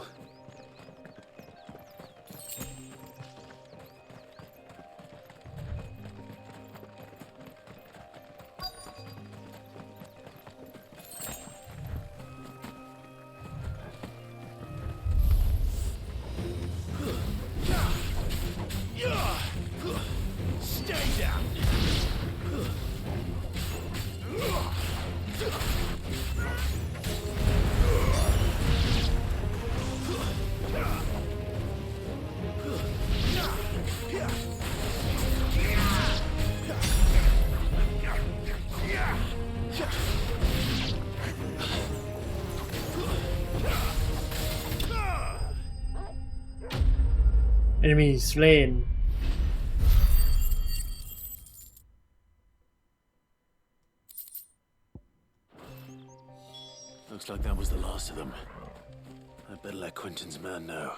Stay down. Enemy slain. Looks like that was the last of them. I'd better let Quentin's man know.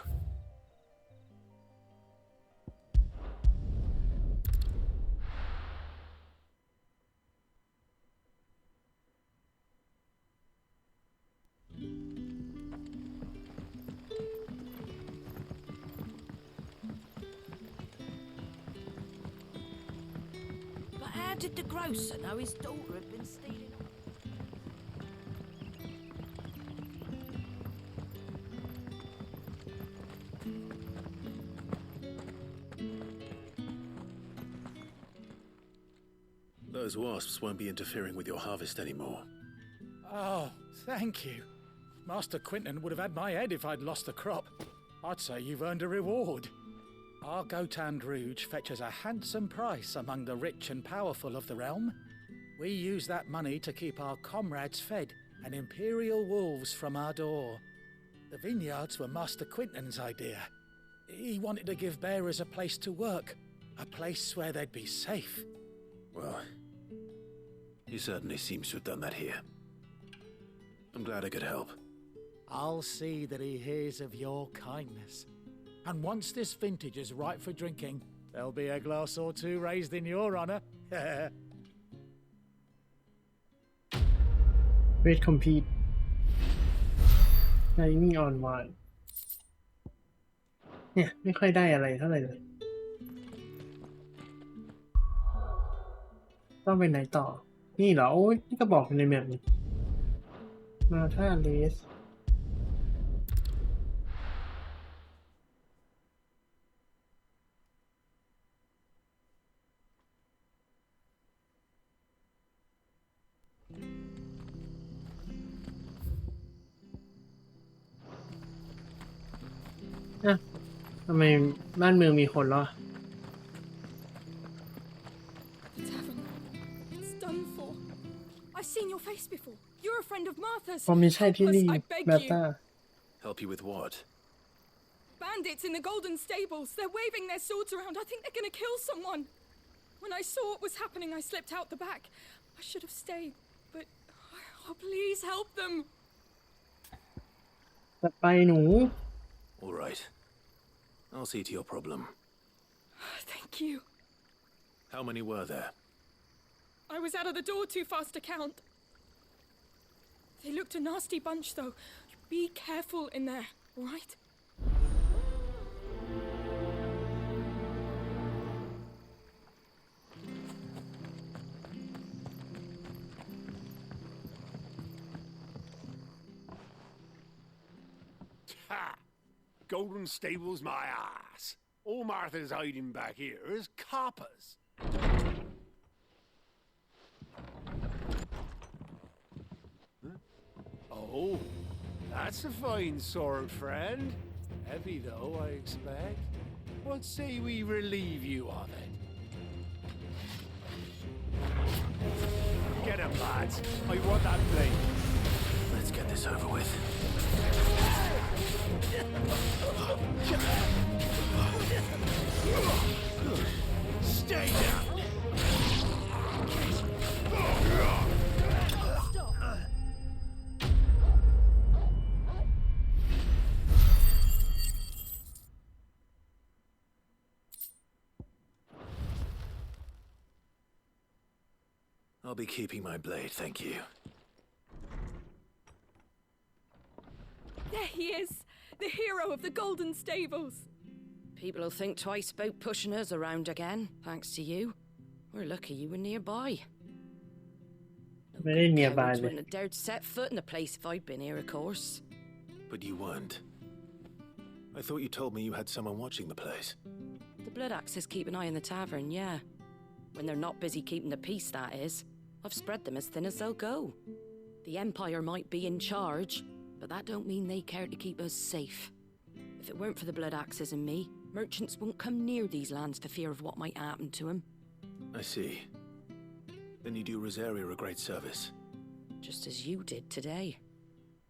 But how did the grocer know his daughter had been stealing? Those wasps won't be interfering with your harvest anymore. Oh, thank you. Master Quentin would have had my head if I'd lost the crop. I'd say you've earned a reward. Our Gotan Rouge fetches a handsome price among the rich and powerful of the realm. We use that money to keep our comrades fed and imperial wolves from our door. The vineyards were Master Quentin's idea. He wanted to give bearers a place to work, a place where they'd be safe. Well, he certainly seems to have done that here. I'm glad I could help. I'll see that he hears of your kindness. And once this vintage is ripe for drinking, there'll be a glass or two raised in your honor. Wait, compete. Shining on one. เนี่ยไม่ค่อยได้อะไรเท่าไหร่เลยต้องไปไหนต่อนี่เหรอโอ้ยนี่ก็บอกในแมปนี่มาท่าเลสอ่ะทำไมบ้านเมืองมีคนแล้ว The tavern. It's done for. I've seen your face before. You're a friend of Martha's. พอมีใช่ที่นี่ I beg แบ you. ต้า Help you with what? Bandits in the Golden Stables. They're waving their swords around. I think they're gonna kill someone. When I saw what was happening, I slipped out the back. I should have stayed, but oh, please help them. จะไปหนู All right. I'll see to your problem. Thank you. How many were there? I was out of the door too fast to count. They looked a nasty bunch, though. Be careful in there, all right? Ha! Golden Stables, my ass. All Martha's hiding back here is coppers. Huh? Oh, that's a fine sword, friend. Heavy, though, I expect. What say we relieve you of it? Get him, lads. I want that blade. Let's get this over with. Stay down. I'll be keeping my blade, thank you. There he is! The hero of the Golden Stables! People will think twice about pushing us around again, thanks to you. We're lucky you were nearby. Very nearby. Cowards wouldn't have dared set foot in the place if I'd been here, of course. But you weren't. I thought you told me you had someone watching the place. The Blood Axes keep an eye on the tavern, yeah. When they're not busy keeping the peace, that is. I've spread them as thin as they'll go. The Empire might be in charge, but that don't mean they care to keep us safe. If it weren't for the Blood Axes and me, merchants won't come near these lands for fear of what might happen to them. I see. Then you do Rosaria a great service. Just as you did today.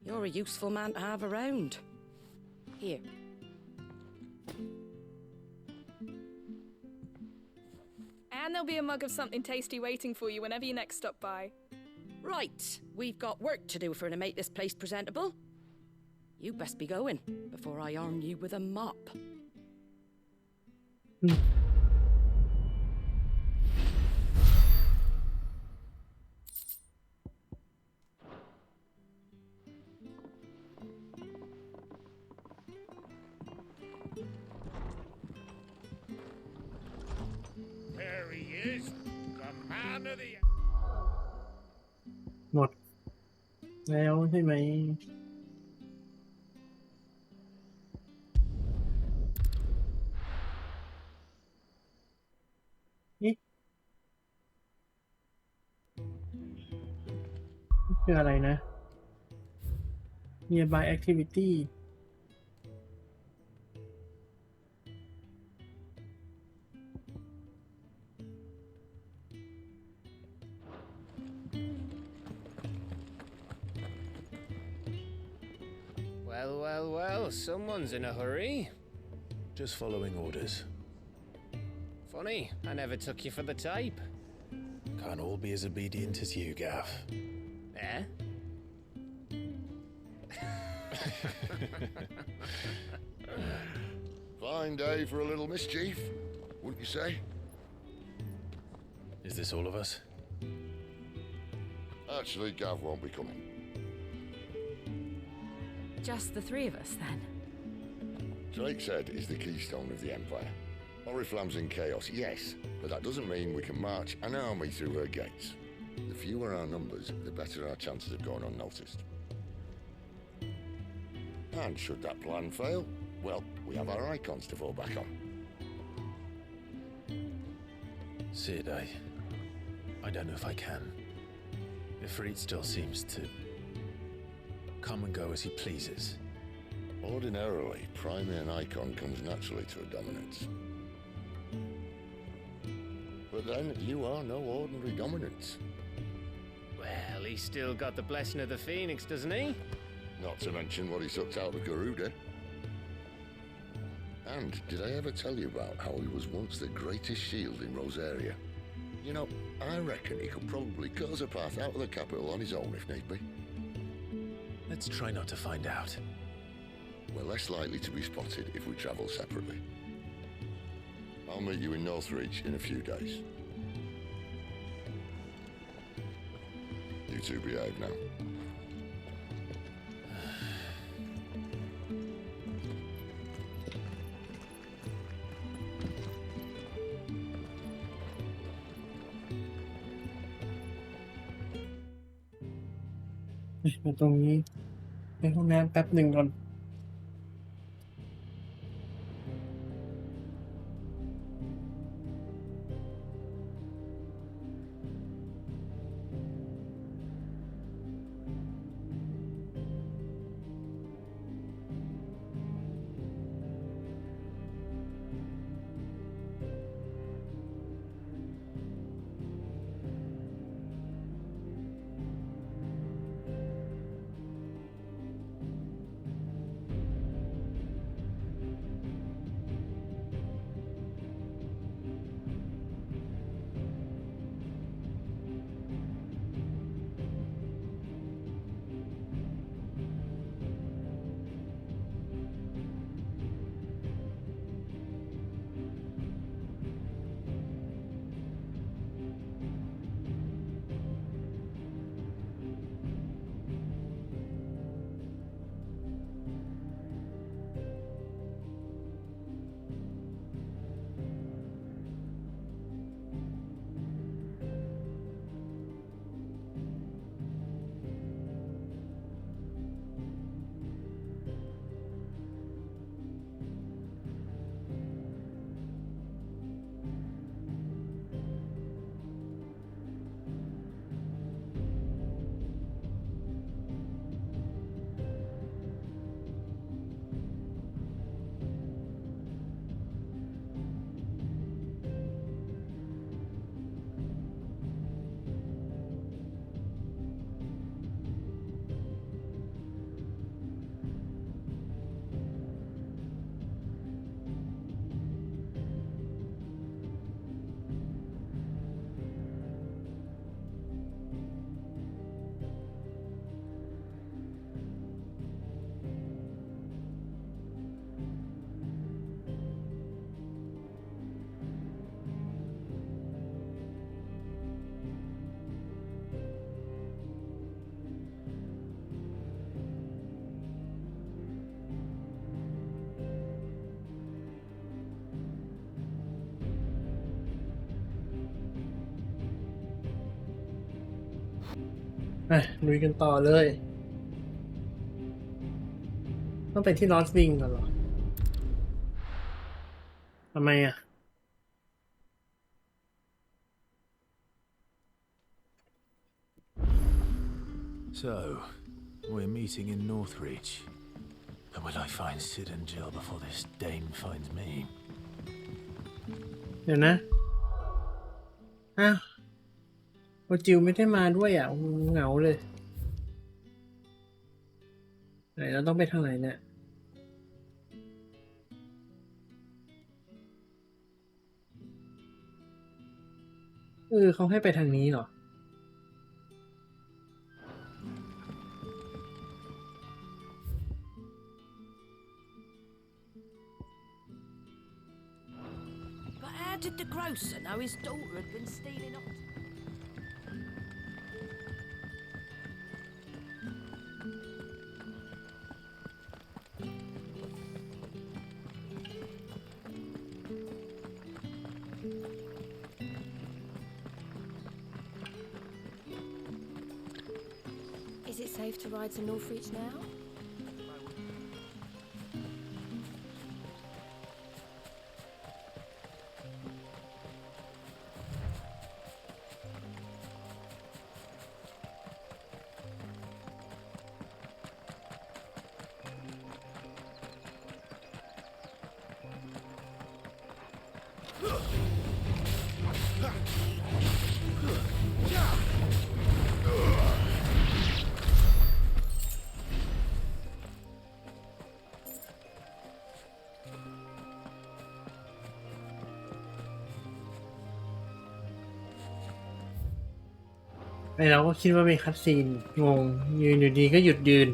You're a useful man to have around. Here. And there'll be a mug of something tasty waiting for you whenever you next stop by. Right, we've got work to do for to make this place presentable. You best be going before I arm you with a mop. There he is, the man of the... หมดแล้วใช่ไหมนี่คืออะไรนะ nearby activity Well, someone's in a hurry. Just following orders. Funny, I never took you for the type. Can't all be as obedient as you, Gav. Eh? Fine day for a little mischief, wouldn't you say? Is this all of us? Actually, Gav won't be coming. Just the three of us, then? Drake's Head is the keystone of the Empire. Oriflamme's in chaos, yes, but that doesn't mean we can march an army through her gates. The fewer our numbers, the better our chances of going unnoticed. And should that plan fail, well, we have our icons to fall back on. Sid, I don't know if I can. Ifrit still seems to come and go as he pleases. Ordinarily, primary and icon comes naturally to a dominance. But then, you are no ordinary dominance. Well, he's still got the blessing of the Phoenix, doesn't he? Not to mention what he sucked out of Garuda. And did I ever tell you about how he was once the greatest shield in Rosaria? You know, I reckon he could probably cut us a path out of the capital on his own if need be. Let's try not to find out. We're less likely to be spotted if we travel separately. I'll meet you in Northreach in a few days. You two behave now.มาตรงนี้ไปห้องน้ำแป๊บหนึ่งก่อน ลุยกันต่อเลยต้องไปที่ลอสวิงก่อนเหรอทำไมอ่ะ So, we're meeting in Northreach. But will I find Sid and Jill before this dame finds me? เดี๋ยวนะอ้าวโอจิวไม่ได้มาด้วยอ่ะเหงาเลยไหนเราต้องไปทางไหนเนี่ยเขาให้ไปทางนี้เหรอ But how did the grocer know his daughter had been stealing ox? Is it safe to ride to Northreach now?ไอเราก็คิดว่าเป็นคัตซีนงงยืนอยู่ดีก็หยุดยืน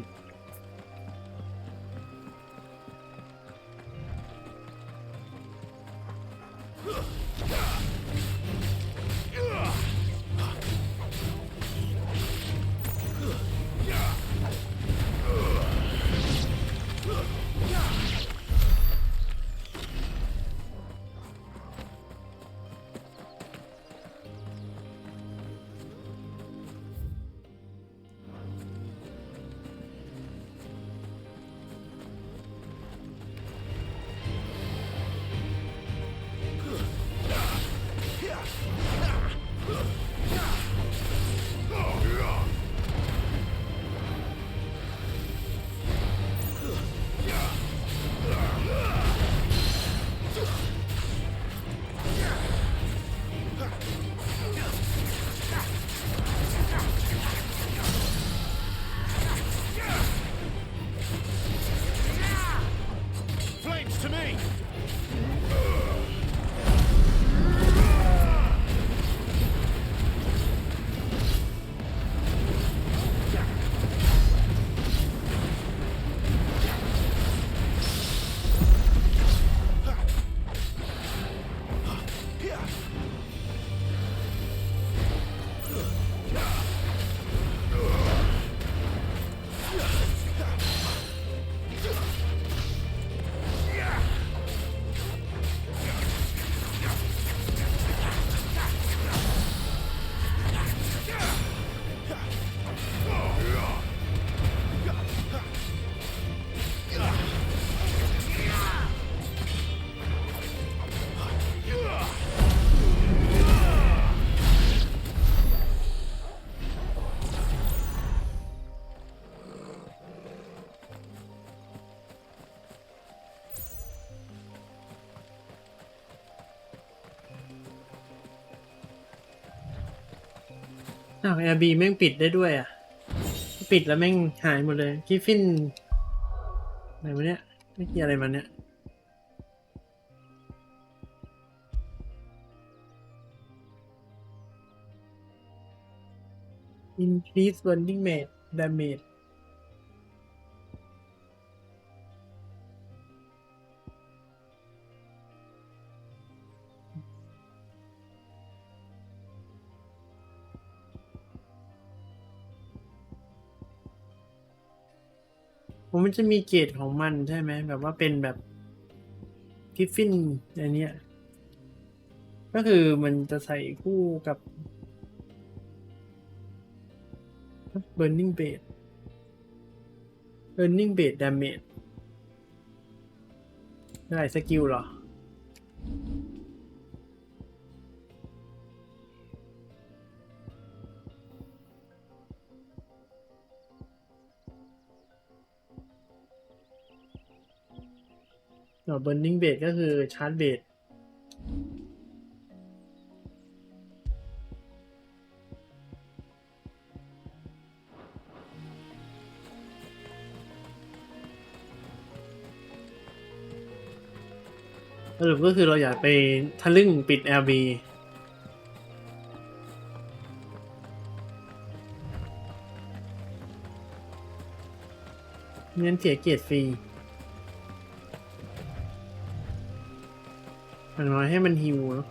อ้าว Airbnb แม่งปิดได้ด้วยอ่ะปิดแล้วแม่งหายหมดเลยกิฟฟินอะไรวะเนี่ยไม่เกี่ยวอะไรมาเนี่ย Increase burning damage มันจะมีเกรดของมันใช่ไหมแบบว่าเป็นแบบกิฟฟินอันเนี้ยก็คือมันจะใส่คู่กับ burning blade damage ได้สกิลเหรอburning blade ก็คือชาร์จเบดสรุปก็คือเราอยากไปทะลึ่งปิด LB เงินเสียเกียรติฟรีอย่างน้อยให้มันฮิวเนาะ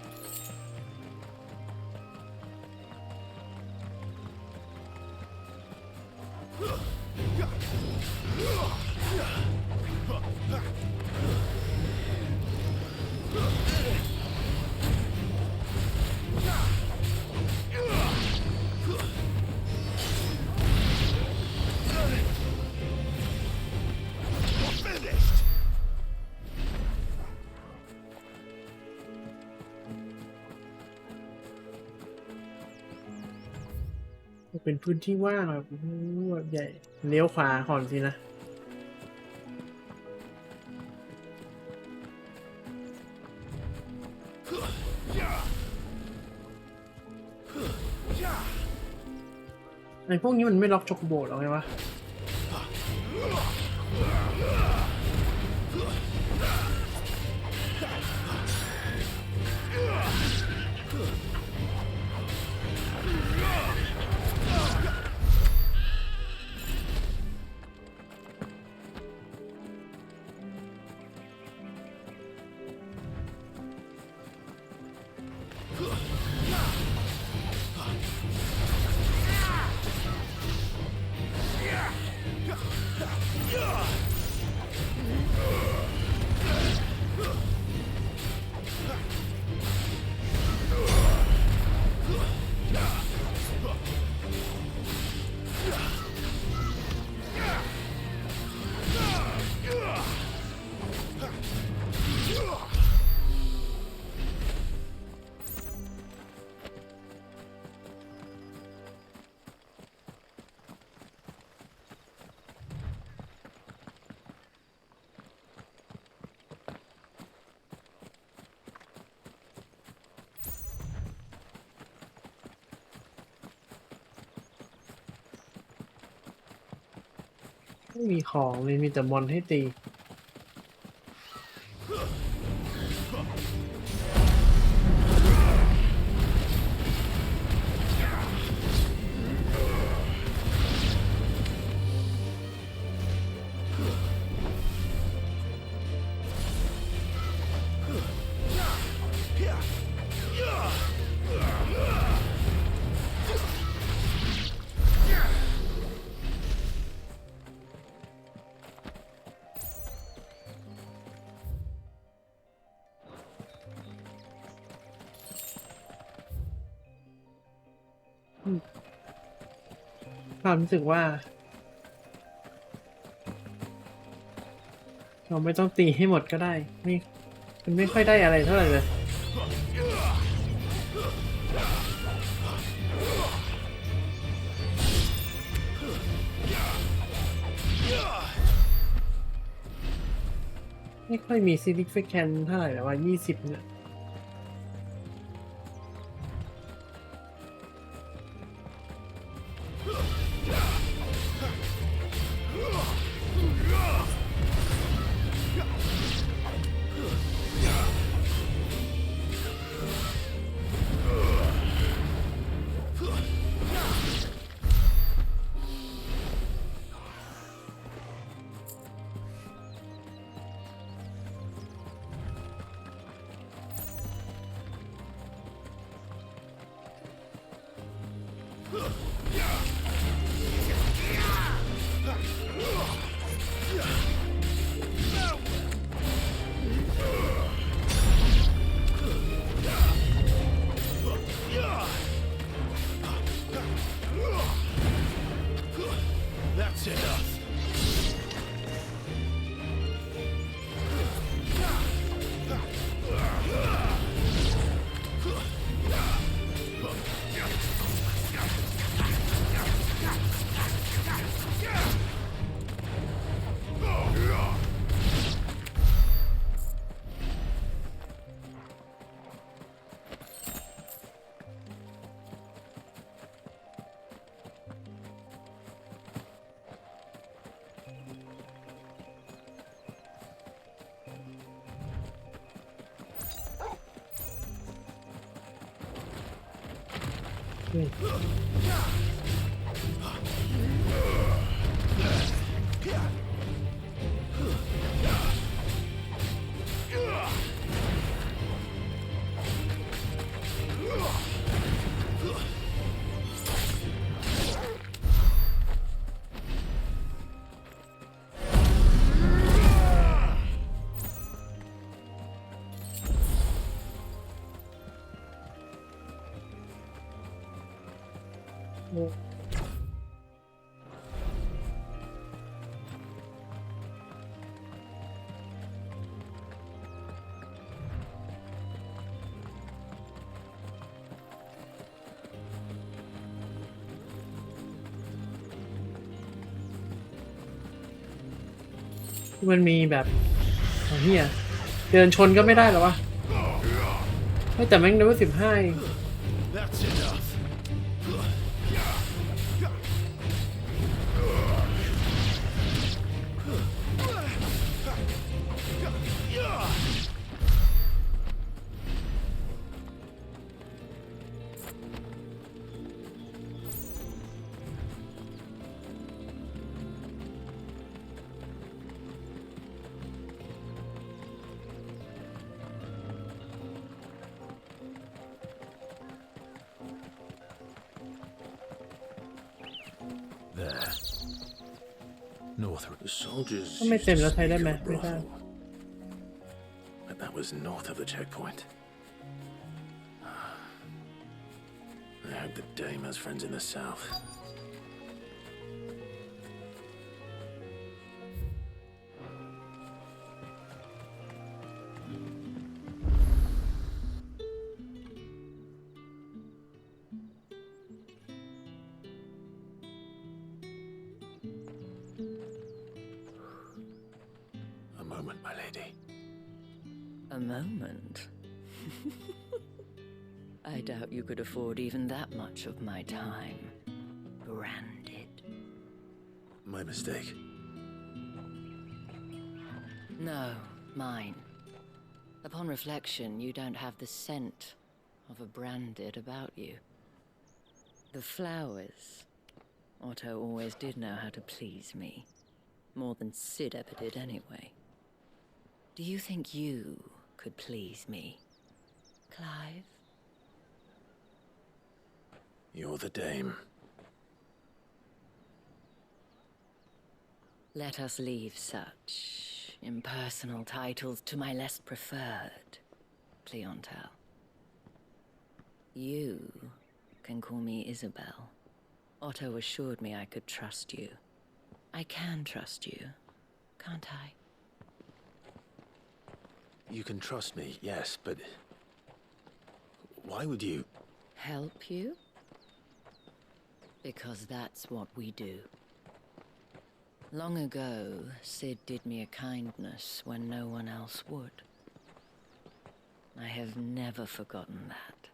เป็นพื้นที่ว่างแบบใหญ่เลี้ยวขวาก่อนสินะไอ้พวกนี้มันไม่ล็อกช็อกโบหรอไงวะไม่มีของเลยมีแต่มอนให้ตีความรู้สึกว่าเราไม่ต้องตีให้หมดก็ได้มันไม่ค่อยได้อะไรเท่าไหร่เลยไม่ค่อยมีซิลิฟิแคนเท่าไหร่แต่ว่า20เนี่ย มันมีแบบเฮียเดินชนก็ไม่ได้หรอวะแต่แม่งเลเวล15เอง There. North. The soldiers. ก็ไม่เต็มแล้วใช้ได้ไหมไม่ได้ But that was north of the checkpoint. I hope the dame has friends in the south. A moment, my lady. A moment? I doubt you could afford even that much of my time. Branded. My mistake. No, mine. Upon reflection, you don't have the scent of a branded about you. The flowers. Otto always did know how to please me. More than Sid ever did anyway. Do you think you could please me, Clive? You're the dame. Let us leave such impersonal titles to my less preferred clientele. You can call me Isabel. Otto assured me I could trust you. I can trust you, can't I? You can trust me, yes, but why would you? Help you? Because that's what we do. Long ago, Sid did me a kindness when no one else would. I have never forgotten that.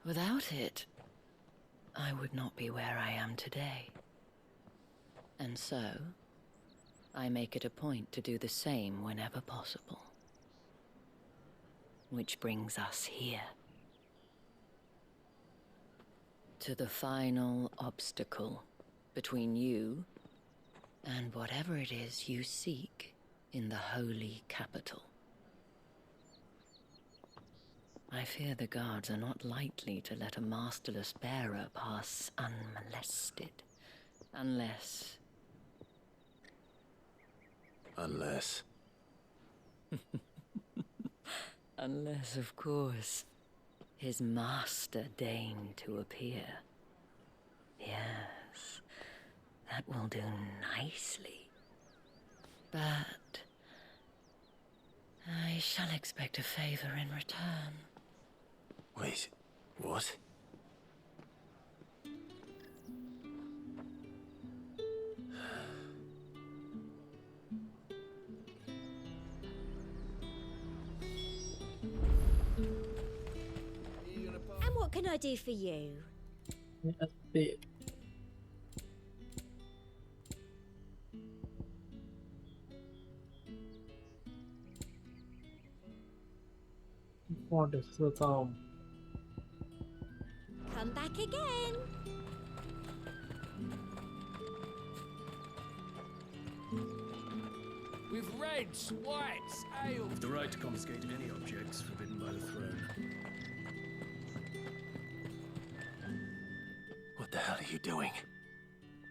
Without it, I would not be where I am today. And so, I make it a point to do the same whenever possible. Which brings us here. To the final obstacle between you and whatever it is you seek in the holy capital. I fear the guards are not likely to let a masterless bearer pass unmolested. Unless... Unless, of course, his master deigned to appear. Yes, that will do nicely. But I shall expect a favor in return. Wait, what? And what can I do for you? For the storm. Come back sweats, ale. With the right to confiscate any objects forbidden by the throne. What the hell are you doing?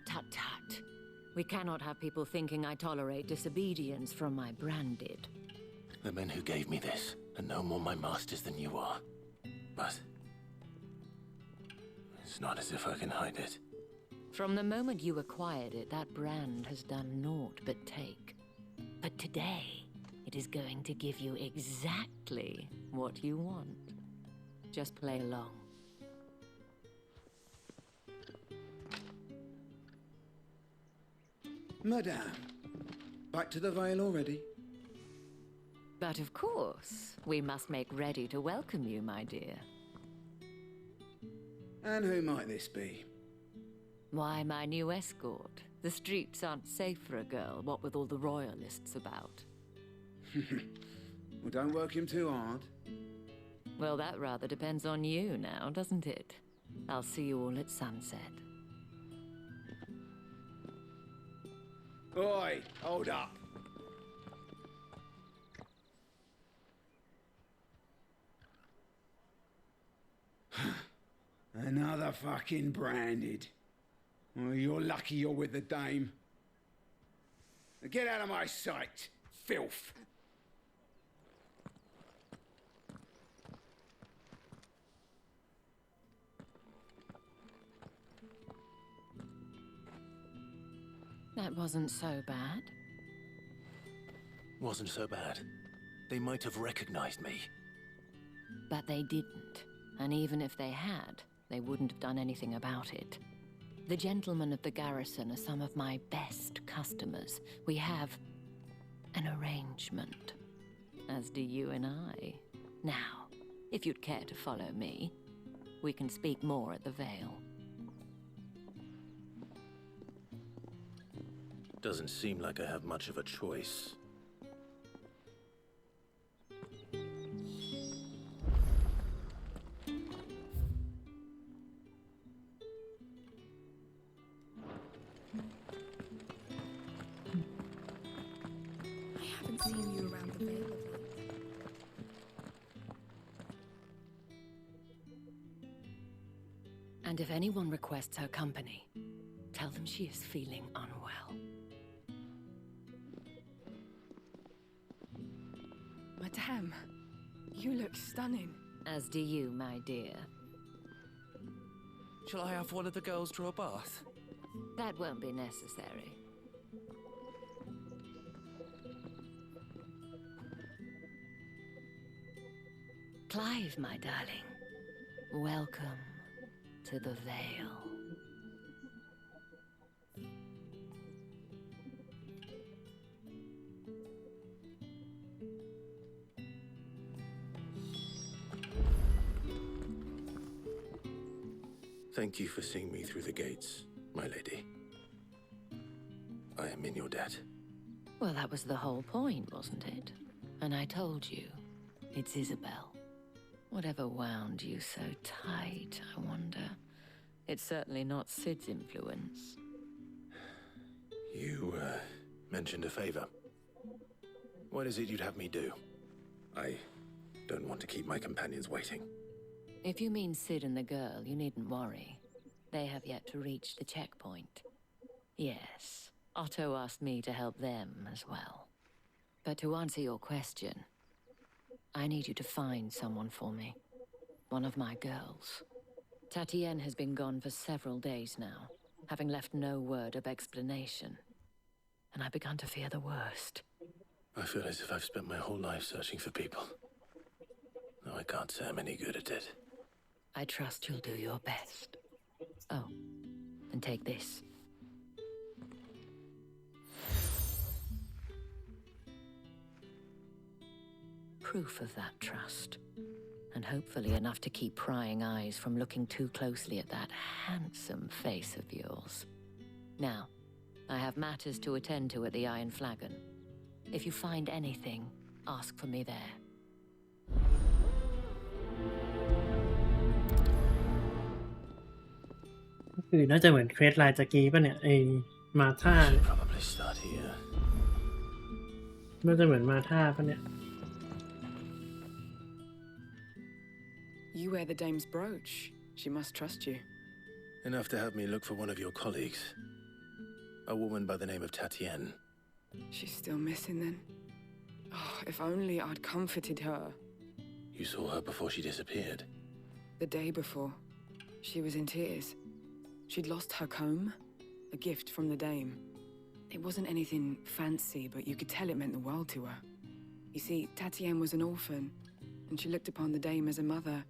Tut tut. We cannot have people thinking I tolerate disobedience from my branded. The men who gave me this are no more my masters than you are. But it's not as if I can hide it. From the moment you acquired it, that brand has done naught but take. But today, it is going to give you exactly what you want. Just play along. Madame, back to the Vale already? But of course, we must make ready to welcome you, my dear. And who might this be? Why, my new escort. The streets aren't safe for a girl, what with all the royalists about. Well, don't work him too hard. Well, that rather depends on you now, doesn't it? I'll see you all at sunset. Oi, hold up. Another fucking branded. Well, you're lucky you're with the dame. Now get out of my sight, filth. That wasn't so bad. Wasn't so bad. They might have recognized me. But they didn't. And even if they had, they wouldn't have done anything about it. The gentlemen of the garrison are some of my best customers. We have an arrangement, as do you and I. Now, if you'd care to follow me, we can speak more at the Vale. Doesn't seem like I have much of a choice. I haven't seen you around the Vale of late. And if anyone requests her company, tell them she is feeling unwell. Madame, you look stunning. As do you, my dear. Shall I have one of the girls draw a bath? That won't be necessary. Clive, my darling, welcome to the Vale. Thank you for seeing me through the gates, my lady. I am in your debt. Well, that was the whole point, wasn't it? And I told you, it's Isabel. Whatever wound you so tight, I wonder. It's certainly not Sid's influence. You, mentioned a favor. What is it you'd have me do? I don't want to keep my companions waiting. If you mean Sid and the girl, you needn't worry. They have yet to reach the checkpoint. Yes, Otto asked me to help them as well. But to answer your question, I need you to find someone for me. One of my girls. Tatienne has been gone for several days now, having left no word of explanation. And I've begun to fear the worst. I feel as if I've spent my whole life searching for people. Though I can't say I'm any good at it. I trust you'll do your best. Oh, and take this. Proof of that trust. And hopefully enough to keep prying eyes from looking too closely at that handsome face of yours. Now, I have matters to attend to at the Iron Flagon. If you find anything, ask for me there.คือน่าจะเหมือนเควสลายตะกี้ป่ะเนี่ยไอมาท่า Should probably start here. มันจะเหมือนมาท่าปะเนี่ย You wear the dame's brooch. She must trust you. Enough to have me look for one of your colleagues. A woman by the name of Tatienne. She's still missing then. Oh, if only I'd comforted her. You saw her before she disappeared? The day before. She was in tears. She'd lost her comb, a gift from the dame. It wasn't anything fancy, but you could tell it meant the world to her. You see, Tatienne was an orphan, and she looked upon the dame as a mother,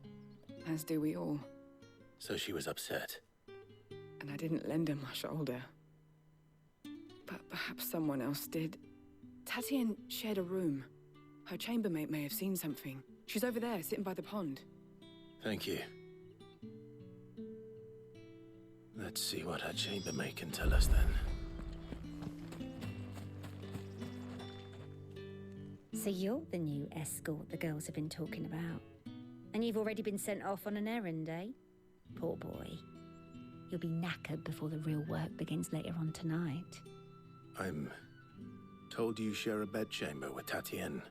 as do we all. So she was upset. And I didn't lend her my shoulder. But perhaps someone else did. Tatienne shared a room. Her chambermaid may have seen something. She's over there, sitting by the pond. Thank you. Let's see what her chambermaid can tell us then. So you're the new escort the girls have been talking about. And you've already been sent off on an errand, eh? Poor boy. You'll be knackered before the real work begins later on tonight. I'm told you share a bedchamber with Tatienne.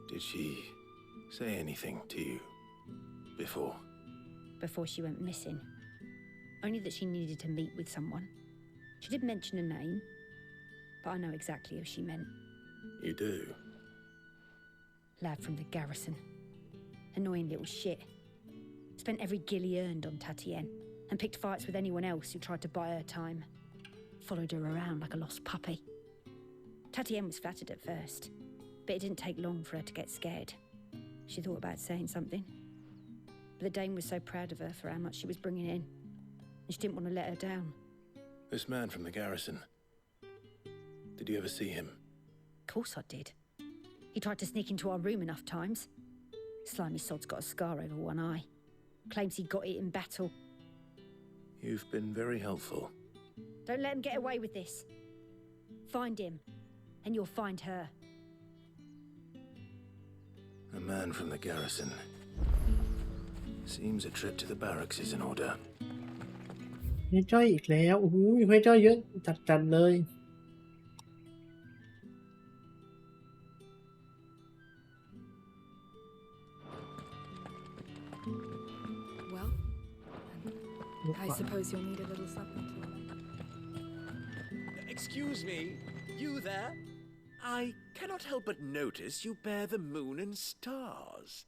Did she say anything to you before? Before she went missing. Only that she needed to meet with someone. She did mention a name, but I know exactly who she meant. You do? Lad from the garrison. Annoying little shit. Spent every guil he earned on Tatienne, and picked fights with anyone else who tried to buy her time. Followed her around like a lost puppy. Tatienne was flattered at first, but it didn't take long for her to get scared. She thought about saying something. But the dame was so proud of her for how much she was bringing in, and she didn't want to let her down. This man from the garrison. Did you ever see him? Of course I did. He tried to sneak into our room enough times. Slimy sod's got a scar over one eye. Claims he got it in battle. You've been very helpful. Don't let him get away with this. Find him, and you'll find her. A man from the garrison. Seems a trip to the barracks is in order. เฮ้ยจ้อยอีกแล้วโอ้โหเฮ้ยจ้อยเยอะจัดเลย Well, I suppose you'll need a little supplement. Excuse me, you there? I cannot help but notice you bear the moon and stars.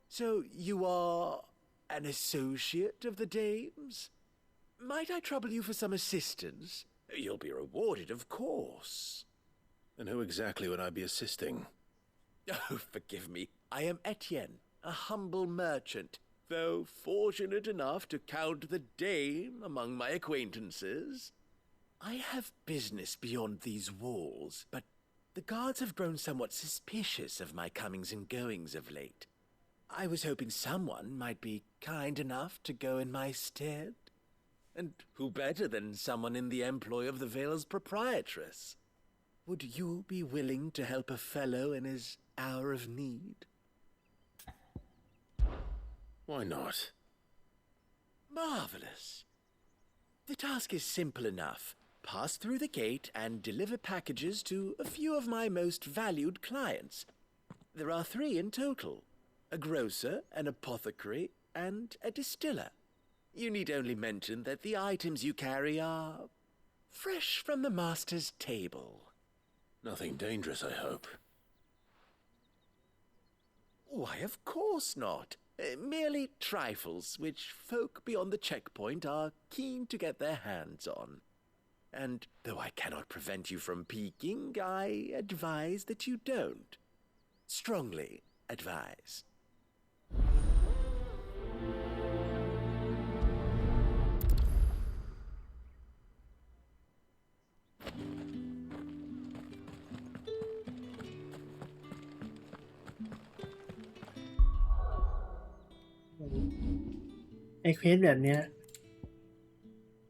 So you are an associate of the dame's? Might I trouble you for some assistance? You'll be rewarded, of course. And who exactly would I be assisting? Oh, forgive me. I am Etienne, a humble merchant, though fortunate enough to count the dame among my acquaintances. I have business beyond these walls, but the guards have grown somewhat suspicious of my comings and goings of late. I was hoping someone might be kind enough to go in my stead. And who better than someone in the employ of the Vale's proprietress? Would you be willing to help a fellow in his hour of need? Why not? Marvelous. The task is simple enough. Pass through the gate and deliver packages to a few of my most valued clients. There are 3 in total: a grocer, an apothecary, and a distiller. You need only mention that the items you carry are fresh from the master's table. Nothing dangerous, I hope. Why, of course not. Merely trifles which folk beyond the checkpoint are keen to get their hands on. And though I cannot prevent you from peeking, I advise that you don't. Strongly advise.ไอเควสแบบเนี้ย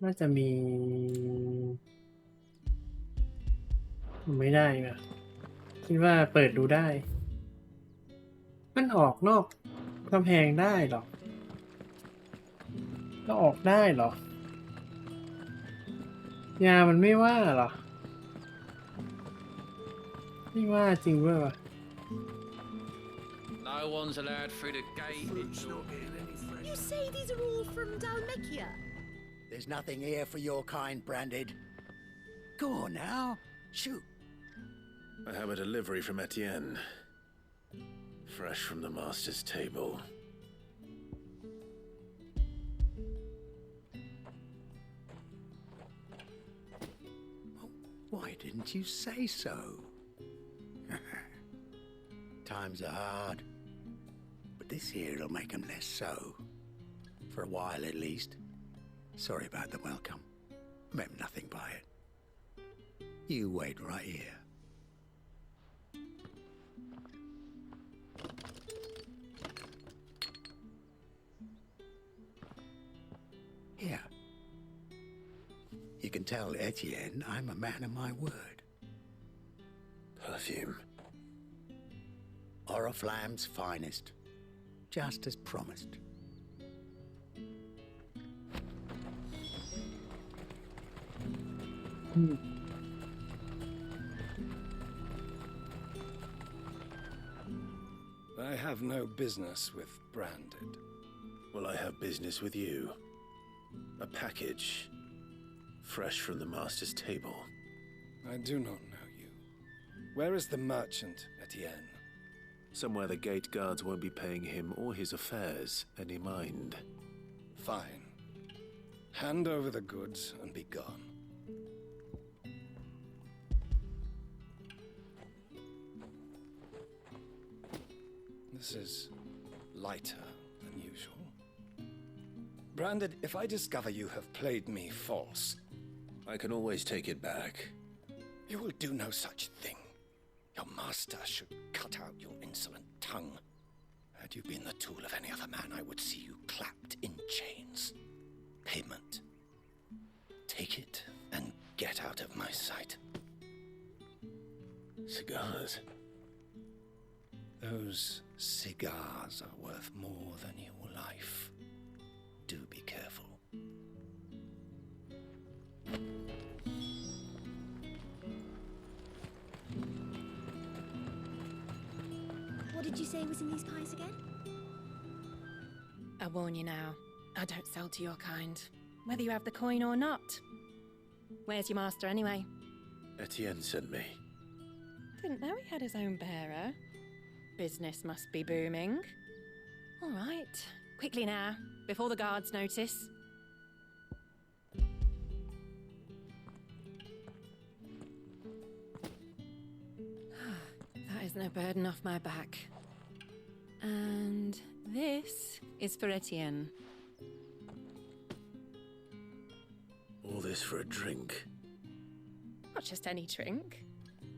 น่าจะมีไม่ได้อะคิดว่าเปิดดูได้มันออกนอกกำแพงได้หรอก็ออกได้หรอยามันไม่ว่าหรอ นี่ว่าจริงด้วยวะ No one's allowed through the gate. You say these are all from Dalmekia? There's nothing here for your kind, Branded. Go on now. Shoot. I have a delivery from Etienne. Fresh from the master's table. Why didn't you say so? Times are hard. But this here'll make 'em less so. For a while at least. Sorry about the welcome. Meant nothing by it. You wait right here. Here. You can tell Etienne I'm a man of my word. Perfume. Oriflamme's finest. Just as promised. I have no business with Branded. Well, I have business with you. A package. Fresh from the master's table. I do not know you. Where is the merchant, Etienne? Somewhere the gate guards won't be paying him or his affairs any mind. Fine. Hand over the goods and be gone. This is lighter than usual. Branded, if I discover you have played me false... I can always take it back. You will do no such thing. Your master should cut out your insolent tongue. Had you been the tool of any other man, I would see you clapped in chains. Payment. Take it and get out of my sight. Cigars. Those cigars are worth more than your life. Do be careful. What did you say was in these pies again? I warn you now, I don't sell to your kind, whether you have the coin or not. Where's your master anyway? Etienne sent me. Didn't know he had his own bearer. Business must be booming. All right, quickly now, before the guards notice. That is no burden off my back. And this is for Etienne. All this for a drink. Not just any drink.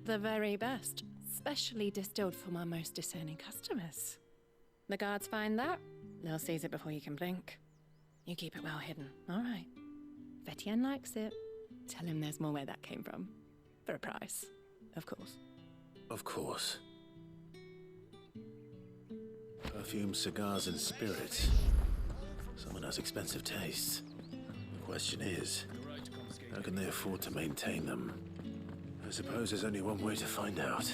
The very best, specially distilled for my most discerning customers. The guards find that, they'll seize it before you can blink. You keep it well hidden, all right? If Etienne likes it, tell him there's more where that came from. For a price, of course. Of course. Perfume, cigars, and spirits. Someone has expensive tastes. The question is, how can they afford to maintain them? I suppose there's only one way to find out.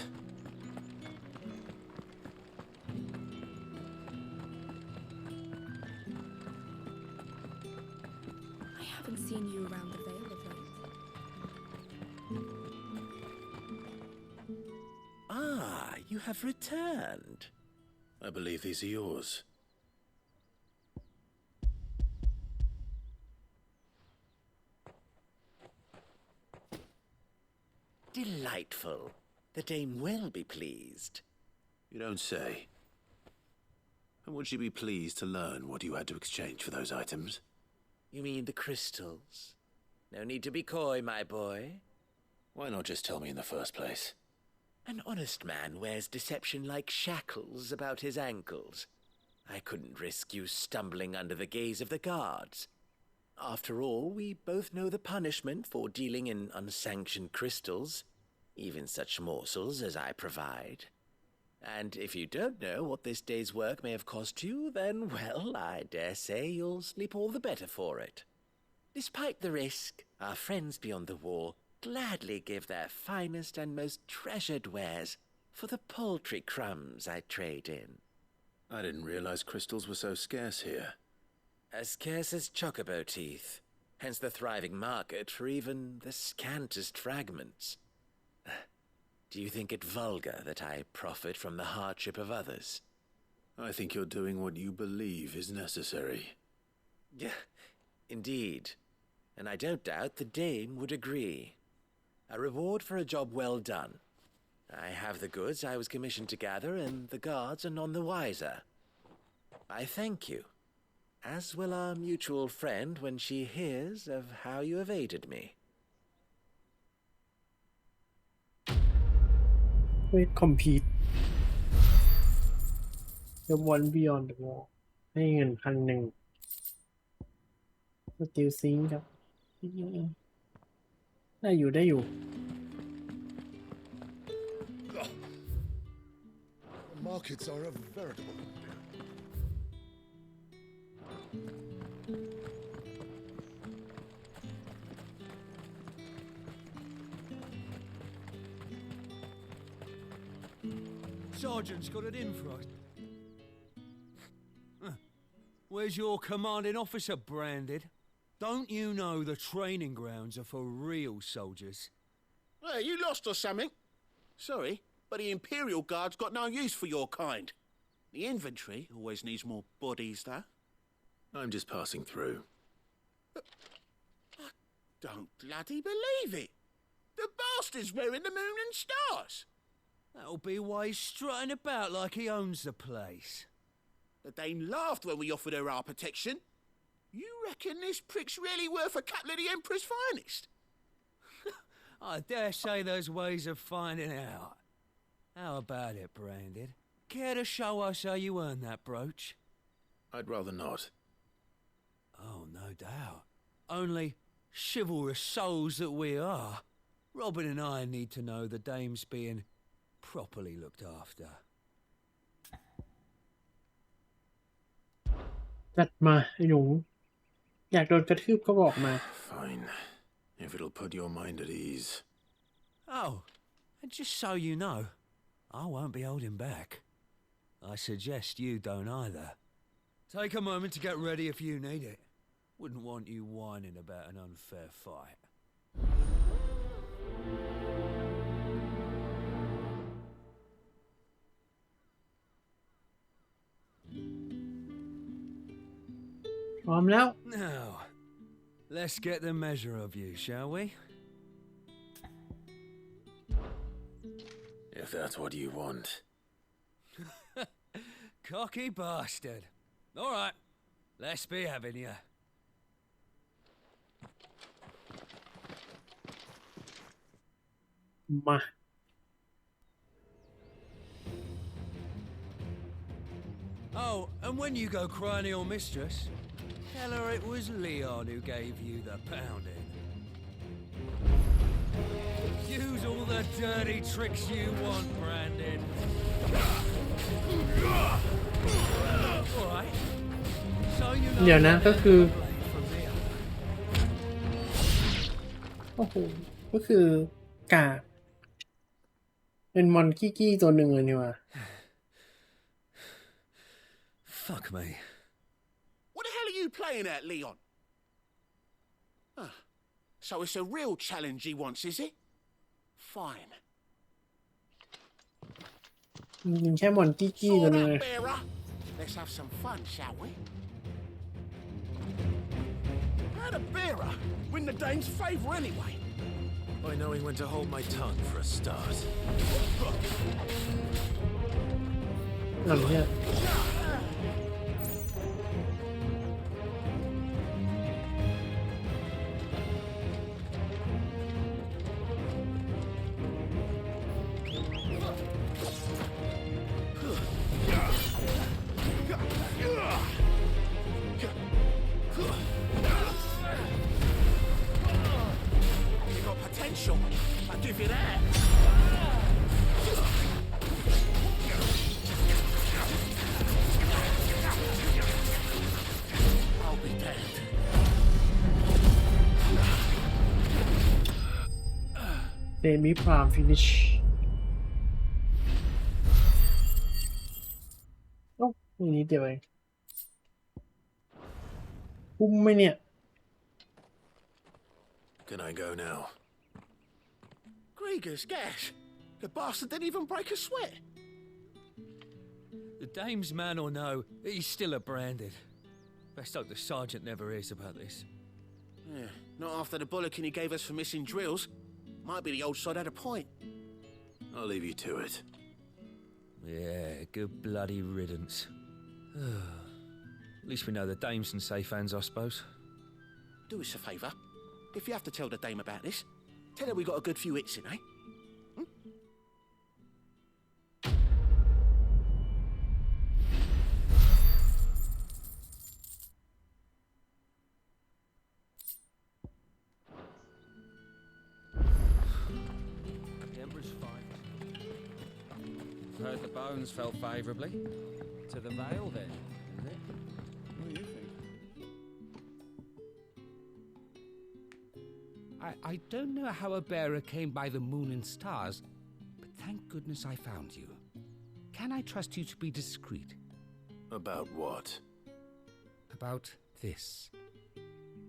I haven't seen you around the Vale of late. Ah, you have returned. I believe these are yours. Delightful. The dame will be pleased. You don't say. And would she be pleased to learn what you had to exchange for those items? You mean the crystals? No need to be coy, my boy. Why not just tell me in the first place? An honest man wears deception like shackles about his ankles. I couldn't risk you stumbling under the gaze of the guards. After all, we both know the punishment for dealing in unsanctioned crystals, even such morsels as I provide. And if you don't know what this day's work may have cost you, then, well, I dare say you'll sleep all the better for it. Despite the risk, our friends beyond the wall gladly give their finest and most treasured wares for the paltry crumbs I trade in. I didn't realize crystals were so scarce here. As scarce as chocobo teeth, hence the thriving market for even the scantest fragments. Do you think it vulgar that I profit from the hardship of others? I think you're doing what you believe is necessary. Yeah, indeed. And I don't doubt the dame would agree. A reward for a job well done. I have the goods I was commissioned to gather, and the guards are none the wiser. I thank you, as will our mutual friend when she hears of how you have aided me. เวทคอมพีท The One Beyond the Wall ให้เงิน1,000สติลซิงครับได้อยู่ได้อยู่ Markets are a veritable. Sergeant's got it in for us. Where's your commanding officer branded? Don't you know the training grounds are for real soldiers? Hey, you lost or something? Sorry, but the Imperial Guard's got no use for your kind. The infantry always needs more bodies, though. I'm just passing through. I don't bloody believe it. The bastard's wearing the moon and stars. That'll be why he's strutting about like he owns the place. The Dane laughed when we offered her our protection. You reckon this prick's really worth a couple of the Emperor's finest? I dare say there's ways of finding out. How about it, Branded? Care to show us how you earned that brooch? I'd rather not. Oh, no doubt. Only chivalrous souls that we are, Robin and I need to know the dame's being properly looked after. จัดมาไอ้หนูอยากโดนกระทืบก็บอกมา Fine, if it'll put your mind at ease. Oh, and just so you know, I won't be holding back. I suggest you don't either. Take a moment to get ready if you need it. Wouldn't want you whining about an unfair fight. Now, let's get the measure of you, shall we? If that's what you want. Cocky bastard. All right, let's be having you. Ma. Oh, and when you go crying to your mistress, tell her it was Leon who gave you the pounding. Use all the dirty tricks you want, Brandon. All right. So you know เดี๋ยวนะก็คือโอ้โหก็คือกาเป็นมอนกี้ตัวหนึ่งเลยนี่ว่ะ Fuck me. What the hell are you playing at, Leon? So it's a real challenge he wants, is it? Fine. จริงๆแค่มอนกี้ตัวนึงเลย Let's have some fun, shall we? How'd a bearer win the Dane's favour anyway? By knowing when to hold my tongue for a start. หลังเนี่ย You got potential. I'll give you that. Demi Farm Finish โอ้นี่นิดเดียวเองคุ้มไหมเนี่ย Can I go now? Grieger's gas. The bastard didn't even break a sweat. The dame's man or no, he's still a branded. Best hope the sergeant never hears about this. Yeah, not after the bollocking he gave us for missing drills. Might be the old sod had a point. I'll leave you to it. Yeah, good bloody riddance. At least we know the dame's in safe hands, I suppose. Do us a favour. If you have to tell the dame about this, tell her we got a good few hits in, eh? The Emperor's fine. Heard the bones fell favourably. To the Vale, then, is it? What do you think? I don't know how a bearer came by the moon and stars, but thank goodness I found you. Can I trust you to be discreet? About what? About this.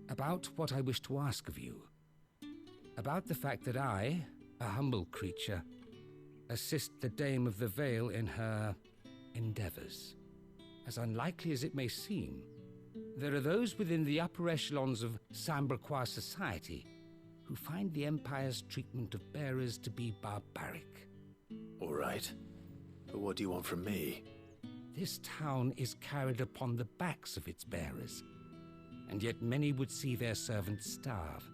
About what I wish to ask of you. About the fact that I, a humble creature, assist the Dame of the Vale in her endeavors. As unlikely as it may seem, there are those within the upper echelons of Samberquois society who find the Empire's treatment of bearers to be barbaric. All right. But what do you want from me? This town is carried upon the backs of its bearers, and yet many would see their servants starve.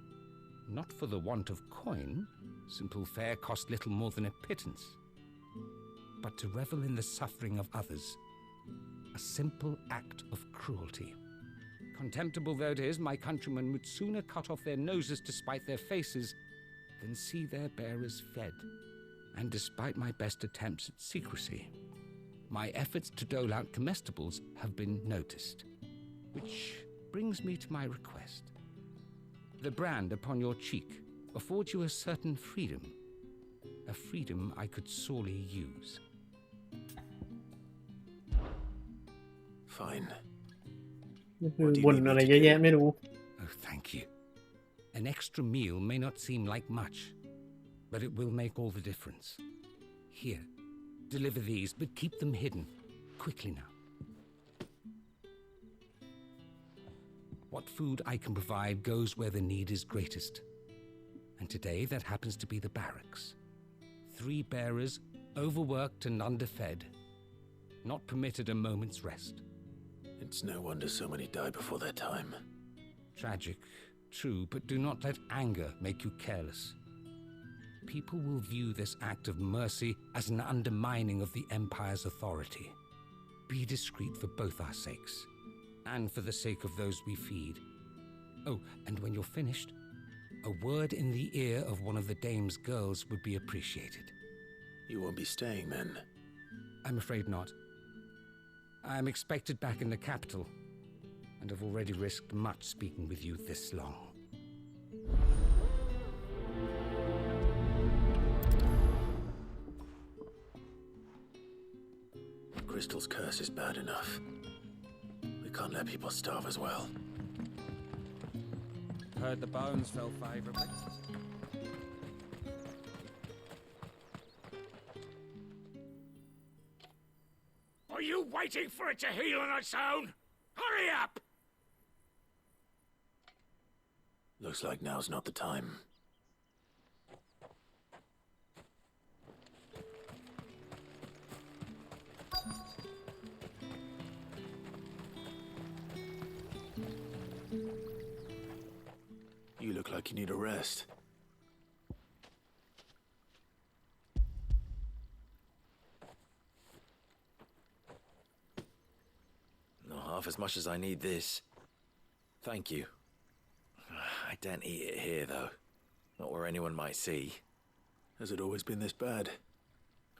Not for the want of coin, simple fare cost little more than a pittance, but to revel in the suffering of others, a simple act of cruelty. Contemptible though it is, my countrymen would sooner cut off their noses to spite their faces than see their bearers fed. And despite my best attempts at secrecy, my efforts to dole out comestibles have been noticed. Which brings me to my request. The brand upon your cheek affords you a certain freedom, a freedom I could sorely use. Fine. บ่นอะไรเยอะแยะไม่รู้ Oh, thank you. An extra meal may not seem like much, but it will make all the difference. Here, deliver these, but keep them hidden. Quickly now. What food I can provide goes where the need is greatest. And today that happens to be the barracks. 3 bearers, overworked and underfed, not permitted a moment's rest. It's no wonder so many die before their time. Tragic, true, but do not let anger make you careless. People will view this act of mercy as an undermining of the Empire's authority. Be discreet for both our sakes, and for the sake of those we feed. Oh, and when you're finished, a word in the ear of one of the Dame's girls would be appreciated. You won't be staying then? I'm afraid not. I'm expected back in the capital, and have already risked much speaking with you this long. Crystal's curse is bad enough. We can't let people starve as well. Heard the bones fell favourably. Are you waiting for it to heal on its own? Hurry up! Looks like now's not the time. You look like you need a rest. Not half as much as I need this. Thank you. I daren't eat it here, though. Not where anyone might see. Has it always been this bad?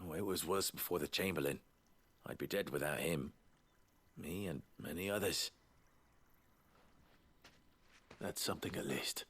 Oh, it was worse before the Chamberlain. I'd be dead without him. Me and many others. That's something at least.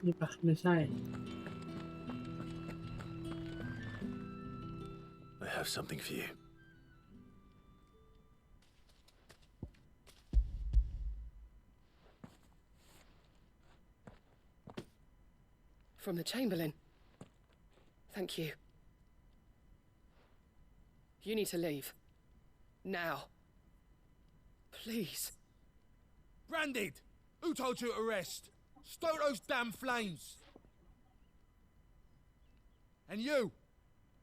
นี่ปะไม่ใช่ I have something for you. From the Chamberlain. Thank you. You need to leave. Now. Please. Branded! Who told you to rest? Stoke those damn flames! And you!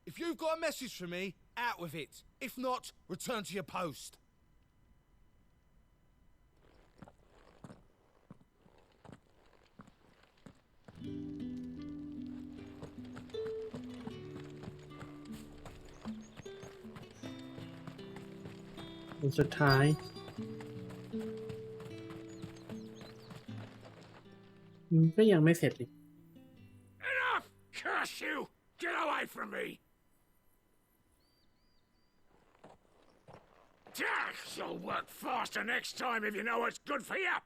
If you've got a message for me, out with it. If not, return to your post.คนสุดท้ายก็ยังไม่เสร็จอีก Enough! Curse you! Get away from me! You'll work faster next time if you know what's good for you!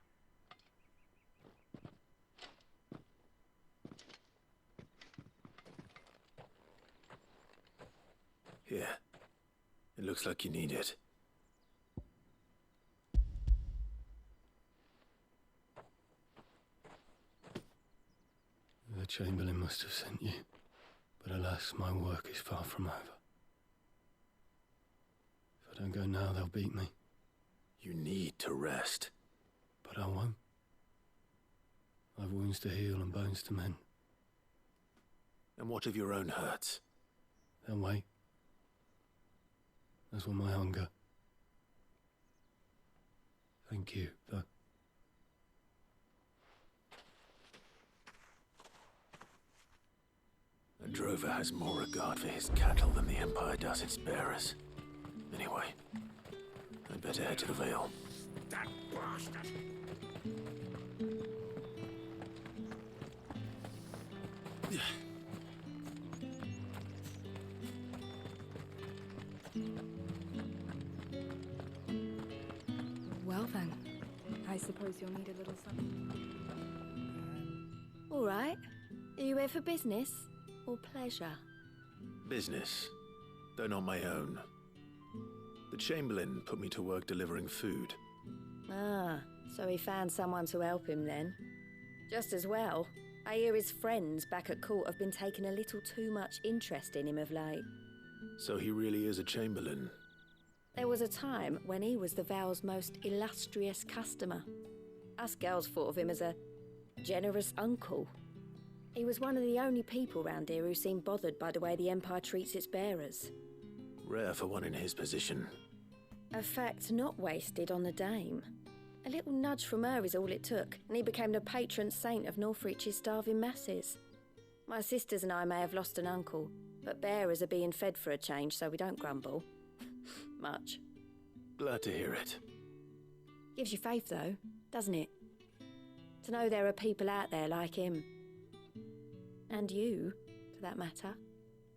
Here. It looks like you need it. The Chamberlain must have sent you, but alas, my work is far from over. If I don't go now, they'll beat me. You need to rest. But I won't. I've wounds to heal and bones to mend. And what of your own hurts? They'll wait. As will my hunger. Thank you, though. A drover has more regard for his cattle than the Empire does its bearers. Anyway, I'd better head to the Vale. That bastard! Well then, I suppose you'll need a little something. All right. Are you here for business or pleasure? Business, though not my own. The Chamberlain put me to work delivering food. Ah, so he found someone to help him then. Just as well. I hear his friends back at court have been taking a little too much interest in him of late. So he really is a Chamberlain. There was a time when he was the Vale's most illustrious customer. Us girls thought of him as a generous uncle. He was one of the only people round here who seemed bothered by the way the Empire treats its bearers. Rare for one in his position. A fact not wasted on the Dame. A little nudge from her is all it took, and he became the patron saint of Northreach's starving masses. My sisters and I may have lost an uncle, but bearers are being fed for a change, so we don't grumble. Much. Glad to hear it. Gives you faith, though, doesn't it? To know there are people out there like him. And you, for that matter.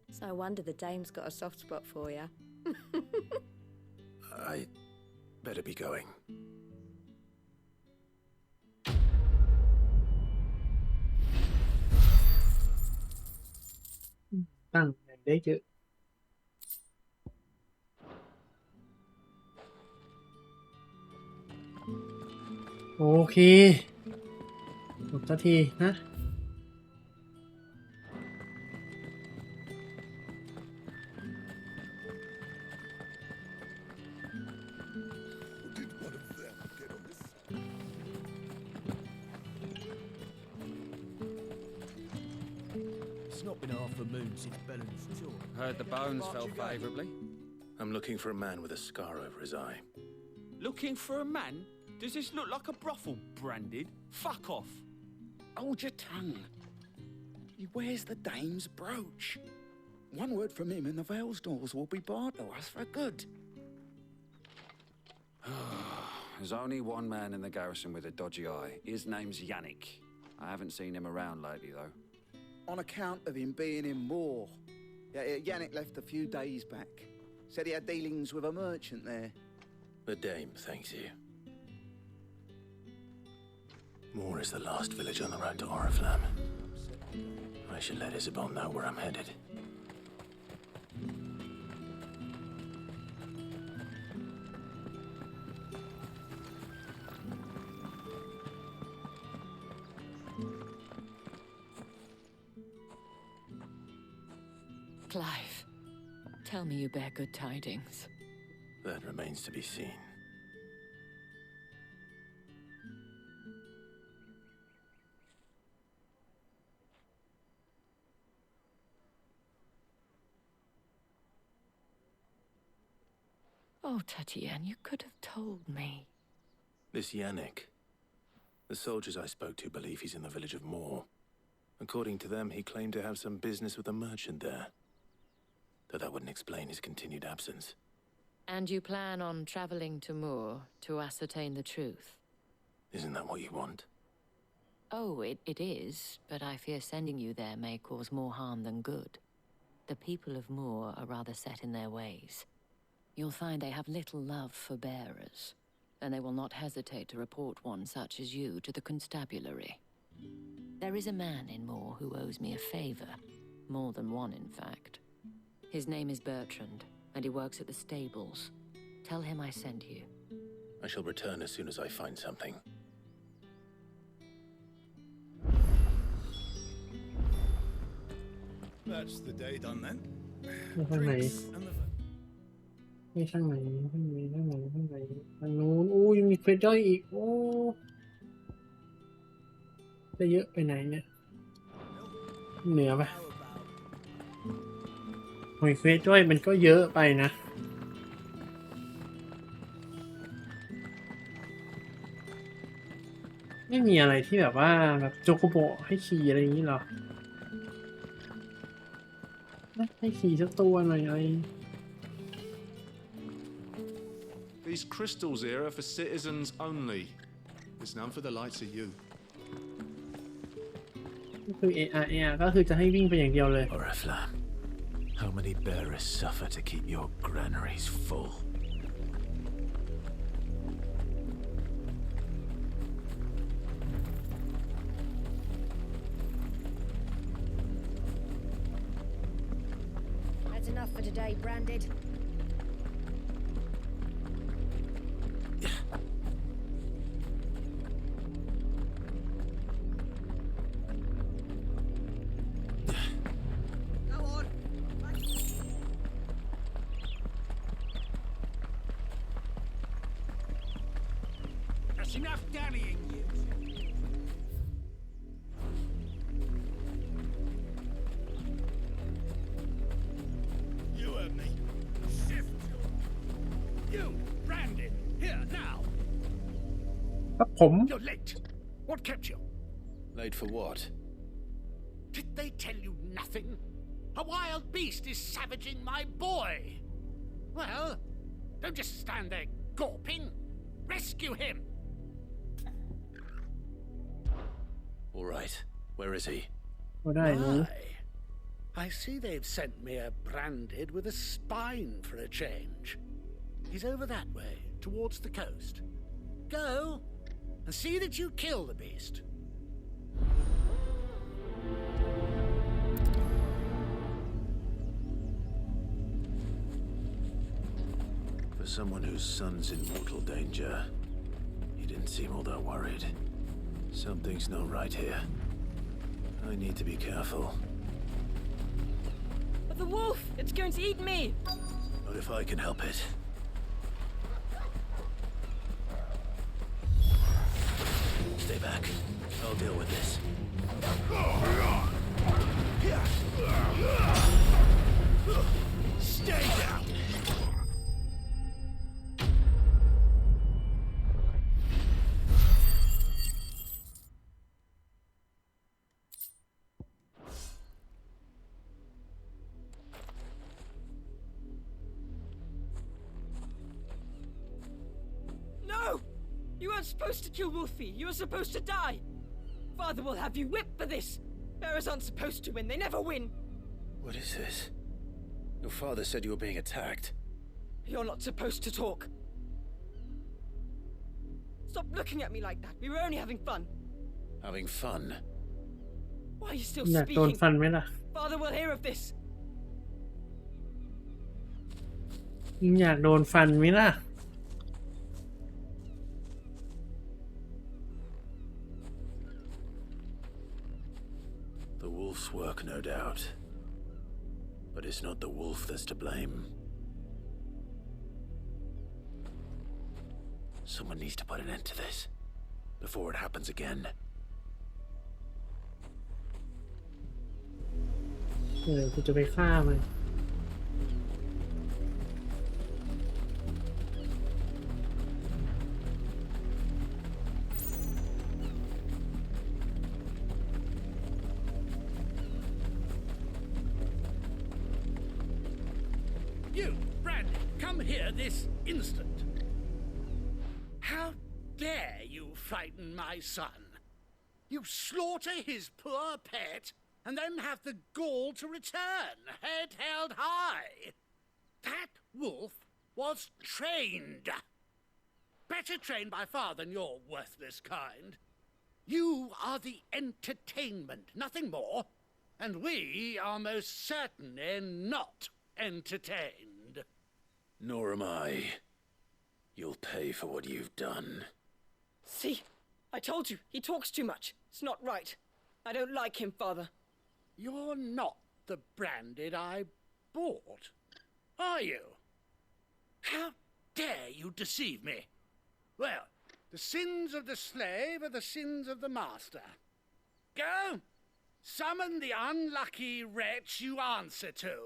It's no wonder the Dame's got a soft spot for you. I better be going. ตั้งได้เยอะโอเคจบสักทีนะHeard the bones fell favourably. I'm looking for a man with a scar over his eye. Looking for a man? Does this look like a brothel, Branded? Fuck off. Hold your tongue. He wears the Dame's brooch. One word from him and the Vale's doors will be barred to us for good. There's only one man in the garrison with a dodgy eye. His name's Yannick. I haven't seen him around lately, though. On account of him being in war. Yannick left a few days back. Said he had dealings with a merchant there. The Dame thanks you. Moor is the last village on the road to Oriflamme. I should let Isabel know where I'm headed. Clive, tell me you bear good tidings. That remains to be seen. Oh, Tatienne, you could have told me. This Yannick. The soldiers I spoke to believe he's in the village of Moor. According to them, he claimed to have some business with a merchant there. Though that wouldn't explain his continued absence. And you plan on traveling to Moor to ascertain the truth? Isn't that what you want? Oh, it is, but I fear sending you there may cause more harm than good. The people of Moor are rather set in their ways. You'll find they have little love for bearers, and they will not hesitate to report one such as you to the constabulary. There is a man in Moor who owes me a favor. More than one, in fact. His name is Bertrand, and he works at the stables. Tell him I sent you. I shall return as soon as I find something. That's the day done then. ทางไหน And the นี่ทางไหนทางไหนทางไหนทางไหนทางนู้นอู้ยังมีเควสย่อยอีกโอ้จะเยอะไปไหนเนี่ยเหนือปะโอ้ยเควสย่อยมันก็เยอะไปนะไม่มีอะไรที่แบบว่าแบบโจโกโบให้ขี่อะไรอย่างนี้หรอให้ขี่สักตัวหน่อยอะไร These crystals here are for citizens only. There's none for the likes of you. ก็คือ AR ก็คือจะให้วิ่งไปอย่างเดียวเลย Oriflamme, how many bearers suffer to keep your granaries full? That's enough for today, Branded. That's enough dallying, you. You heard me. Shift. You, Brandon, here now. ครับผม You're late. What kept you? Late for what? Did they tell you nothing? A wild beast is savaging my boy. Well, don't just stand there gawping. Rescue him. All right. Where is he? ก็ได้รู้ I see they've sent me a Branded with a spine for a change. He's over that way, towards the coast. Go and see that you kill the beast. For someone whose son's in mortal danger, he didn't seem all that worried. Something's not right here. I need to be careful. But the wolf! It's going to eat me! Not if I can help it. Stay back. I'll deal with this. Stay down. No! You weren't supposed to kill Wolfie. You were supposed to die. Father will have you whipped for this. Bearers aren't supposed to win. They never win. What is this? Your father said you were being attacked. You're not supposed to talk. Stop looking at me like that. We were only having fun. Having fun? Why are you still อยากโดน speaking? ฟันไหมล่ะ Father will hear of this. อยากโดนฟันไหมล่ะ The wolf's work, no doubt. But it's not the wolf that's to blame. Someone needs to put an end to this before it happens again. กูจะไปฆ่ามัน You, Brandon, come here this instant. How dare you frighten my son? You slaughter his poor pet and then have the gall to return, head held high. That wolf was trained. Better trained by far than your worthless kind. You are the entertainment, nothing more. And we are most certainly not entertained. Nor am I. You'll pay for what you've done. See? I told you, he talks too much. It's not right. I don't like him, Father. You're not the Branded I bought, are you? How dare you deceive me? Well, the sins of the slave are the sins of the master. Go! Summon the unlucky wretch you answer to.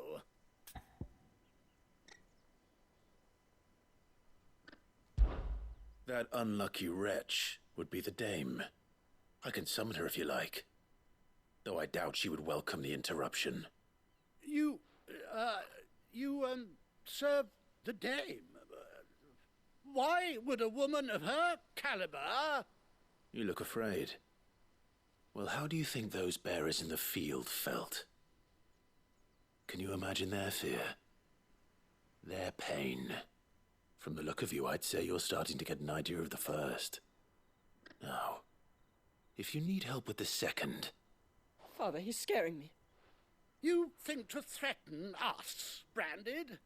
That unlucky wretch would be the dame. I can summon her if you like. Though I doubt she would welcome the interruption. You serve the dame. Why would a woman of her caliber... You look afraid. Well, how do you think those bearers in the field felt? Can you imagine their fear? Their pain? From the look of you, I'd say you're starting to get an idea of the first. Now, if you need help with the second... Father, he's scaring me. You think to threaten us, Branded?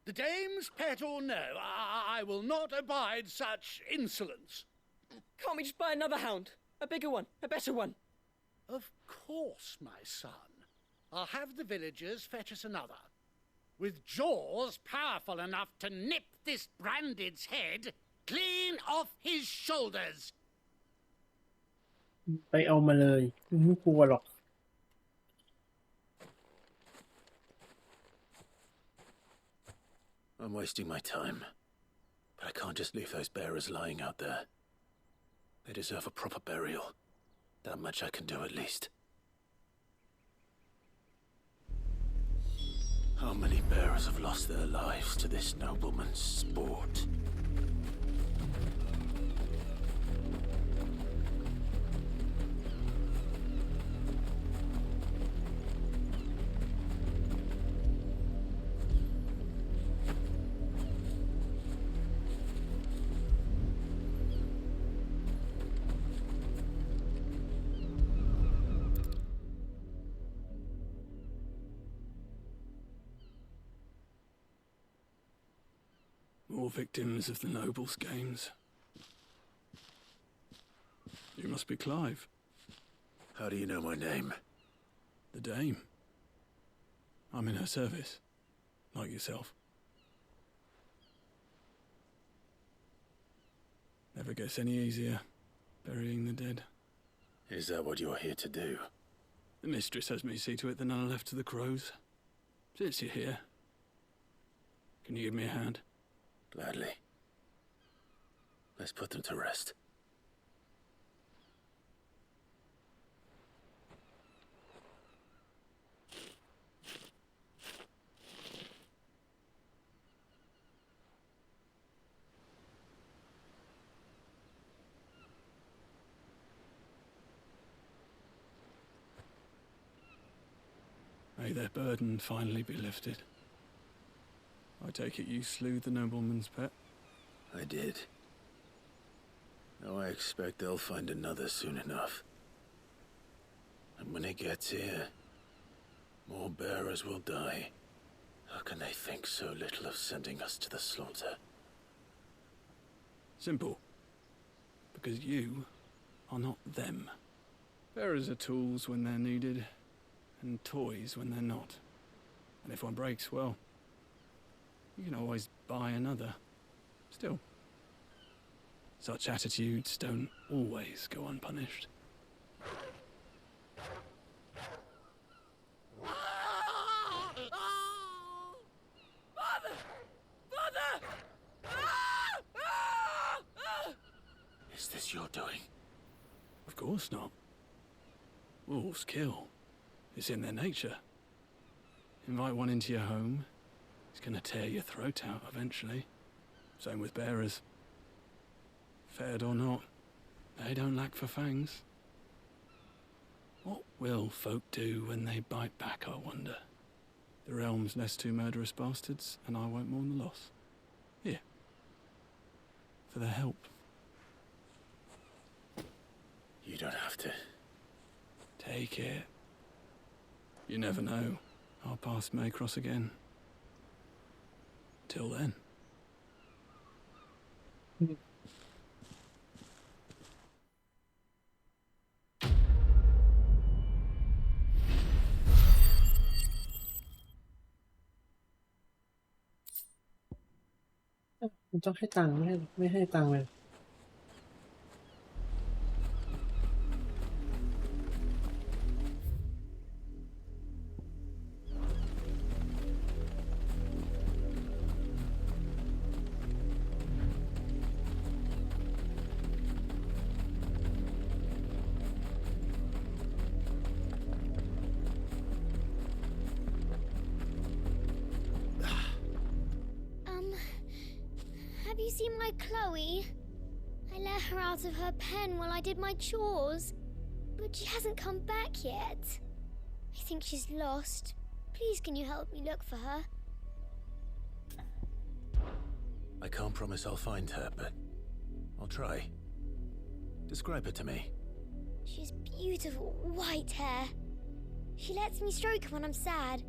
The dame's pet or no, I will not abide such insolence. Can't we just buy another hound? A bigger one, a better one. Of course, my son. I'll have the villagers fetch us another. With jaws powerful enough to nip this Branded's head clean off his shoulders. ไปเอามาเลยไม่กลัวหรอก I'm wasting my time. But I can't just leave those bearers lying out there. They deserve a proper burial. That much I can do at least. How many bearers have lost their lives to this nobleman's sport? More victims of the nobles' games. You must be Clive. How do you know my name? The Dame. I'm in her service, like yourself. Never gets any easier, burying the dead. Is that what you're here to do? The mistress has me see to it that none are left to the crows. Since you're here, can you give me a hand? Gladly. Let's put them to rest. May their burden finally be lifted. I take it you slew the nobleman's pet? I did. Now I expect they'll find another soon enough. And when it gets here, more bearers will die. How can they think so little of sending us to the slaughter? Simple. Because you are not them. Bearers are tools when they're needed, and toys when they're not. And if one breaks, well, you can always buy another. Still, such attitudes don't always go unpunished. Is this your doing? Of course not. Wolves kill. It's in their nature. Invite one into your home, he's gonna tear your throat out eventually. Same with bearers. Fed or not, they don't lack for fangs. What will folk do when they bite back, I wonder? The realm's less two murderous bastards, and I won't mourn the loss. Here. For their help. You don't have to. Take it. You never know. Our paths may cross again. Till then.มันต้องให้ตังค์ไม่ให้ตังค์เลย Have you seen my Chloe? I let her out of her pen while I did my chores, but she hasn't come back yet. I think she's lost. Please can you help me look for her? I can't promise I'll find her, but I'll try. Describe her to me. She has beautiful white hair. She lets me stroke her when I'm sad.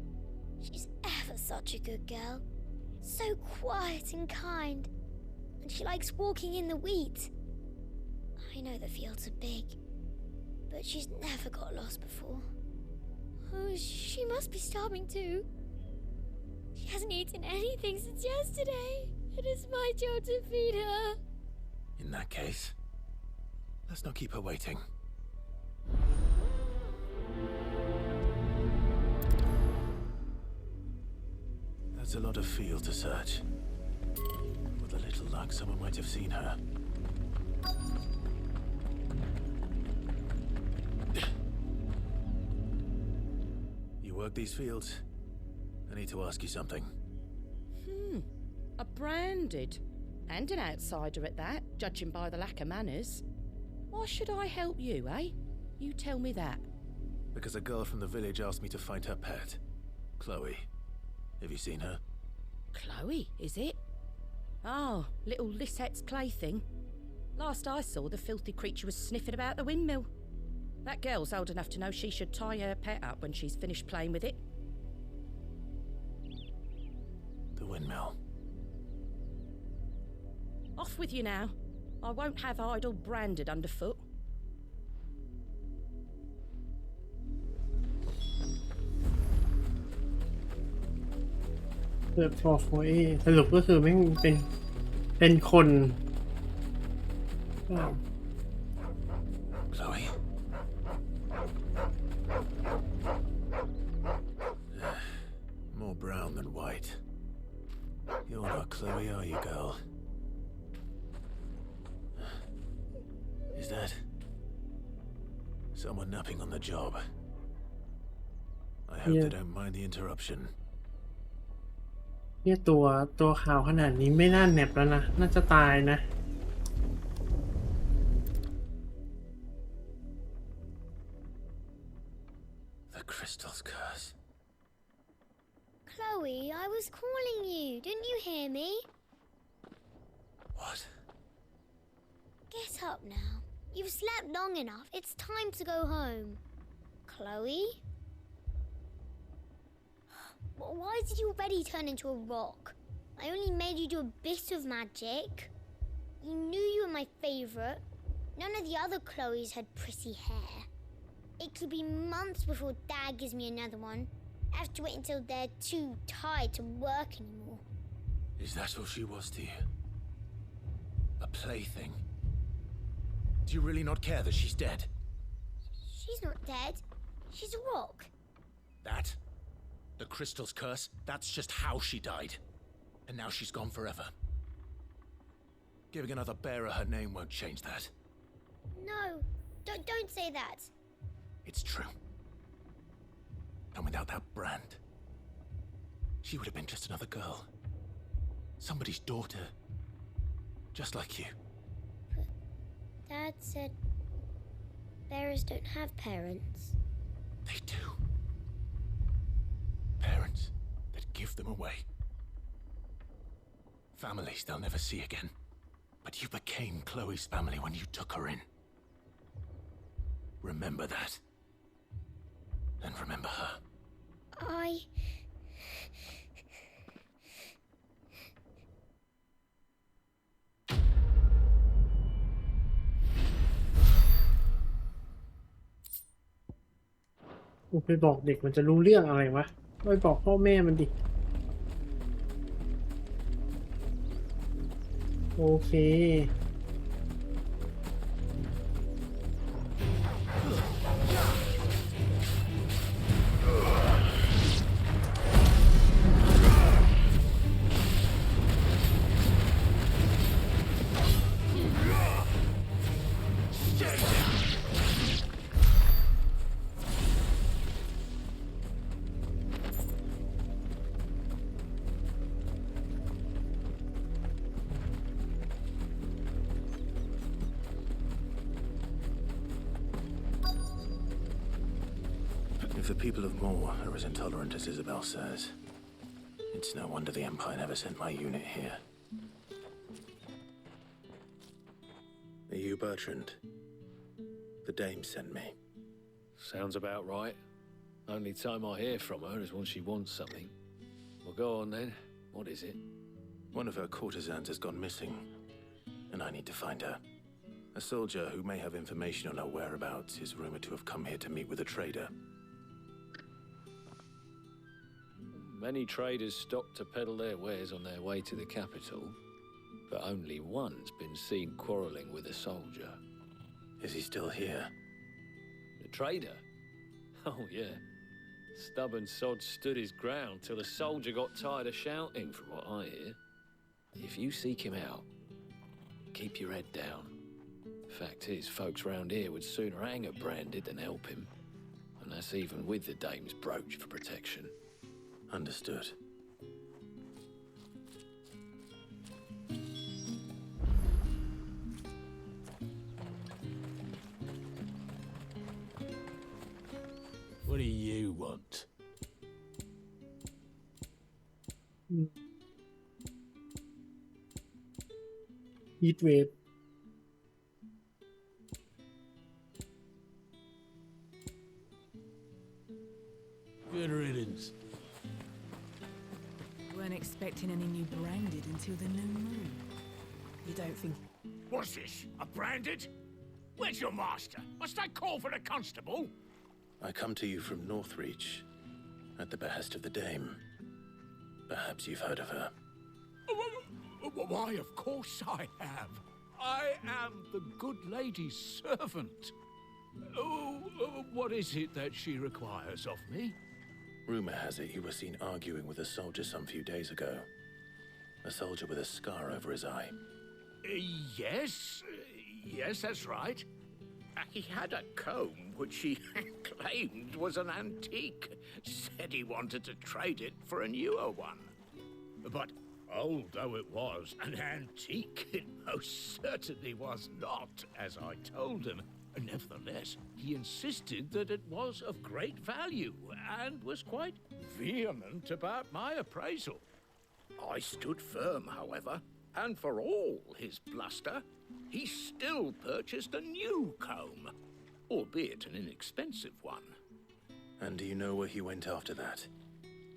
She's ever such a good girl. So quiet and kind. And she likes walking in the wheat. I know the fields are big, but she's never got lost before. Oh, she must be starving too. She hasn't eaten anything since yesterday. It is my job to feed her. In that case, let's not keep her waiting. That's a lot of field to search. With a little luck, someone might have seen her. You work these fields? I need to ask you something. A branded. And an outsider at that, judging by the lack of manners. Why should I help you, eh? You tell me that. Because a girl from the village asked me to find her pet. Chloe. Have you seen her? Chloe, is it? Oh, little Lisette's plaything. Last I saw, the filthy creature was sniffing about the windmill. That girl's old enough to know she should tie her pet up when she's finished playing with it. The windmill. Off with you now. I won't have idle branded underfoot. เปิดฟอร์โฟเอสรุปก็คือไม่เป็นคนChloe? More brown than white. You're not Chloe, are you, girl? Is that someone napping on the job? I hope they don't mind the interruption. เนี่ยตัวขาวขนาดนี้ไม่น่าแนบแล้วนะน่าจะตายนะ The crystal's curse. Chloe, I was calling you. Didn't you hear me? What? Get up now. You've slept long enough. It's time to go home. Chloe? Why did you already turn into a rock? I only made you do a bit of magic. You knew you were my favourite. None of the other Chloes had pretty hair. It could be months before Dad gives me another one. I have to wait until they're too tired to work anymore. Is that all she was to you? A plaything? Do you really not care that she's dead? She's not dead. She's a rock. That? The crystal's curse? That's just how she died. And now she's gone forever. Giving another bearer her name won't change that. No, don't say that. It's true. And without that brand, she would have been just another girl. Somebody's daughter. Just like you. But Dad said bearers don't have parents. They do. Parents that give them away. Families they'll never see again. But you became Chloe's family when you took her in. Remember that. And remember her.ไปบอกเด็กมันจะรู้เรื่องอะไรวะไปบอกพ่อแม่มันดิโอเคIf the people of Moor are as intolerant as Isabel says, it's no wonder the Empire never sent my unit here. Are you Bertrand? The dame sent me. Sounds about right. Only time I hear from her is when she wants something. Well, go on then. What is it? One of her courtesans has gone missing, and I need to find her. A soldier who may have information on her whereabouts is rumored to have come here to meet with a trader. Many traders stop to peddle their wares on their way to the capital, but only one's been seen quarrelling with a soldier. Is he still here? The trader? Oh, yeah. Stubborn sod stood his ground till the soldier got tired of shouting, from what I hear. If you seek him out, keep your head down. Fact is, folks round here would sooner hang a branded than help him. And that's even with the dame's brooch for protection. Understood. What do you want? Heat wave. Good riddance. Weren't expecting any new branded until the new moon. You don't think... What's this? A branded? Where's your master? Must I call for the constable? I come to you from Northreach, at the behest of the dame. Perhaps you've heard of her. Why, of course I have. I am the good lady's servant. What is it that she requires of me? Rumor has it you were seen arguing with a soldier some few days ago. A soldier with a scar over his eye. Yes, that's right. He had a comb which he claimed was an antique. Said he wanted to trade it for a newer one. But old though it was, an antique it most certainly was not, as I told him. Nevertheless, he insisted that it was of great value and was quite vehement about my appraisal. I stood firm, however, and for all his bluster, he still purchased a new comb, albeit an inexpensive one. And do you know where he went after that?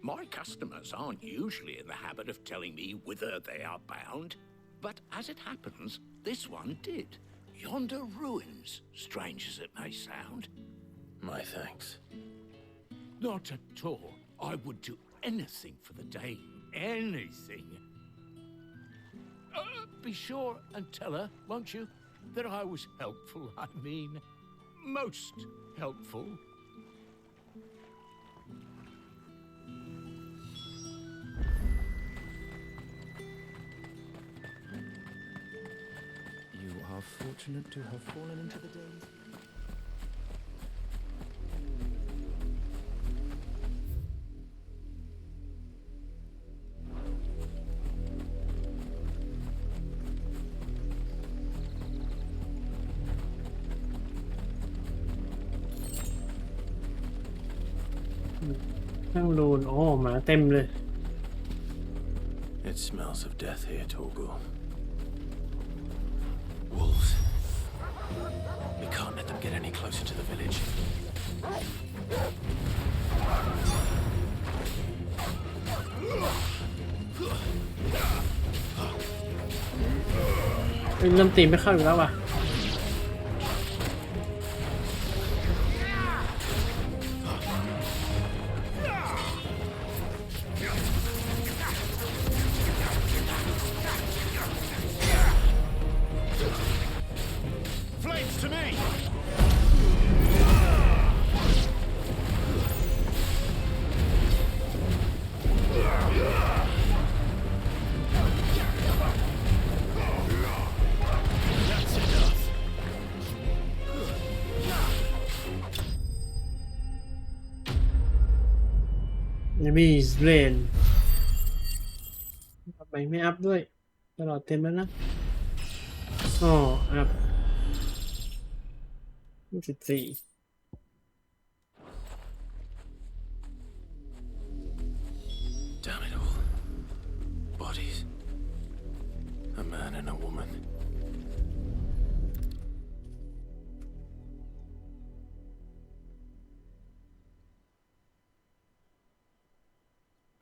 My customers aren't usually in the habit of telling me whither they are bound, but as it happens, this one did. Yonder ruins, strange as it may sound. My thanks. Not at all. I would do anything for the dame. Anything. Be sure and tell her, won't you, that I was helpful, I mean, most helpful. You are fortunate to have fallen into the dame. นั่งรูนโอ้หมาเต็มเลย It smells of death here, Torgal. Wolves. We can't let them get any closer to the village. เริ่มตีไม่เข้าอยู่แล้วว่ะ Flames to me! That's enough. Enemy's Brain ทำไมไม่อัพด้วยตลอดเต็มแล้วนะอ๋ออัพ24 Damn it all. Bodies. A man and a woman.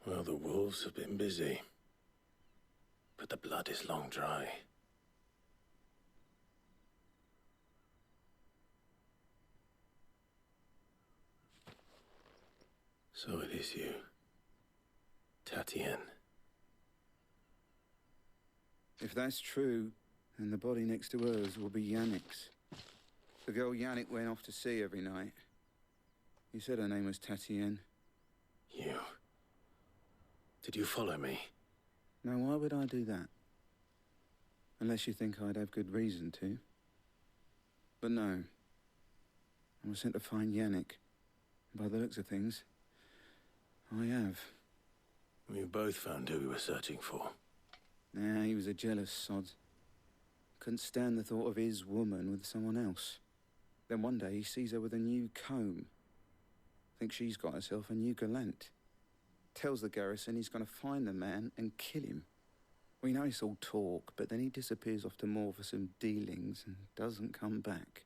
Well, the wolves have been busy. But the blood is long dry. So it is you, Tatienne. If that's true, then the body next to hers will be Yannick's. The girl Yannick went off to sea every night. You said her name was Tatienne. You. Did you follow me? Now, why would I do that? Unless you think I'd have good reason to. But no. I was sent to find Yannick. By the looks of things, I have. We both found who we were searching for. Nah, he was a jealous sod. Couldn't stand the thought of his woman with someone else. Then one day he sees her with a new comb. Thinks she's got herself a new gallant. Tells the garrison he's going to find the man and kill him. We know it's all talk, but then he disappears off to Moor for some dealings and doesn't come back.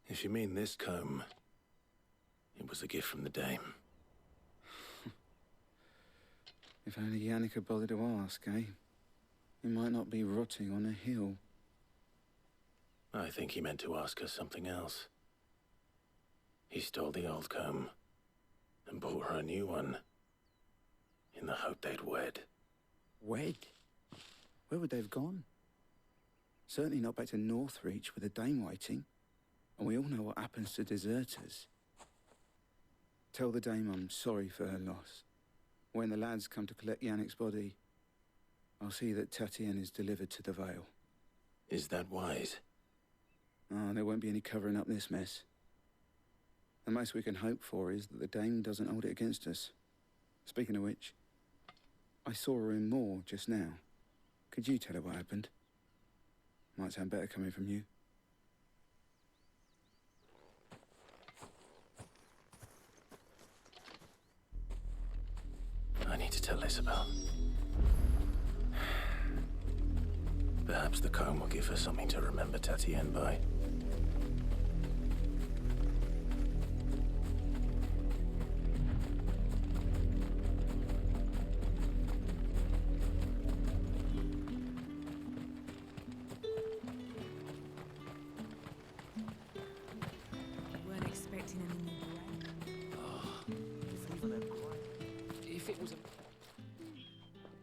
If you mean this comb, it was a gift from the dame. If only Yannick had bothered to ask, eh? He might not be rotting on a hill. I think he meant to ask her something else. He stole the old comb and bought her a new one in the hope they'd wed. Wed? Where would they have gone? Certainly not back to Northreach with a dame waiting. And we all know what happens to deserters. Tell the dame I'm sorry for her loss. When the lads come to collect Yannick's body, I'll see that Tatienne is delivered to the Vale. Is that wise? Oh, there won't be any covering up this mess. The most we can hope for is that the dame doesn't hold it against us. Speaking of which, I saw her in Moor just now. Could you tell her what happened? Might sound better coming from you. I need to tell Isabel. Perhaps Perhaps the comb will give her something to remember Tatienne by. Weren't expecting any new If it was a...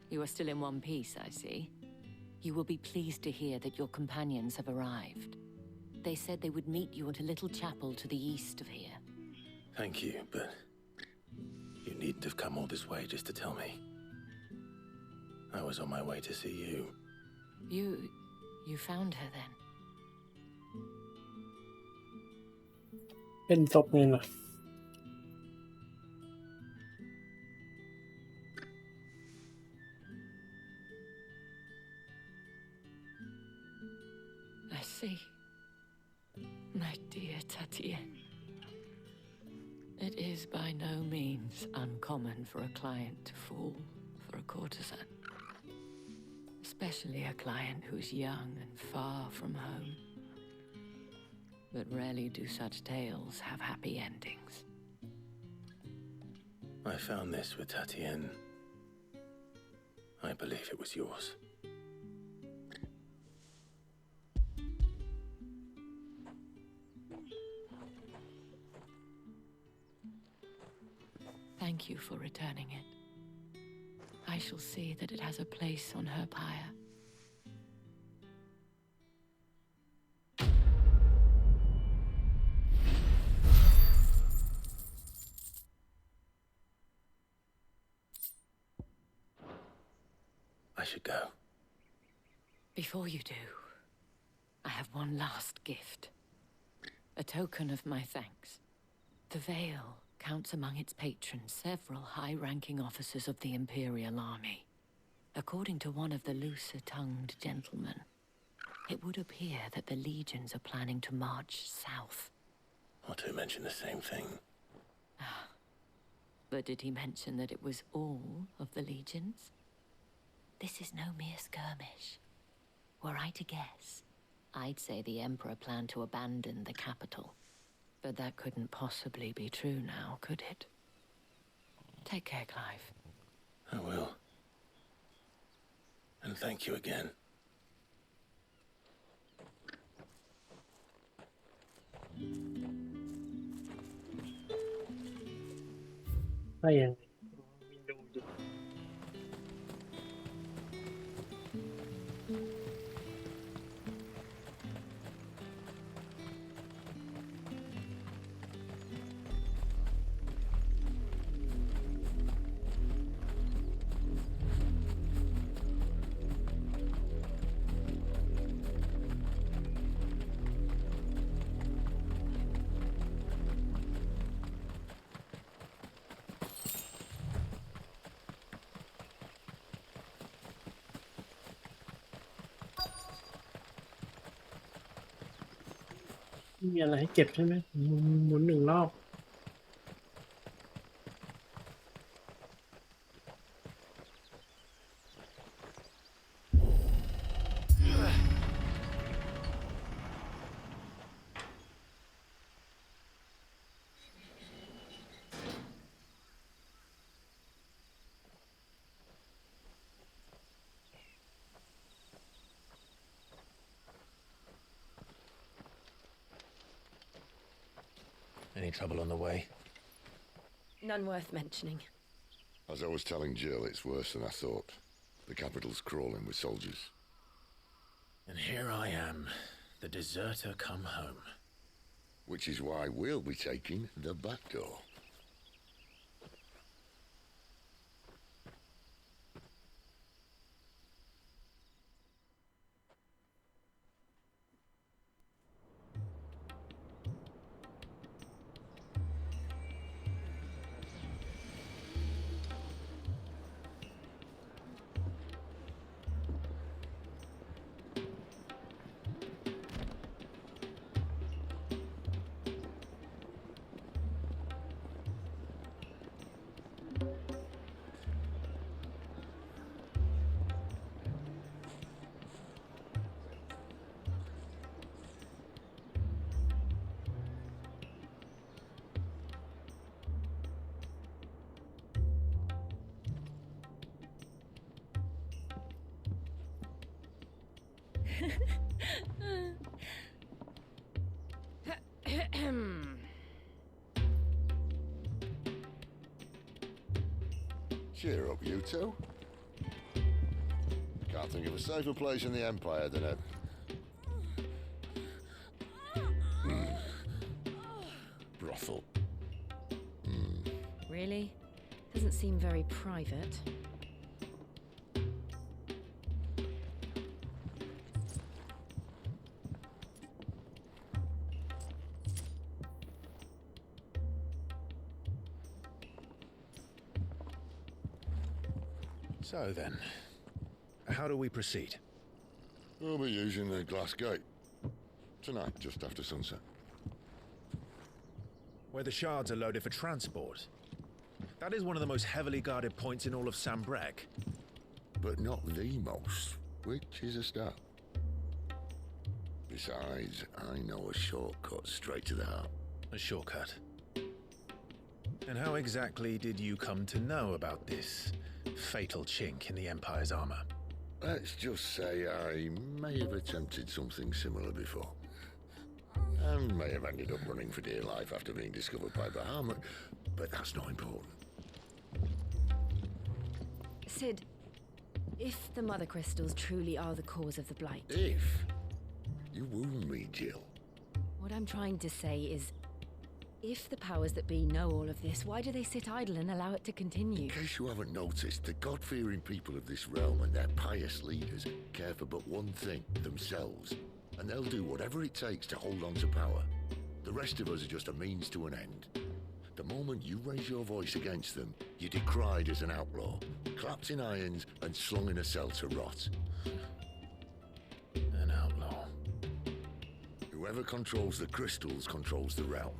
You are still in one piece, I see. You will be pleased to hear that your companions have arrived. They said they would meet you at a little chapel to the east of here. Thank you, but you needn't have come all this way just to tell me. I was on my way to see you. You found her then? เป็นศพเลยเหรอ I see. My dear Tatienne. It is by no means uncommon for a client to fall for a courtesan. Especially a client who's young and far from home. But rarely do such tales have happy endings. I found this with Tatienne. I believe it was yours. Thank you for returning it. I shall see that it has a place on her pyre. I should go. Before you do, I have one last gift. A token of my thanks. The Vale counts among its patrons several high-ranking officers of the Imperial Army. According to one of the looser-tongued gentlemen, it would appear that the legions are planning to march south. Or to mention the same thing. But did he mention that it was all of the legions? This is no mere skirmish. Were I to guess, I'd say the Emperor planned to abandon the capital. But that couldn't possibly be true now, could it? Take care, Clive. I will. And thank you again. Ayan.มีอะไรให้เก็บใช่ไหมหมุนหนึ่งรอบ Any trouble on the way? None worth mentioning. As I was telling Jill, it's worse than I thought. The capital's crawling with soldiers. And here I am, the deserter come home. Which is why we'll be taking the back door. Cheer up, you two. Can't think of a safer place in the Empire than a... brothel. Really? Doesn't seem very private. So then, how do we proceed? We'll be using the glass gate. Tonight, just after sunset. Where the shards are loaded for transport. That is one of the most heavily guarded points in all of Sambrek. But not the most, which is a start. Besides, I know a shortcut straight to the heart. A shortcut? And how exactly did you come to know about this fatal chink in the Empire's armor? Let's just say I may have attempted something similar before. And may have ended up running for dear life after being discovered by Bahamut, but that's not important. Sid, if the Mother Crystals truly are the cause of the Blight... If? You wound me, Jill. What I'm trying to say is, if the powers that be know all of this, why do they sit idle and allow it to continue? In case you haven't noticed, the God-fearing people of this realm and their pious leaders care for but one thing, themselves. And they'll do whatever it takes to hold on to power. The rest of us are just a means to an end. The moment you raise your voice against them, you're decried as an outlaw, clapped in irons and slung in a cell to rot. An outlaw. Whoever controls the crystals controls the realm.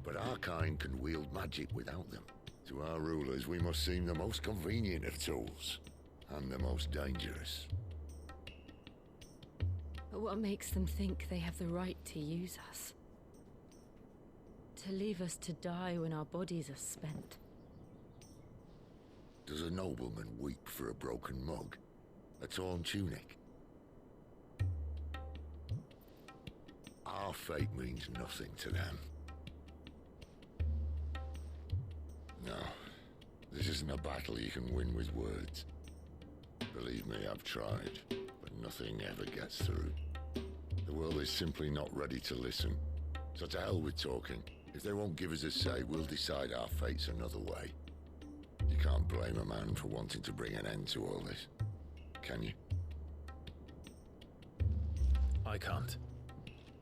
But our kind can wield magic without them. To our rulers, we must seem the most convenient of tools, and the most dangerous. But what makes them think they have the right to use us? To leave us to die when our bodies are spent? Does a nobleman weep for a broken mug? A torn tunic? Our fate means nothing to them. No, this isn't a battle you can win with words. Believe me, I've tried, but nothing ever gets through. The world is simply not ready to listen. So to hell with talking. If they won't give us a say, we'll decide our fates another way. You can't blame a man for wanting to bring an end to all this, can you? I can't.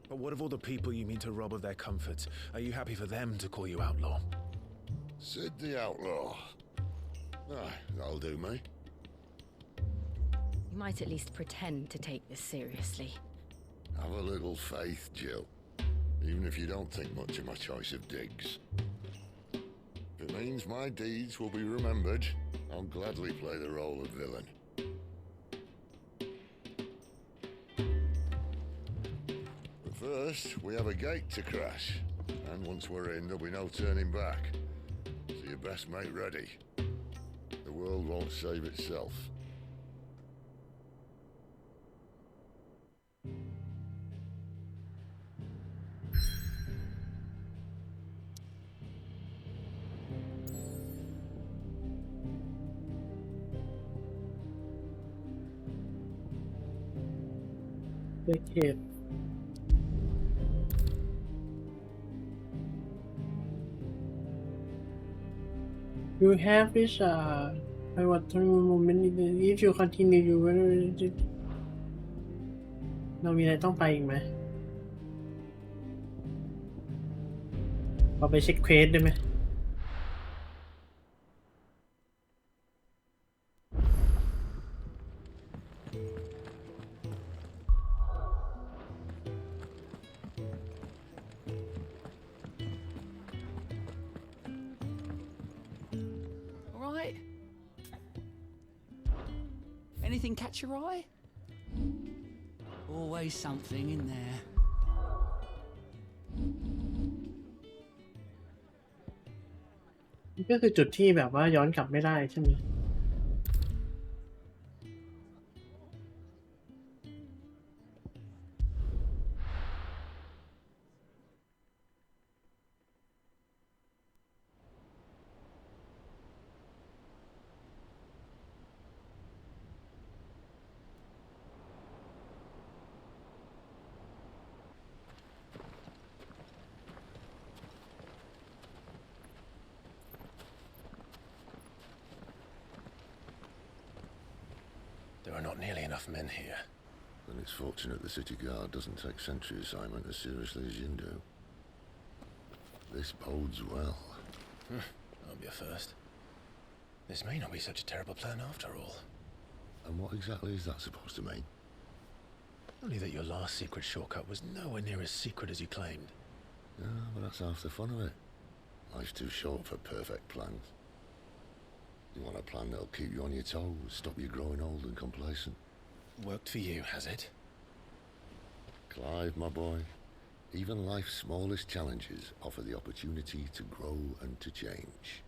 But what of all the people you mean to rob of their comforts? Are you happy for them to call you outlaw? Sid the Outlaw. Ah, that'll do me. You might at least pretend to take this seriously. Have a little faith, Jill. Even if you don't think much of my choice of digs. If it means my deeds will be remembered, I'll gladly play the role of villain. But first, we have a gate to crash. And once we're in, there'll be no turning back. So you best make ready. The world won't save itself. Wicked. You have this pivotal moment if you continue you will เรามีอะไรต้องไปอีกไหมเราไปเช็คเควสได้ไหมAnything catch your eye? Always something in there. นี่ก็คือจุดที่แบบว่าย้อนกลับไม่ได้ใช่ไหม enough men here. Then it's fortunate the city guard doesn't take sentry assignment as seriously as you do. This bodes well. That'll be a first. This may not be such a terrible plan after all. And what exactly is that supposed to mean? Only that your last secret shortcut was nowhere near as secret as you claimed. Yeah, but that's half the fun of it. Life's too short for perfect plans. You want a plan that'll keep you on your toes, stop you growing old and complacent. Worked for you, has it? Clive, my boy, even life's smallest challenges offer the opportunity to grow and to change.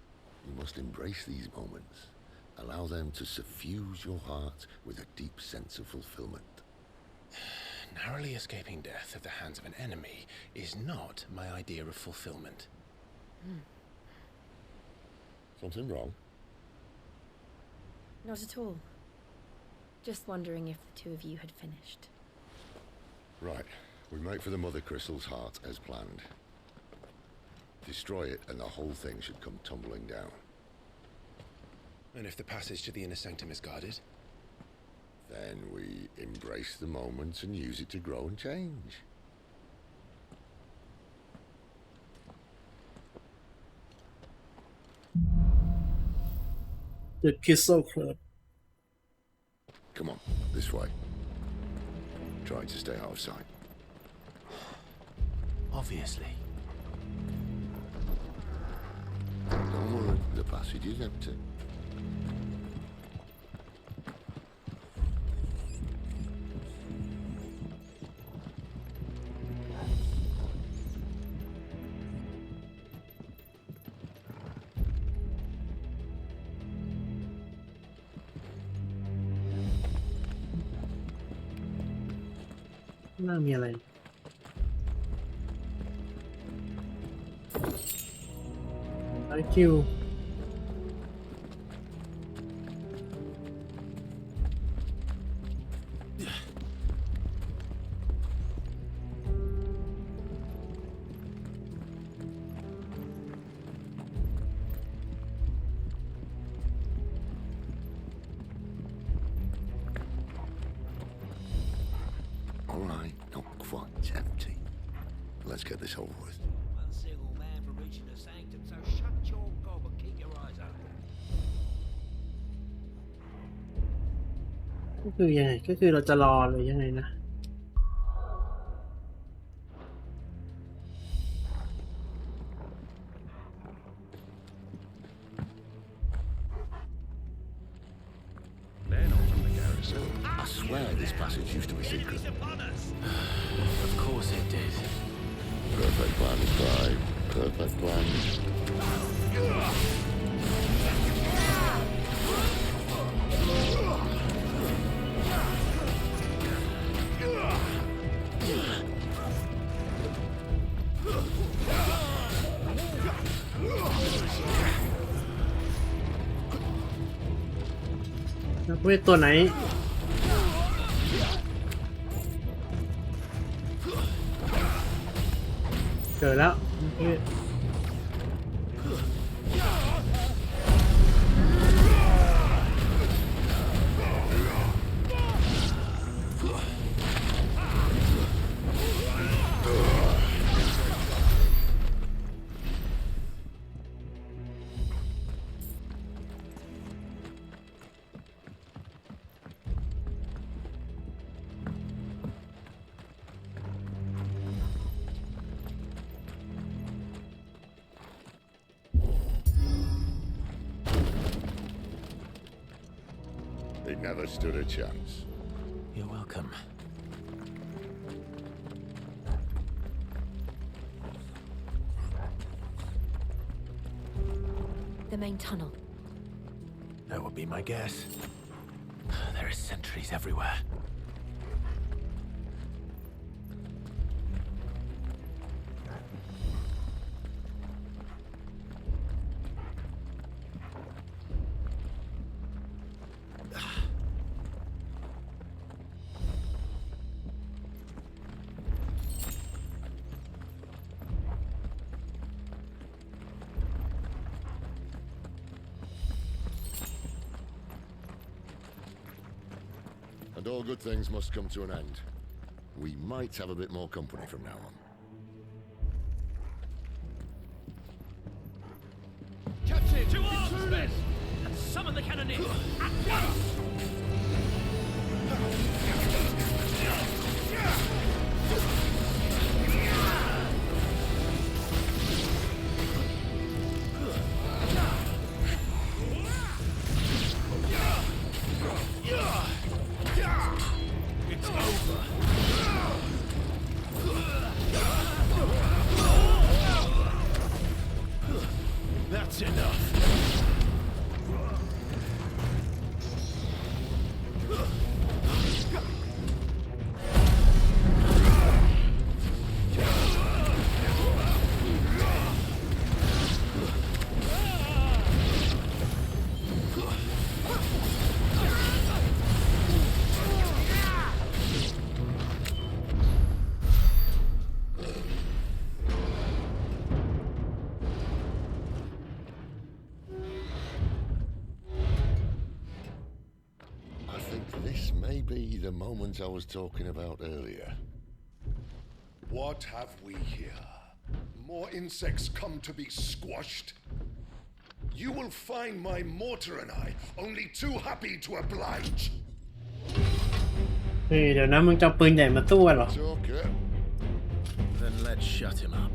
You must embrace these moments. Allow them to suffuse your heart with a deep sense of fulfillment. Narrowly escaping death at the hands of an enemy is not my idea of fulfillment. Something wrong? Not at all. Just wondering if the two of you had finished. Right. We make for the Mother Crystal's heart as planned. Destroy it and the whole thing should come tumbling down. And if the passage to the inner sanctum is guarded? Then we embrace the moment and use it to grow and change. The Pistol Club. Come on, this way. Try to stay out of sight. Obviously. Don't worry, the passage is empty.น่ามีอะไรไอคิวAll right, not quite empty. Let's get this over with. One single man for reaching the sanctum, so shut your gob and keep your eyes open. ก็คือยังไงก็คือเราจะรอหรือยังไงนะ They're not from the garrison. I swear this passage used to be secret. Of course it did. Perfect plan, Clive. Perfect plan.นักเวทตัวไหนเจอแล้วนักเวท They never stood a chance. You're welcome. The main tunnel. That would be my guess. There are sentries everywhere. And all good things must come to an end. We might have a bit more company from now on. Captain, to arms, men! And summon the cannoneers at once! It's over. That's enough. This may be the moment I was talking about earlier. What have we here? More insects come to be squashed? You will find my mortar and I only too happy to oblige. เฮ้ยเดี๋ยวนะมึงจะเอาปืนใหญ่มาสู้กันเหรอ Then let's shut him up.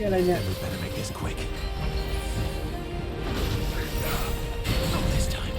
อะไรเนี่ย We better make this quick. Not this time.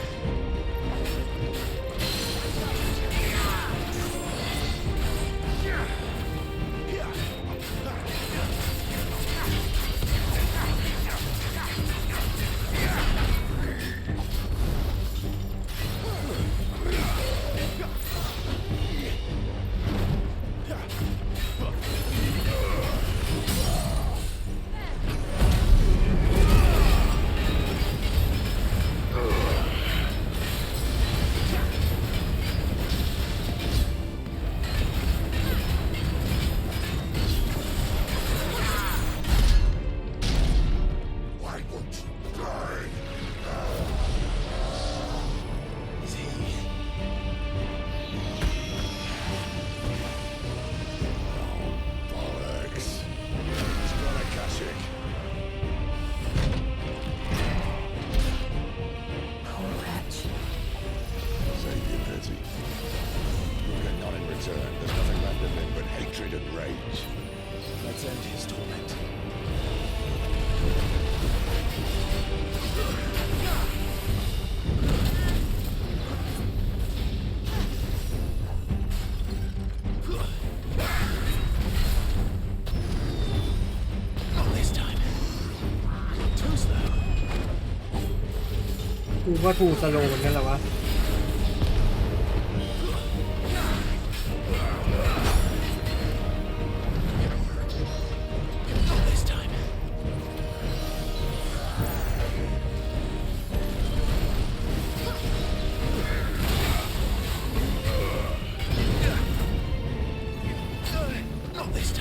There's nothing left of him but hatred and rage. Let's end his torment. Not this time. Too slow. กูว่าทูสโลว์เหมือนกันเหรอวะ This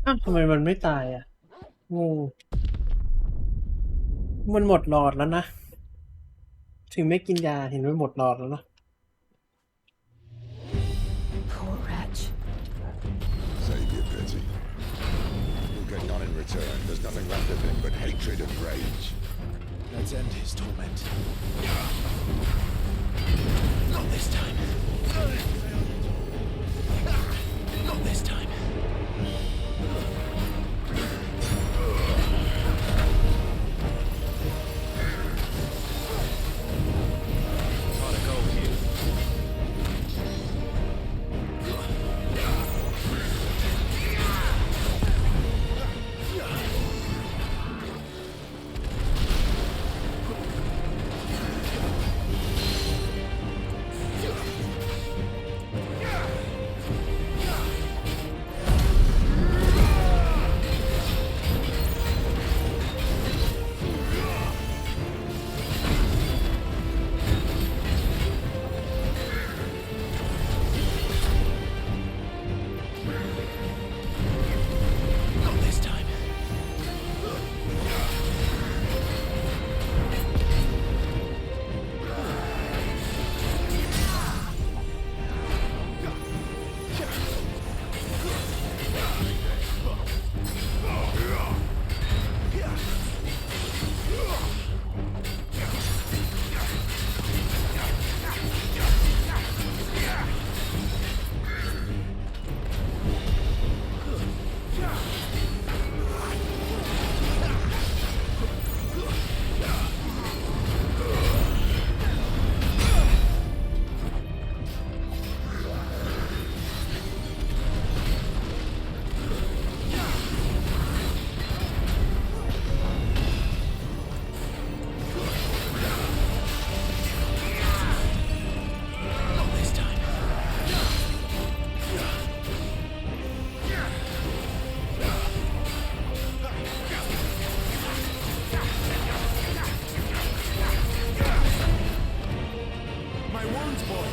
อ้าวทำไมมันไม่ตายอ่ะงงมันหมดหลอดแล้วนะถึงไม่กินยาเห็นมันหมดหลอดแล้วเนาะ Poor wretch. Save your pity. You'll get none in return. There's nothing left of him but hatred and rage. Let's end his torment. Not this time. Not this time. Gotta go here. Not this time. Not this time. My wounds, boy.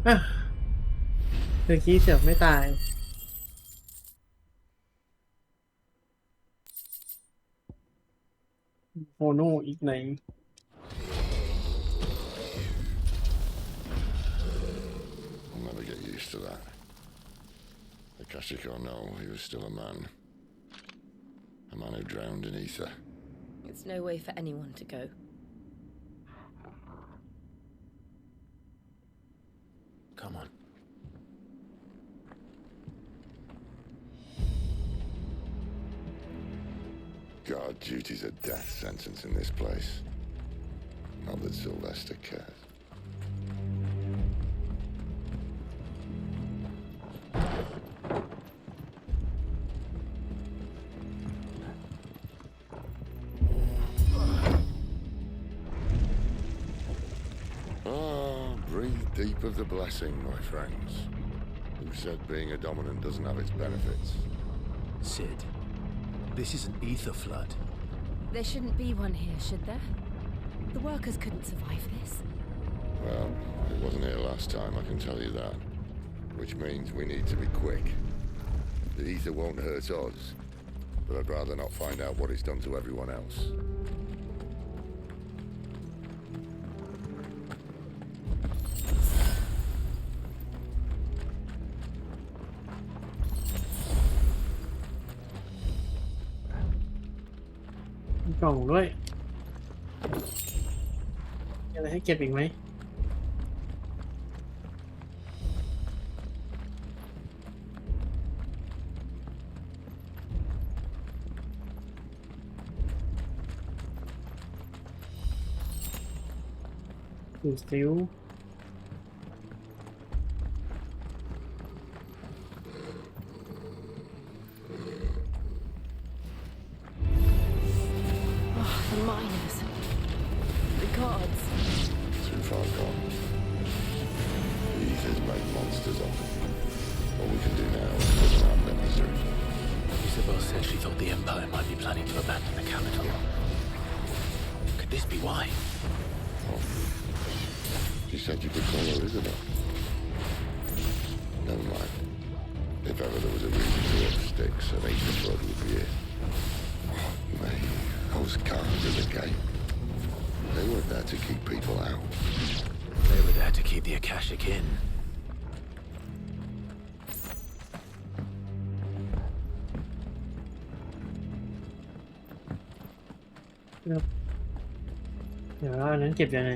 อ่ะเมื่อกี้เสือกไม่ตายโอโน่อีกไหน I'll never get used to that. Akashic or no, he was still a man. A man who drowned in ether. It's no way for anyone to go. Come on. Guard duty's a death sentence in this place. Not that Sylvester cares. Breathe deep of the blessing, my friends. Who said being a dominant doesn't have its benefits? Sid, this is an ether flood. There shouldn't be one here, should there? The workers couldn't survive this. Well, it wasn't here last time, I can tell you that. Which means we need to be quick. The ether won't hurt us, but I'd rather not find out what it's done to everyone else. มีกล่องด้วยมีอะไรให้เก็บอีกไหมดูดซิวThe miners. The gods. Too far gone. The ether's Empire might be planning to abandon the capital. Could this be why? Oh. She said you could call her Isabel. Never mind. If ever there was a reason to up sticks, an ancient blood would be it. Oh, mate, those guards at the gate. They weren't there to keep people out. They were there to keep the Akashic in. Yep. เดี๋ยวอันนั้นเก็บยังไง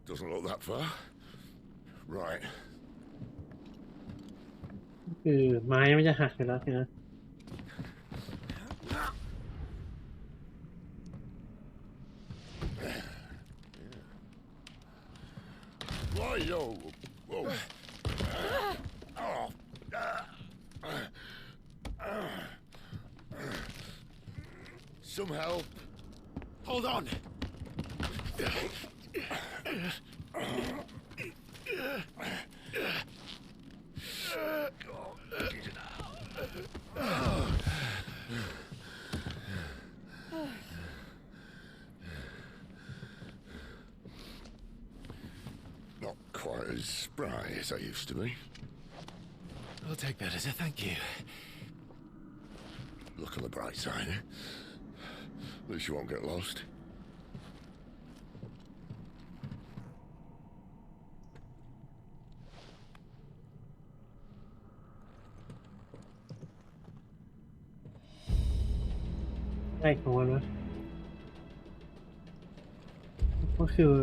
Doesn't look that far. Right. คือไม้มันจะหักอยู่แล้วนะ Why, yo? Whoa. Some help. Hold on. Not quite as spry as I used to be. I'll take that as a thank you. Look on the bright side, eh? At least you won't get lost. Đâyของมันวะก็คือ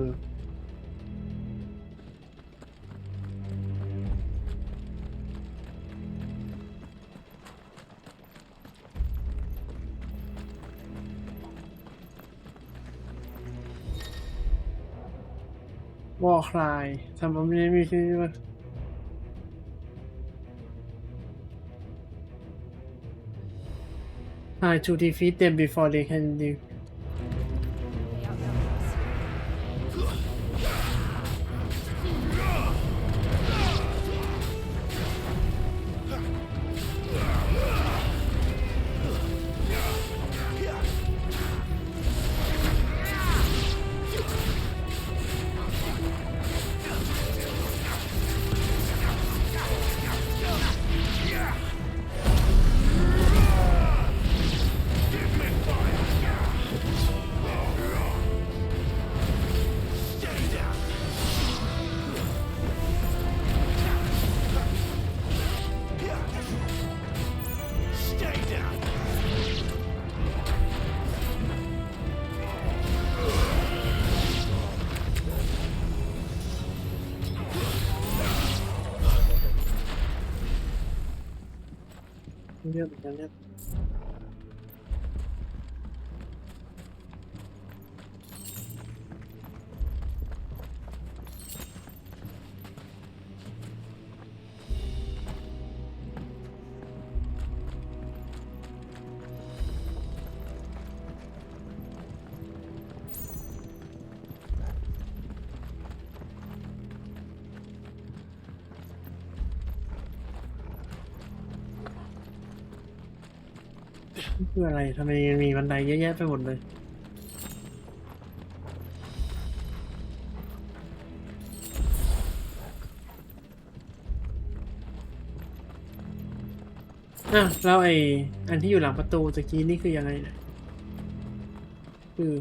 วอลคลายทำแบบนี้มีชื่อว่าtry to defeat them before they can do.เยอะเหมือนกันเนี่ย คืออะไรทำไมมีบันไดเยอะแยะไปหมดเลยแล้วไอ้อันที่อยู่หลังประตูตะกี้นี่คือยังไงเนี่ยคือ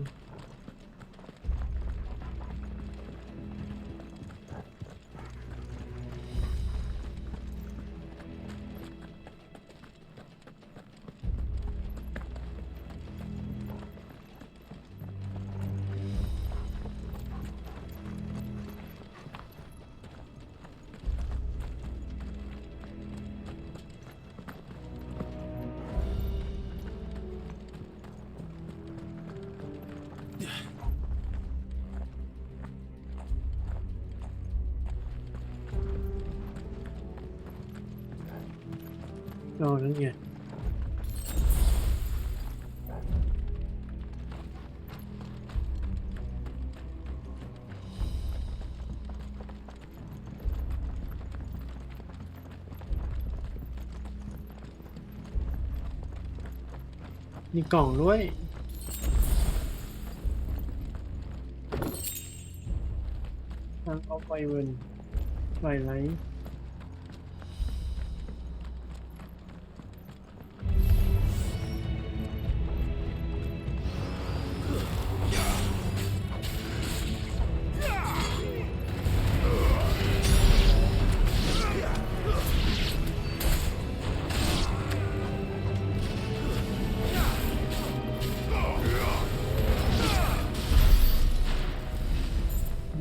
อ๋อนั่นไงมีกล่องด้วยทางออฟไวเวิร์นไวไลท์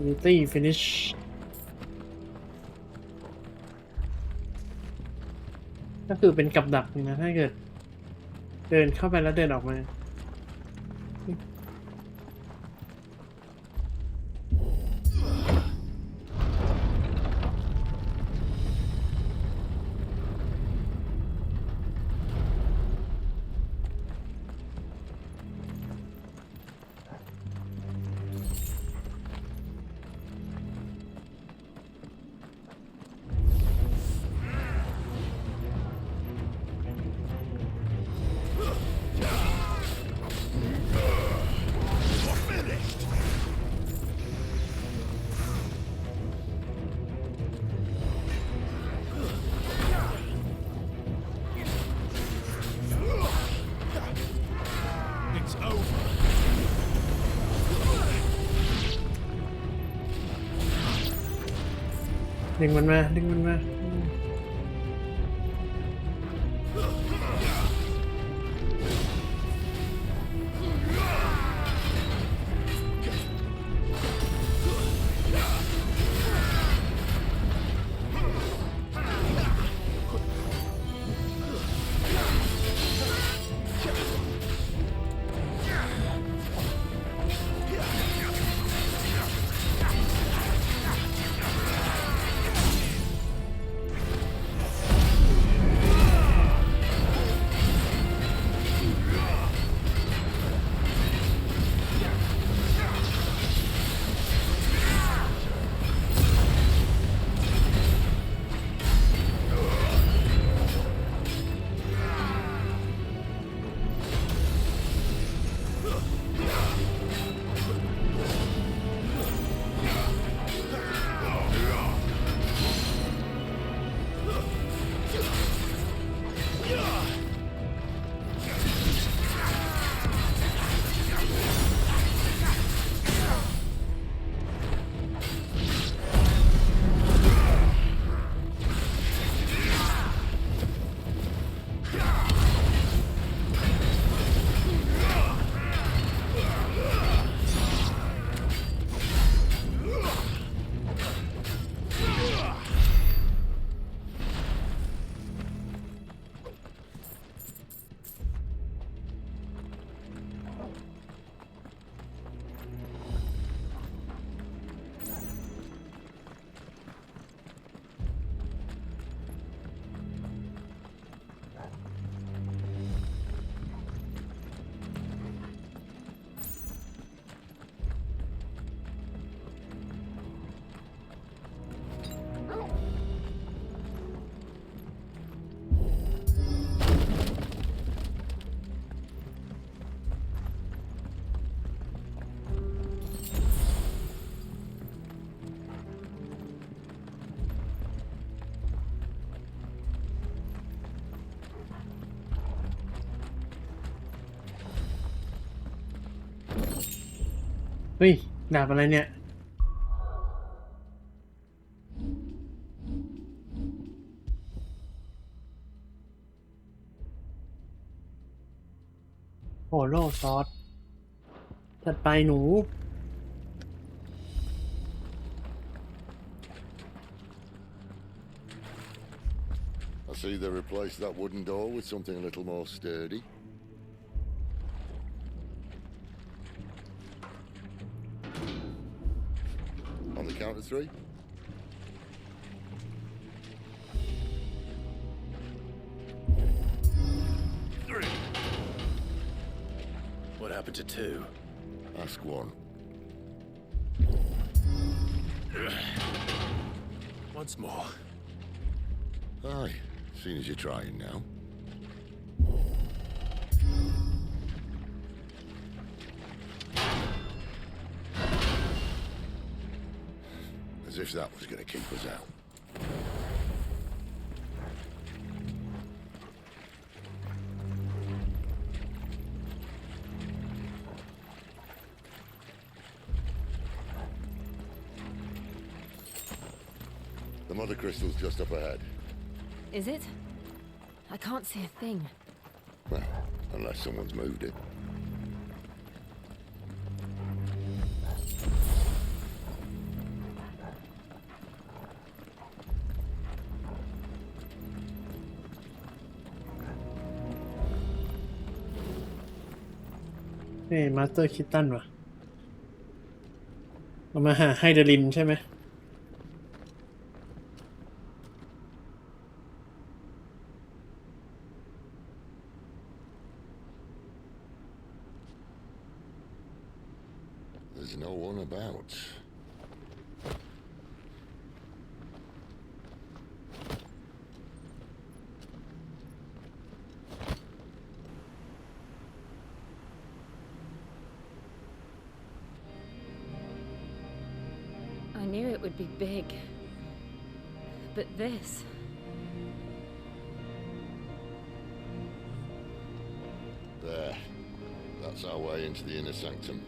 Unity Finish ก็คือเป็นกับดักนะถ้าเกิดเดินเข้าไปแล้วเดินออกมาดึงมันมาดึงมันมาเฮ้ยดาบอะไรเนี่ยโหโล่ซอสถัดไปหนู I see they replaced that wooden door with something a little more sturdy. On the count of three. happened to two? Ask one. Once more. Aye, seeing as you're trying now. As if that was going to keep us out. The mother crystal's just up ahead. Is it? I can't see a thing. Well, unless someone's moved it.นี่มาสเตอร์คิตตันวะเรามาหาไฮเดรินใช่ไหมThere's no one about. I knew it would be big. But this... There. That's our way into the inner sanctum.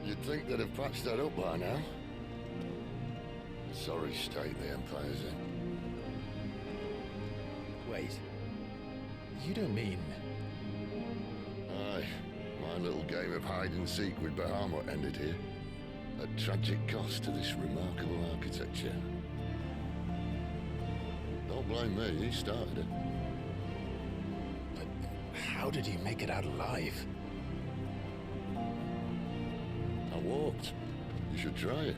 You'd think they'd have patched that up by now. Sorry state the Empire's in. Wait. You don't mean... Aye. My little game of hide-and-seek with Bahamut ended here. At tragic cost to this remarkable architecture. Don't blame me, he started it. But how did he make it out alive? I walked. You should try it.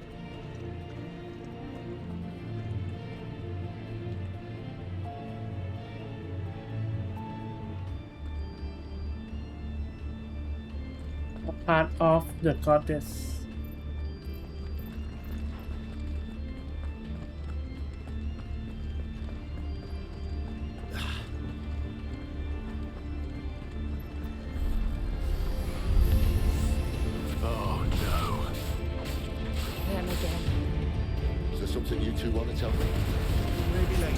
Part of the Goddess Oh no. Them again. Is there something you two want to tell me? Maybe later.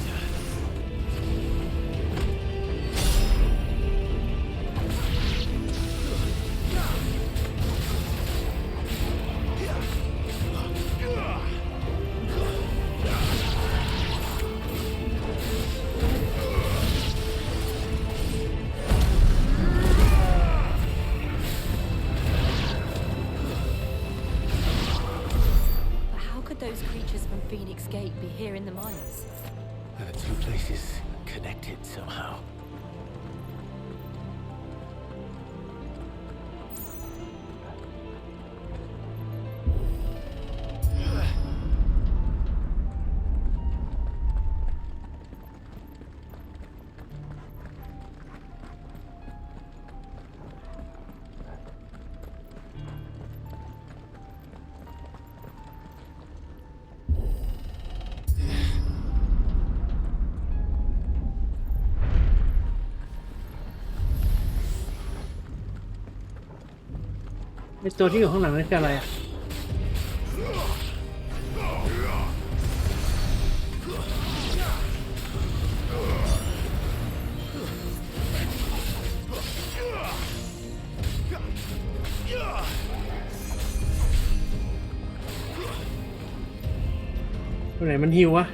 But how could those creatures from Phoenix Gate be here in the mines? The two places connected somehow.ไอตัวที่อยู่ข้างหลังนั่นคืออะไรอ่ะตัวไหนมันหิววะ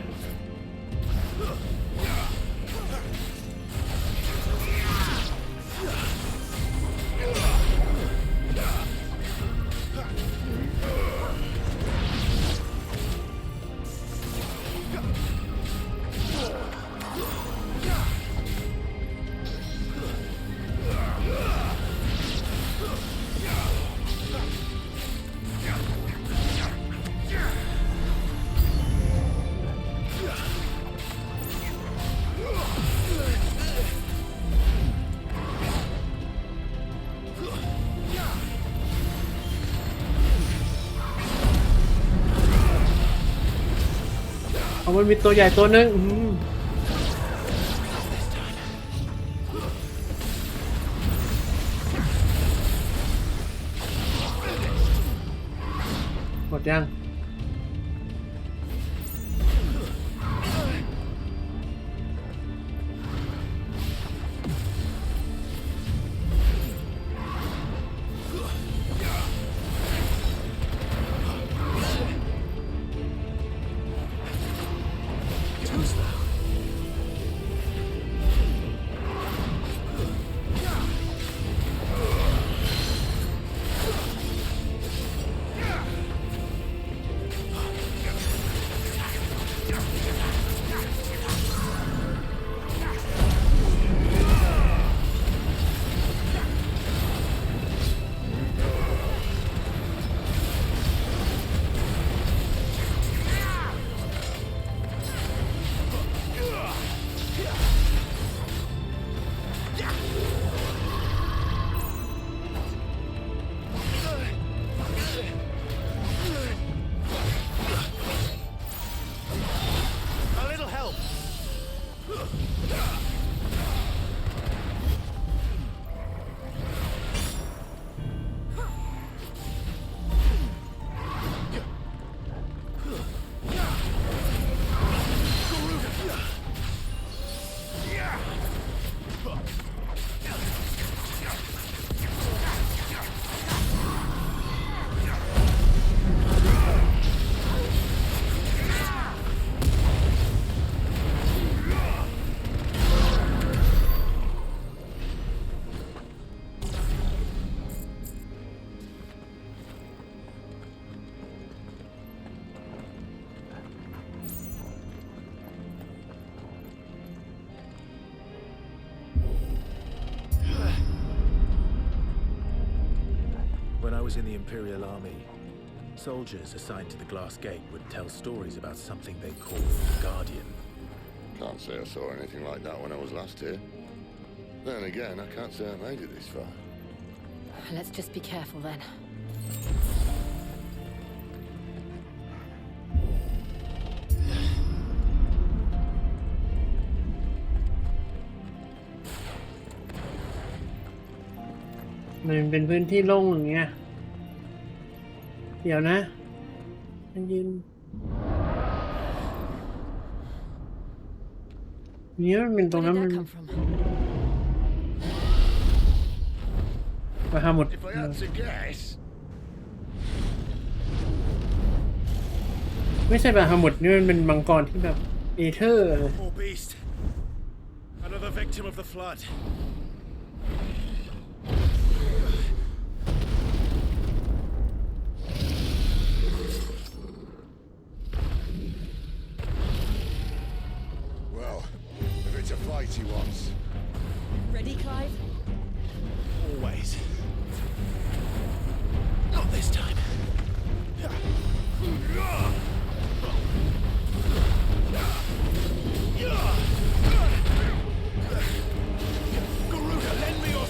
เอามันมีตัวใหญ่ตัวนึงหมดยังWhen I was in the Imperial Army, soldiers assigned to the Glass Gate would tell stories about something they called the Guardian. Can't say I saw anything like that when I was last here. Then again, I can't say I made it this far. Let's just be careful then.มันเป็นพื้นที่โล่งอย่างเงี้ยเดี๋ยวนะมันยืนเนี่ยมันเป็นตรงนั้นมันมาหาหมดไม่ใช่แบบหาหมดนี่มันเป็นมังกรที่แบบเอเธอร์ Poor beast. Another victim of the flood. Well, if it's a fight he wants. Ready, Clive? Always. Not this time. Garuda, lend me your...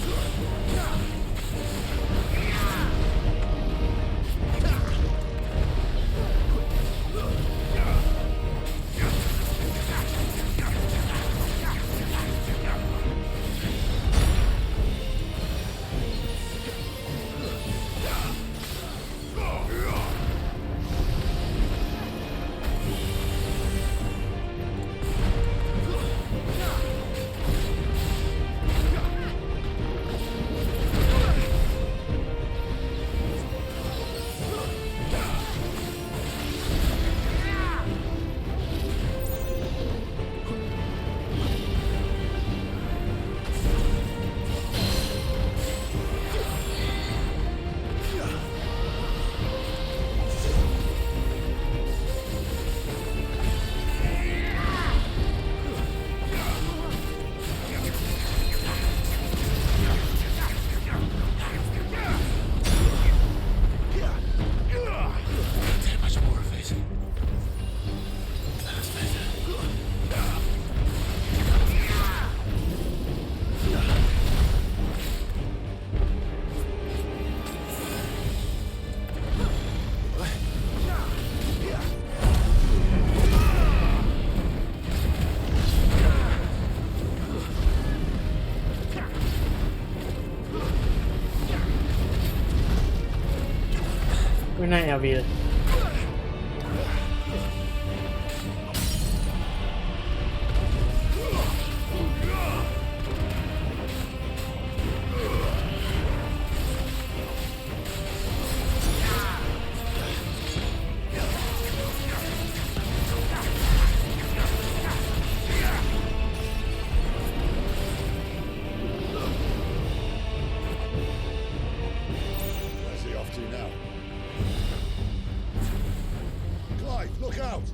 ไม่น่าเอลวีเลย Where's he off to now? Clive, look out!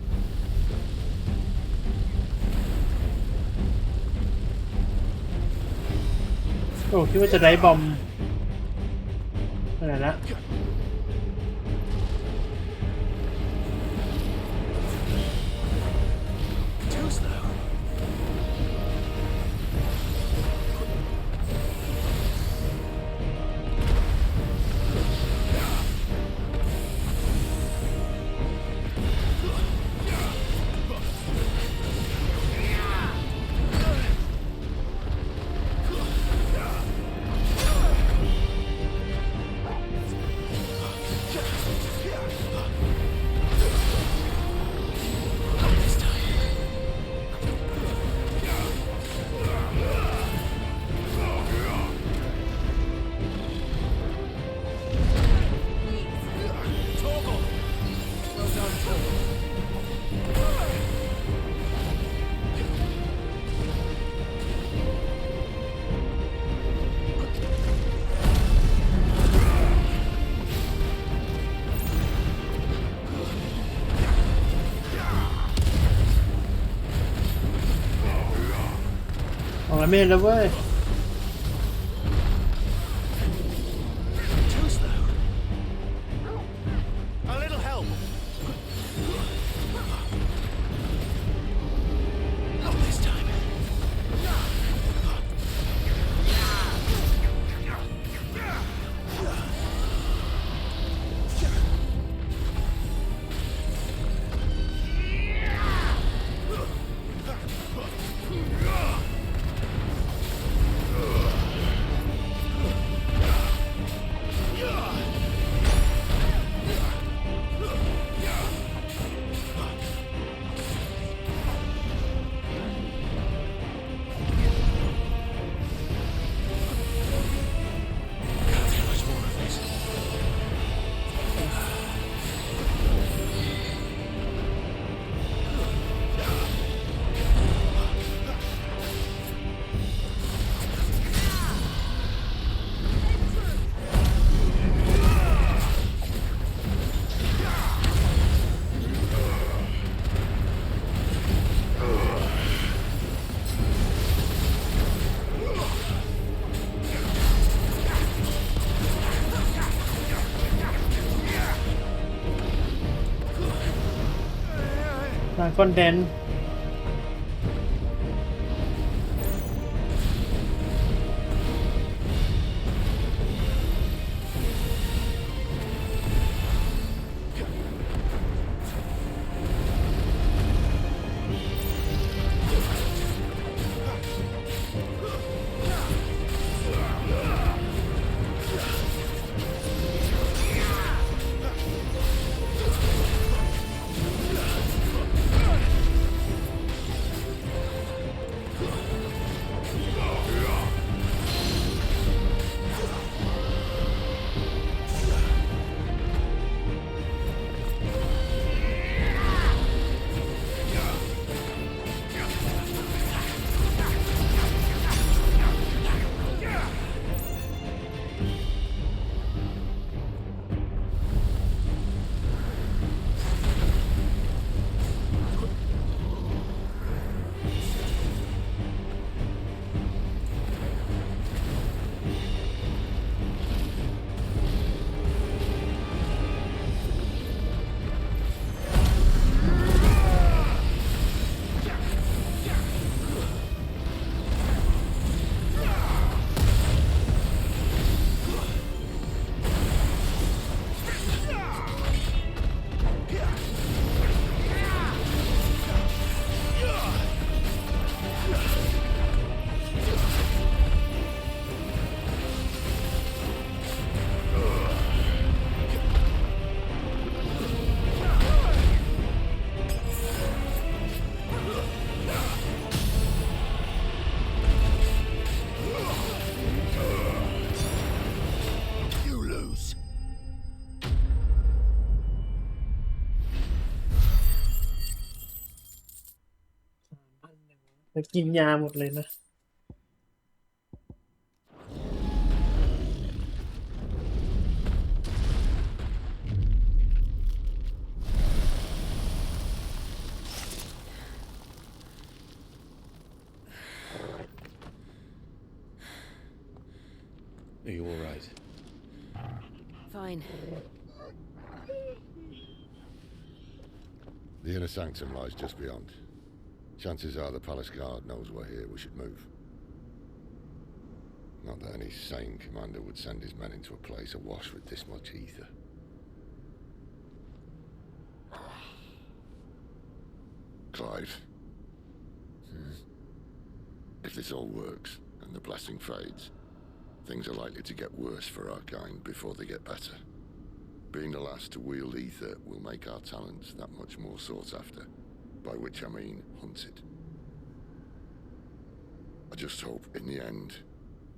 โอ้คิดว่าจะได้บอมอะไรละ Too slow. Ôi mê lắm ơi. Too slow. A little help. Not this time. Con đen. แต่กินยาหมดเลยนะ Are you all right? Fine. The inner sanctum lies just beyond. Chances are the palace guard knows we're here. We should move. Not that any sane commander would send his men into a place awash with this much ether. Clive. If this all works, and the blessing fades, things are likely to get worse for our kind before they get better. Being the last to wield ether will make our talents that much more sought after, by which I mean hunted. I just hope, in the end,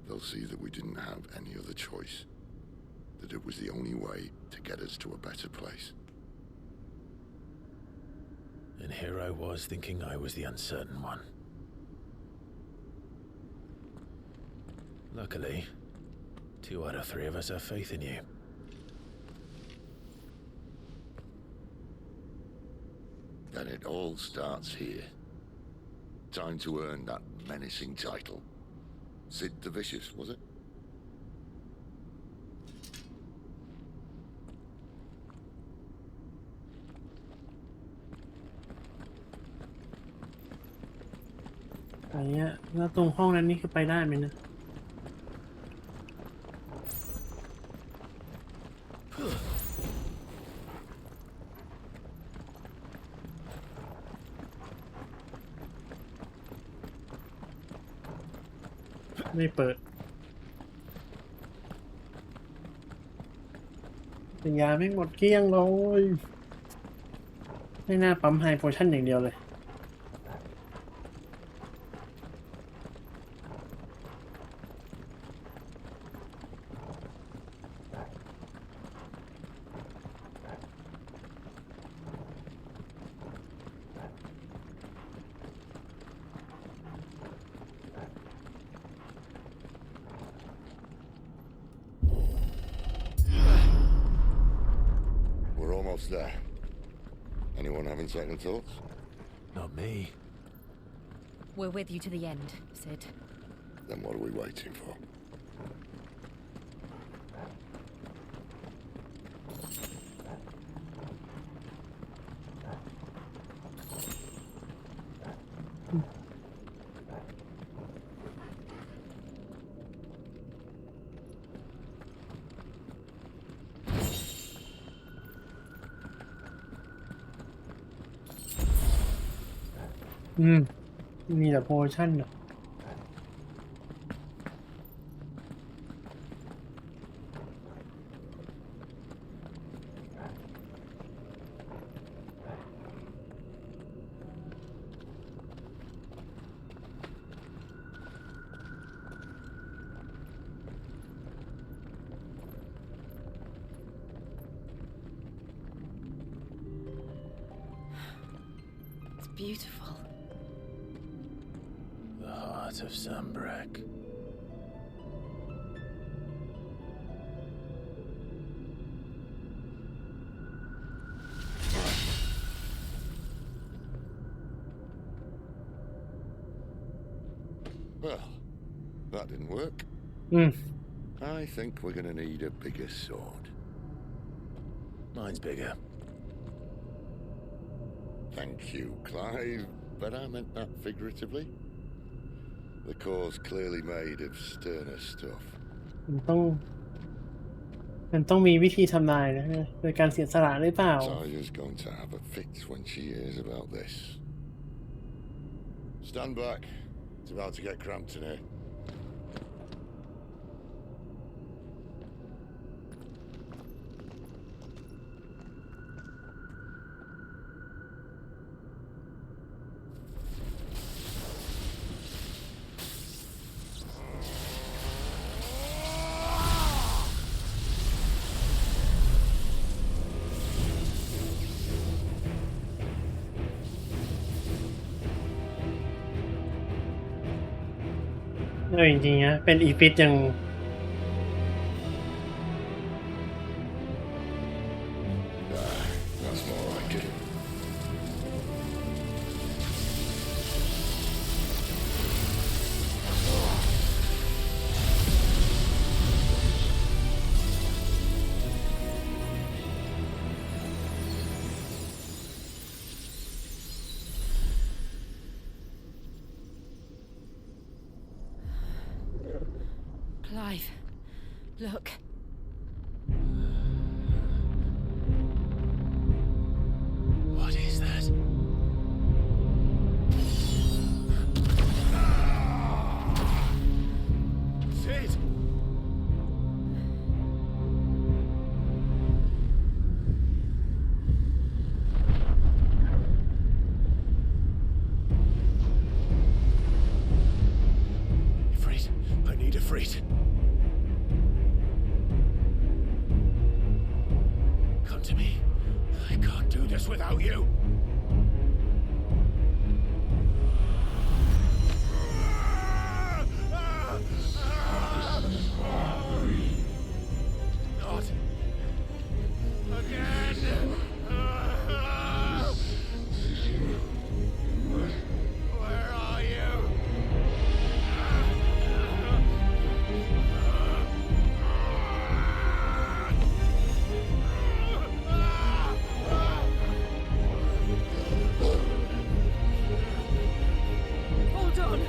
they'll see that we didn't have any other choice, that it was the only way to get us to a better place. And here I was thinking I was the uncertain one. Luckily, 2 out of 3 of us have faith in you. Then it all starts here. Time to earn that menacing title. Sid the Vicious, was it?แล้วตรงห้องนั้นนี่คือไปได้ไหมนะไม่เปิดแต่ยาไม่หมดเกลี้ยงเลยไม่น่าปั๊มไฮโพชั่นอย่างเดียวเลยThere. Anyone having second thoughts? Not me. We're with you to the end, Sid. Then what are we waiting for?มีแต่โพชั่นเหรอIt's beautiful. The heart of Sambrek. Well, that didn't work. I think we're gonna need a bigger sword. Mine's bigger. Thank you, Clive, but I meant that figuratively. The core's clearly made of sterner stuff. มันต้องมีวิธีทำลายนะโดยการเสียสละหรือเปล่า Saya's going to have a fit when she hears about this. Stand back. It's about to get cramped in here. จริงๆนะเป็นอีฟิตยังClive, look. What is that? Sid! Ifrit, I need Ifrit. Come to me. I can't do this without you. Not again! Where are you? Hold on.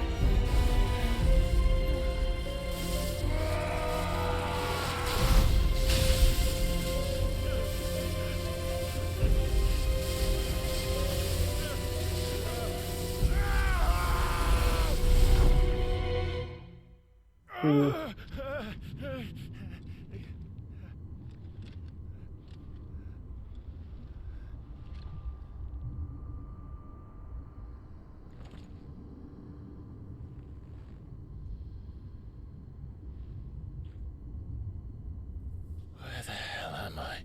Where the hell am I?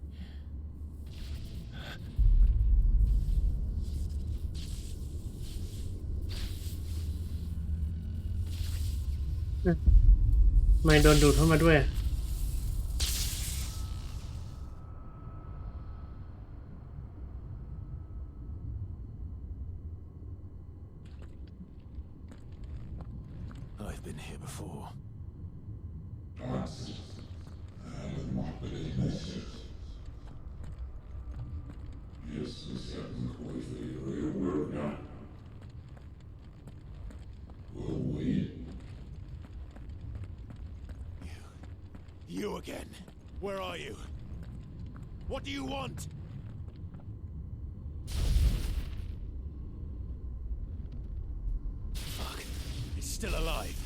Hmm. ไม่โดนดูดเข้ามาด้วย I've been here before. You again. Where are you? What do you want? Fuck. It's still alive.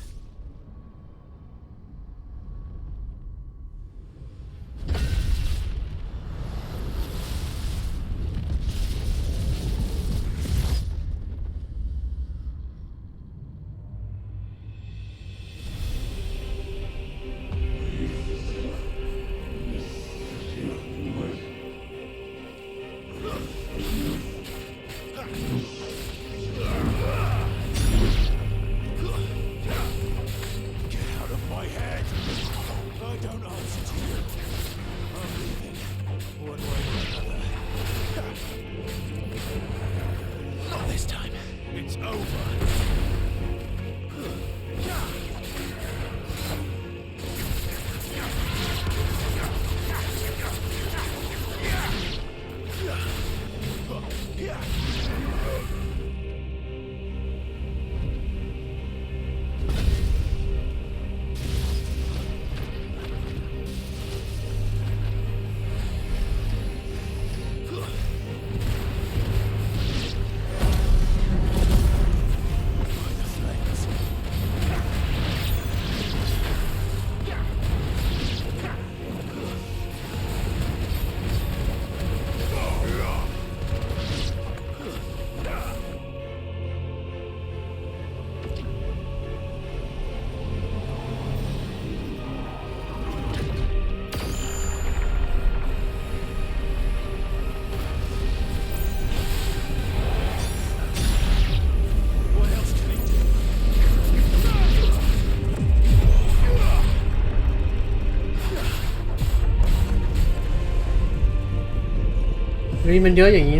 ฮ้ยมันเยอะอย่างนี้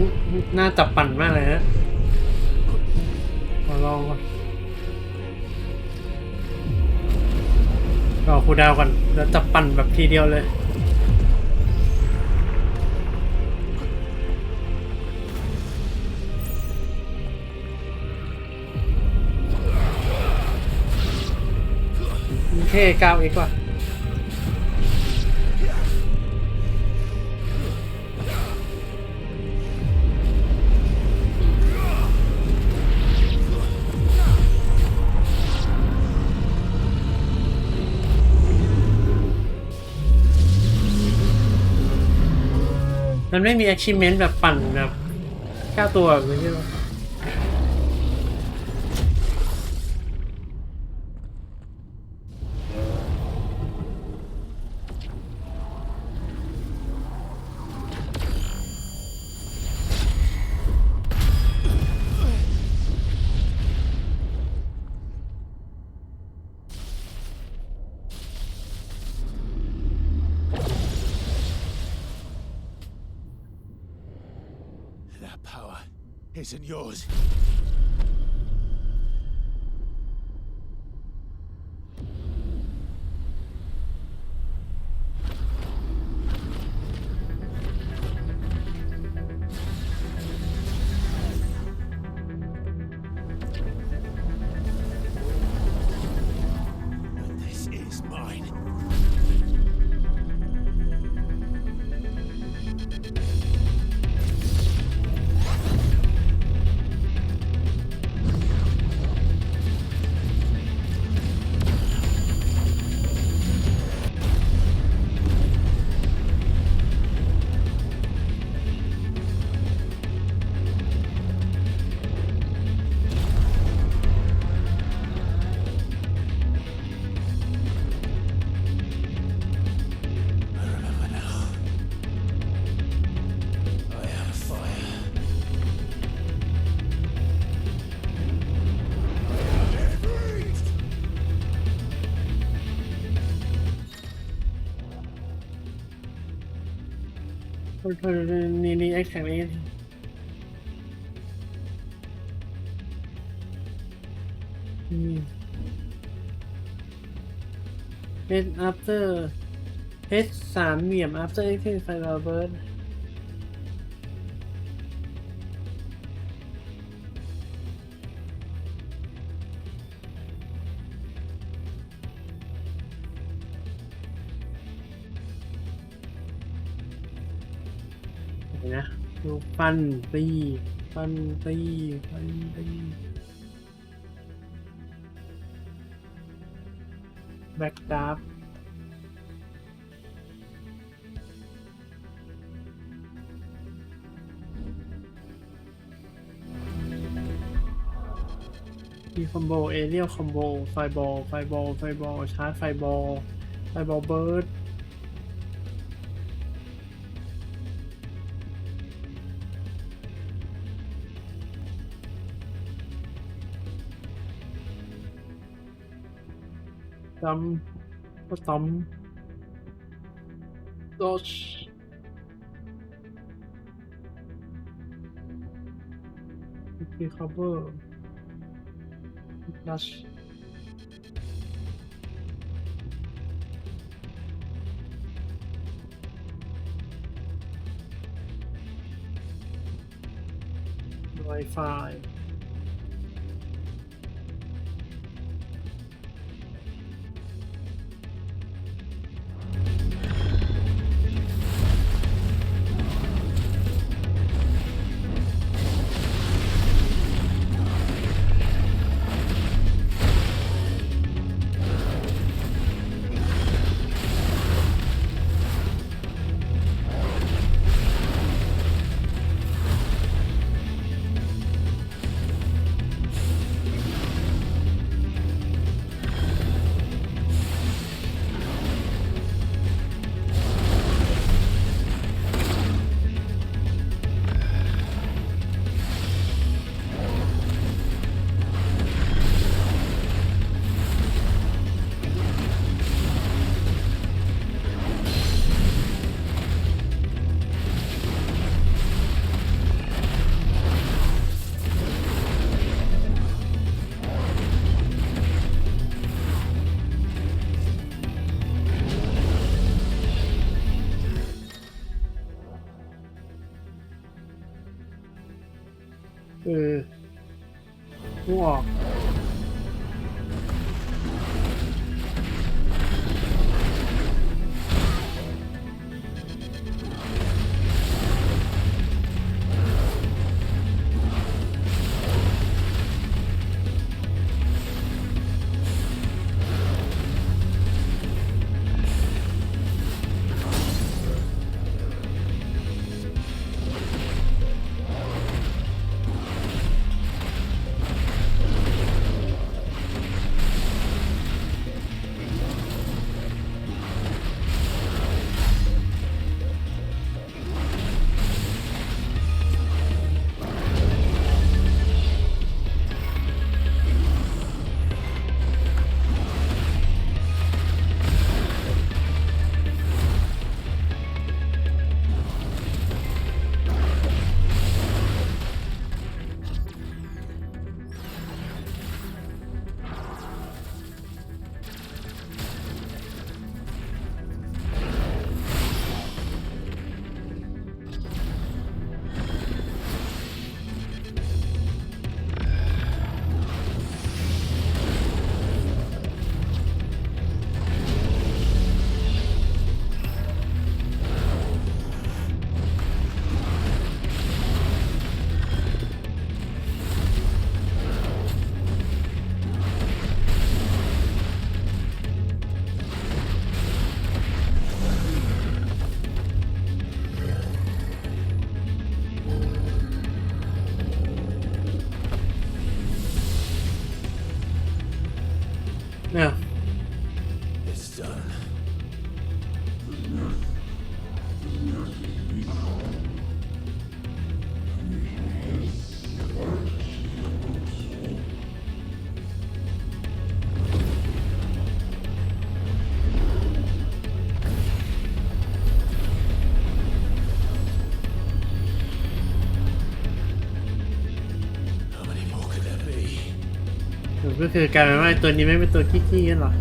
น่าจับปั่นมากเลยนะมาลองก่อนรอครูดาวก่อนแล้วจับปั่นแบบทีเดียวเลยโอเค9 อีกว่ามันไม่มี achievement แบบปั่นแบบ9 ตัวแบบนี้ใช่ไหมIsn't yours. This is mine.นี่ไอ้แข่งนี้H after H 3 เหลี่ยม after exit final bird นะดูฟันตีแบ็กดาร์ฟมีคอมโบเอเรียลคอมโบไฟบอลชาร์จไฟบอลเบิร์ดตอมดอชมีคัฟเวอร์ดัชไวไฟ กูออกเนี่ย It's done. ก็คือกลายเป็นว่าตัวนี้ไม่เป็นตัวขี้ๆกันหรอ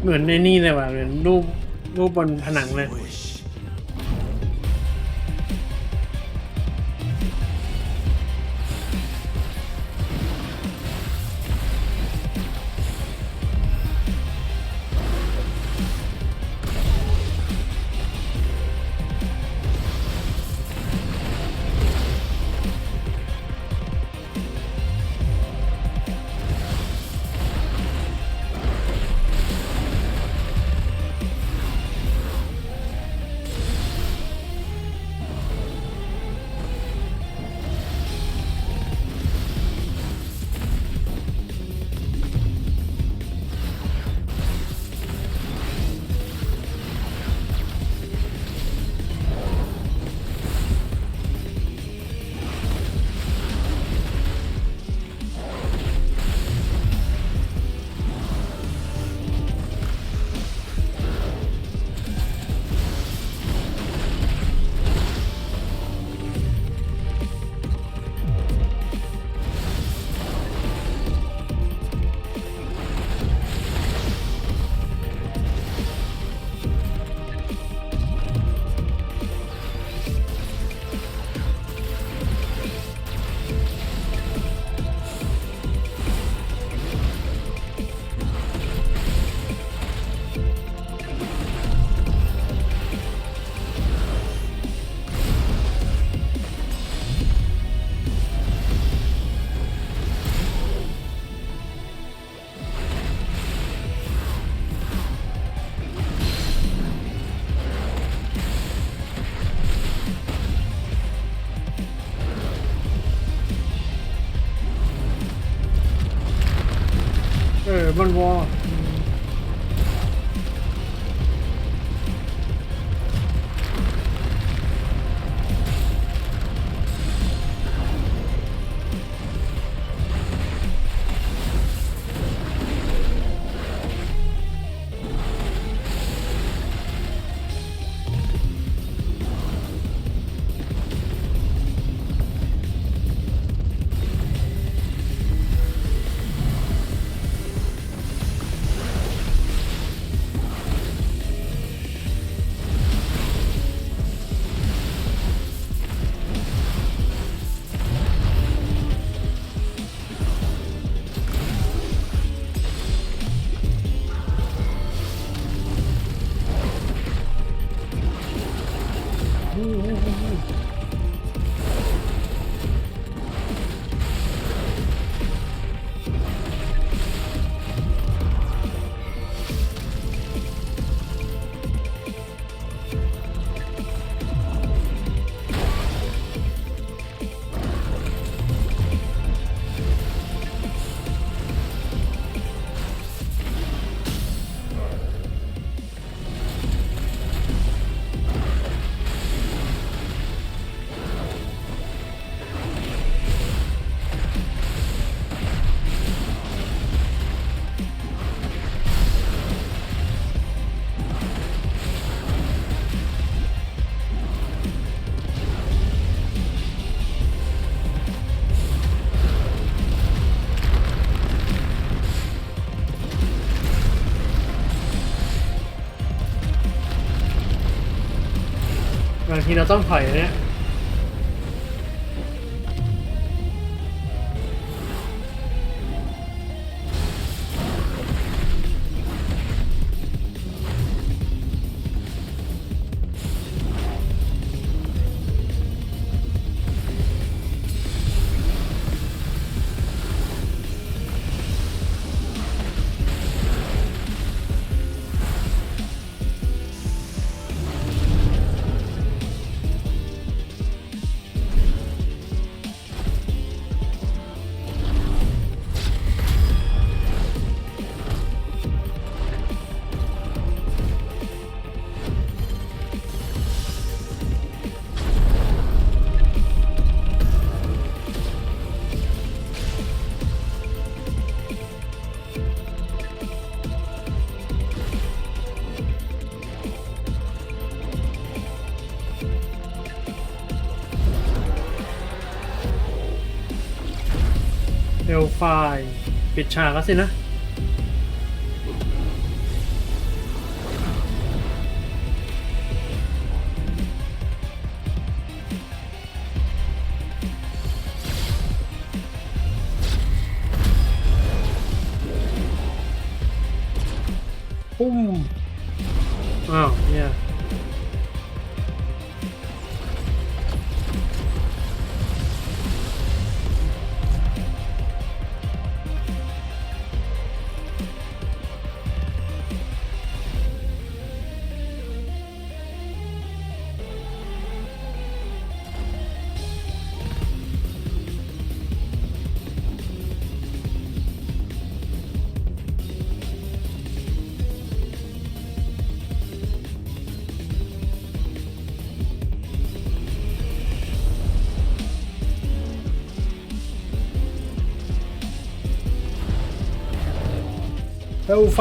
เหมือนในนี่เลยว่ะเหมือนรูปบนผนังเลย บอลวอลบางทีเราต้องถอยเนี่ยเอลไฟปิดฉากแล้วสินะปุ้มอ้าวเนี่ยเอลไฟ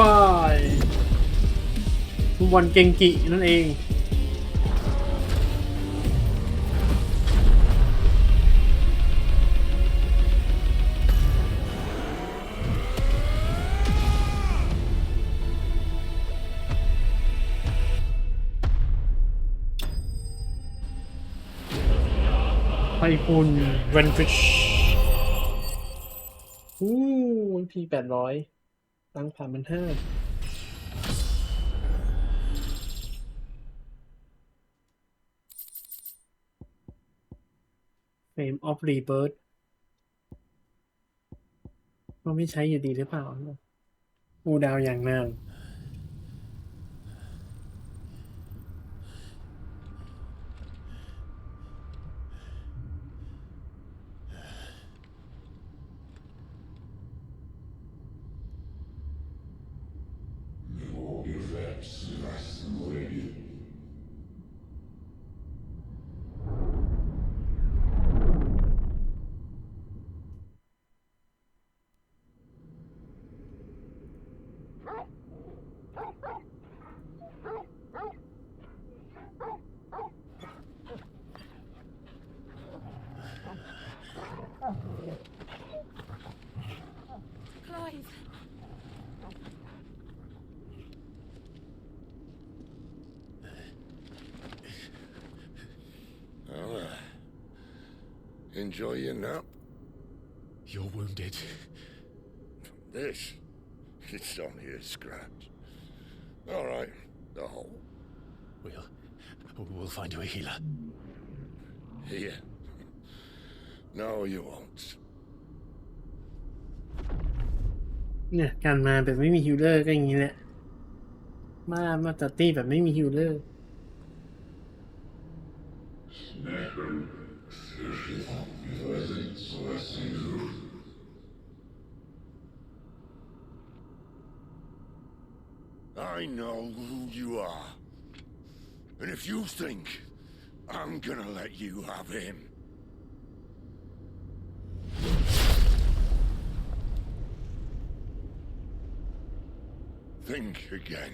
ฟุตบอลเกงกินั่นเองไพคุณเวนฟิชที800ตั้ง3,500เฟรมออฟรีเบิร์ดก็ไม่ใช้อยู่ดีหรือเปล่าอูดาวอย่างนาน Enjoy your nap? You're wounded. This? It's only a scratch. All right, the hole. We'll find you a healer. Here? No, you won't. เนี่ยการมาแบบไม่มีฮิลเลอร์ก็อย่างนี้แหละมาตัดตี้แบบไม่มีฮิลเลอร์ I know who you are. And if you think I'm gonna let you have him. Think again.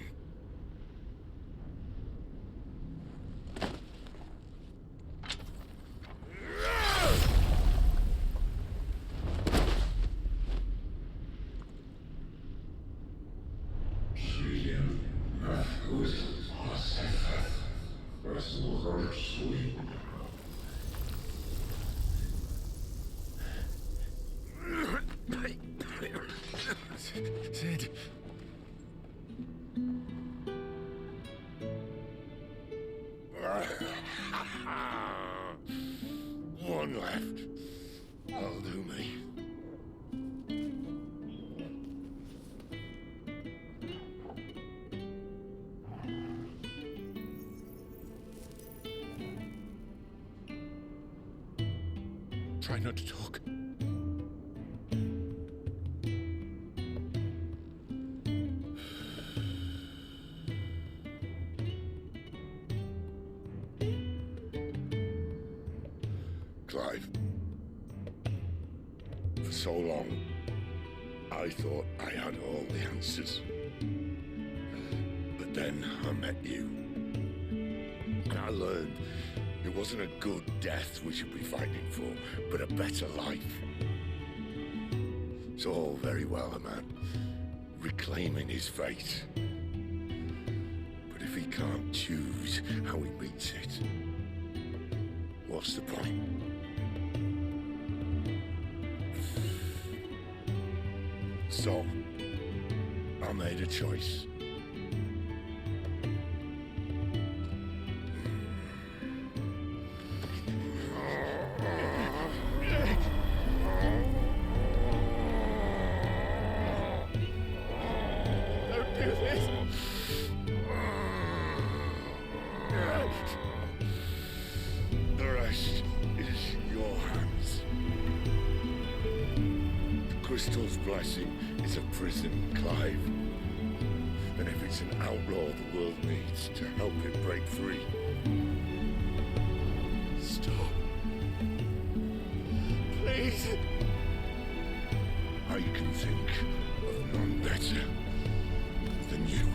Sid. One left. That'll do me. Try not to talk. Clive. For so long, I thought I had all the answers. But then I met you. And I learned it wasn't a good death we should be fighting for, but a better life. It's all very well, a man reclaiming his fate. But if he can't choose how he meets it, what's the point? So, I made a choice. Don't do this. The rest is your hands. The crystal's blessing is a prison, Clive. And if it's an outlaw the world needs to help it break free. Stop. Please. I can think of none better than you.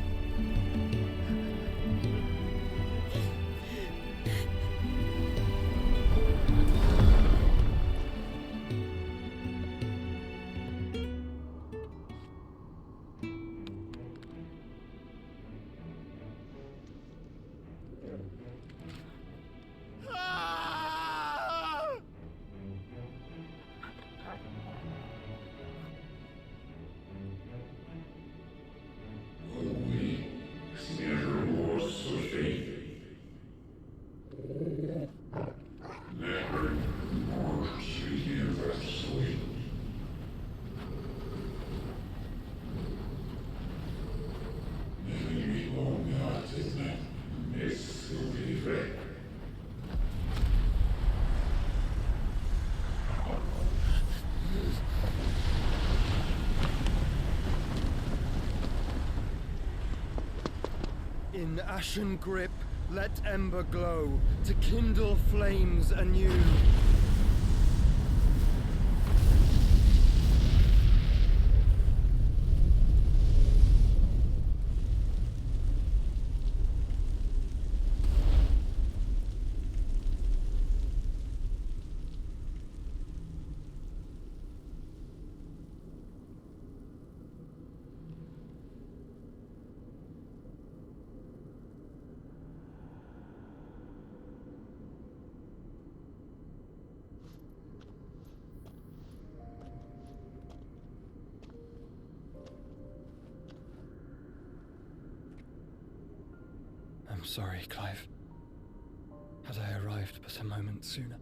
In ashen grip, let ember glow, to kindle flames anew. I'm sorry, Clive. Had I arrived but a moment sooner.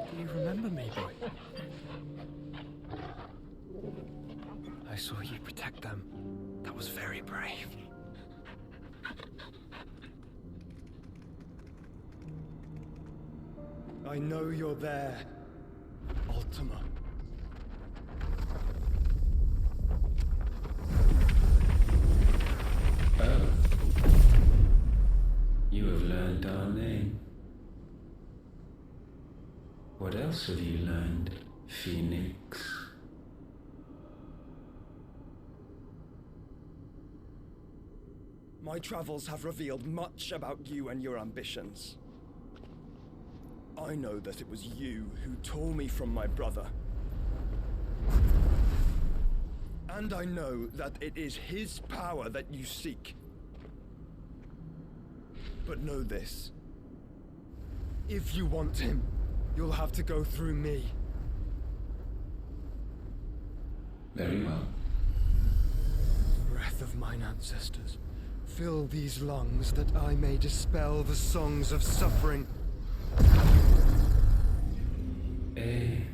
Do you remember me, boy? I saw you protect them. That was very brave. I know you're there, Ultima. Oh. You have learned our name. What else have you learned, Phoenix? My travels have revealed much about you and your ambitions. I know that it was you who tore me from my brother. And I know that it is his power that you seek. But know this. If you want him, you'll have to go through me. Very well. Breath of mine ancestors, fill these lungs that I may dispel the songs of suffering. A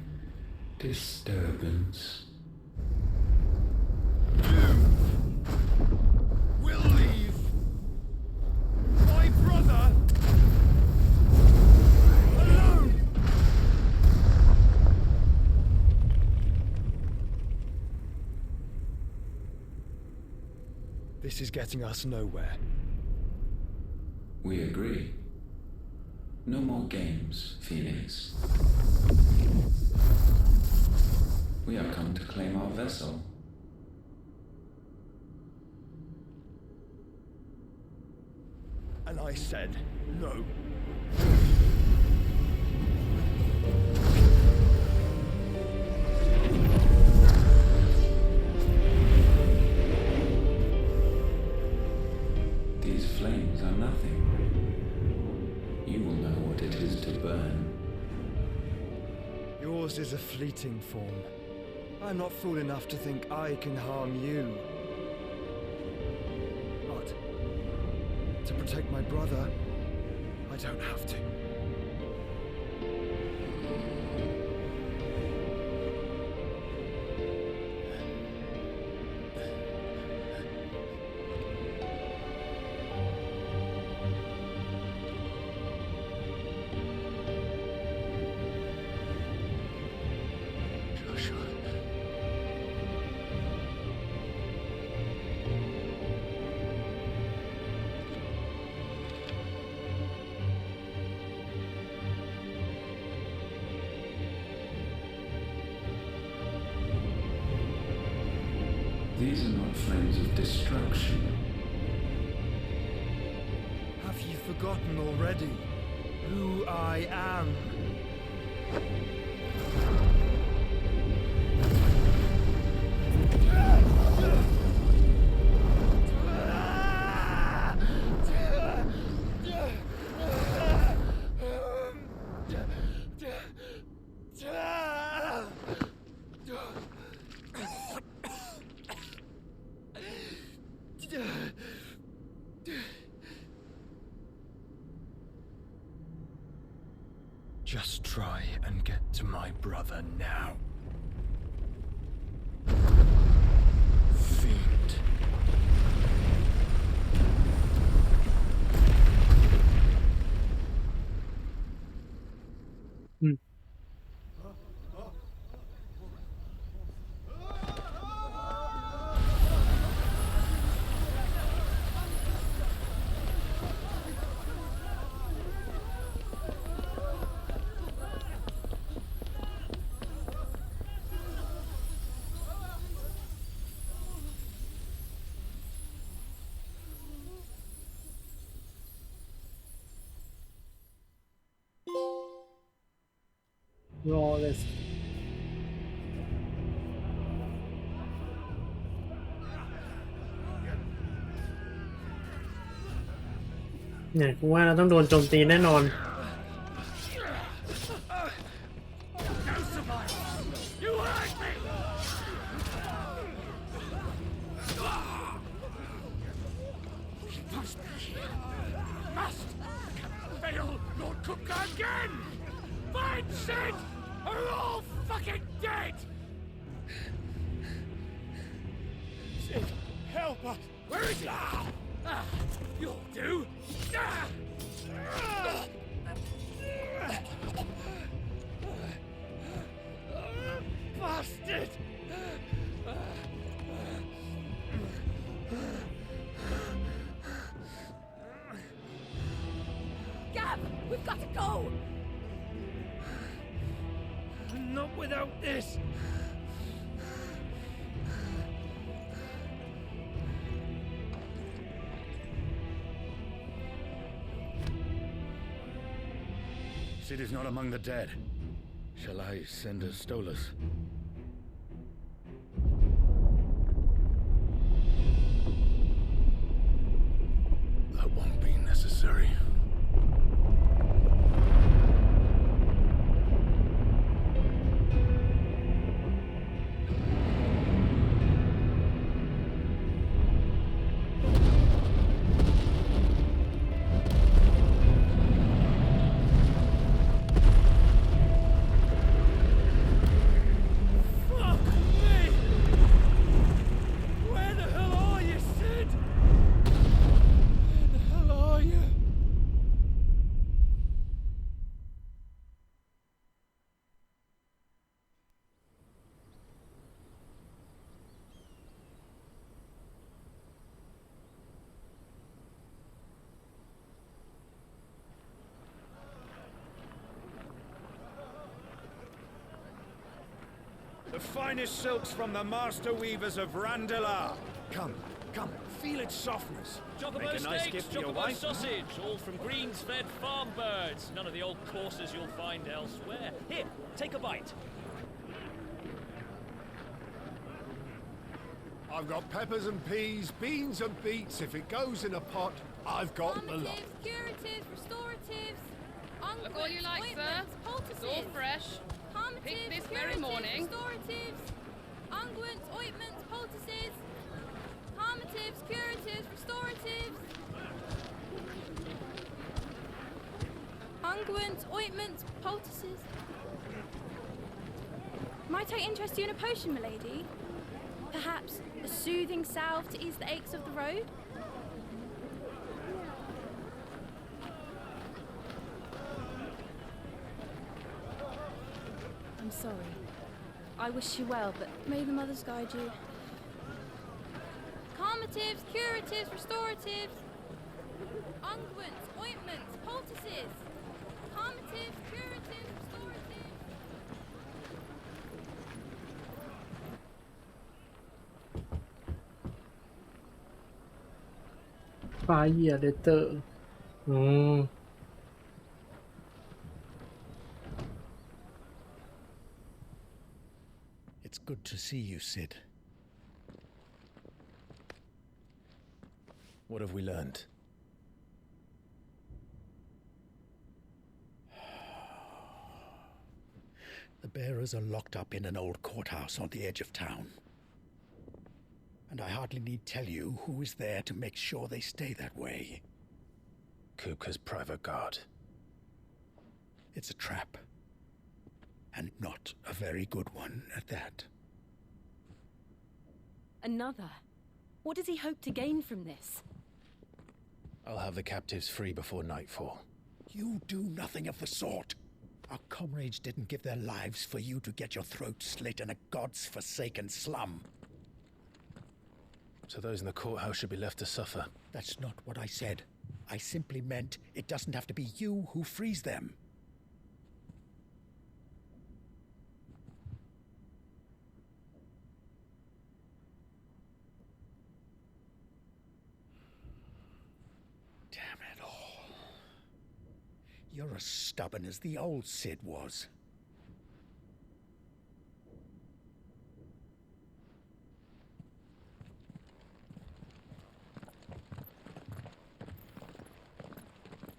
disturbance. You will leave my brother alone. This is getting us nowhere. We agree. No more games, Phoenix. We have come to claim our vessel. And I said no. These flames are nothing. You will know what it is to burn. Yours is a fleeting form. I'm not fool enough to think I can harm you. But to protect my brother, I don't have to. These are not flames of destruction. Have you forgotten already who I am? Just try and get to my brother now. Fiend. Flawless เนี่ยกูว่าเราต้องโดนโจมตีแน่นอน You hurt me! Sid, help us! Where is he? You'll do! Bastard! Gab, we've got to go! Not without this! Sid is not among the dead. Shall I send a Stolas? That won't be necessary. The finest silks from the master weavers of Randalar. Come, feel its softness. Chocobo Make a nice steaks, gift for your chocobo wife. sausage, all from greens-fed farm birds. None of the old courses you'll find elsewhere. Here, take a bite. I've got peppers and peas, beans and beets. If it goes in a pot, I've got the lot. Curatives, restoratives, Look all you like, sir. It's all fresh. Picked this very morning. Restoratives, unguents, ointments, poultices, calmatives, curatives, restoratives, unguents, ointments, poultices. Might I interest you in a potion, milady? Perhaps a soothing salve to ease the aches of the road? I'm sorry. I wish you well, but may the mothers guide you. Calmatives, curatives, restoratives, unguents, ointments, poultices. Calmatives, curatives, restoratives. ฟาเยียเดเตอร์ It's good to see you, Sid. What have we learned? The bearers are locked up in an old courthouse on the edge of town. And I hardly need tell you who is there to make sure they stay that way. Kupka's private guard. It's a trap. And not a very good one at that. Another? What does he hope to gain from this? I'll have the captives free before nightfall. You do nothing of the sort. Our comrades didn't give their lives for you to get your throat slit in a god's forsaken slum. So those in the courthouse should be left to suffer. That's not what I said. I simply meant it doesn't have to be you who frees them. Damn it all. You're as stubborn as the old Sid was.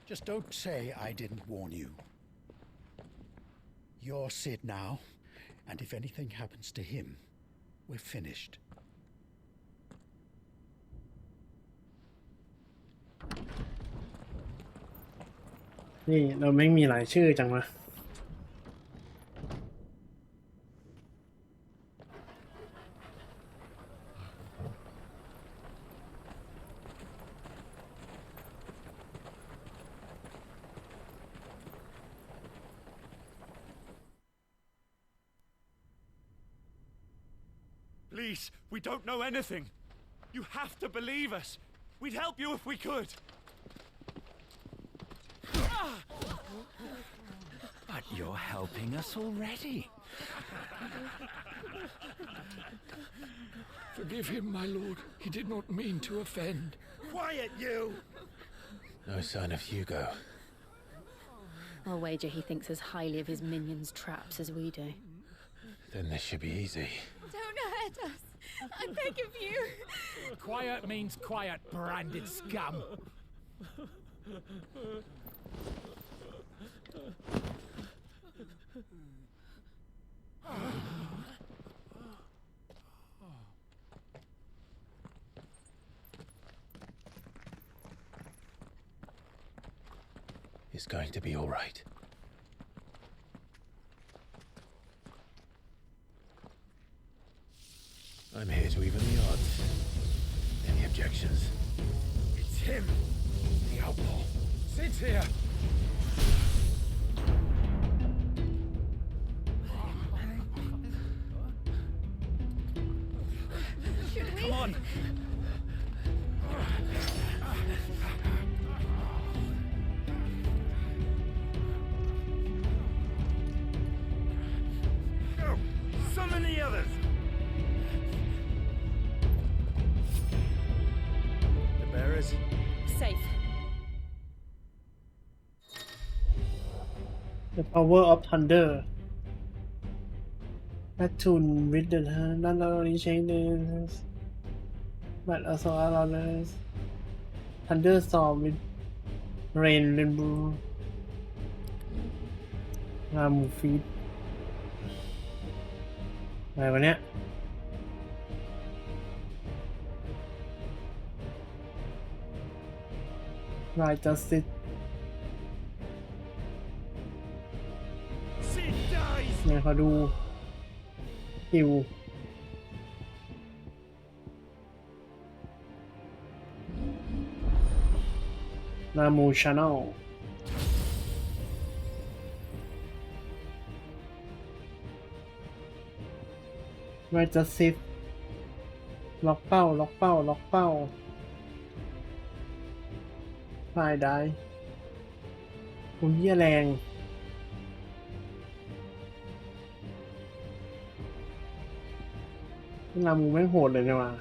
Just don't say I didn't warn you. You're Sid now, and if anything happens to him, we're finished.นี่เราไม่มีหลายชื่อจังวะ Please, we don't know anything. You have to believe us. We'd help you if we could. But you're helping us already. Forgive him, my lord. He did not mean to offend. Quiet, you! No sign of Hugo. I'll wager he thinks as highly of his minions' traps as we do. Then this should be easy. Don't hurt us. I beg of you. Quiet means quiet, branded scum. It's going to be all right. I'm here to even the odds. Any objections? It's him, the outlaw. Sit here. Should we? Come on. Go! Summon the others! The bearers? Safe. The Power of Thunder. Attune with the not only changes but also allows thunderstorm with rain rainbow. Move feet. อะไรวะเนี่ยรายจัสติสไหนขอดูฮิวนามูชาแนลรายจัสติสล็อกเป้าล็อกเป้าล็อกเป้าพายได้คุณเยี่ยแรงนามูไม่โหดเลยเนี่ยว่ะ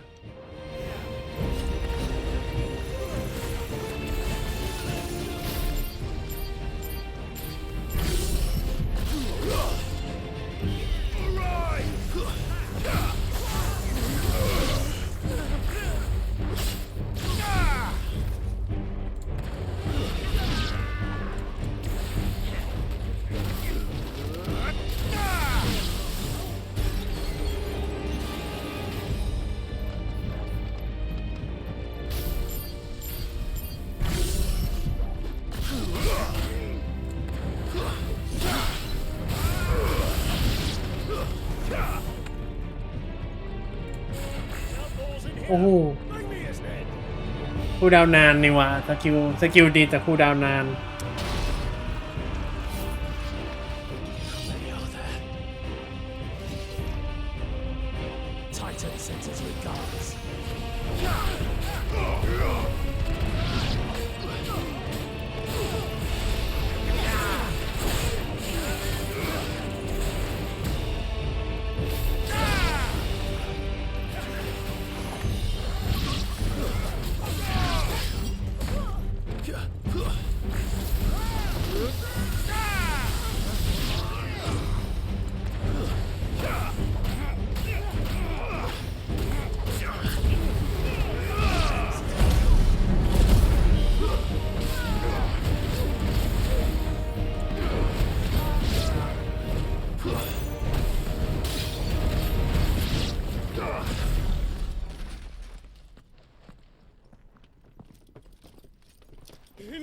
โอ้โหคูลดาวน์นานนี่ว่ะสกิลดีแต่คูลดาวน์นาน Titan sends his regards.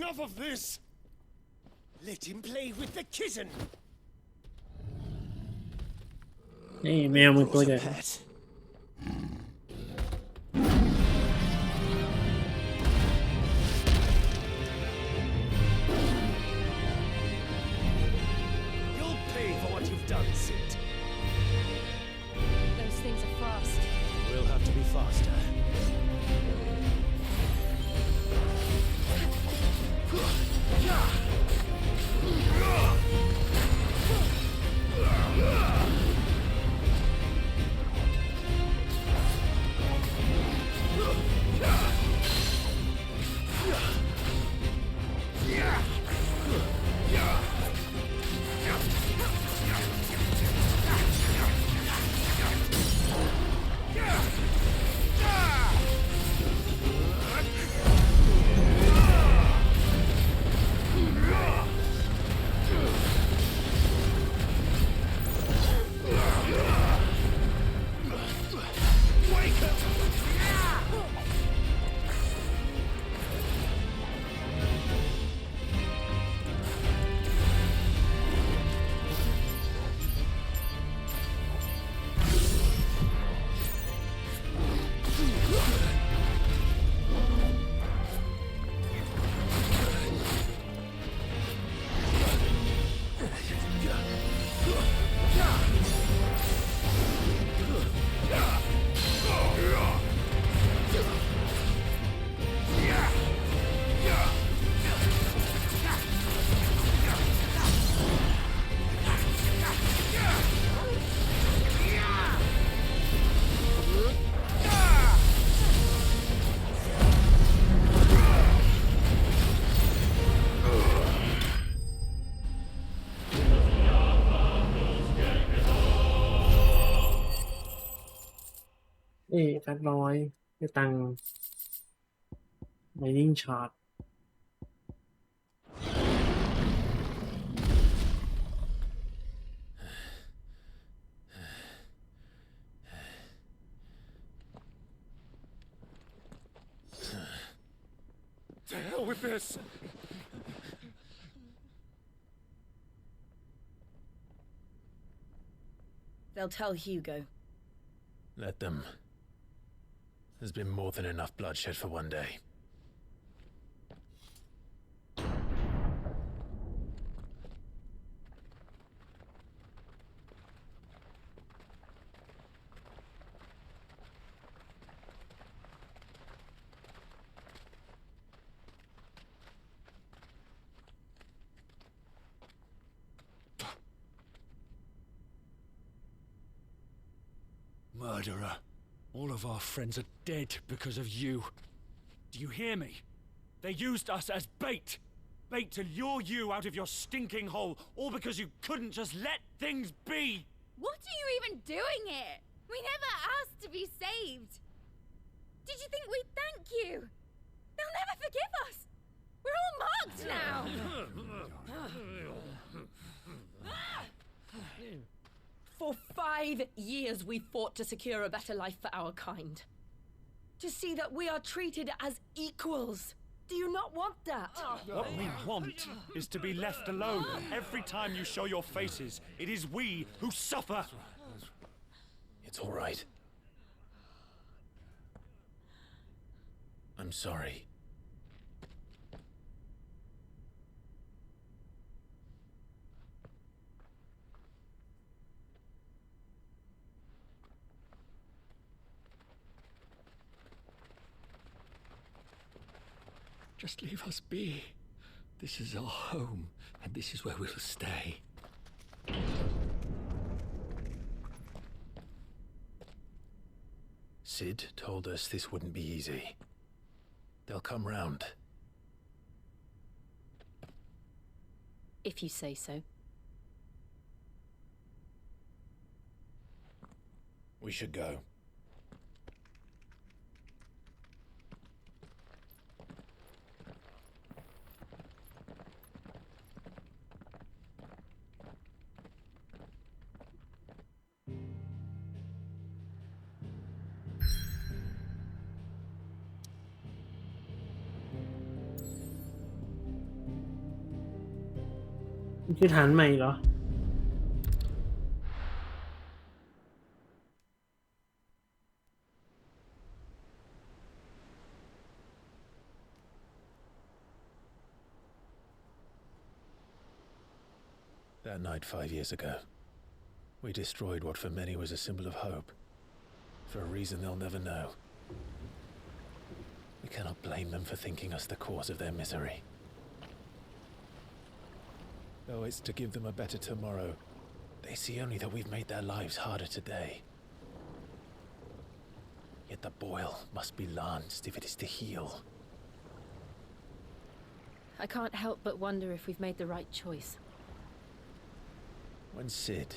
Enough of this! Let him play with the kitten! นี่แมวมันตัวใหญ่ You'll pay for what you've done, Sid. Those things are fast. faster. $800ไปตังค์ mining chart To hell with this! They'll tell Hugo. Let them. There's been more than enough bloodshed for one day. Murderer. All of our friends are dead because of you. Do you hear me? They used us as bait. Bait to lure you out of your stinking hole, all because you couldn't just let things be. What are you even doing here? We never asked to be saved. Did you think we'd thank you? They'll never forgive us. We're all marked now. For 5 years we fought to secure a better life for our kind. To see that we are treated as equals. Do you not want that? What we want is to be left alone. Every time you show your faces, it is we who suffer. It's all right. I'm sorry. Just leave us be. This is our home, and this is where we'll stay. Sid told us this wouldn't be easy. They'll come round. If you say so. We should go.นี่คือฐานใหม่เหรอ That night 5 years ago, we destroyed what for many was a symbol of hope. For a reason they'll never know. We cannot blame them for thinking us the cause of their misery. Though it's to give them a better tomorrow, they see only that we've made their lives harder today. Yet the boil must be lanced if it is to heal. I can't help but wonder if we've made the right choice. When Sid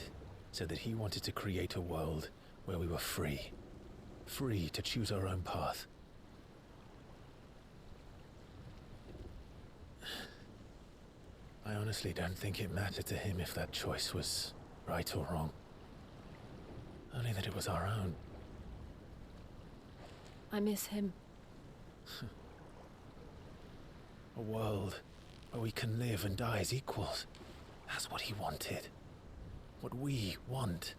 said that he wanted to create a world where we were free to choose our own path, I honestly don't think it mattered to him if that choice was right or wrong. Only that it was our own. I miss him. A world where we can live and die as equals. That's what he wanted. What we want.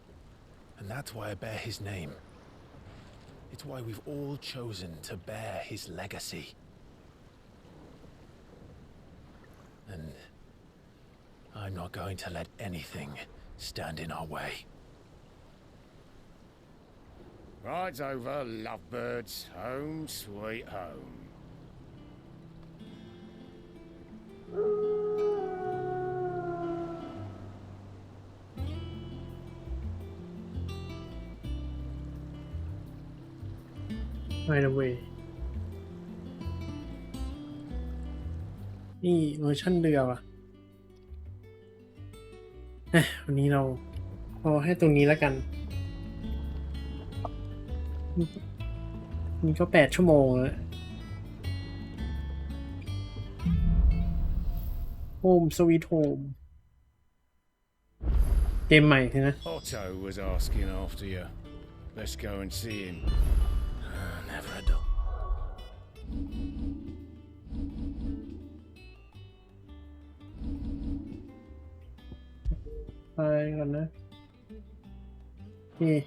And that's why I bear his name. It's why we've all chosen to bear his legacy. And I'm not going to let anything stand in our way. Rides over, lovebirds. Home, sweet home. Right away นี่เวอร์ชันเรือว่ะวันนี้เราพอให้ตรงนี้แล้วกันนี่ก็8 ชั่วโมงแล้วโฮมสวีทโฮมเกมใหม่ใช่ไหม Otto was asking after you. Let's go and see him. Never a dull. ไปก่อนนะนี่